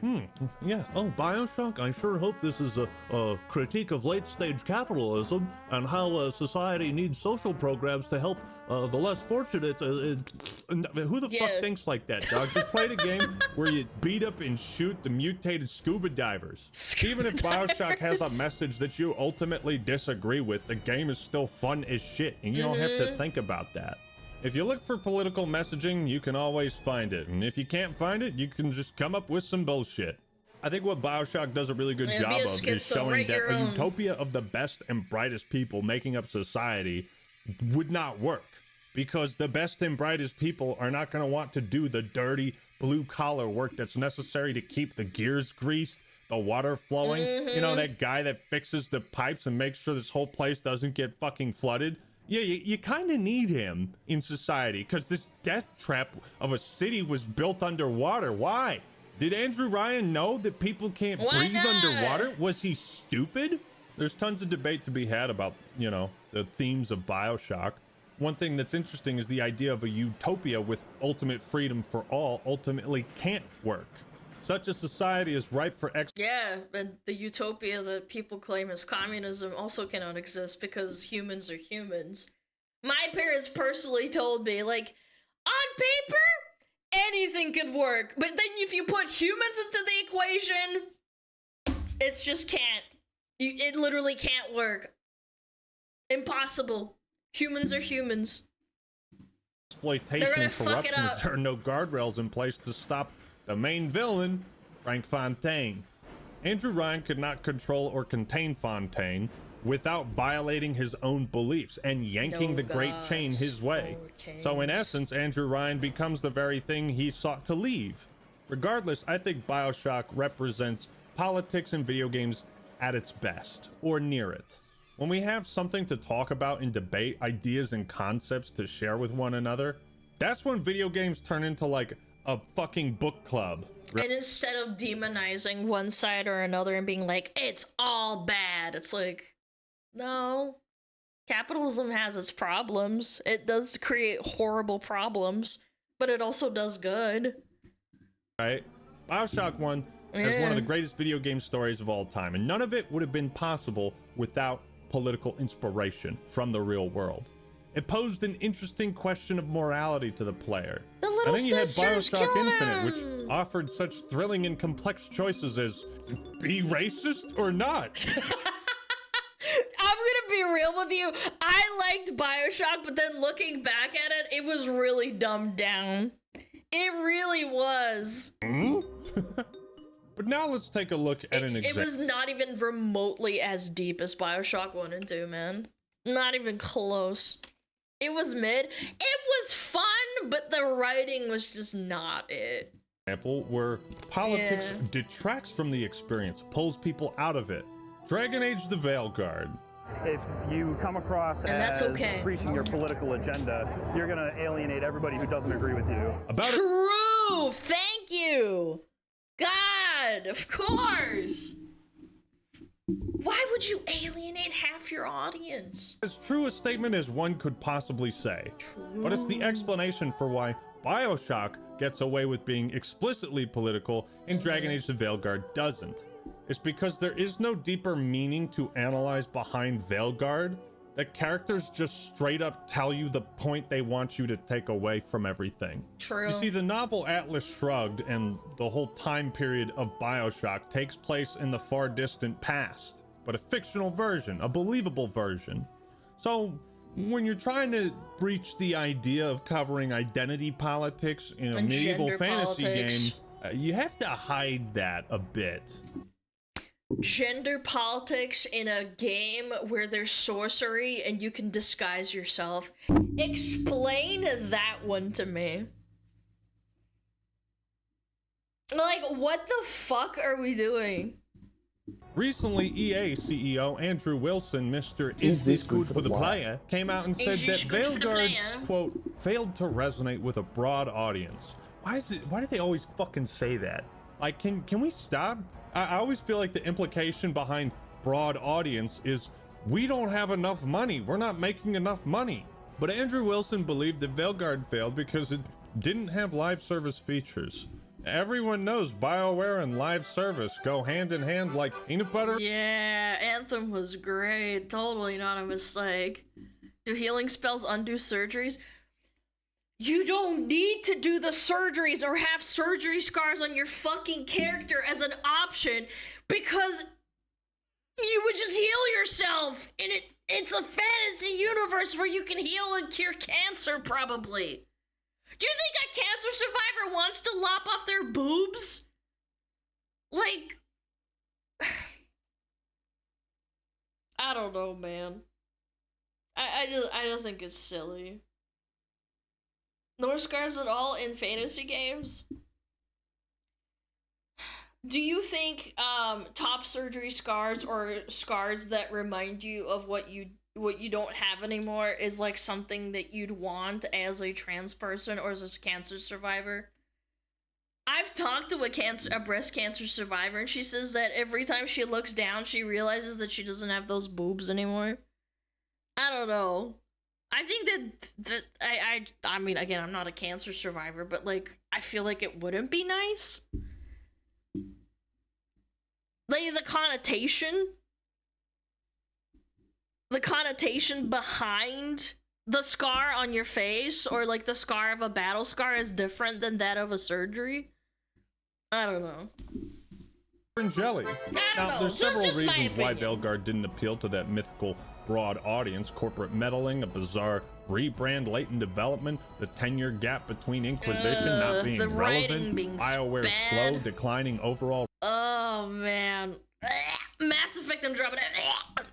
yeah, oh, BioShock, I sure hope this is a critique of late-stage capitalism and how society needs social programs to help the less fortunate. Who the fuck thinks like that, dog? Just played a game where you beat up and shoot the mutated scuba divers. Even if BioShock has a message that you ultimately disagree with, the game is still fun as shit, and you don't have to think about that. If you look for political messaging, you can always find it, and if you can't find it, you can just come up with some bullshit. I think what BioShock does a really good job of is showing that a utopia of the best and brightest people making up society would not work, because the best and brightest people are not going to want to do the dirty blue-collar work that's necessary to keep the gears greased, the water flowing, you know, that guy that fixes the pipes and makes sure this whole place doesn't get fucking flooded. Yeah, you kind of need him in society, because this death trap of a city was built underwater. Why? Did Andrew Ryan know that people can't breathe underwater? Was he stupid? There's tons of debate to be had about, you know, the themes of BioShock. One thing that's interesting is the idea of a utopia with ultimate freedom for all ultimately can't work. Such a society is ripe for Yeah, and the utopia that people claim as communism also cannot exist because humans are humans. My parents personally told me, like, on paper, anything could work, but then if you put humans into the equation, it's just can't. It literally can't work. Impossible. Humans are humans. Exploitation and corruption. There are no guardrails in place to stop the main villain, Frank Fontaine. Andrew Ryan could not control or contain Fontaine without violating his own beliefs and yanking the great chain his way. So in essence, Andrew Ryan becomes the very thing he sought to leave. Regardless, I think BioShock represents politics in video games at its best, or near it. When we have something to talk about and debate, ideas and concepts to share with one another, that's when video games turn into like a fucking book club. And instead of demonizing one side or another and being like, it's all bad, it's like, no. Capitalism has its problems. It does create horrible problems, but it also does good. Right? BioShock 1 has one of the greatest video game stories of all time, and none of it would have been possible without political inspiration from the real world. It posed an interesting question of morality to the player. And then you had BioShock Infinite, which offered such thrilling and complex choices as be racist or not. I'm gonna be real with you. I liked BioShock, but then looking back at it, it was really dumbed down. It really was. But now let's take a look at an example. It was not even remotely as deep as BioShock 1 and 2, man. Not even close. It was mid. It was fun, but the writing was just not it. Example where politics detracts from the experience, pulls people out of it. Dragon Age the Veilguard. if you come across And that's as okay. preaching your political agenda, you're going to alienate everybody who doesn't agree with you. True! Thank you! God, of course! Why would you alienate half your audience? As true a statement as one could possibly say. But it's the explanation for why BioShock gets away with being explicitly political and Dragon Age the Veilguard doesn't. It's because there is no deeper meaning to analyze behind Veilguard. The characters just straight up tell you the point they want you to take away from everything. True. You see, the novel Atlas Shrugged and the whole time period of BioShock takes place in the far distant past, but a fictional version, a believable version. So when you're trying to breach the idea of covering identity politics in a And medieval gender fantasy politics. game, you have to hide that a bit. Gender politics in a game where there's sorcery and you can disguise yourself. Explain that one to me. Like, what the fuck are we doing? Recently, EA CEO Andrew Wilson, Mr. Is This Good for the Player, came out and said Is that this good for the Veilguard, player? quote, failed to resonate with a broad audience. Why do they always fucking say that? Like, can we stop? I always feel like the implication behind broad audience is we don't have enough money. We're not making enough money. But Andrew Wilson believed that Veilguard failed because it didn't have live service features. Everyone knows BioWare and live service go hand in hand like peanut butter. Yeah, Anthem was great. Totally not a mistake. Do healing spells undo surgeries? You don't need to do the surgeries or have surgery scars on your fucking character as an option because you would just heal yourself and it's a fantasy universe where you can heal and cure cancer probably. Do you think a cancer survivor wants to lop off their boobs? Like, I don't know, man. I just think it's silly. No scars at all in fantasy games? Do you think top surgery scars or scars that remind you of what you don't have anymore is like something that you'd want as a trans person or as a cancer survivor? I've talked to a breast cancer survivor and she says that every time she looks down she realizes that she doesn't have those boobs anymore. I don't know. I think that I mean, again, I'm not a cancer survivor, but like I feel like it wouldn't be nice. Like the connotation behind the scar on your face or like the scar of a battle scar is different than that of a surgery. I don't know. And jelly. Now, there's So it's several just my reasons why opinion. Veilguard didn't appeal to that mythical broad audience. Corporate meddling, a bizarre rebrand late in development, the 10-year gap between Inquisition not being the writing relevant, being BioWare's bad. slow, declining overall Oh man. Mass Effect Andromeda.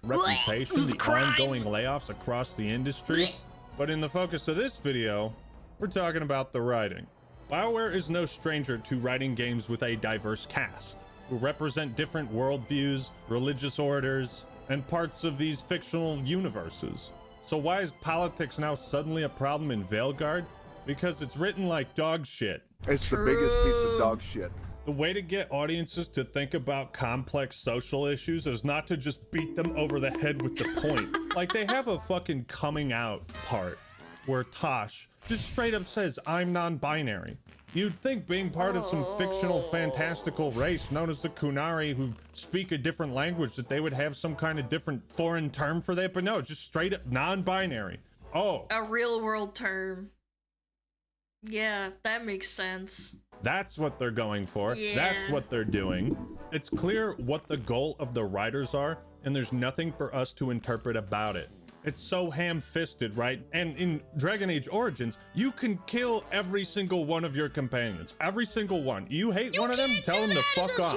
reputation, the Crime. ongoing layoffs across the industry. But in the focus of this video, we're talking about the writing. BioWare is no stranger to writing games with a diverse cast, who represent different worldviews, religious orders, and parts of these fictional universes. So why is politics now suddenly a problem in Veilguard? Because it's written like dog shit. It's the biggest piece of dog shit. The way to get audiences to think about complex social issues is not to just beat them over the head with the point. Like they have a fucking coming out part where Tosh just straight up says, I'm non-binary. You'd think being part of some fictional fantastical race known as the Kunari who speak a different language that they would have some kind of different foreign term for that, but no, just straight up non-binary. Oh. A real world term. Yeah, that makes sense. That's what they're going for. Yeah. That's what they're doing. It's clear what the goal of the writers are, and there's nothing for us to interpret about it. It's so ham-fisted, right? And in Dragon Age Origins, you can kill every single one of your companions. Every single one. You hate one of them, tell them to fuck off.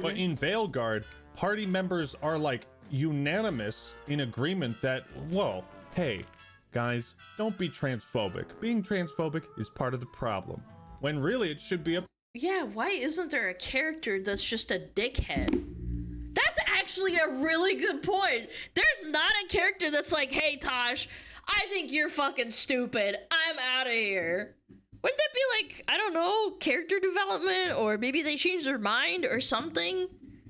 But in Veilguard, party members are like unanimous in agreement that, whoa, hey, guys, don't be transphobic. Being transphobic is part of the problem. When really it should be a... Yeah, why isn't there a character that's just a dickhead? That's actually a really good point. There's not a character that's like, hey, Tosh, I think you're fucking stupid. I'm out of here. Wouldn't that be like, I don't know, character development? Or maybe they change their mind or something?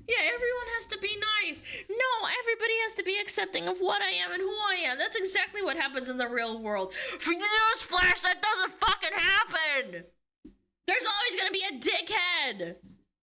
Yeah, everyone has to be nice. No, everybody has to be accepting of what I am and who I am. That's exactly what happens in the real world. For newsflash, that doesn't fucking happen. There's always gonna be a dickhead.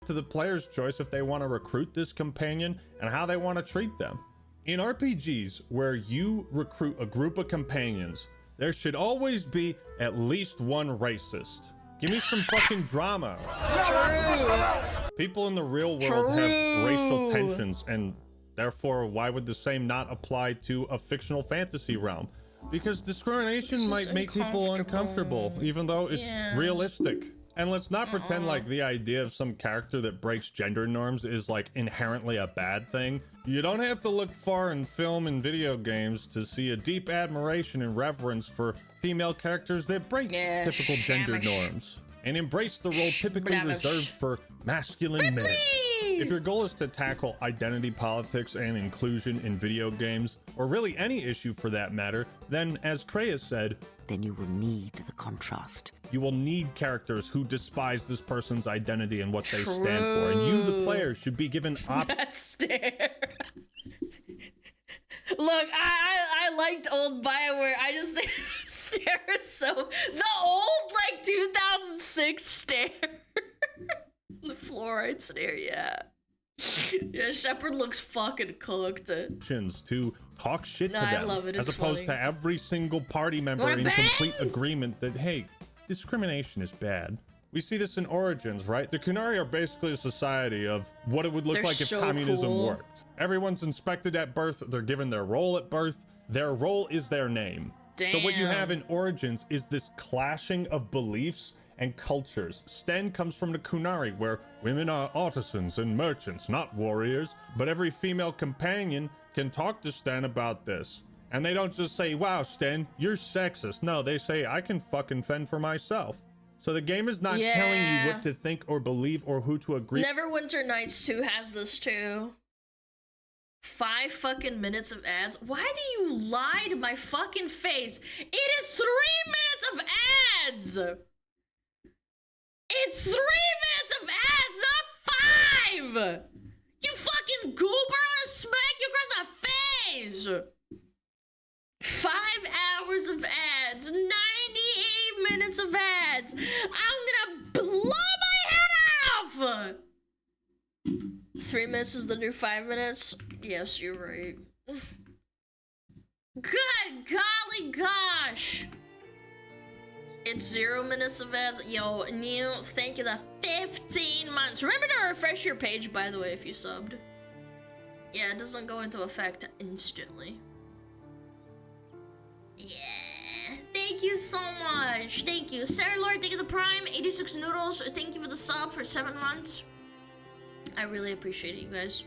To the player's choice if they want to recruit this companion and how they want to treat them. In RPGs where you recruit a group of companions, there should always be at least one racist. Give me some fucking drama. True. People in the real world have racial tensions, and therefore why would the same not apply to a fictional fantasy realm? Because discrimination might make people uncomfortable, even though it's realistic. And let's not pretend like the idea of some character that breaks gender norms is like inherently a bad thing. You don't have to look far in film and video games to see a deep admiration and reverence for female characters that break typical gender norms and embrace the role typically reserved for masculine men. If your goal is to tackle identity politics and inclusion in video games, or really any issue for that matter, then as Kreia said, then you will need the contrast. You will need characters who despise this person's identity and what they stand for, and you, the player, should be given That stare. Look, I liked old BioWare. I just think the stare is so... The old, like, 2006 stare. The fluoride stare, yeah. Yeah, Shepard looks fucking cooked. To talk shit to No, I them, love it, as it's opposed funny. to every single party member Wanna in bang? complete agreement that, hey, discrimination is bad. We see this in Origins, right? The Kunari are basically a society of what it would look They're like if so communism cool. worked. Everyone's inspected at birth, they're given their role at birth, their role is their name. So what you have in Origins is this clashing of beliefs and cultures. Sten comes from the Kunari, where women are artisans and merchants, not warriors, but every female companion can talk to Sten about this. And they don't just say, wow, Sten, you're sexist. No, they say, I can fucking fend for myself. So the game is not telling you what to think or believe or who to agree. Neverwinter Nights 2 has this too. 5 fucking minutes of ads. Why do you lie to my fucking face? It is 3 minutes of ads! It's 3 minutes of ads, not 5! You fucking goober, I'm gonna smack you across the face! 5 hours of ads, 98 minutes of ads. I'm gonna blow my head off! 3 minutes is the new 5 minutes? Yes, you're right. Good golly gosh! It's 0 minutes of ads. Yo, Neil, thank you the 15 months. Remember to refresh your page, by the way, if you subbed. Yeah, it doesn't go into effect instantly. Yeah, thank you so much. Thank you. Sarah Lord, thank you for the Prime. 86 Noodles, thank you for the sub for 7 months. I really appreciate it, you guys.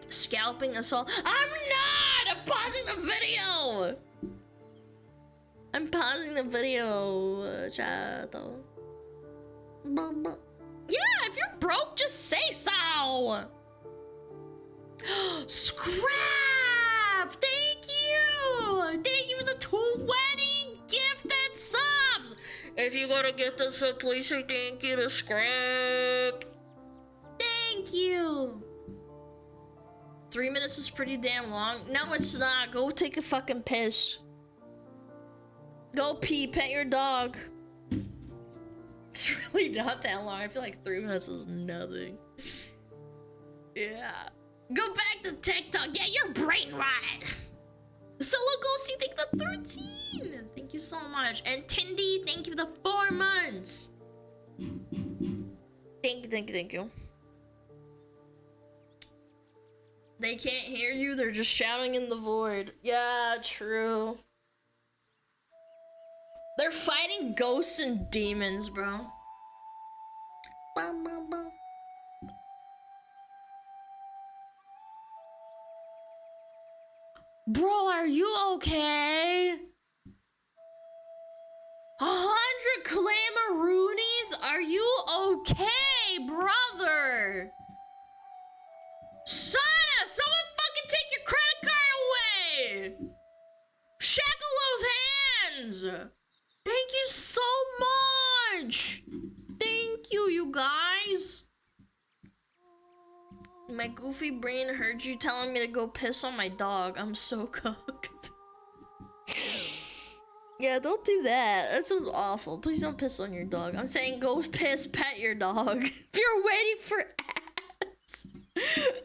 Scalping assault. I'm not! I'm pausing the video! I'm pausing the video, chato. Yeah, if you're broke, just say so. Scrap! Thank you! Thank you for the 20 gifted subs! If you gotta get the sub, please say thank you to Scrap. Thank you! 3 minutes is pretty damn long. No, it's not. Go take a fucking piss. Go pee, pet your dog. It's really not that long. I feel like 3 minutes is nothing. Yeah. Go back to TikTok. Yeah, you're brain rotted. Solo Ghosty, thank you for the 13. Thank you so much. And Tindy, thank you for the 4 months. Thank you, thank you, thank you. They can't hear you. They're just shouting in the void. Yeah, true. They're fighting ghosts and demons, bro. Bum, bum, bum. Bro, are you okay? 100 Clamaroonies? Are you okay, brother? Son fans. Thank you so much. Thank you, you guys. My goofy brain heard you telling me to go piss on my dog. I'm so cooked. Yeah, don't do that. That sounds awful. Please don't piss on your dog. I'm saying go piss, pet your dog. If you're waiting for ads.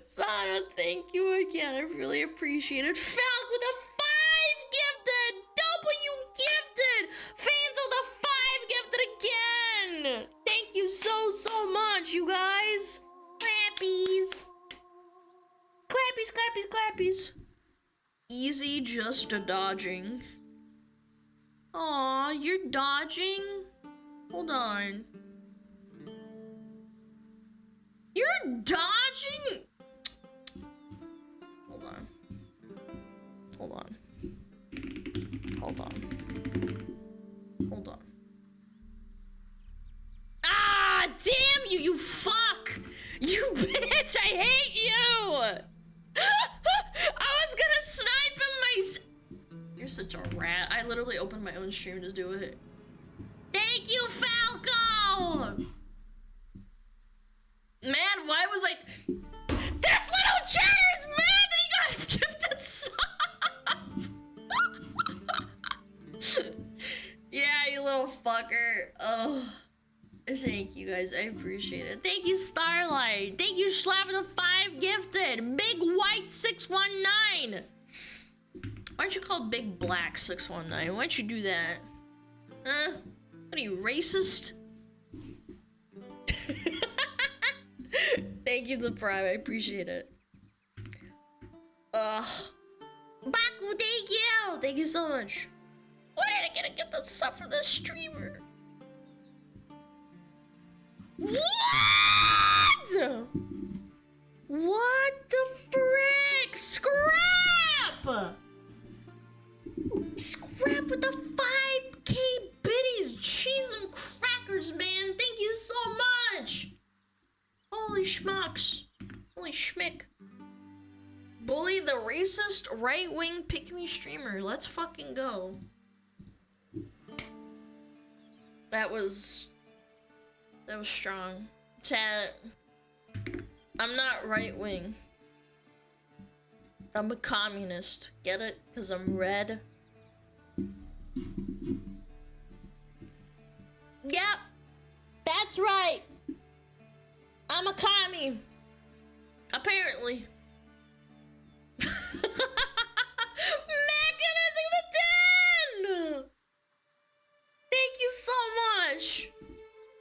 Sana, thank you again. I really appreciate it. Falk with a 5 gifted. W gifted. Fans of the 5 gifted again. Thank you so much, you guys. Clappies. Clappies, clappies, clappies. Easy just a dodging. Aw, you're dodging? Hold on. You're dodging? Hold on. Hold on. Hold on. Hold on. Ah, damn you, you fuck! You bitch, I hate you! I was gonna snipe him You're such a rat. I literally opened my own stream to do it. Thank you, Falco! Man, why was I... This little chatter's mad that he got a gifted sub! Yeah, you little fucker. Oh. Thank you guys, I appreciate it. Thank you, Starlight. Thank you, Schlap the 5 gifted. Big White 619. Why aren't you called Big Black 619? Why'd you do that? Huh? What are you, racist? Thank you, the Prime. I appreciate it. Ugh. Baku, thank you. Thank you so much. Why did I get that stuff from this streamer? What? What the frick? Scrap! Scrap with the 5K biddies, cheese and crackers, man. Thank you so much. Holy schmucks. Holy schmick. Bully the racist right-wing pick-me streamer. Let's fucking go. That was strong. Chat. I'm not right-wing. I'm a communist. Get it? Because I'm red. Yep. That's right. I'm a commie. Apparently. Mechanism the 10! Thank you so much.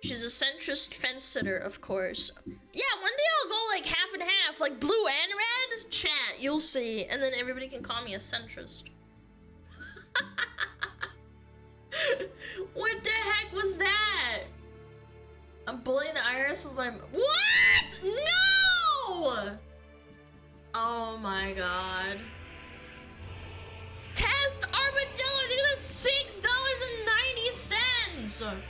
She's a centrist fence sitter, of course. Yeah, one day I'll go like half and half, like blue and red. Chat, you'll see. And then everybody can call me a centrist. What the heck was that? I'm bullying the IRS with my... What? No! Oh my god. Test Armadillo, look at this, $6.90.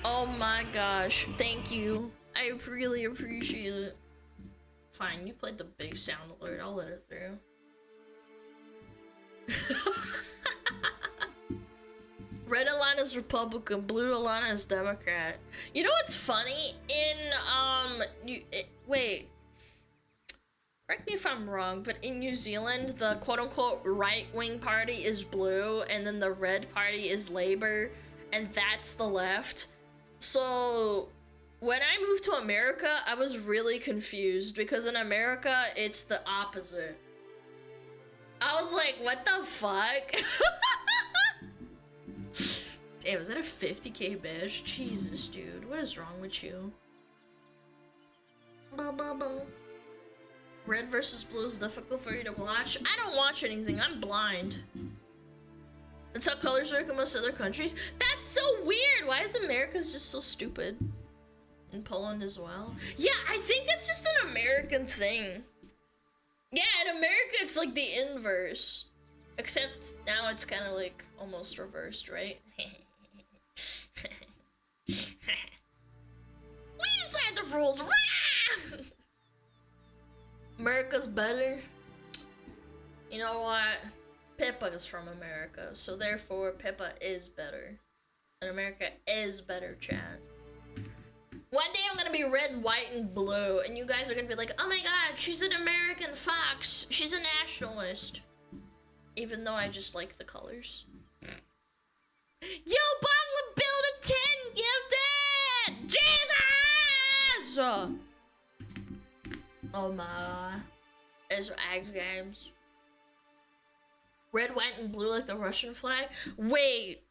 Oh my gosh, thank you. I really appreciate it. Fine, you played the big sound alert, I'll let it through. Red Alana's Republican, blue Alana is Democrat. You know what's funny? Wait. Correct me if I'm wrong, but in New Zealand, the quote-unquote right-wing party is blue, and then the red party is Labour, and that's the left. So, when I moved to America, I was really confused, because in America, it's the opposite. I was like, what the fuck? Damn, is that a 50K badge? Jesus, dude. What is wrong with you? Red versus blue is difficult for you to watch. I don't watch anything. I'm blind. That's how colors work in most other countries. That's so weird. Why is America's just so stupid? In Poland as well? Yeah, I think that's just an American thing. Yeah, in America, it's like the inverse. Except now it's kind of like almost reversed, right? We decide the rules. America's better. You know what? Pippa is from America, so therefore Pippa is better. And America is better, chat. One day I'm gonna be red, white, and blue, and you guys are gonna be like, oh my god, she's an American fox. She's a nationalist. Even though I just like the colors. Yo, bottle of Bill to 10 gifted! Jesus! Oh my. It's X Games. Red, white, and blue like the Russian flag? Wait.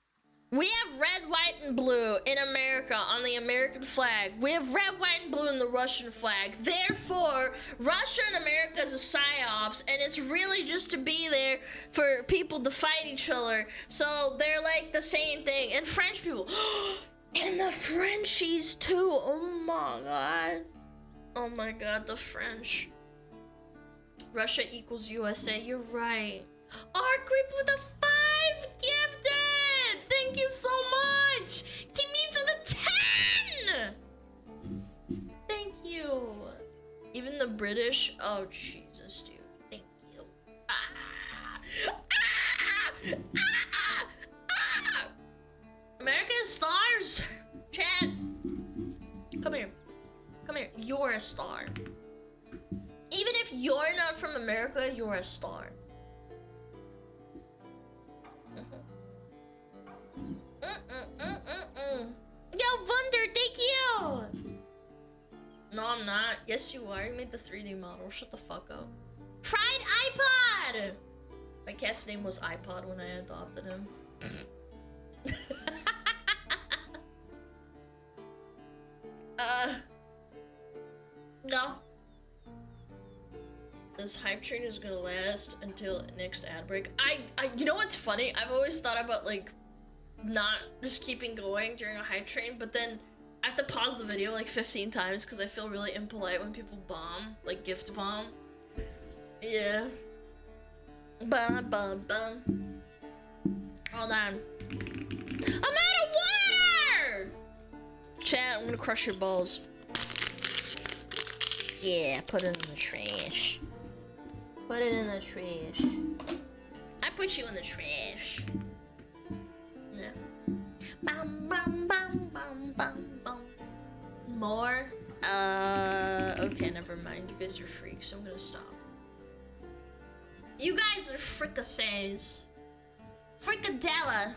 We have red, white, and blue in America on the American flag. We have red, white, and blue in the Russian flag. Therefore, Russia and America is a psyops, and it's really just to be there for people to fight each other. So they're like the same thing. And French people, and the Frenchies too. Oh my god. Oh my god, the French. Russia equals USA. You're right. Arcreep with a 5 gifted. Thank you so much! Kimitsu with a 10! Thank you. Even the British? Oh, Jesus, dude. Thank you. America is stars! Chat. Come here. Come here. You're a star. Even if you're not from America, you're a star. Yo, Wunder, thank you! No, I'm not. Yes, you are. You made the 3D model. Shut the fuck up. Fried iPod! My cat's name was iPod when I adopted him. No. This hype train is gonna last until next ad break. You know what's funny? I've always thought about, like, not just keeping going during a hype train, but then I have to pause the video like 15 times because I feel really impolite when people bomb, like gift bomb. Yeah. Bum bum bum. Hold on. I'm out of water! Chat, I'm gonna crush your balls. Yeah, put it in the trash. Put it in the trash. I put you in the trash. Yeah. Bum bum bum bum bum bum. More? Okay, never mind. You guys are freaks. I'm gonna stop. You guys are fricassees. Fricadella.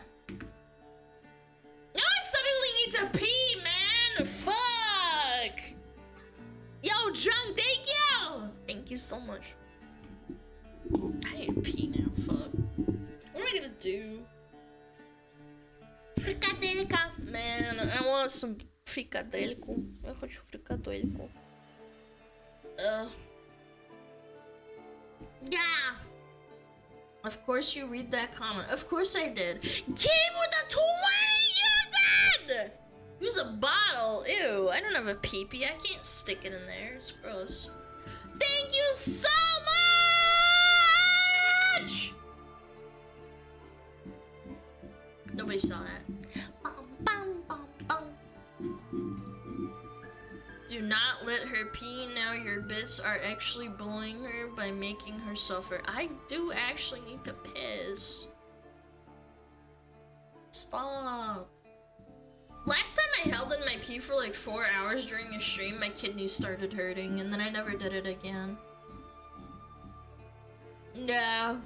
Now I suddenly need to pee, man. Fuck. Yo, Drunk, thank you. Thank you so much. I need to pee now. Fuck. What am I gonna do? Fricadelica. Man, I want some fricadelico. Я хочу fricadelico. Yeah. Of course you read that comment. Of course I did. Game with the 20 gifted! Use a bottle. Ew, I don't have a pee-pee. I can't stick it in there. It's gross. Thank you so much! Nobody saw that. Bum, bum, bum, bum. Do not let her pee. Now your bits are actually bullying her by making her suffer. I do actually need to piss. Stop. Last time I held in my pee for like 4 hours during a stream, my kidneys started hurting, and then I never did it again. Yeah.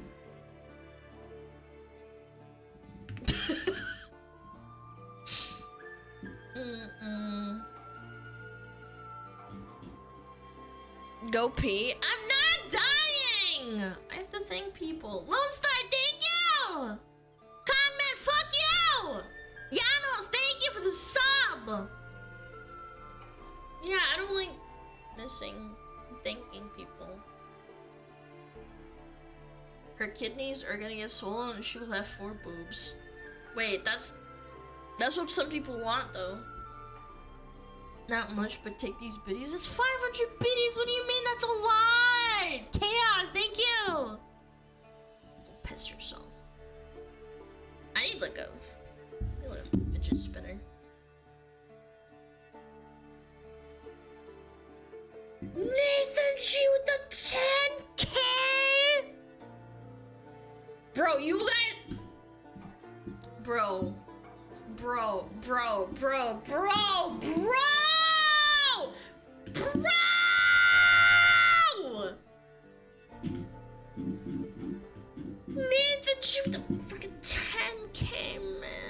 Go pee. I'm not dying! I have to thank people. Lone Star, thank you! Comment, fuck you! Janos, thank you for the sub! Yeah, I don't like missing thanking people. Her kidneys are gonna get swollen and she will have 4 boobs. Wait, that's what some people want though. Not much, but take these biddies. It's 500 biddies. What do you mean? That's a lot. Chaos, thank you. Don't piss yourself. I need like a fidget spinner. Nathan G with the 10K. Bro, you guys... Bro. Bro. Man, the freaking 10K, man.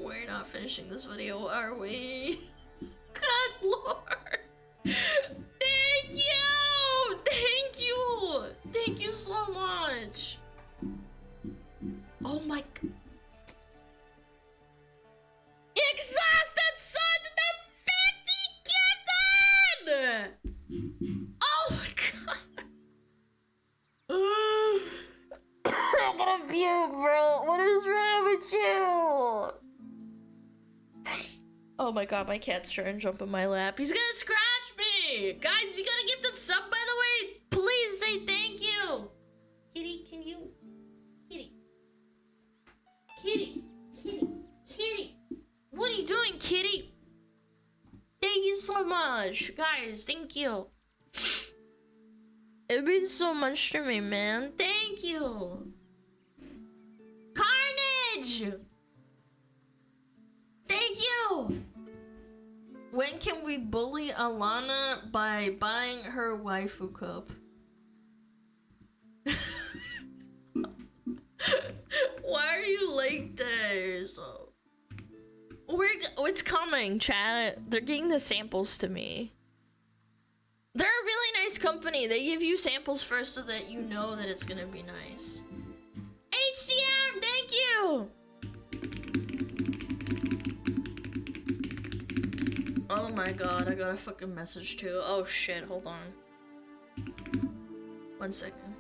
We're not finishing this video, are we? Good lord. Thank you! Thank you! Thank you so much. Oh my god. Exhausted son to the 50 gifted! Oh my god. I'm gonna puke, bro. What is wrong with you? Oh my god, my cat's trying to jump in my lap. He's gonna scratch me! Guys, if you gotta give the sub, by the way, please say thank you. Kitty, can you... Kitty. Kitty. Kitty. Kitty. What are you doing, kitty? Thank you so much. Guys, thank you. It means so much to me, man. Thank you. Carnage! Thank you! When can we bully Alana by buying her waifu cup? Why are you like this? It's coming, chat. They're getting the samples to me. They're a really nice company. They give you samples first so that you know that it's gonna be nice. HDM, thank you! Oh my god, I got a fucking message too. Oh shit, hold on. 1 second.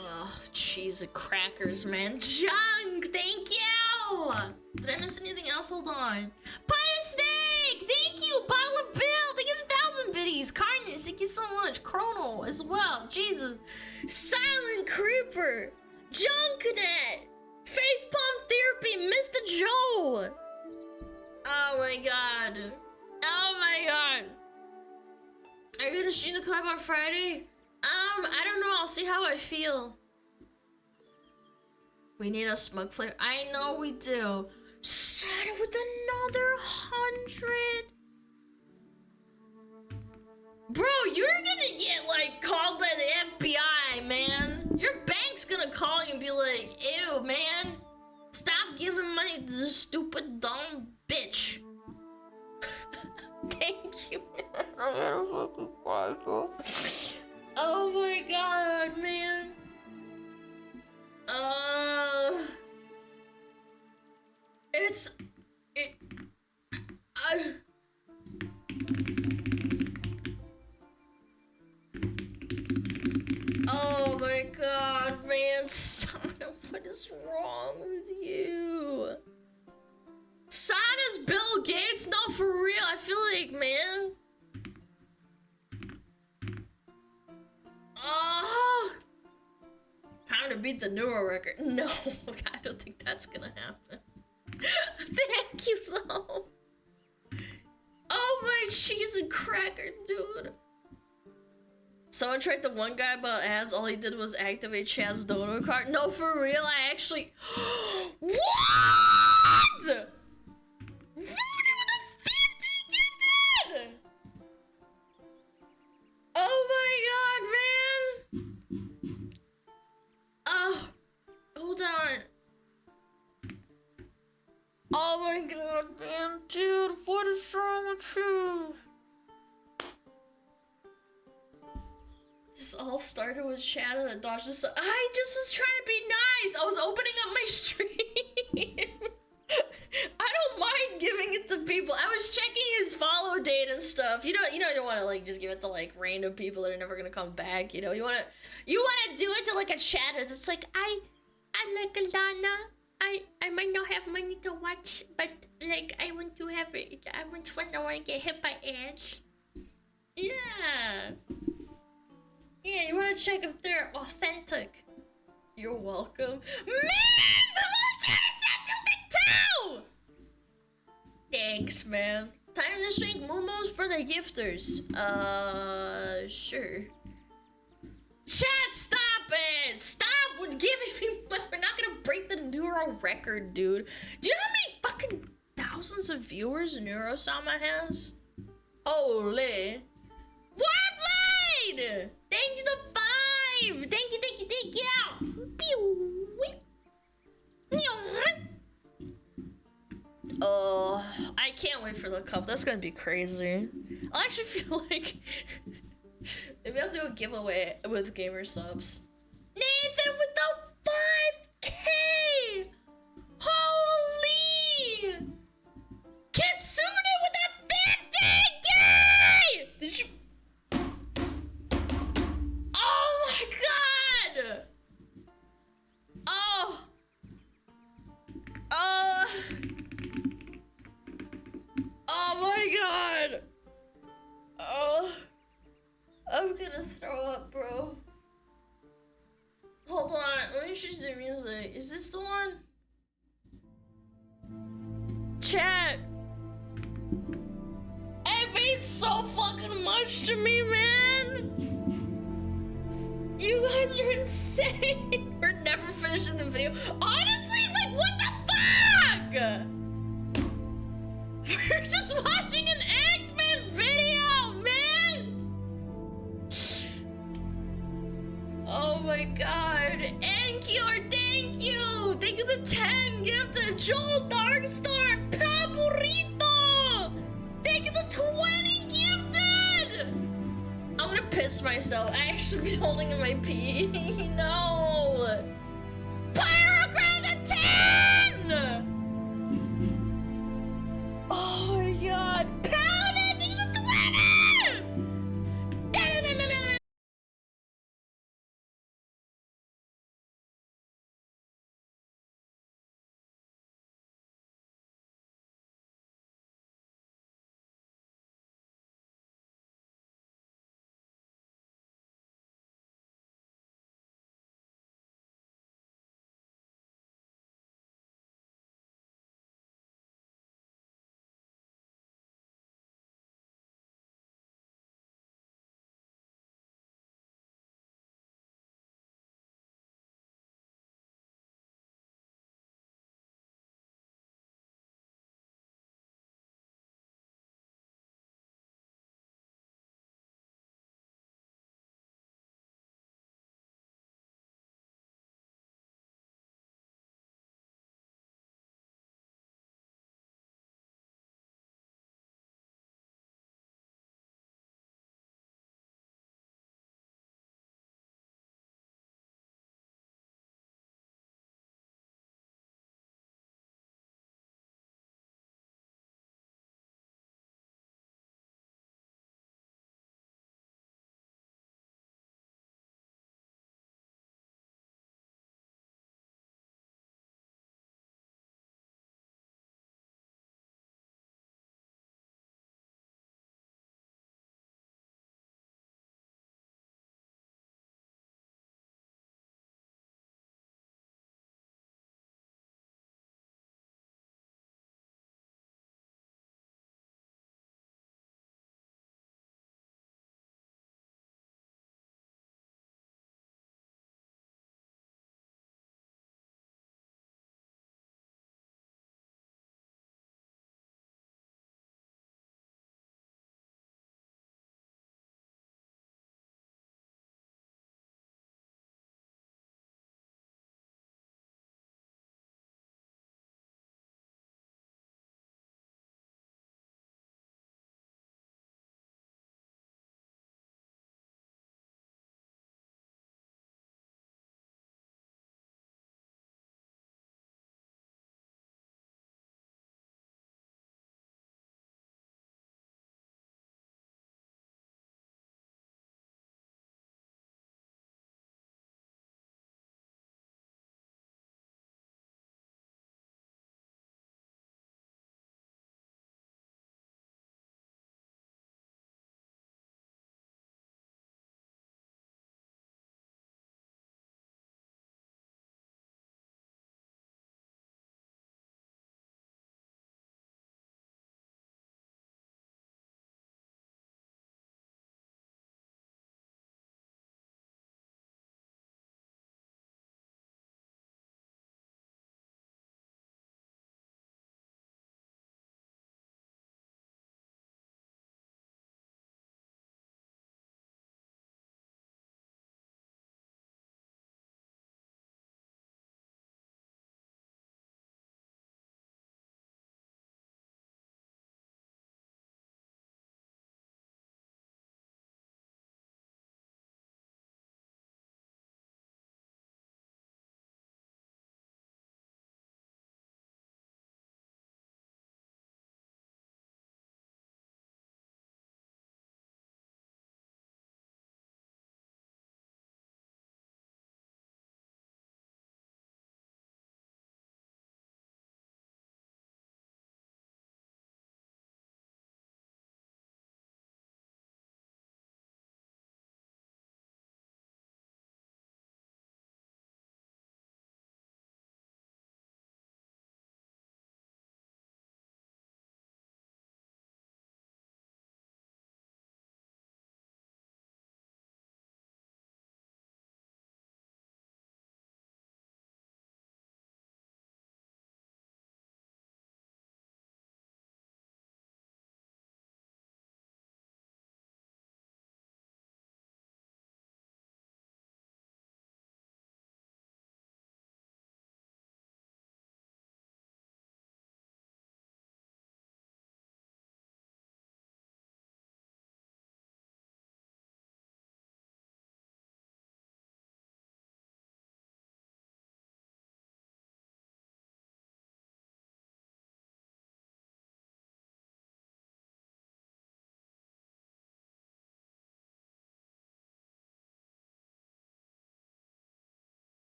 Oh, cheese and crackers, man. Junk, thank you! Did I miss anything else? Hold on. Pie steak! Thank you! Bottle of Bill! Thank you 1,000 biddies! Carnage, thank you so much! Chrono as well. Jesus. Silent Creeper! Junkanet! Facepalm Therapy! Mr. Joe! Oh my god. Oh my god. Are you gonna stream the club on Friday? I don't know. I'll see how I feel. We need a smug flavor. I know we do. Set it with another 100. Bro, you're gonna get like called by the FBI, man. Your bank's gonna call you and be like, ew, man. Stop giving money to this stupid dumb bitch. Thank you, man. Oh my god, man. Oh my god, man. Son, what is wrong with you? Sada's Bill Gates? No, for real. I feel like, man. Time to beat the newer record. No, I don't think that's gonna happen. Thank you, though. Oh, my cheese and cracker, dude. Someone tried the one guy about ads. All he did was activate Chaz's dono card. No, for real, I actually... What? Voted with a 50 gifted! Oh my god, man! Oh, hold on. Oh my god, man, dude, what is wrong with you? This all started with Shadow and Dodge. I just was trying to be nice. I was opening up my stream. I don't mind giving it to people. I was checking his follow date and stuff. You don't want to like just give it to like random people that are never gonna come back. You know, you wanna do it to like a chatter that's like I like Alana. I might not have money to watch, but like I want to have it. I want fun. I want to get hit by ads. Yeah. Yeah, you want to check if they're authentic. You're welcome. Man, the little chatter said something too! Thanks, man. Time to shrink momos for the gifters. Sure. Chat, stop it! Stop with giving me money. We're not gonna break the Neuro record, dude. Do you know how many fucking thousands of viewers Neurosama has? Holy. Warblade! Thank you to 5! Thank you, thank you, thank you! Oh, I can't wait for the cup. That's gonna be crazy. I actually feel like maybe I'll do a giveaway with gamer subs. Nathan with the 5K! Holy! Kitsune with the 50K! Did you? Oh my god! Oh! Oh my god! Oh, I'm gonna throw up, bro. Hold on, let me choose the music. Is this the one? Chat. It means so fucking much to me, man. You guys are insane. We're never finishing the video. Honestly, like, what the fuck? We're just watching an Act-Man video, man! Oh my god. Ankior, thank you! Thank you to 10 gifted. Joel Darkstar, Paborito! Thank you to 20 gifted! I'm gonna piss myself. I actually be holding in my pee. No! Pyrograph to 10! Oh my god! Pound it! Think of the 20!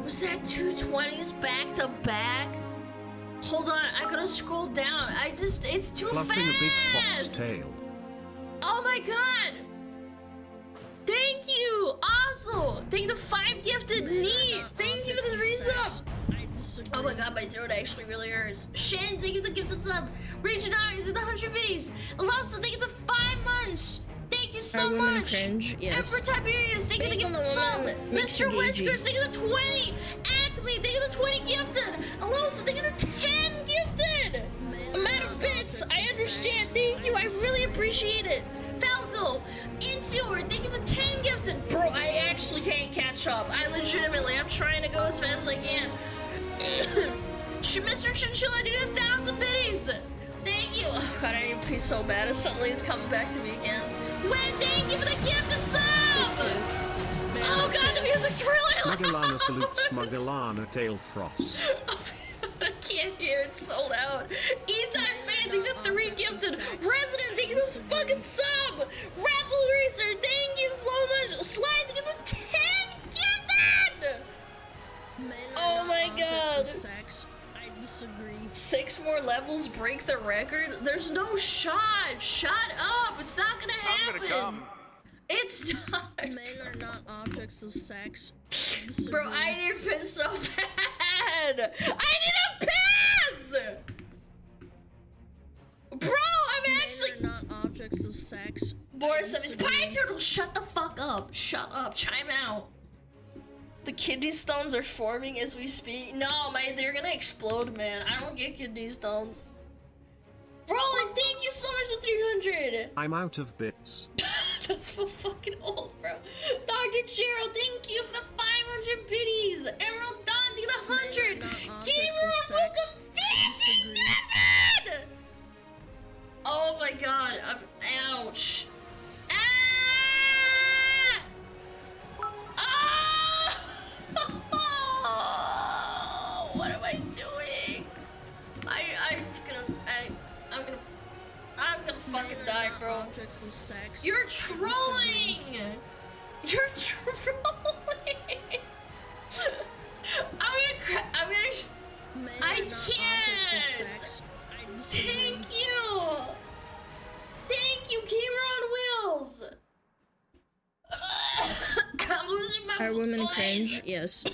Was that 220s back to back? Hold on, I gotta scroll down. It's too Fluffing fast. a big fox tail. Oh my god! Thank you, Oslo. Thank you the 5 gifted neat. Thank you for the resub. Oh my god, my throat actually really hurts. Shen, thank you for the gifted sub. Region is in the 100 biddies. Alonso, thank you for the 5 months. Thank you so much. Cringe, yes. Emperor Tiberius, thank you for the gifted sub. Mr. Whiskers, thank you for the 20. Acme, thank you for the 20 gifted. Alonso, thank you for the 10 gifted. Amount of bits, I understand. Thank you, I really appreciate it. Falco, Insular, thank you for the 10 gifted. Bro, I actually can't catch up. I'm trying to go as fast as I can. Mr. Chinchilla, thank you for the 1,000 biddies. Thank you. Oh god, I need to pee so bad. It suddenly is coming back to me again. When thank you for the gifted sub. Oh god, the music's really loud. SmugAlana salutes SmugAlana tail frost. I can't hear it so loud. E-Time fan, thank you for the 3 gifted. Resident, thank you for the fucking sub. Raffle Racer, thank you so much. Slide, thank you for the 10 gifted. Oh my god. Sex. I disagree. 6 more levels break the record? There's no shot. Shut up. It's not gonna happen. I'm gonna come. It's not. Men are not objects of sex. Bro, I need to piss so bad. I need a piss! Bro, I'm actually not objects of sex. Boris, is Pine Turtle, shut the fuck up. Shut up. Chime out. The kidney stones are forming as we speak. No, they're gonna explode, man. I don't get kidney stones. Roland, thank you so much for 300. I'm out of bits. That's so fucking old, bro. Dr. Cheryl, thank you for the 500 biddies. Emerald Dawn, thank you for the 100. Gamer was the 50. Oh my god. Ouch. What am I doing? I'm gonna fucking die, bro. Objects of sex. You're trolling! You're trolling! I can't! Thank you! Thank you, Gamer on Wheels! I'm losing my Are women voice. cringe? Yes.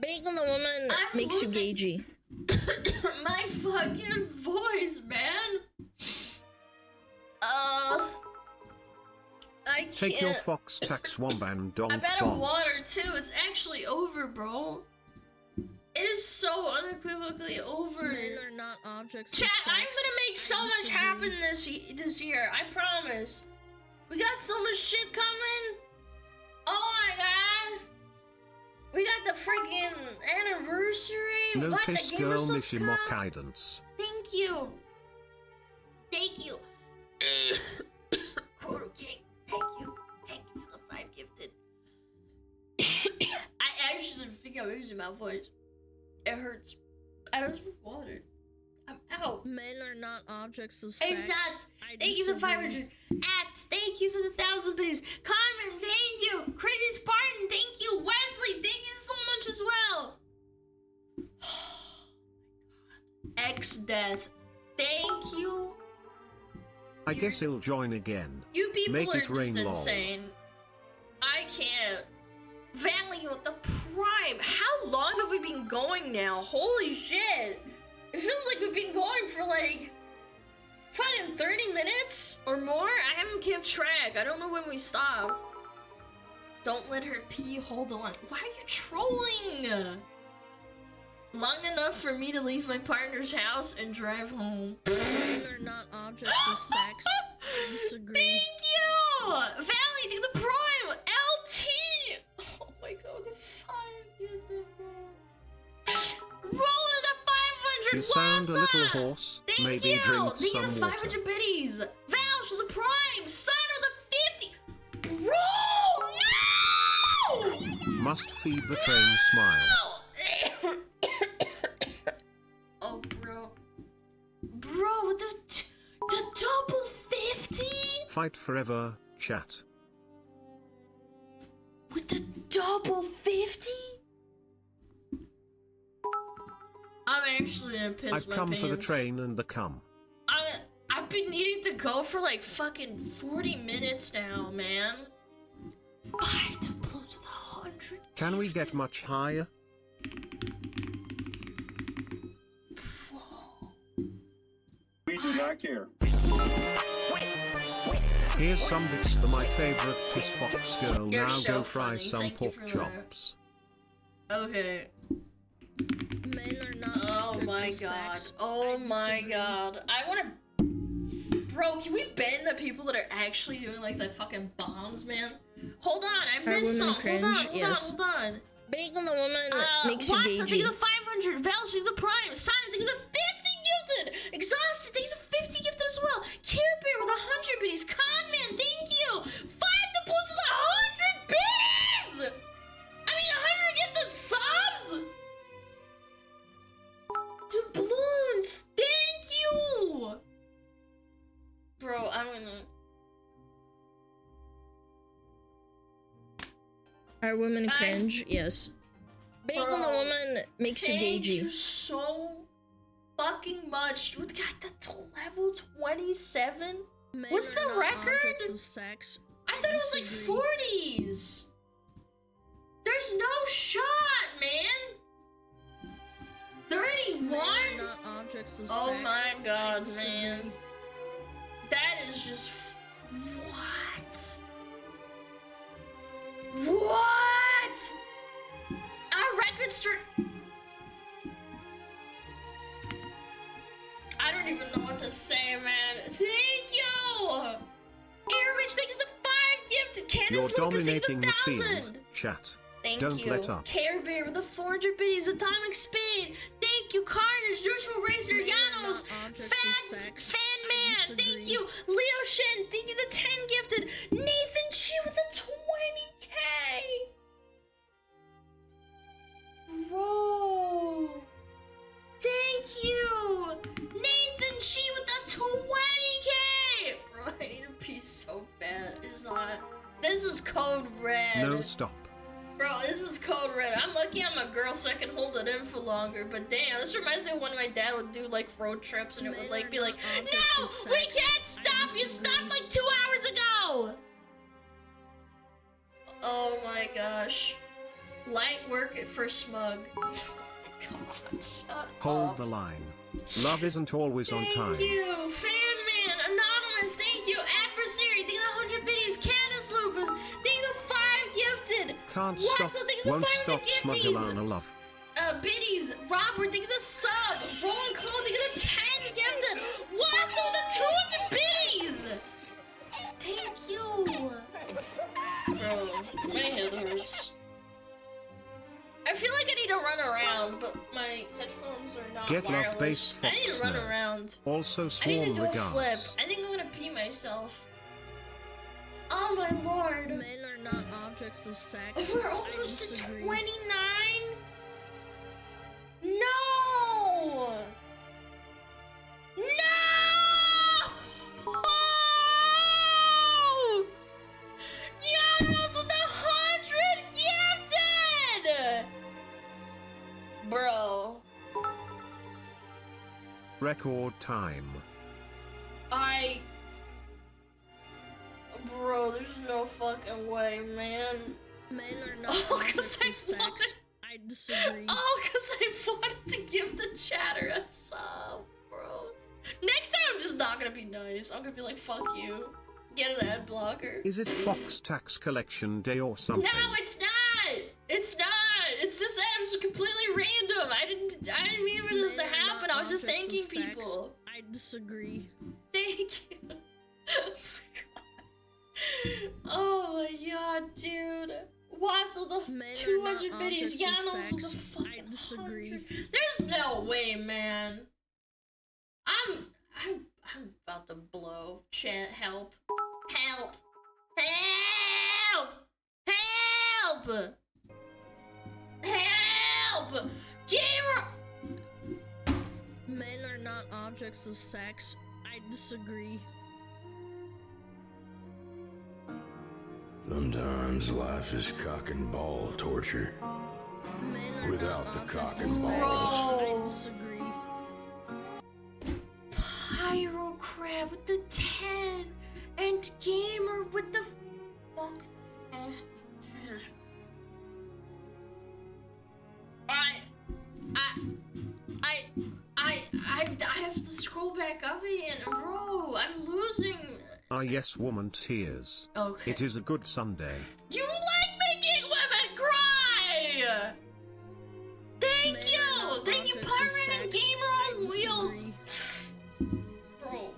Being on the woman makes you gagey. My fucking voice, man! I can't. Take your fox tax womban donk I'm out of bonks. water too. It's actually over, bro. It is so unequivocally over. Men are not objects Chat, of sex. I'm gonna make so much happen this year. I promise. We got so much shit coming. Oh my god. We got the freaking anniversary. No What, kiss the Gamer girl Subs missy come? mock guidance. Thank you. Thank you. Quote King. Thank you. Thank you for the 5 gifted. I actually think I'm losing my voice. It hurts. I don't drink water. I'm out. Men are not objects of sex. Shots. Thank you for the 500. Acts. Thank you for the 1,000 biddies. Carmen, thank you. Crazy Spartan, thank you. Wesley, thank you so much as well. X Death, thank you. I guess he'll join again. You people Make are it just rain long. insane. I can't. Valiant, the Prime. How long have we been going now? Holy shit. It feels like we've been going for like fucking 30 minutes or more. I haven't kept track. I don't know when we stopped. Don't let her pee. Hold on. Why are you trolling? Long enough for me to leave my partner's house and drive home. Men are not objects of sex. I disagree. Thank you! Valley, thank the Prime! LT! Oh my god, the 5 Roll to the 500! You sound a little What's up? hoarse. Thank Maybe you! drink Thank you some the water. 500 biddies! Val to the Prime! Sign of the 50! Bro! No! Must feed the train smile. Oh, bro. Bro, with the double 50? Fight forever, chat. With the double 50? actually gonna piss I've my come pants. for the train and the cum. I've been needing to go for like fucking 40 minutes now, man. 5 to blow to the 100. Can we get much higher? We do not care. Here's some bits for my favorite Kiss Fox girl. You're Now so go fry funny. some Thank you pork for that. chops. Okay. Men are not Oh objects my of god. sex. Oh I my disagree. god. I wanna. Bro, can we ban the people that are actually doing like the fucking bombs, man? Hold on, I Are missed women some. cringe? Hold on. Being the woman makes you Wassa, gagey. thank you the 500. Val, thank you the Prime. Simon, thank you the 50 gifted. Exhausted, thank you the 50 gifted as well. Care Bear with 100 biddies. Conman, thank you. 5 to boost with 100 biddies. I mean, 100 gifted subs. Doubloons, thank you. Bro, I'm gonna. Are women cringe? Yes. Being the woman makes you Thank gagey. you so fucking much. We got the level 27. What's the record? Of sex. I thought it was like 40s. There's no shot, man. 31? Men are not objects of Oh sex. my god, I disagree. man. That is just. What? What? Our record start. I don't even know what to say, man. Thank you! Airwitch, thank you for the 5 gifted. You're Candace Lucas, thank you dominating for the 1,000. field, chat. Thank Don't you. let up. Care Bear with the 400 biddies. Atomic Spade. Thank you. Carnage. Neutral Racer. Janos. Fan Man. Thank you. Leo Shen. Thank you. The 10 gifted. Nathan Chi with the 20k. Bro. Thank you. Nathan Chi with the 20k. Bro, I need a piece so bad. It's not. This is code red. No, stop. Bro, this is code red. I'm lucky I'm a girl so I can hold it in for longer, but damn, this reminds me of when my dad would do like road trips and it would like be like, no, we can't stop, you stopped like 2 hours ago! Oh my gosh. Light work for Smug. Oh my god, shut Hold up. the line. Love isn't always on time. Thank you, Fan Man, Anonymous, thank you, Adversary, thank you the 100 biddies, Candace Lupus, thank you the 5 gifted. Can't Wassa, stop, thank you the won't 500 stop gifties. SmugAlana love. Biddies, Robert, thank you the sub, Roland Cole, thank you the 10 gifted, Wassa with the 200 biddies. Thank you. Bro, my head hurts. I feel like I need to run around, but my headphones are not Get wireless. love base I need to Fox run nerd. around. Also I need to swarm do a flip. regards. I think I'm gonna pee myself. Oh my lord. Men are not objects of sex. We're I almost to disagree. 29? No! No! Oh! Janos with the 100 gifted! Bro. Record time. Bro, there's no fucking way, man. Men are not Oh, cause objects of sex. I disagree. Oh, cause I wanted to give the chatter a sub, bro. Next time I'm just not gonna be nice. I'm gonna be like, fuck you. Get an ad blocker. Is it Fox Tax Collection Day or something? No, it's not! It's not! It's this ad was completely random. I didn't mean for this to happen. I was just thanking people. I disagree. Thank you. Oh my god, dude. Wassel the Men are 200 not biddies. objects of Janos with sex. the fucking I disagree. 100. There's no way, man. I'm about to blow. Chat, help. Help. Help! Help! Help! Gamer! Men are not objects of sex. I disagree. Sometimes life is cock and ball torture. Men are Without not the objects cock of and sex. balls. I disagree. Crab with the 10, and Gamer with the fuck. I have to scroll back up again, bro. I'm losing. Ah yes, woman tears. Okay. It is a good Sunday. You like making women cry! Thank you, Pirate and Gamer on Wheels. Bro.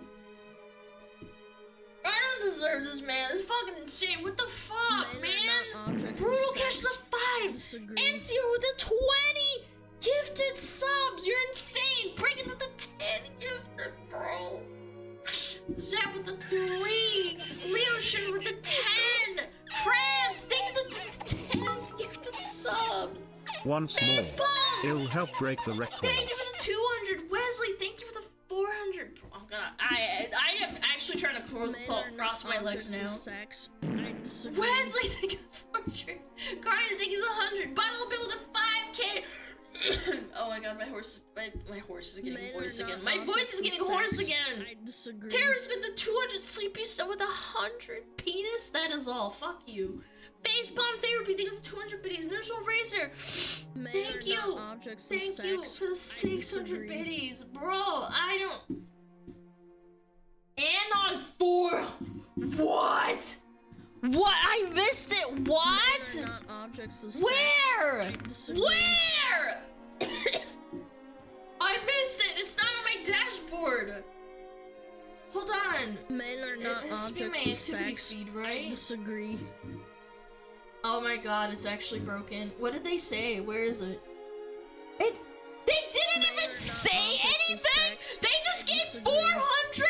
I don't deserve this, man. It's fucking insane. What the fuck, man? Brutal Cash the 5. NCO with the 20 gifted subs. You're insane. Breaking with the 10 gifted, bro. Zap with the 3. Leoshin with the 10. France, thank you for the 10 gifted subs. Once more, it'll help break the record. Thank you for the 200. Wesley, thank you for the 400. I am actually trying to cross my legs now. Wesley, thank you for the 400. Guardians, thank you for the 100. Bottle of Bill with a 5K. Oh my god, my horse is getting voice again. My voice is getting hoarse again. Terrorist with the 200. Sleepy Stone with 100. Penis, that is all. Fuck you. Facepalm Therapy, thank you for 200 biddies. Neutral Racer, thank you. Thank you for the 600 biddies. Bro, I don't. Anon 4. What? What? I missed it. What? Where? Where? I missed it. It's not on my dashboard. Hold on. Men are not objects of sex. Feed, right? I disagree. Oh my god, it's actually broken. What did they say? Where is it? They didn't even say anything! They just gave 400!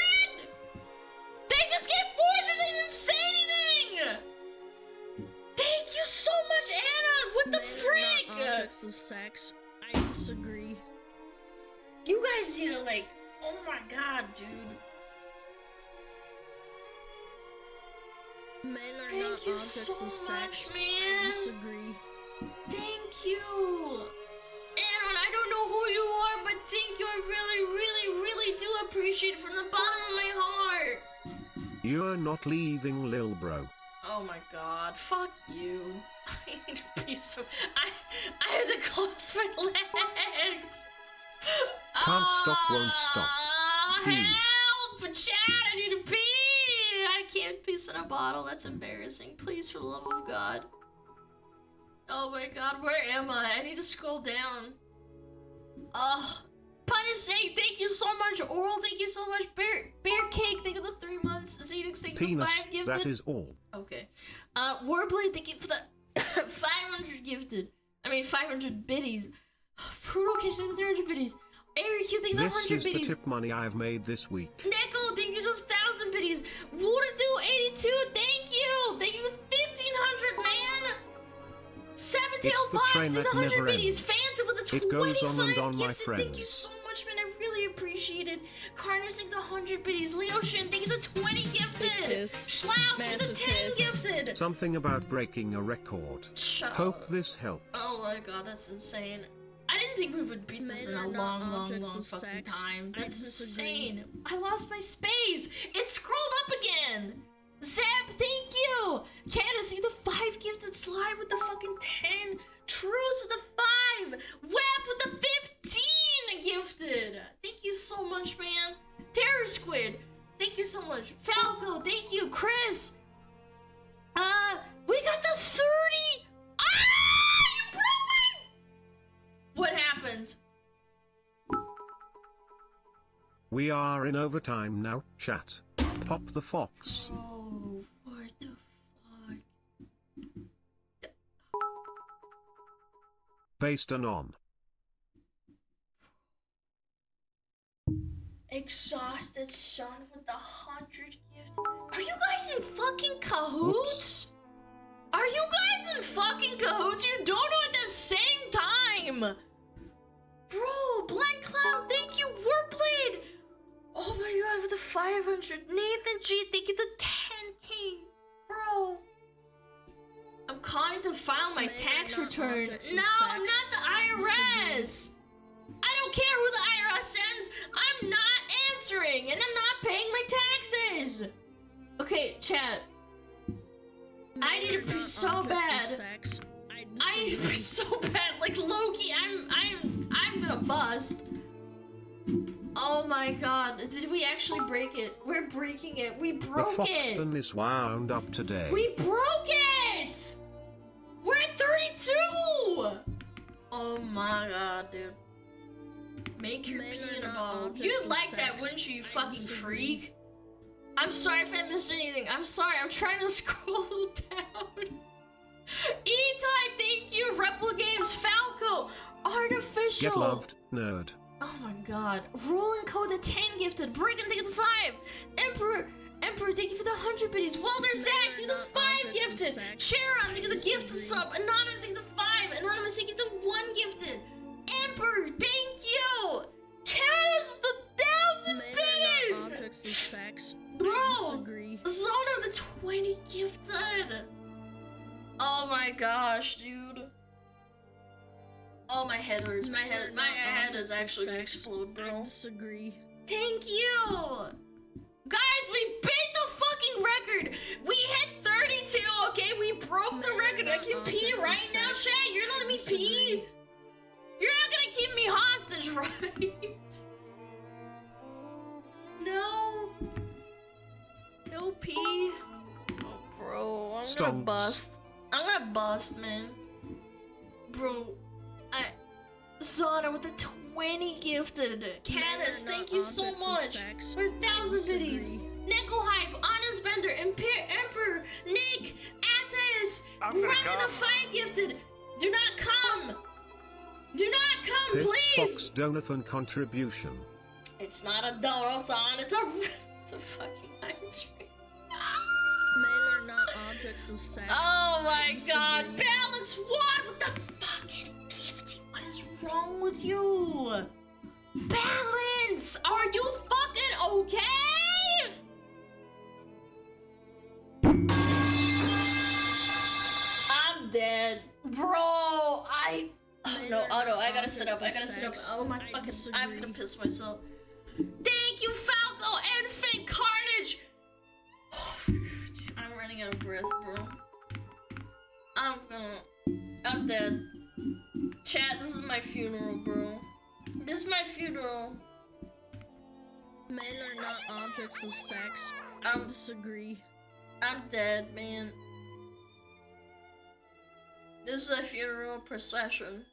They just gave 400, they didn't say anything! Thank you so much, Anna! What the frick? Objects of sex. I disagree. You guys need to like, oh my god, dude. Men are Thank not you objects so of sex. much, man. I disagree. Thank you. Aaron, I don't know who you are, but thank you. I really, really, really do appreciate it from the bottom of my heart. You're not leaving, lil bro. Oh my god, fuck you. I need to be so... I have to close my legs. Can't stop, won't stop. Help! Chat, I need to pee! I can't piss in a bottle, that's embarrassing. Please, for the love of God. Oh my god, where am I? I need to scroll down. Ugh. Punish Snake, thank you so much. Oral, thank you so much. Bear Cake, thank you for the 3 months. Xenix, thank you for 5 gifted. That is all. Okay. Warblade, thank you for the 500 gifted. I mean, 500 biddies. Brutal Kiss, thank you for 300 biddies. Eric, you think the 100 This is biddies. the tip money I've made this week. Neko, thank you for 1,000 biddies. Waterdew 82, thank you. Thank you for 1,500, man. Seven Tail It's the Fox, train thank you that for 100 never biddies. ends. Phantom with the It 25 goes on and on, my gifted. Thank you friends. so much, man. I really appreciate it. Carnage, thank you for the 100 biddies. Leo Shin, thank you for the 20 gifted. Schlau, thank you for the 10 gifted. Something about breaking a record. Shut Hope up. this helps. Oh my god, that's insane. I didn't think we would beat this in a long fucking time. That's insane. I lost my space. It scrolled up again. Zeb, thank you. Candace, thank you the 5 gifted. Slide with the fucking 10. Truth with the 5. Web with the 15 gifted. Thank you so much, man. Terror Squid, thank you so much. Falco, thank you. Chris. We got the 30. You broke my... What happened? We are in overtime now, chat. Pop the fox. Oh, what the fuck? Based on. Exhausted son with the 100 gift. Are you guys in fucking cahoots? Are you guys in fucking cahoots? You don't know at the same time. Bro, Black Cloud, thank you. Warblade. Oh my god, for the 500. Nathan G, thank you the 10K. Bro. I'm calling to file my tax return. No, I'm not the IRS. I don't care who the IRS sends. I'm not sponsoring, and I'm not paying my taxes. Okay, chat. I need to be so bad. I need to be so bad. Like Loki, I'm gonna bust. Oh my god, did we actually break it? We're breaking it. We broke The it. Foxton is wound up today. We broke it! We're at 32! Oh my god, dude. Make your pee in a bottle. You'd like that, wouldn't you, you fucking freak? I'm sorry if I missed anything. I'm sorry, I'm trying to scroll down. E-Type, thank you. Rebel Games, Falco, Artificial. Get loved, nerd. Oh my god. Roll and Code the 10 gifted. Breaking thank you the 5. Emperor, thank you for the 100 biddies. Walter Zach, thank you the 5 gifted. Sharon, thank you the gift sub. Anonymous, thank you the 5. Anonymous, thank you the 1 gifted. Emperor, thank you. Cat is the 1,000 biddies. Objects of sex. Bro, Zone of the 20 gifted. Oh my gosh, dude. Oh, my head hurts. My head is actually gonna explode, bro. I disagree. Thank you! Guys, we beat the fucking record! We hit 32, okay? We broke the record. I can pee right now, chat. You're letting me pee? You're not gonna keep me hostage, right? No. No pee. Oh, bro, I'm gonna bust. I'm gonna bust, man. Bro, Zana with the 20 gifted. Candace, thank you so much. For 1,000 biddies. Nickel Hype, Honest Bender, Emperor, Nick, Attis, Grab the 5 gifted. Do not come. Do not come, Piss please. Fox Donathan contribution. It's not a donathon, it's a fucking hype train. Men are not objects of sex. Oh my god, Balance what? What the fucking gifty? What is wrong with you? Balance! Are you fucking okay? I'm dead. Bro, oh no, I gotta sit up, Oh my fucking, I'm gonna piss myself. Thank you, Falco and Fake Carnage! I'm running out of breath, bro. I'm dead. Chat, this is my funeral, bro. This is my funeral. Men are not objects of sex. I disagree. I'm dead, man. This is a funeral procession.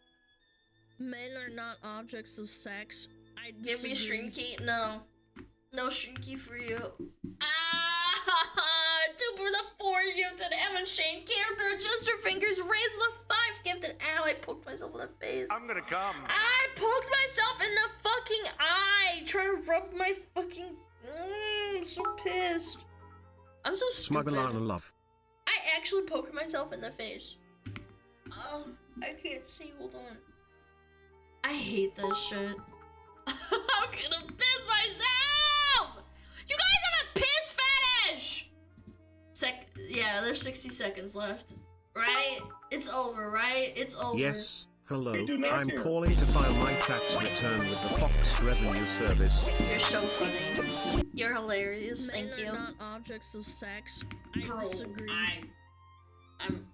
Men are not objects of sex. I disagree. Give me Shrinky. No. No Shrinky for you. 2 for the 4 gifted. Evan Shane, character, adjust your fingers, raise the 5 gifted. Ow, I poked myself in the face. I'm gonna come. I poked myself in the fucking eye. Trying to rub my fucking. I'm so pissed. I'm so stupid. SmugAlana love. I actually poked myself in the face. Oh, I can't see. Hold on. I hate this shit. I'm gonna piss myself! You guys have a piss fetish! Yeah, there's 60 seconds left. Right? It's over, right? It's over. Yes, hello. I'm calling to file my tax return with the Fox Revenue Service. You're so funny. You're hilarious. Men Thank you. are not objects of sex. I disagree. I'm.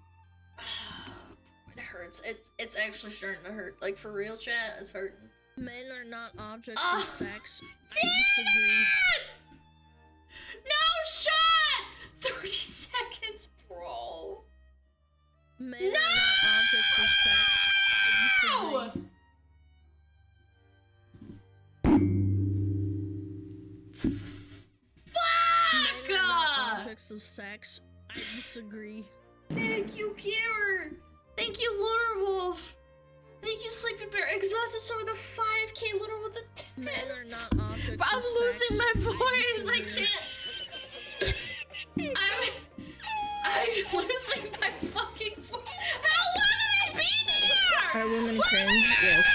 It hurts. It's actually starting to hurt. Like for real, chat. It's hurting. Men are not objects of sex. I Damn disagree. it! No shot! 30 seconds, bro. Men are not objects of sex. I disagree. Fuck! Men are not objects of sex. I disagree. Thank you, Kira. Thank you, Lunar Wolf. Thank you, Sleepy Bear. Exhausted some of the 5K Lunar with the 10. Men are not objects I'm of losing sex. my voice. I can't. I'm losing my fucking voice. How long have I been here? Are women cringe? Yes.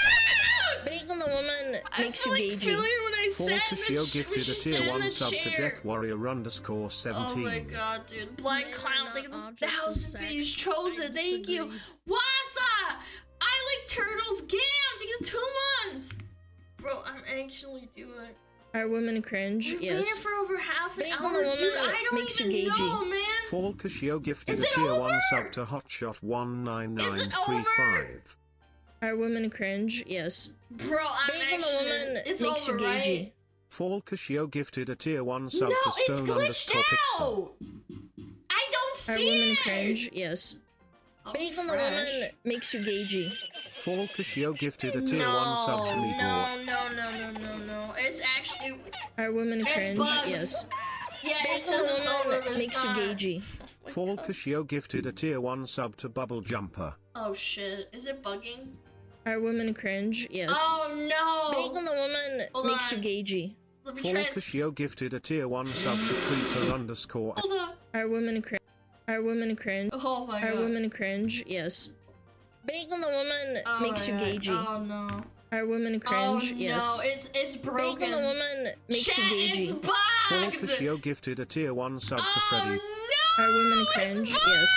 Being the woman makes you like gagey. when I Paul sat in Cascio the gifted a she sat tier in 1 the sub to chair. Death Warrior _17. Oh my god, dude. Blind Men are Clown, not thank you. objects of 1,000 sex. videos chosen, thank you. disagree. Wasa! I like turtles. Gam, thank you 2 months. Bro, I'm actually doing. Are women cringe? We've Yes. been here for over half an Being hour, the woman dude. I don't makes you even gagey. know, man. Fall Kashio gifted Is a it tier 1 over? sub to Hotshot19935. Are women cringe? Yes. Bro, I'm Being the actually... woman It's makes over, you gagey. right? Fall Kashio gifted a tier 1 sub No, to it's Stone glitched _Pixel. out! I don't Are see women it! cringe? Yes. Oh, Being the fresh. woman makes you gagey. Fall Kashio gifted a tier 1 sub to Meatball. No. It's actually... Are women It's cringe? bugs. Yes. Yeah, it Being says the it's over, woman but it's makes you not. gagey. Fall Kashio gifted a tier 1 sub to Bubble Jumper. Oh shit, is it bugging? Are women cringe? Yes. Oh no! Being the woman Hold makes on. you gagey. Let me Fall try Kashio gifted a tier 1 sub to Creeper _ Hold on. Are women cringe? Are women cringe? Oh my Are god. women cringe? Yes. Being the woman Oh makes you my God. gagey. Oh no. Are women cringe? Oh Yes. no, it's broken. Being the woman makes Chat, you gagey. it's Fall bugged! Kashio gifted a tier 1 sub to Oh Freddy. no! Are women cringe? It's Yes.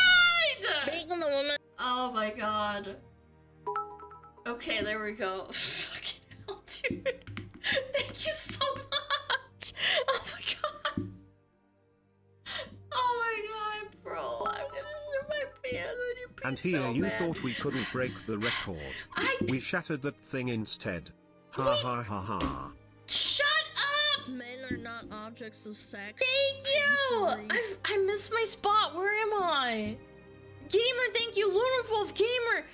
bugged! Being the woman. Oh my god. Okay, there we go. Fucking hell, dude. Thank you so much. Oh my god. Oh my god, bro. I'm gonna shit my pants when you And be here so you mad. thought we couldn't break the record. We shattered that thing instead. Ha ha ha ha. Shut up! Men are not objects of sex. Thank you! I missed my spot. Where am I? Gamer, thank you. Lunar Wolf, Gamer.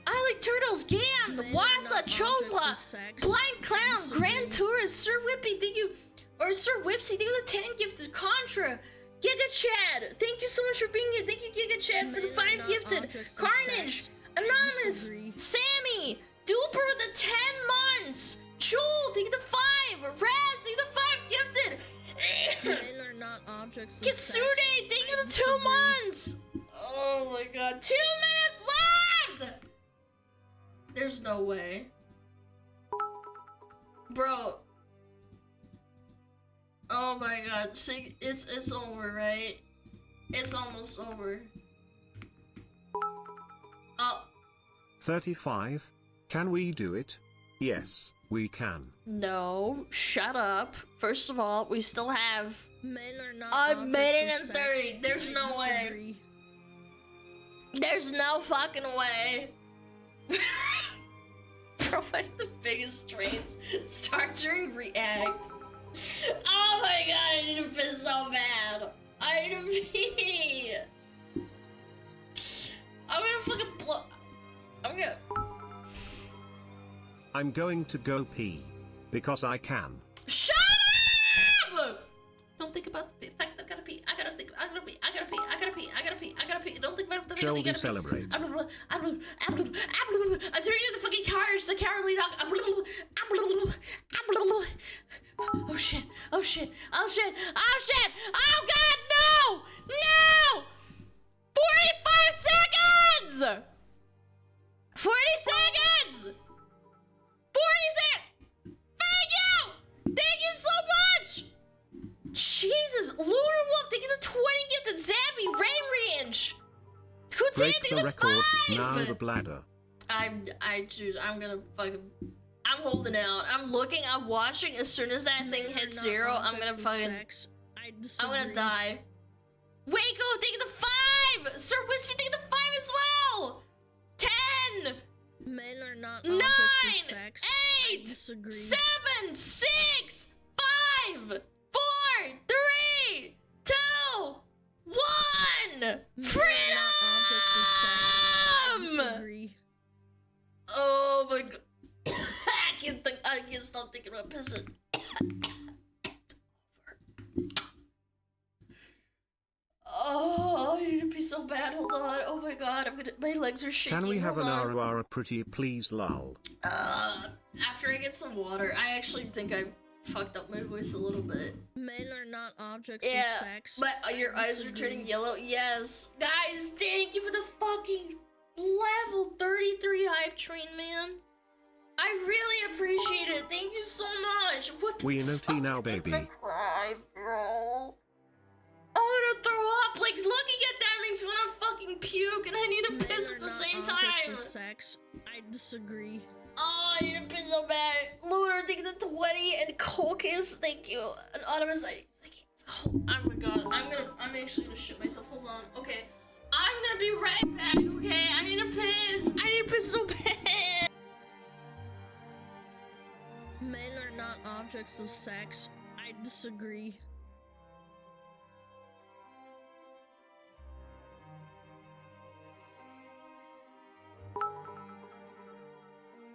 I like turtles. Gam, Wasa, Chosla, Blind Clown, Grand Tourist, Sir Whippy, thank you. Or Sir Whipsy, thank you for the 10 gifted. Contra, Giga Chad, thank you so much for being here. Thank you, Giga Chad, for the 5 gifted. Carnage, Anonymous, Sammy, Duper with the 10 months. Jewel, thank you the 5. Raz, thank you the 5 gifted. Men are not objects of Kitsune, sex. thank you the 2 months. Oh my god, 2 minutes left. There's no way. Bro. Oh my god, see, it's over, right? It's almost over. Oh. 35. Can we do it? Yes, we can. No, shut up. First of all, we still have Men are not a objects minute of and sex. 30. There's I no way. disagree. There's no fucking way. Bro, one of the biggest trains start during React. Oh my god, I need to piss so bad. I need to pee. I'm gonna fucking blow. I'm going to go pee. Because I can. Shut up! Don't think about the fact I gotta pee. I gotta think. I gotta pee. I gotta pee. I gotta pee. I gotta pee. I gotta pee. Don't think about the fact Shall that you we gotta celebrate? pee. I'm turning into the fucking cars, the cowardly dog. Oh shit! Oh shit! Oh shit! Oh shit! Oh god, no! No! 45 seconds! 40 seconds! 40 seconds! Thank you! Thank you so much! Jesus, Lunar Wolf, thank you for 20 gifted. Zappy, Rain Range! Kutsay, Break thank the you for record, 5! now the bladder. I'm gonna fucking... I'm holding out. I'm looking, I'm watching. As soon as that thing hits 0, I'm gonna fucking... I'm gonna die. Waco, thank you the 5! Sir Wispy, thank you the 5 as well! 10! Men are not 9! objects of sex. 8! I disagree. 7! 6! 5! 4! 3! 2! 1! Freedom! I disagree. Oh my god. I can't stop thinking about pissing. Oh, I need to pee so bad. Hold on. Oh my god, my legs are shaking. Can we have Hold an on. Aruara pretty please lol? After I get some water, I actually think I fucked up my voice a little bit. Men are not objects Yeah, of sex. but your eyes are turning yellow. Yes. Guys, thank you for the fucking level 33 hype train, man. I really appreciate it. Thank you so much. What the We know fuck? tea now, baby. Cry, bro. I'm gonna throw up. Like, looking at that makes me wanna fucking puke, and I need to piss at the same time. Of sex. I disagree. Oh, I need to piss so bad. Lunar, thank you the 20, and Colcus, thank you. And Automous, thank you. Oh my god, I'm actually gonna shit myself. Hold on. Okay. I'm gonna be right back, okay? I need to piss. I need to piss so bad. Men are not objects of sex. I disagree.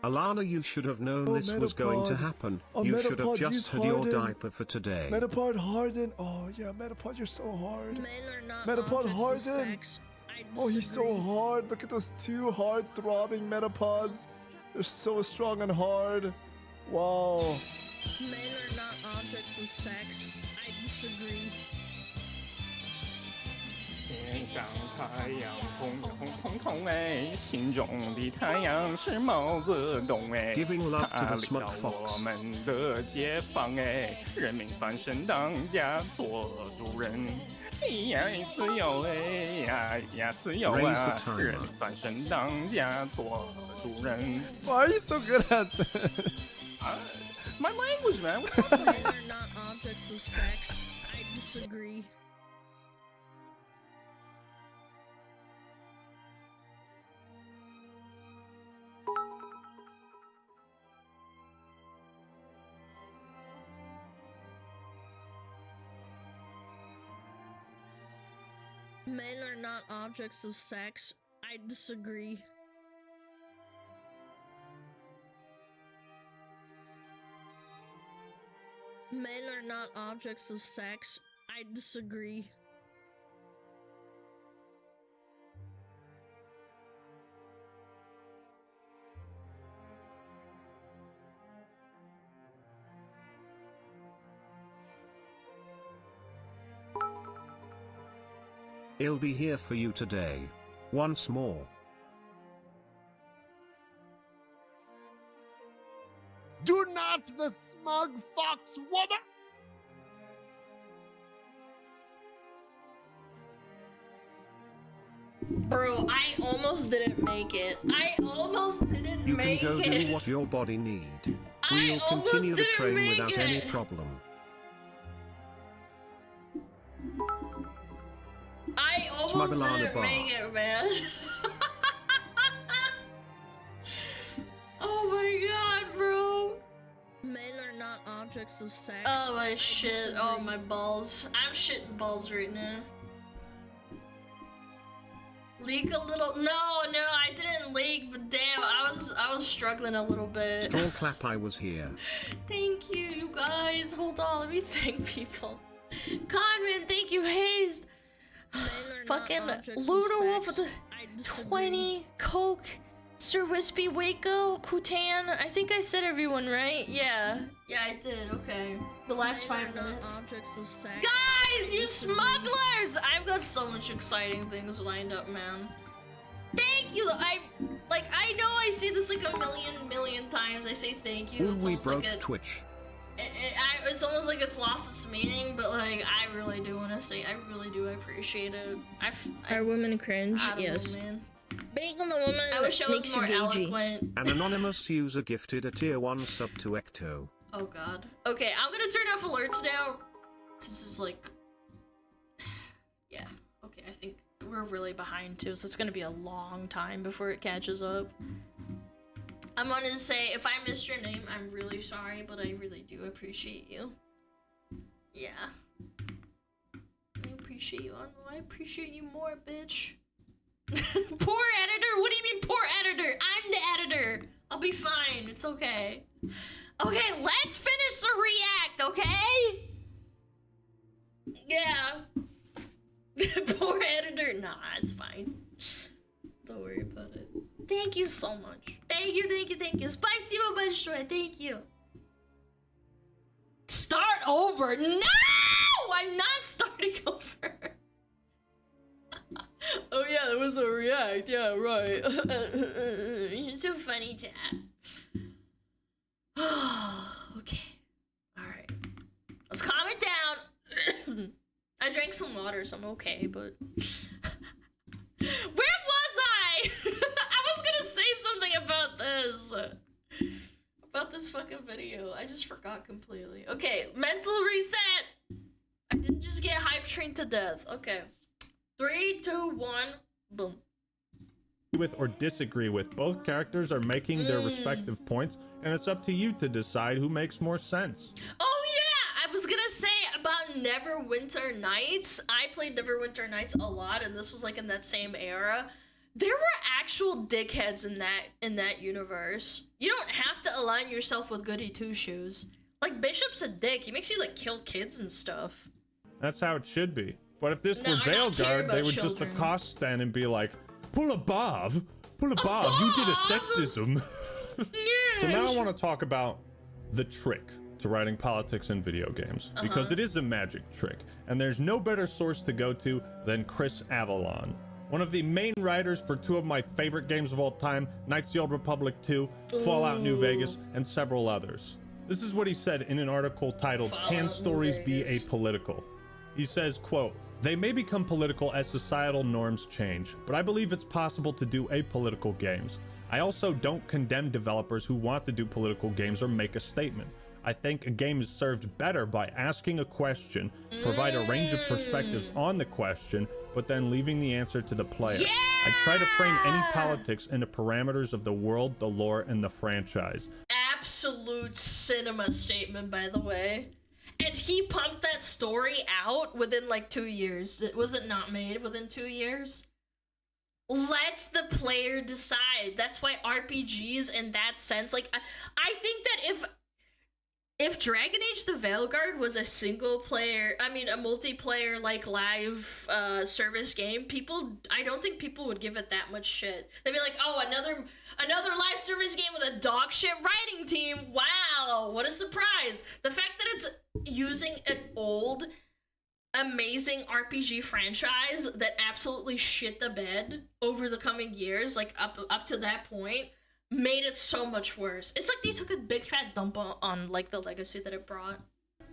Alana, you should have known this was going to happen. You should have just had your diaper for today. Metapod Harden. Oh yeah, Metapod, you're so hard. Men are not Metapod objects Harden. of sex. I Oh, he's so disagree. hard. Look at those two hard throbbing Metapods. They're so strong and hard. Wow. Men are not objects of sex. I disagree. 天上太阳红红彤彤哎，心中的太阳是毛泽东哎， Giving love to 他 the 领 smug 导 fox. 我们的解放哎，人民翻身当家做主人。哎呀，自由哎呀呀，自由 Raise 啊 the！timer. 人民翻身当家做主人。 Why are you so good at this? My language, man. Men are not objects of sex. I disagree. Men are not objects of sex. I disagree. Men are not objects of sex. I disagree. I'll be here for you today. Once more. Do not the smug fox woman! Bro, I almost didn't make it. I almost didn't You can make go it. do what your body need. I We'll almost continue the didn't train make without any it. problem. I almost SmugAlana didn't bar. make it, man. Oh my god, bro. Men are not objects of sex. Oh my shit. Oh my balls. I'm shitting balls right now. Leak a little. No, I didn't leak, but damn, I was struggling a little bit. Strong clap, I was here. Thank you, you guys. Hold on, let me thank people. Conman, thank you, Hazed. Fucking Lunar Wolf with the 20, Coke, Sir Wispy, Waco, Kutan. I think I said everyone right. Yeah, I did. Okay, the last 5 minutes. Objects of sex. Guys, you smugglers! I've got so much exciting things lined up, man. Thank you. I know I say this like a million times. I say thank you. Ooh, It's we almost broke like a Twitch. it's almost like it's lost its meaning, but like I really do want to say I really do appreciate it. Are women cringe? I don't Yes. know, man. Being the woman I wish I was makes more you cagey. eloquent. An anonymous user gifted a tier 1 sub to Ecto. Oh god. Okay, I'm gonna turn off alerts now. This is like, yeah. Okay, I think we're really behind too, so it's gonna be a long time before it catches up. I wanted to say, if I missed your name, I'm really sorry, but I really do appreciate you. Yeah. I appreciate you. I appreciate you more, bitch. Poor editor? What do you mean, poor editor? I'm the editor. I'll be fine. It's okay. Okay, let's finish the react, okay? Yeah. Poor editor. Nah, it's fine. Don't worry about it. Thank you so much. Thank you. Спасибо большое. Thank you. Start over. No! I'm not starting over. Oh yeah, that was a react. Yeah, right. You're so funny, chat. Okay. Alright. Let's calm it down. I drank some water, so I'm okay, but... Where was I? I was gonna say something about this. this fucking video. I just forgot completely. Okay, mental reset. I didn't just get hype trained to death. Okay. 3, 2, 1, boom. With or disagree with, both characters are making their respective points, and it's up to you to decide who makes more sense. Oh yeah, I was gonna say about Neverwinter Nights. I played Neverwinter Nights a lot, and this was like in that same era. There were actual dickheads in that universe. You don't have to align yourself with Goody Two Shoes. Like, Bishop's a dick. He makes you like kill kids and stuff. That's how it should be. But if this were Veilguard, they would just accost Stan and be like, pull a Bob, you did a sexism. So now I want to talk about the trick to writing politics in video games, because it is a magic trick, and there's no better source to go to than Chris Avellone, one of the main writers for 2 of my favorite games of all time, Knights of the Old Republic 2, Fallout New Vegas, and several others. This is what he said in an article titled, Can Stories Be Apolitical? He says, quote, they may become political as societal norms change, but I believe it's possible to do apolitical games. I also don't condemn developers who want to do political games or make a statement. I think a game is served better by asking a question, provide a range of perspectives on the question, but then leaving the answer to the player. Yeah! I try to frame any politics in the parameters of the world, the lore, and the franchise. Absolute cinema statement, by the way. And he pumped that story out within like 2 years. Was it not made within 2 years? Let the player decide. That's why RPGs in that sense, like, I think that if Dragon Age the Veilguard was a single player, a multiplayer like live service game, I don't think people would give it that much shit. They'd be like, oh, another live service game with a dog shit writing team. Wow, what a surprise. The fact that it's using an old, amazing RPG franchise that absolutely shit the bed over the coming years, like up to that point, made it so much worse. It's like they took a big fat dump on like the legacy that it brought.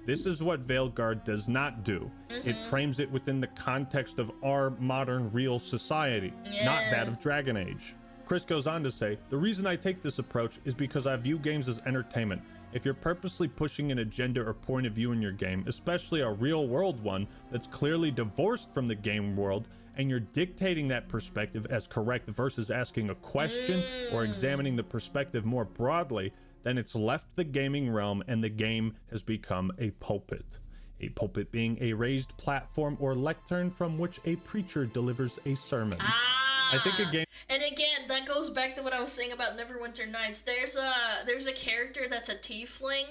This is what Veilguard does not do. It frames it within the context of our modern real society, not that of Dragon Age. Chris goes on to say, the reason I take this approach is because I view games as entertainment. If you're purposely pushing an agenda or point of view in your game, especially a real world one that's clearly divorced from the game world, and you're dictating that perspective as correct versus asking a question or examining the perspective more broadly, then it's left the gaming realm and the game has become a pulpit. A pulpit being a raised platform or lectern from which a preacher delivers a sermon. I think a game. And again, that goes back to what I was saying about Neverwinter Nights. There's a character that's a tiefling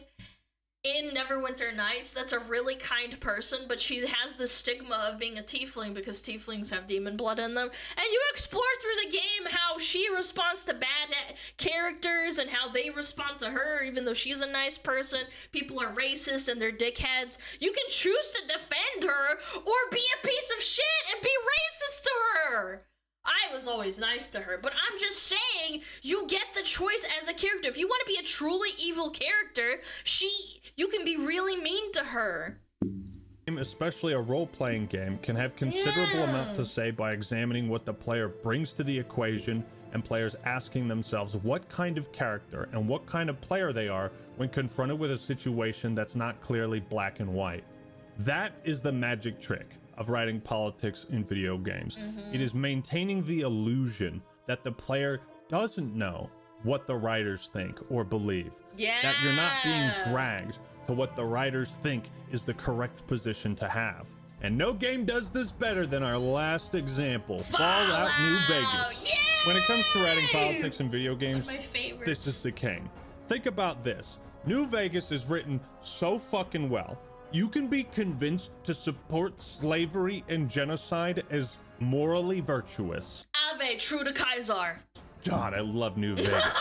in Neverwinter Nights that's a really kind person, but she has the stigma of being a tiefling because tieflings have demon blood in them. And you explore through the game how she responds to bad characters and how they respond to her, even though she's a nice person. People are racist and they're dickheads. You can choose to defend her or be a piece of shit and be racist to her. I was always nice to her, but I'm just saying, you get the choice as a character. If you want to be a truly evil character, you can be really mean to her. Especially a role-playing game can have considerable amount to say by examining what the player brings to the equation and players asking themselves what kind of character and what kind of player they are when confronted with a situation that's not clearly black and white. That is the magic trick of writing politics in video games. It is maintaining the illusion that the player doesn't know what the writers think or believe. That you're not being dragged to what the writers think is the correct position to have. And no game does this better than our last example, Fallout New Vegas. When it comes to writing politics in video games, this is the king. Think about this. New Vegas is written so fucking well. You can be convinced to support slavery and genocide as morally virtuous. Ave, true to Kaiser. God, I love New Vegas.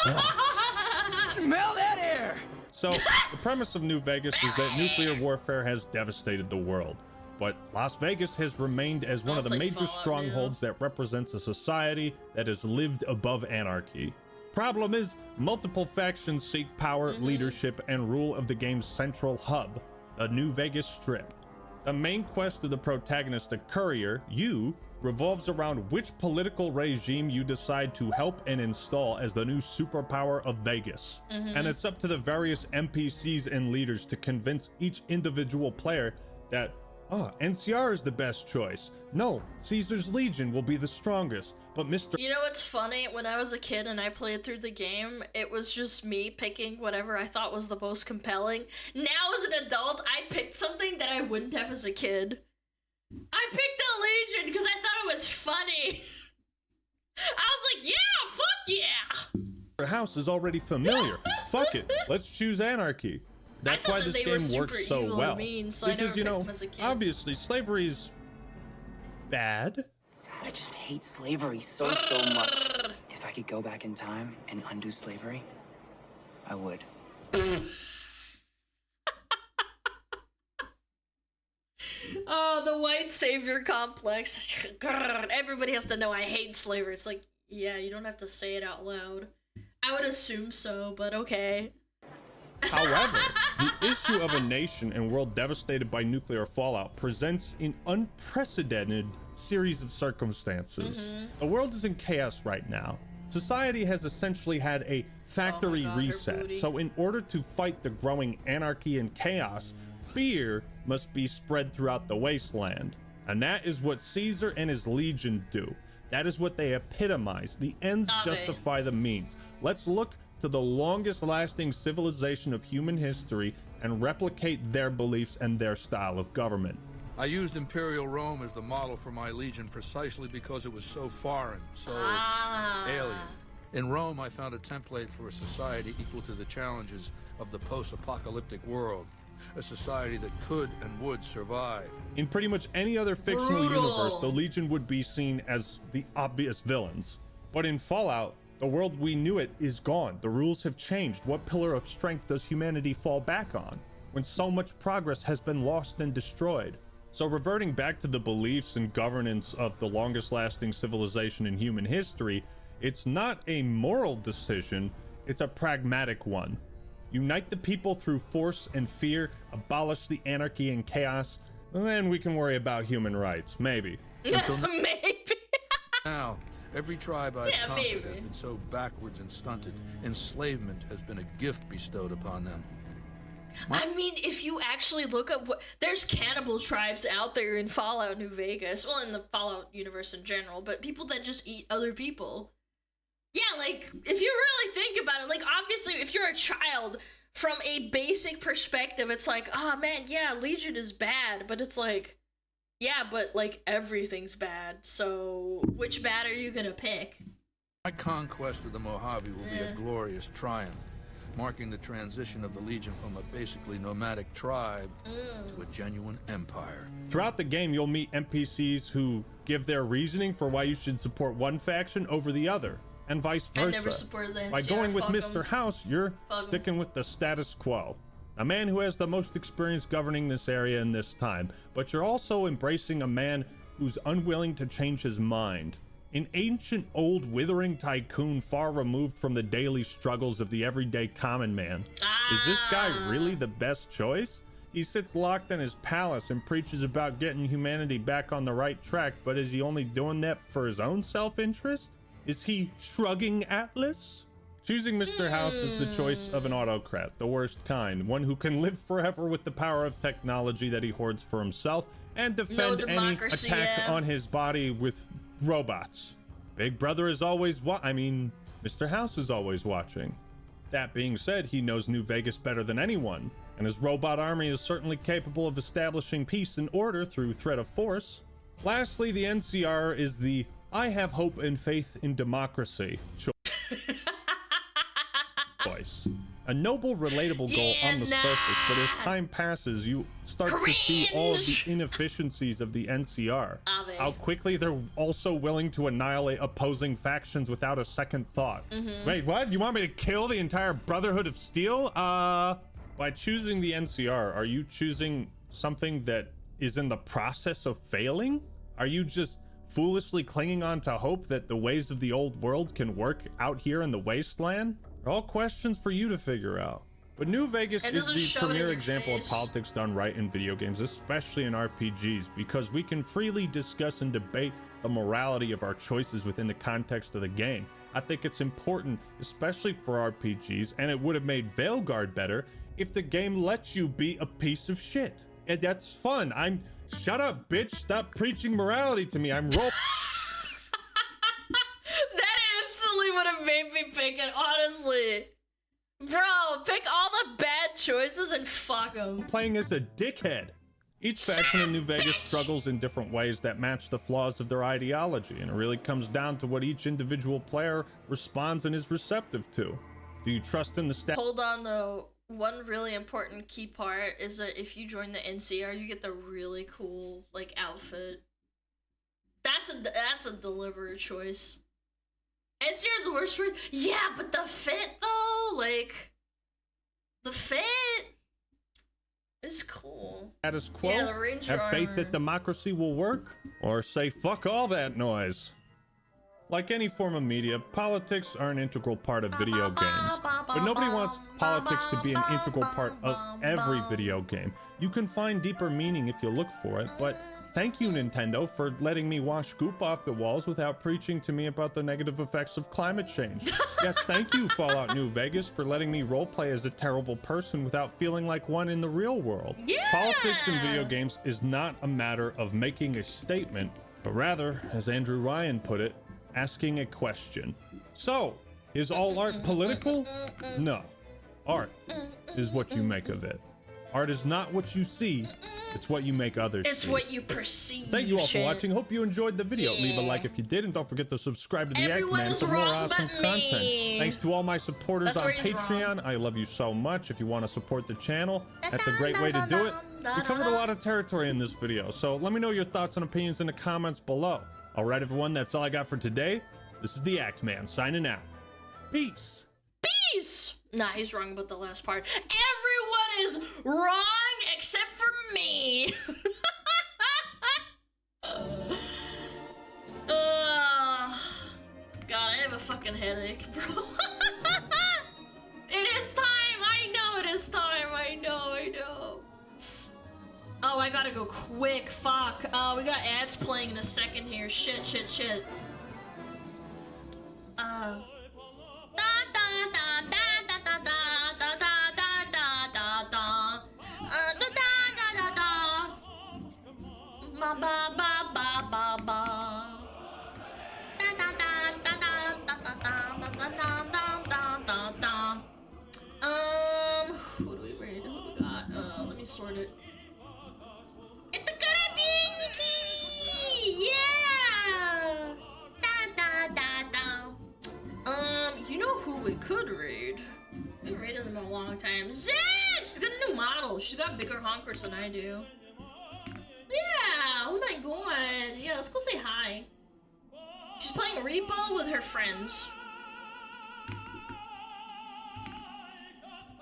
Smell that air! So, the premise of New Vegas is that nuclear warfare has devastated the world. But Las Vegas has remained as one of the major strongholds that represents a society that has lived above anarchy. Problem is, multiple factions seek power, leadership, and rule of the game's central hub, the New Vegas Strip. The main quest of the protagonist, the courier, you, revolves around which political regime you decide to help and install as the new superpower of Vegas. And it's up to the various NPCs and leaders to convince each individual player that, NCR is the best choice. No, Caesar's Legion will be the strongest, but Mr. You know what's funny? When I was a kid and I played through the game, it was just me picking whatever I thought was the most compelling. Now as an adult, I picked something that I wouldn't have as a kid. I picked the Legion because I thought it was funny. I was like, yeah, fuck yeah! House is already familiar. Fuck it, let's choose anarchy. That's why this game works so well. Because, you know, obviously slavery's bad. I just hate slavery so much. If I could go back in time and undo slavery, I would. Oh, the white savior complex. Everybody has to know I hate slavery. It's like, yeah, you don't have to say it out loud. I would assume so, but okay. However, the issue of a nation and world devastated by nuclear fallout presents an unprecedented series of circumstances. The world is in chaos right now. Society has essentially had a factory reset. So in order to fight the growing anarchy and chaos, fear must be spread throughout the wasteland. And that is what Caesar and his legion do. That is what they epitomize. The ends justify the means. Let's look to the longest lasting civilization of human history and replicate their beliefs and their style of government. I used Imperial Rome as the model for my legion precisely because it was so foreign, so alien. In Rome, I found a template for a society equal to the challenges of the post-apocalyptic world. A society that could and would survive. In pretty much any other fictional universe, the Legion would be seen as the obvious villains. But in Fallout, the world we knew it is gone. The rules have changed. What pillar of strength does humanity fall back on when so much progress has been lost and destroyed? So reverting back to the beliefs and governance of the longest lasting civilization in human history, it's not a moral decision, it's a pragmatic one. Unite the people through force and fear, abolish the anarchy and chaos, and then we can worry about human rights, maybe. Maybe. Now, every tribe I've conquered has been so backwards and stunted. Enslavement has been a gift bestowed upon them. I mean, if you actually look at what... There's cannibal tribes out there in Fallout New Vegas. Well, in the Fallout universe in general, but people that just eat other people. Yeah, like, if you really think about it, like, obviously, if you're a child, from a basic perspective, it's like, oh, man, yeah, Legion is bad, but it's like, yeah, but, like, everything's bad, so which bad are you gonna pick? My conquest of the Mojave will be a glorious triumph, marking the transition of the Legion from a basically nomadic tribe to a genuine empire. Throughout the game, you'll meet NPCs who give their reasoning for why you should support one faction over the other. And vice versa. I never supported the NCR. By going with Mr. House, you're sticking with the status quo. A man who has the most experience governing this area in this time, but you're also embracing a man who's unwilling to change his mind. An ancient, old, withering tycoon far removed from the daily struggles of the everyday common man. Is this guy really the best choice? He sits locked in his palace and preaches about getting humanity back on the right track, but is he only doing that for his own self-interest? Is he shrugging Atlas? Choosing Mr. House is the choice of an autocrat, the worst kind, one who can live forever with the power of technology that he hoards for himself and defend any attack on his body with robots. Big Brother is always Mr. House is always watching. That being said, he knows New Vegas better than anyone, and his robot army is certainly capable of establishing peace and order through threat of force. Lastly, the NCR is the I have hope and faith in democracy choice. A noble, relatable goal on the surface, but as time passes, you start to see all of the inefficiencies of the NCR. How quickly they're also willing to annihilate opposing factions without a second thought. Wait, what? You want me to kill the entire Brotherhood of Steel? By choosing the NCR, are you choosing something that is in the process of failing? Are you just foolishly clinging on to hope that the ways of the old world can work out here in the wasteland? They're all questions for you to figure out. But New Vegas is the premier example of politics done right in video games, especially in RPGs, because we can freely discuss and debate the morality of our choices within the context of the game. I think it's important, especially for RPGs, and it would have made Veilguard better if the game lets you be a piece of shit. And that's fun. Shut up, bitch. Stop preaching morality to me. I'm role. That instantly would have made me pick it, honestly. Bro, pick all the bad choices and fuck them. Playing as a dickhead. Each faction in New Vegas struggles in different ways that match the flaws of their ideology, and it really comes down to what each individual player responds and is receptive to. Do you trust in the staff? Hold on though. One really important key part is that if you join the NCR, you get the really cool like outfit. That's a deliberate choice. NCR is the worst choice. Yeah, but the fit though, like the fit is cool. Status quo? Yeah, the Ranger Have faith armor. that democracy will work? Or say fuck all that noise? Like any form of media, politics are an integral part of video games. But nobody wants politics to be an integral part of every video game. You can find deeper meaning if you look for it, but thank you, Nintendo, for letting me wash goop off the walls without preaching to me about the negative effects of climate change. Yes, thank you, Fallout New Vegas, for letting me roleplay as a terrible person without feeling like one in the real world. Yeah! Politics in video games is not a matter of making a statement, but rather, as Andrew Ryan put it, asking a question. So, is all art political? No. Art is what you make of it. Art is not what you see, it's what you make others It's see. what you perceive. Thank you all for shit. watching. Hope you enjoyed the video. Leave a Yeah. like if you did, and don't forget to subscribe to the Everyone Act Man is for more wrong awesome but me. content. Thanks to all my supporters That's on where he's Patreon. I love you so much. If you want to support the channel, that's a great way to do it. We covered a lot of territory in this video, so let me know your thoughts and opinions in the comments below. All right, everyone, that's all I got for today. This is the Act Man signing out. Peace. Peace. Nah, he's wrong about the last part. Everyone is wrong except for me. God, I have a fucking headache, bro. It is time. I know it is time. I know. Oh, I gotta go quick. Fuck. We got ads playing in a second here. Shit. Who do we read? Who we got? Let me sort it. It's a Karabiniki! Yeah! You know who we could raid? We haven't raided them in a long time. Zed! She's got a new model. She's got bigger honkers than I do. Yeah! Oh my god. Yeah, let's go say hi. She's playing Repo with her friends.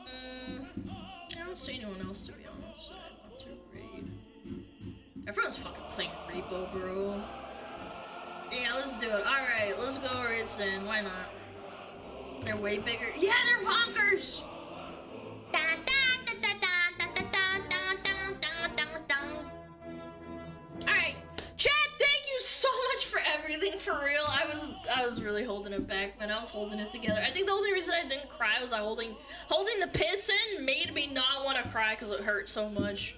I don't see anyone else, to be honest, that I want to raid. Everyone's fucking playing Repo, bro. Yeah, let's do it. Alright, let's go raid Sin. Why not? They're way bigger. Yeah, they're honkers! Alright, chat, thank you so much for everything, for real. I was really holding it back, man. I was holding it together. I think the only reason I didn't cry was holding the piss in made me not want to cry because it hurt so much.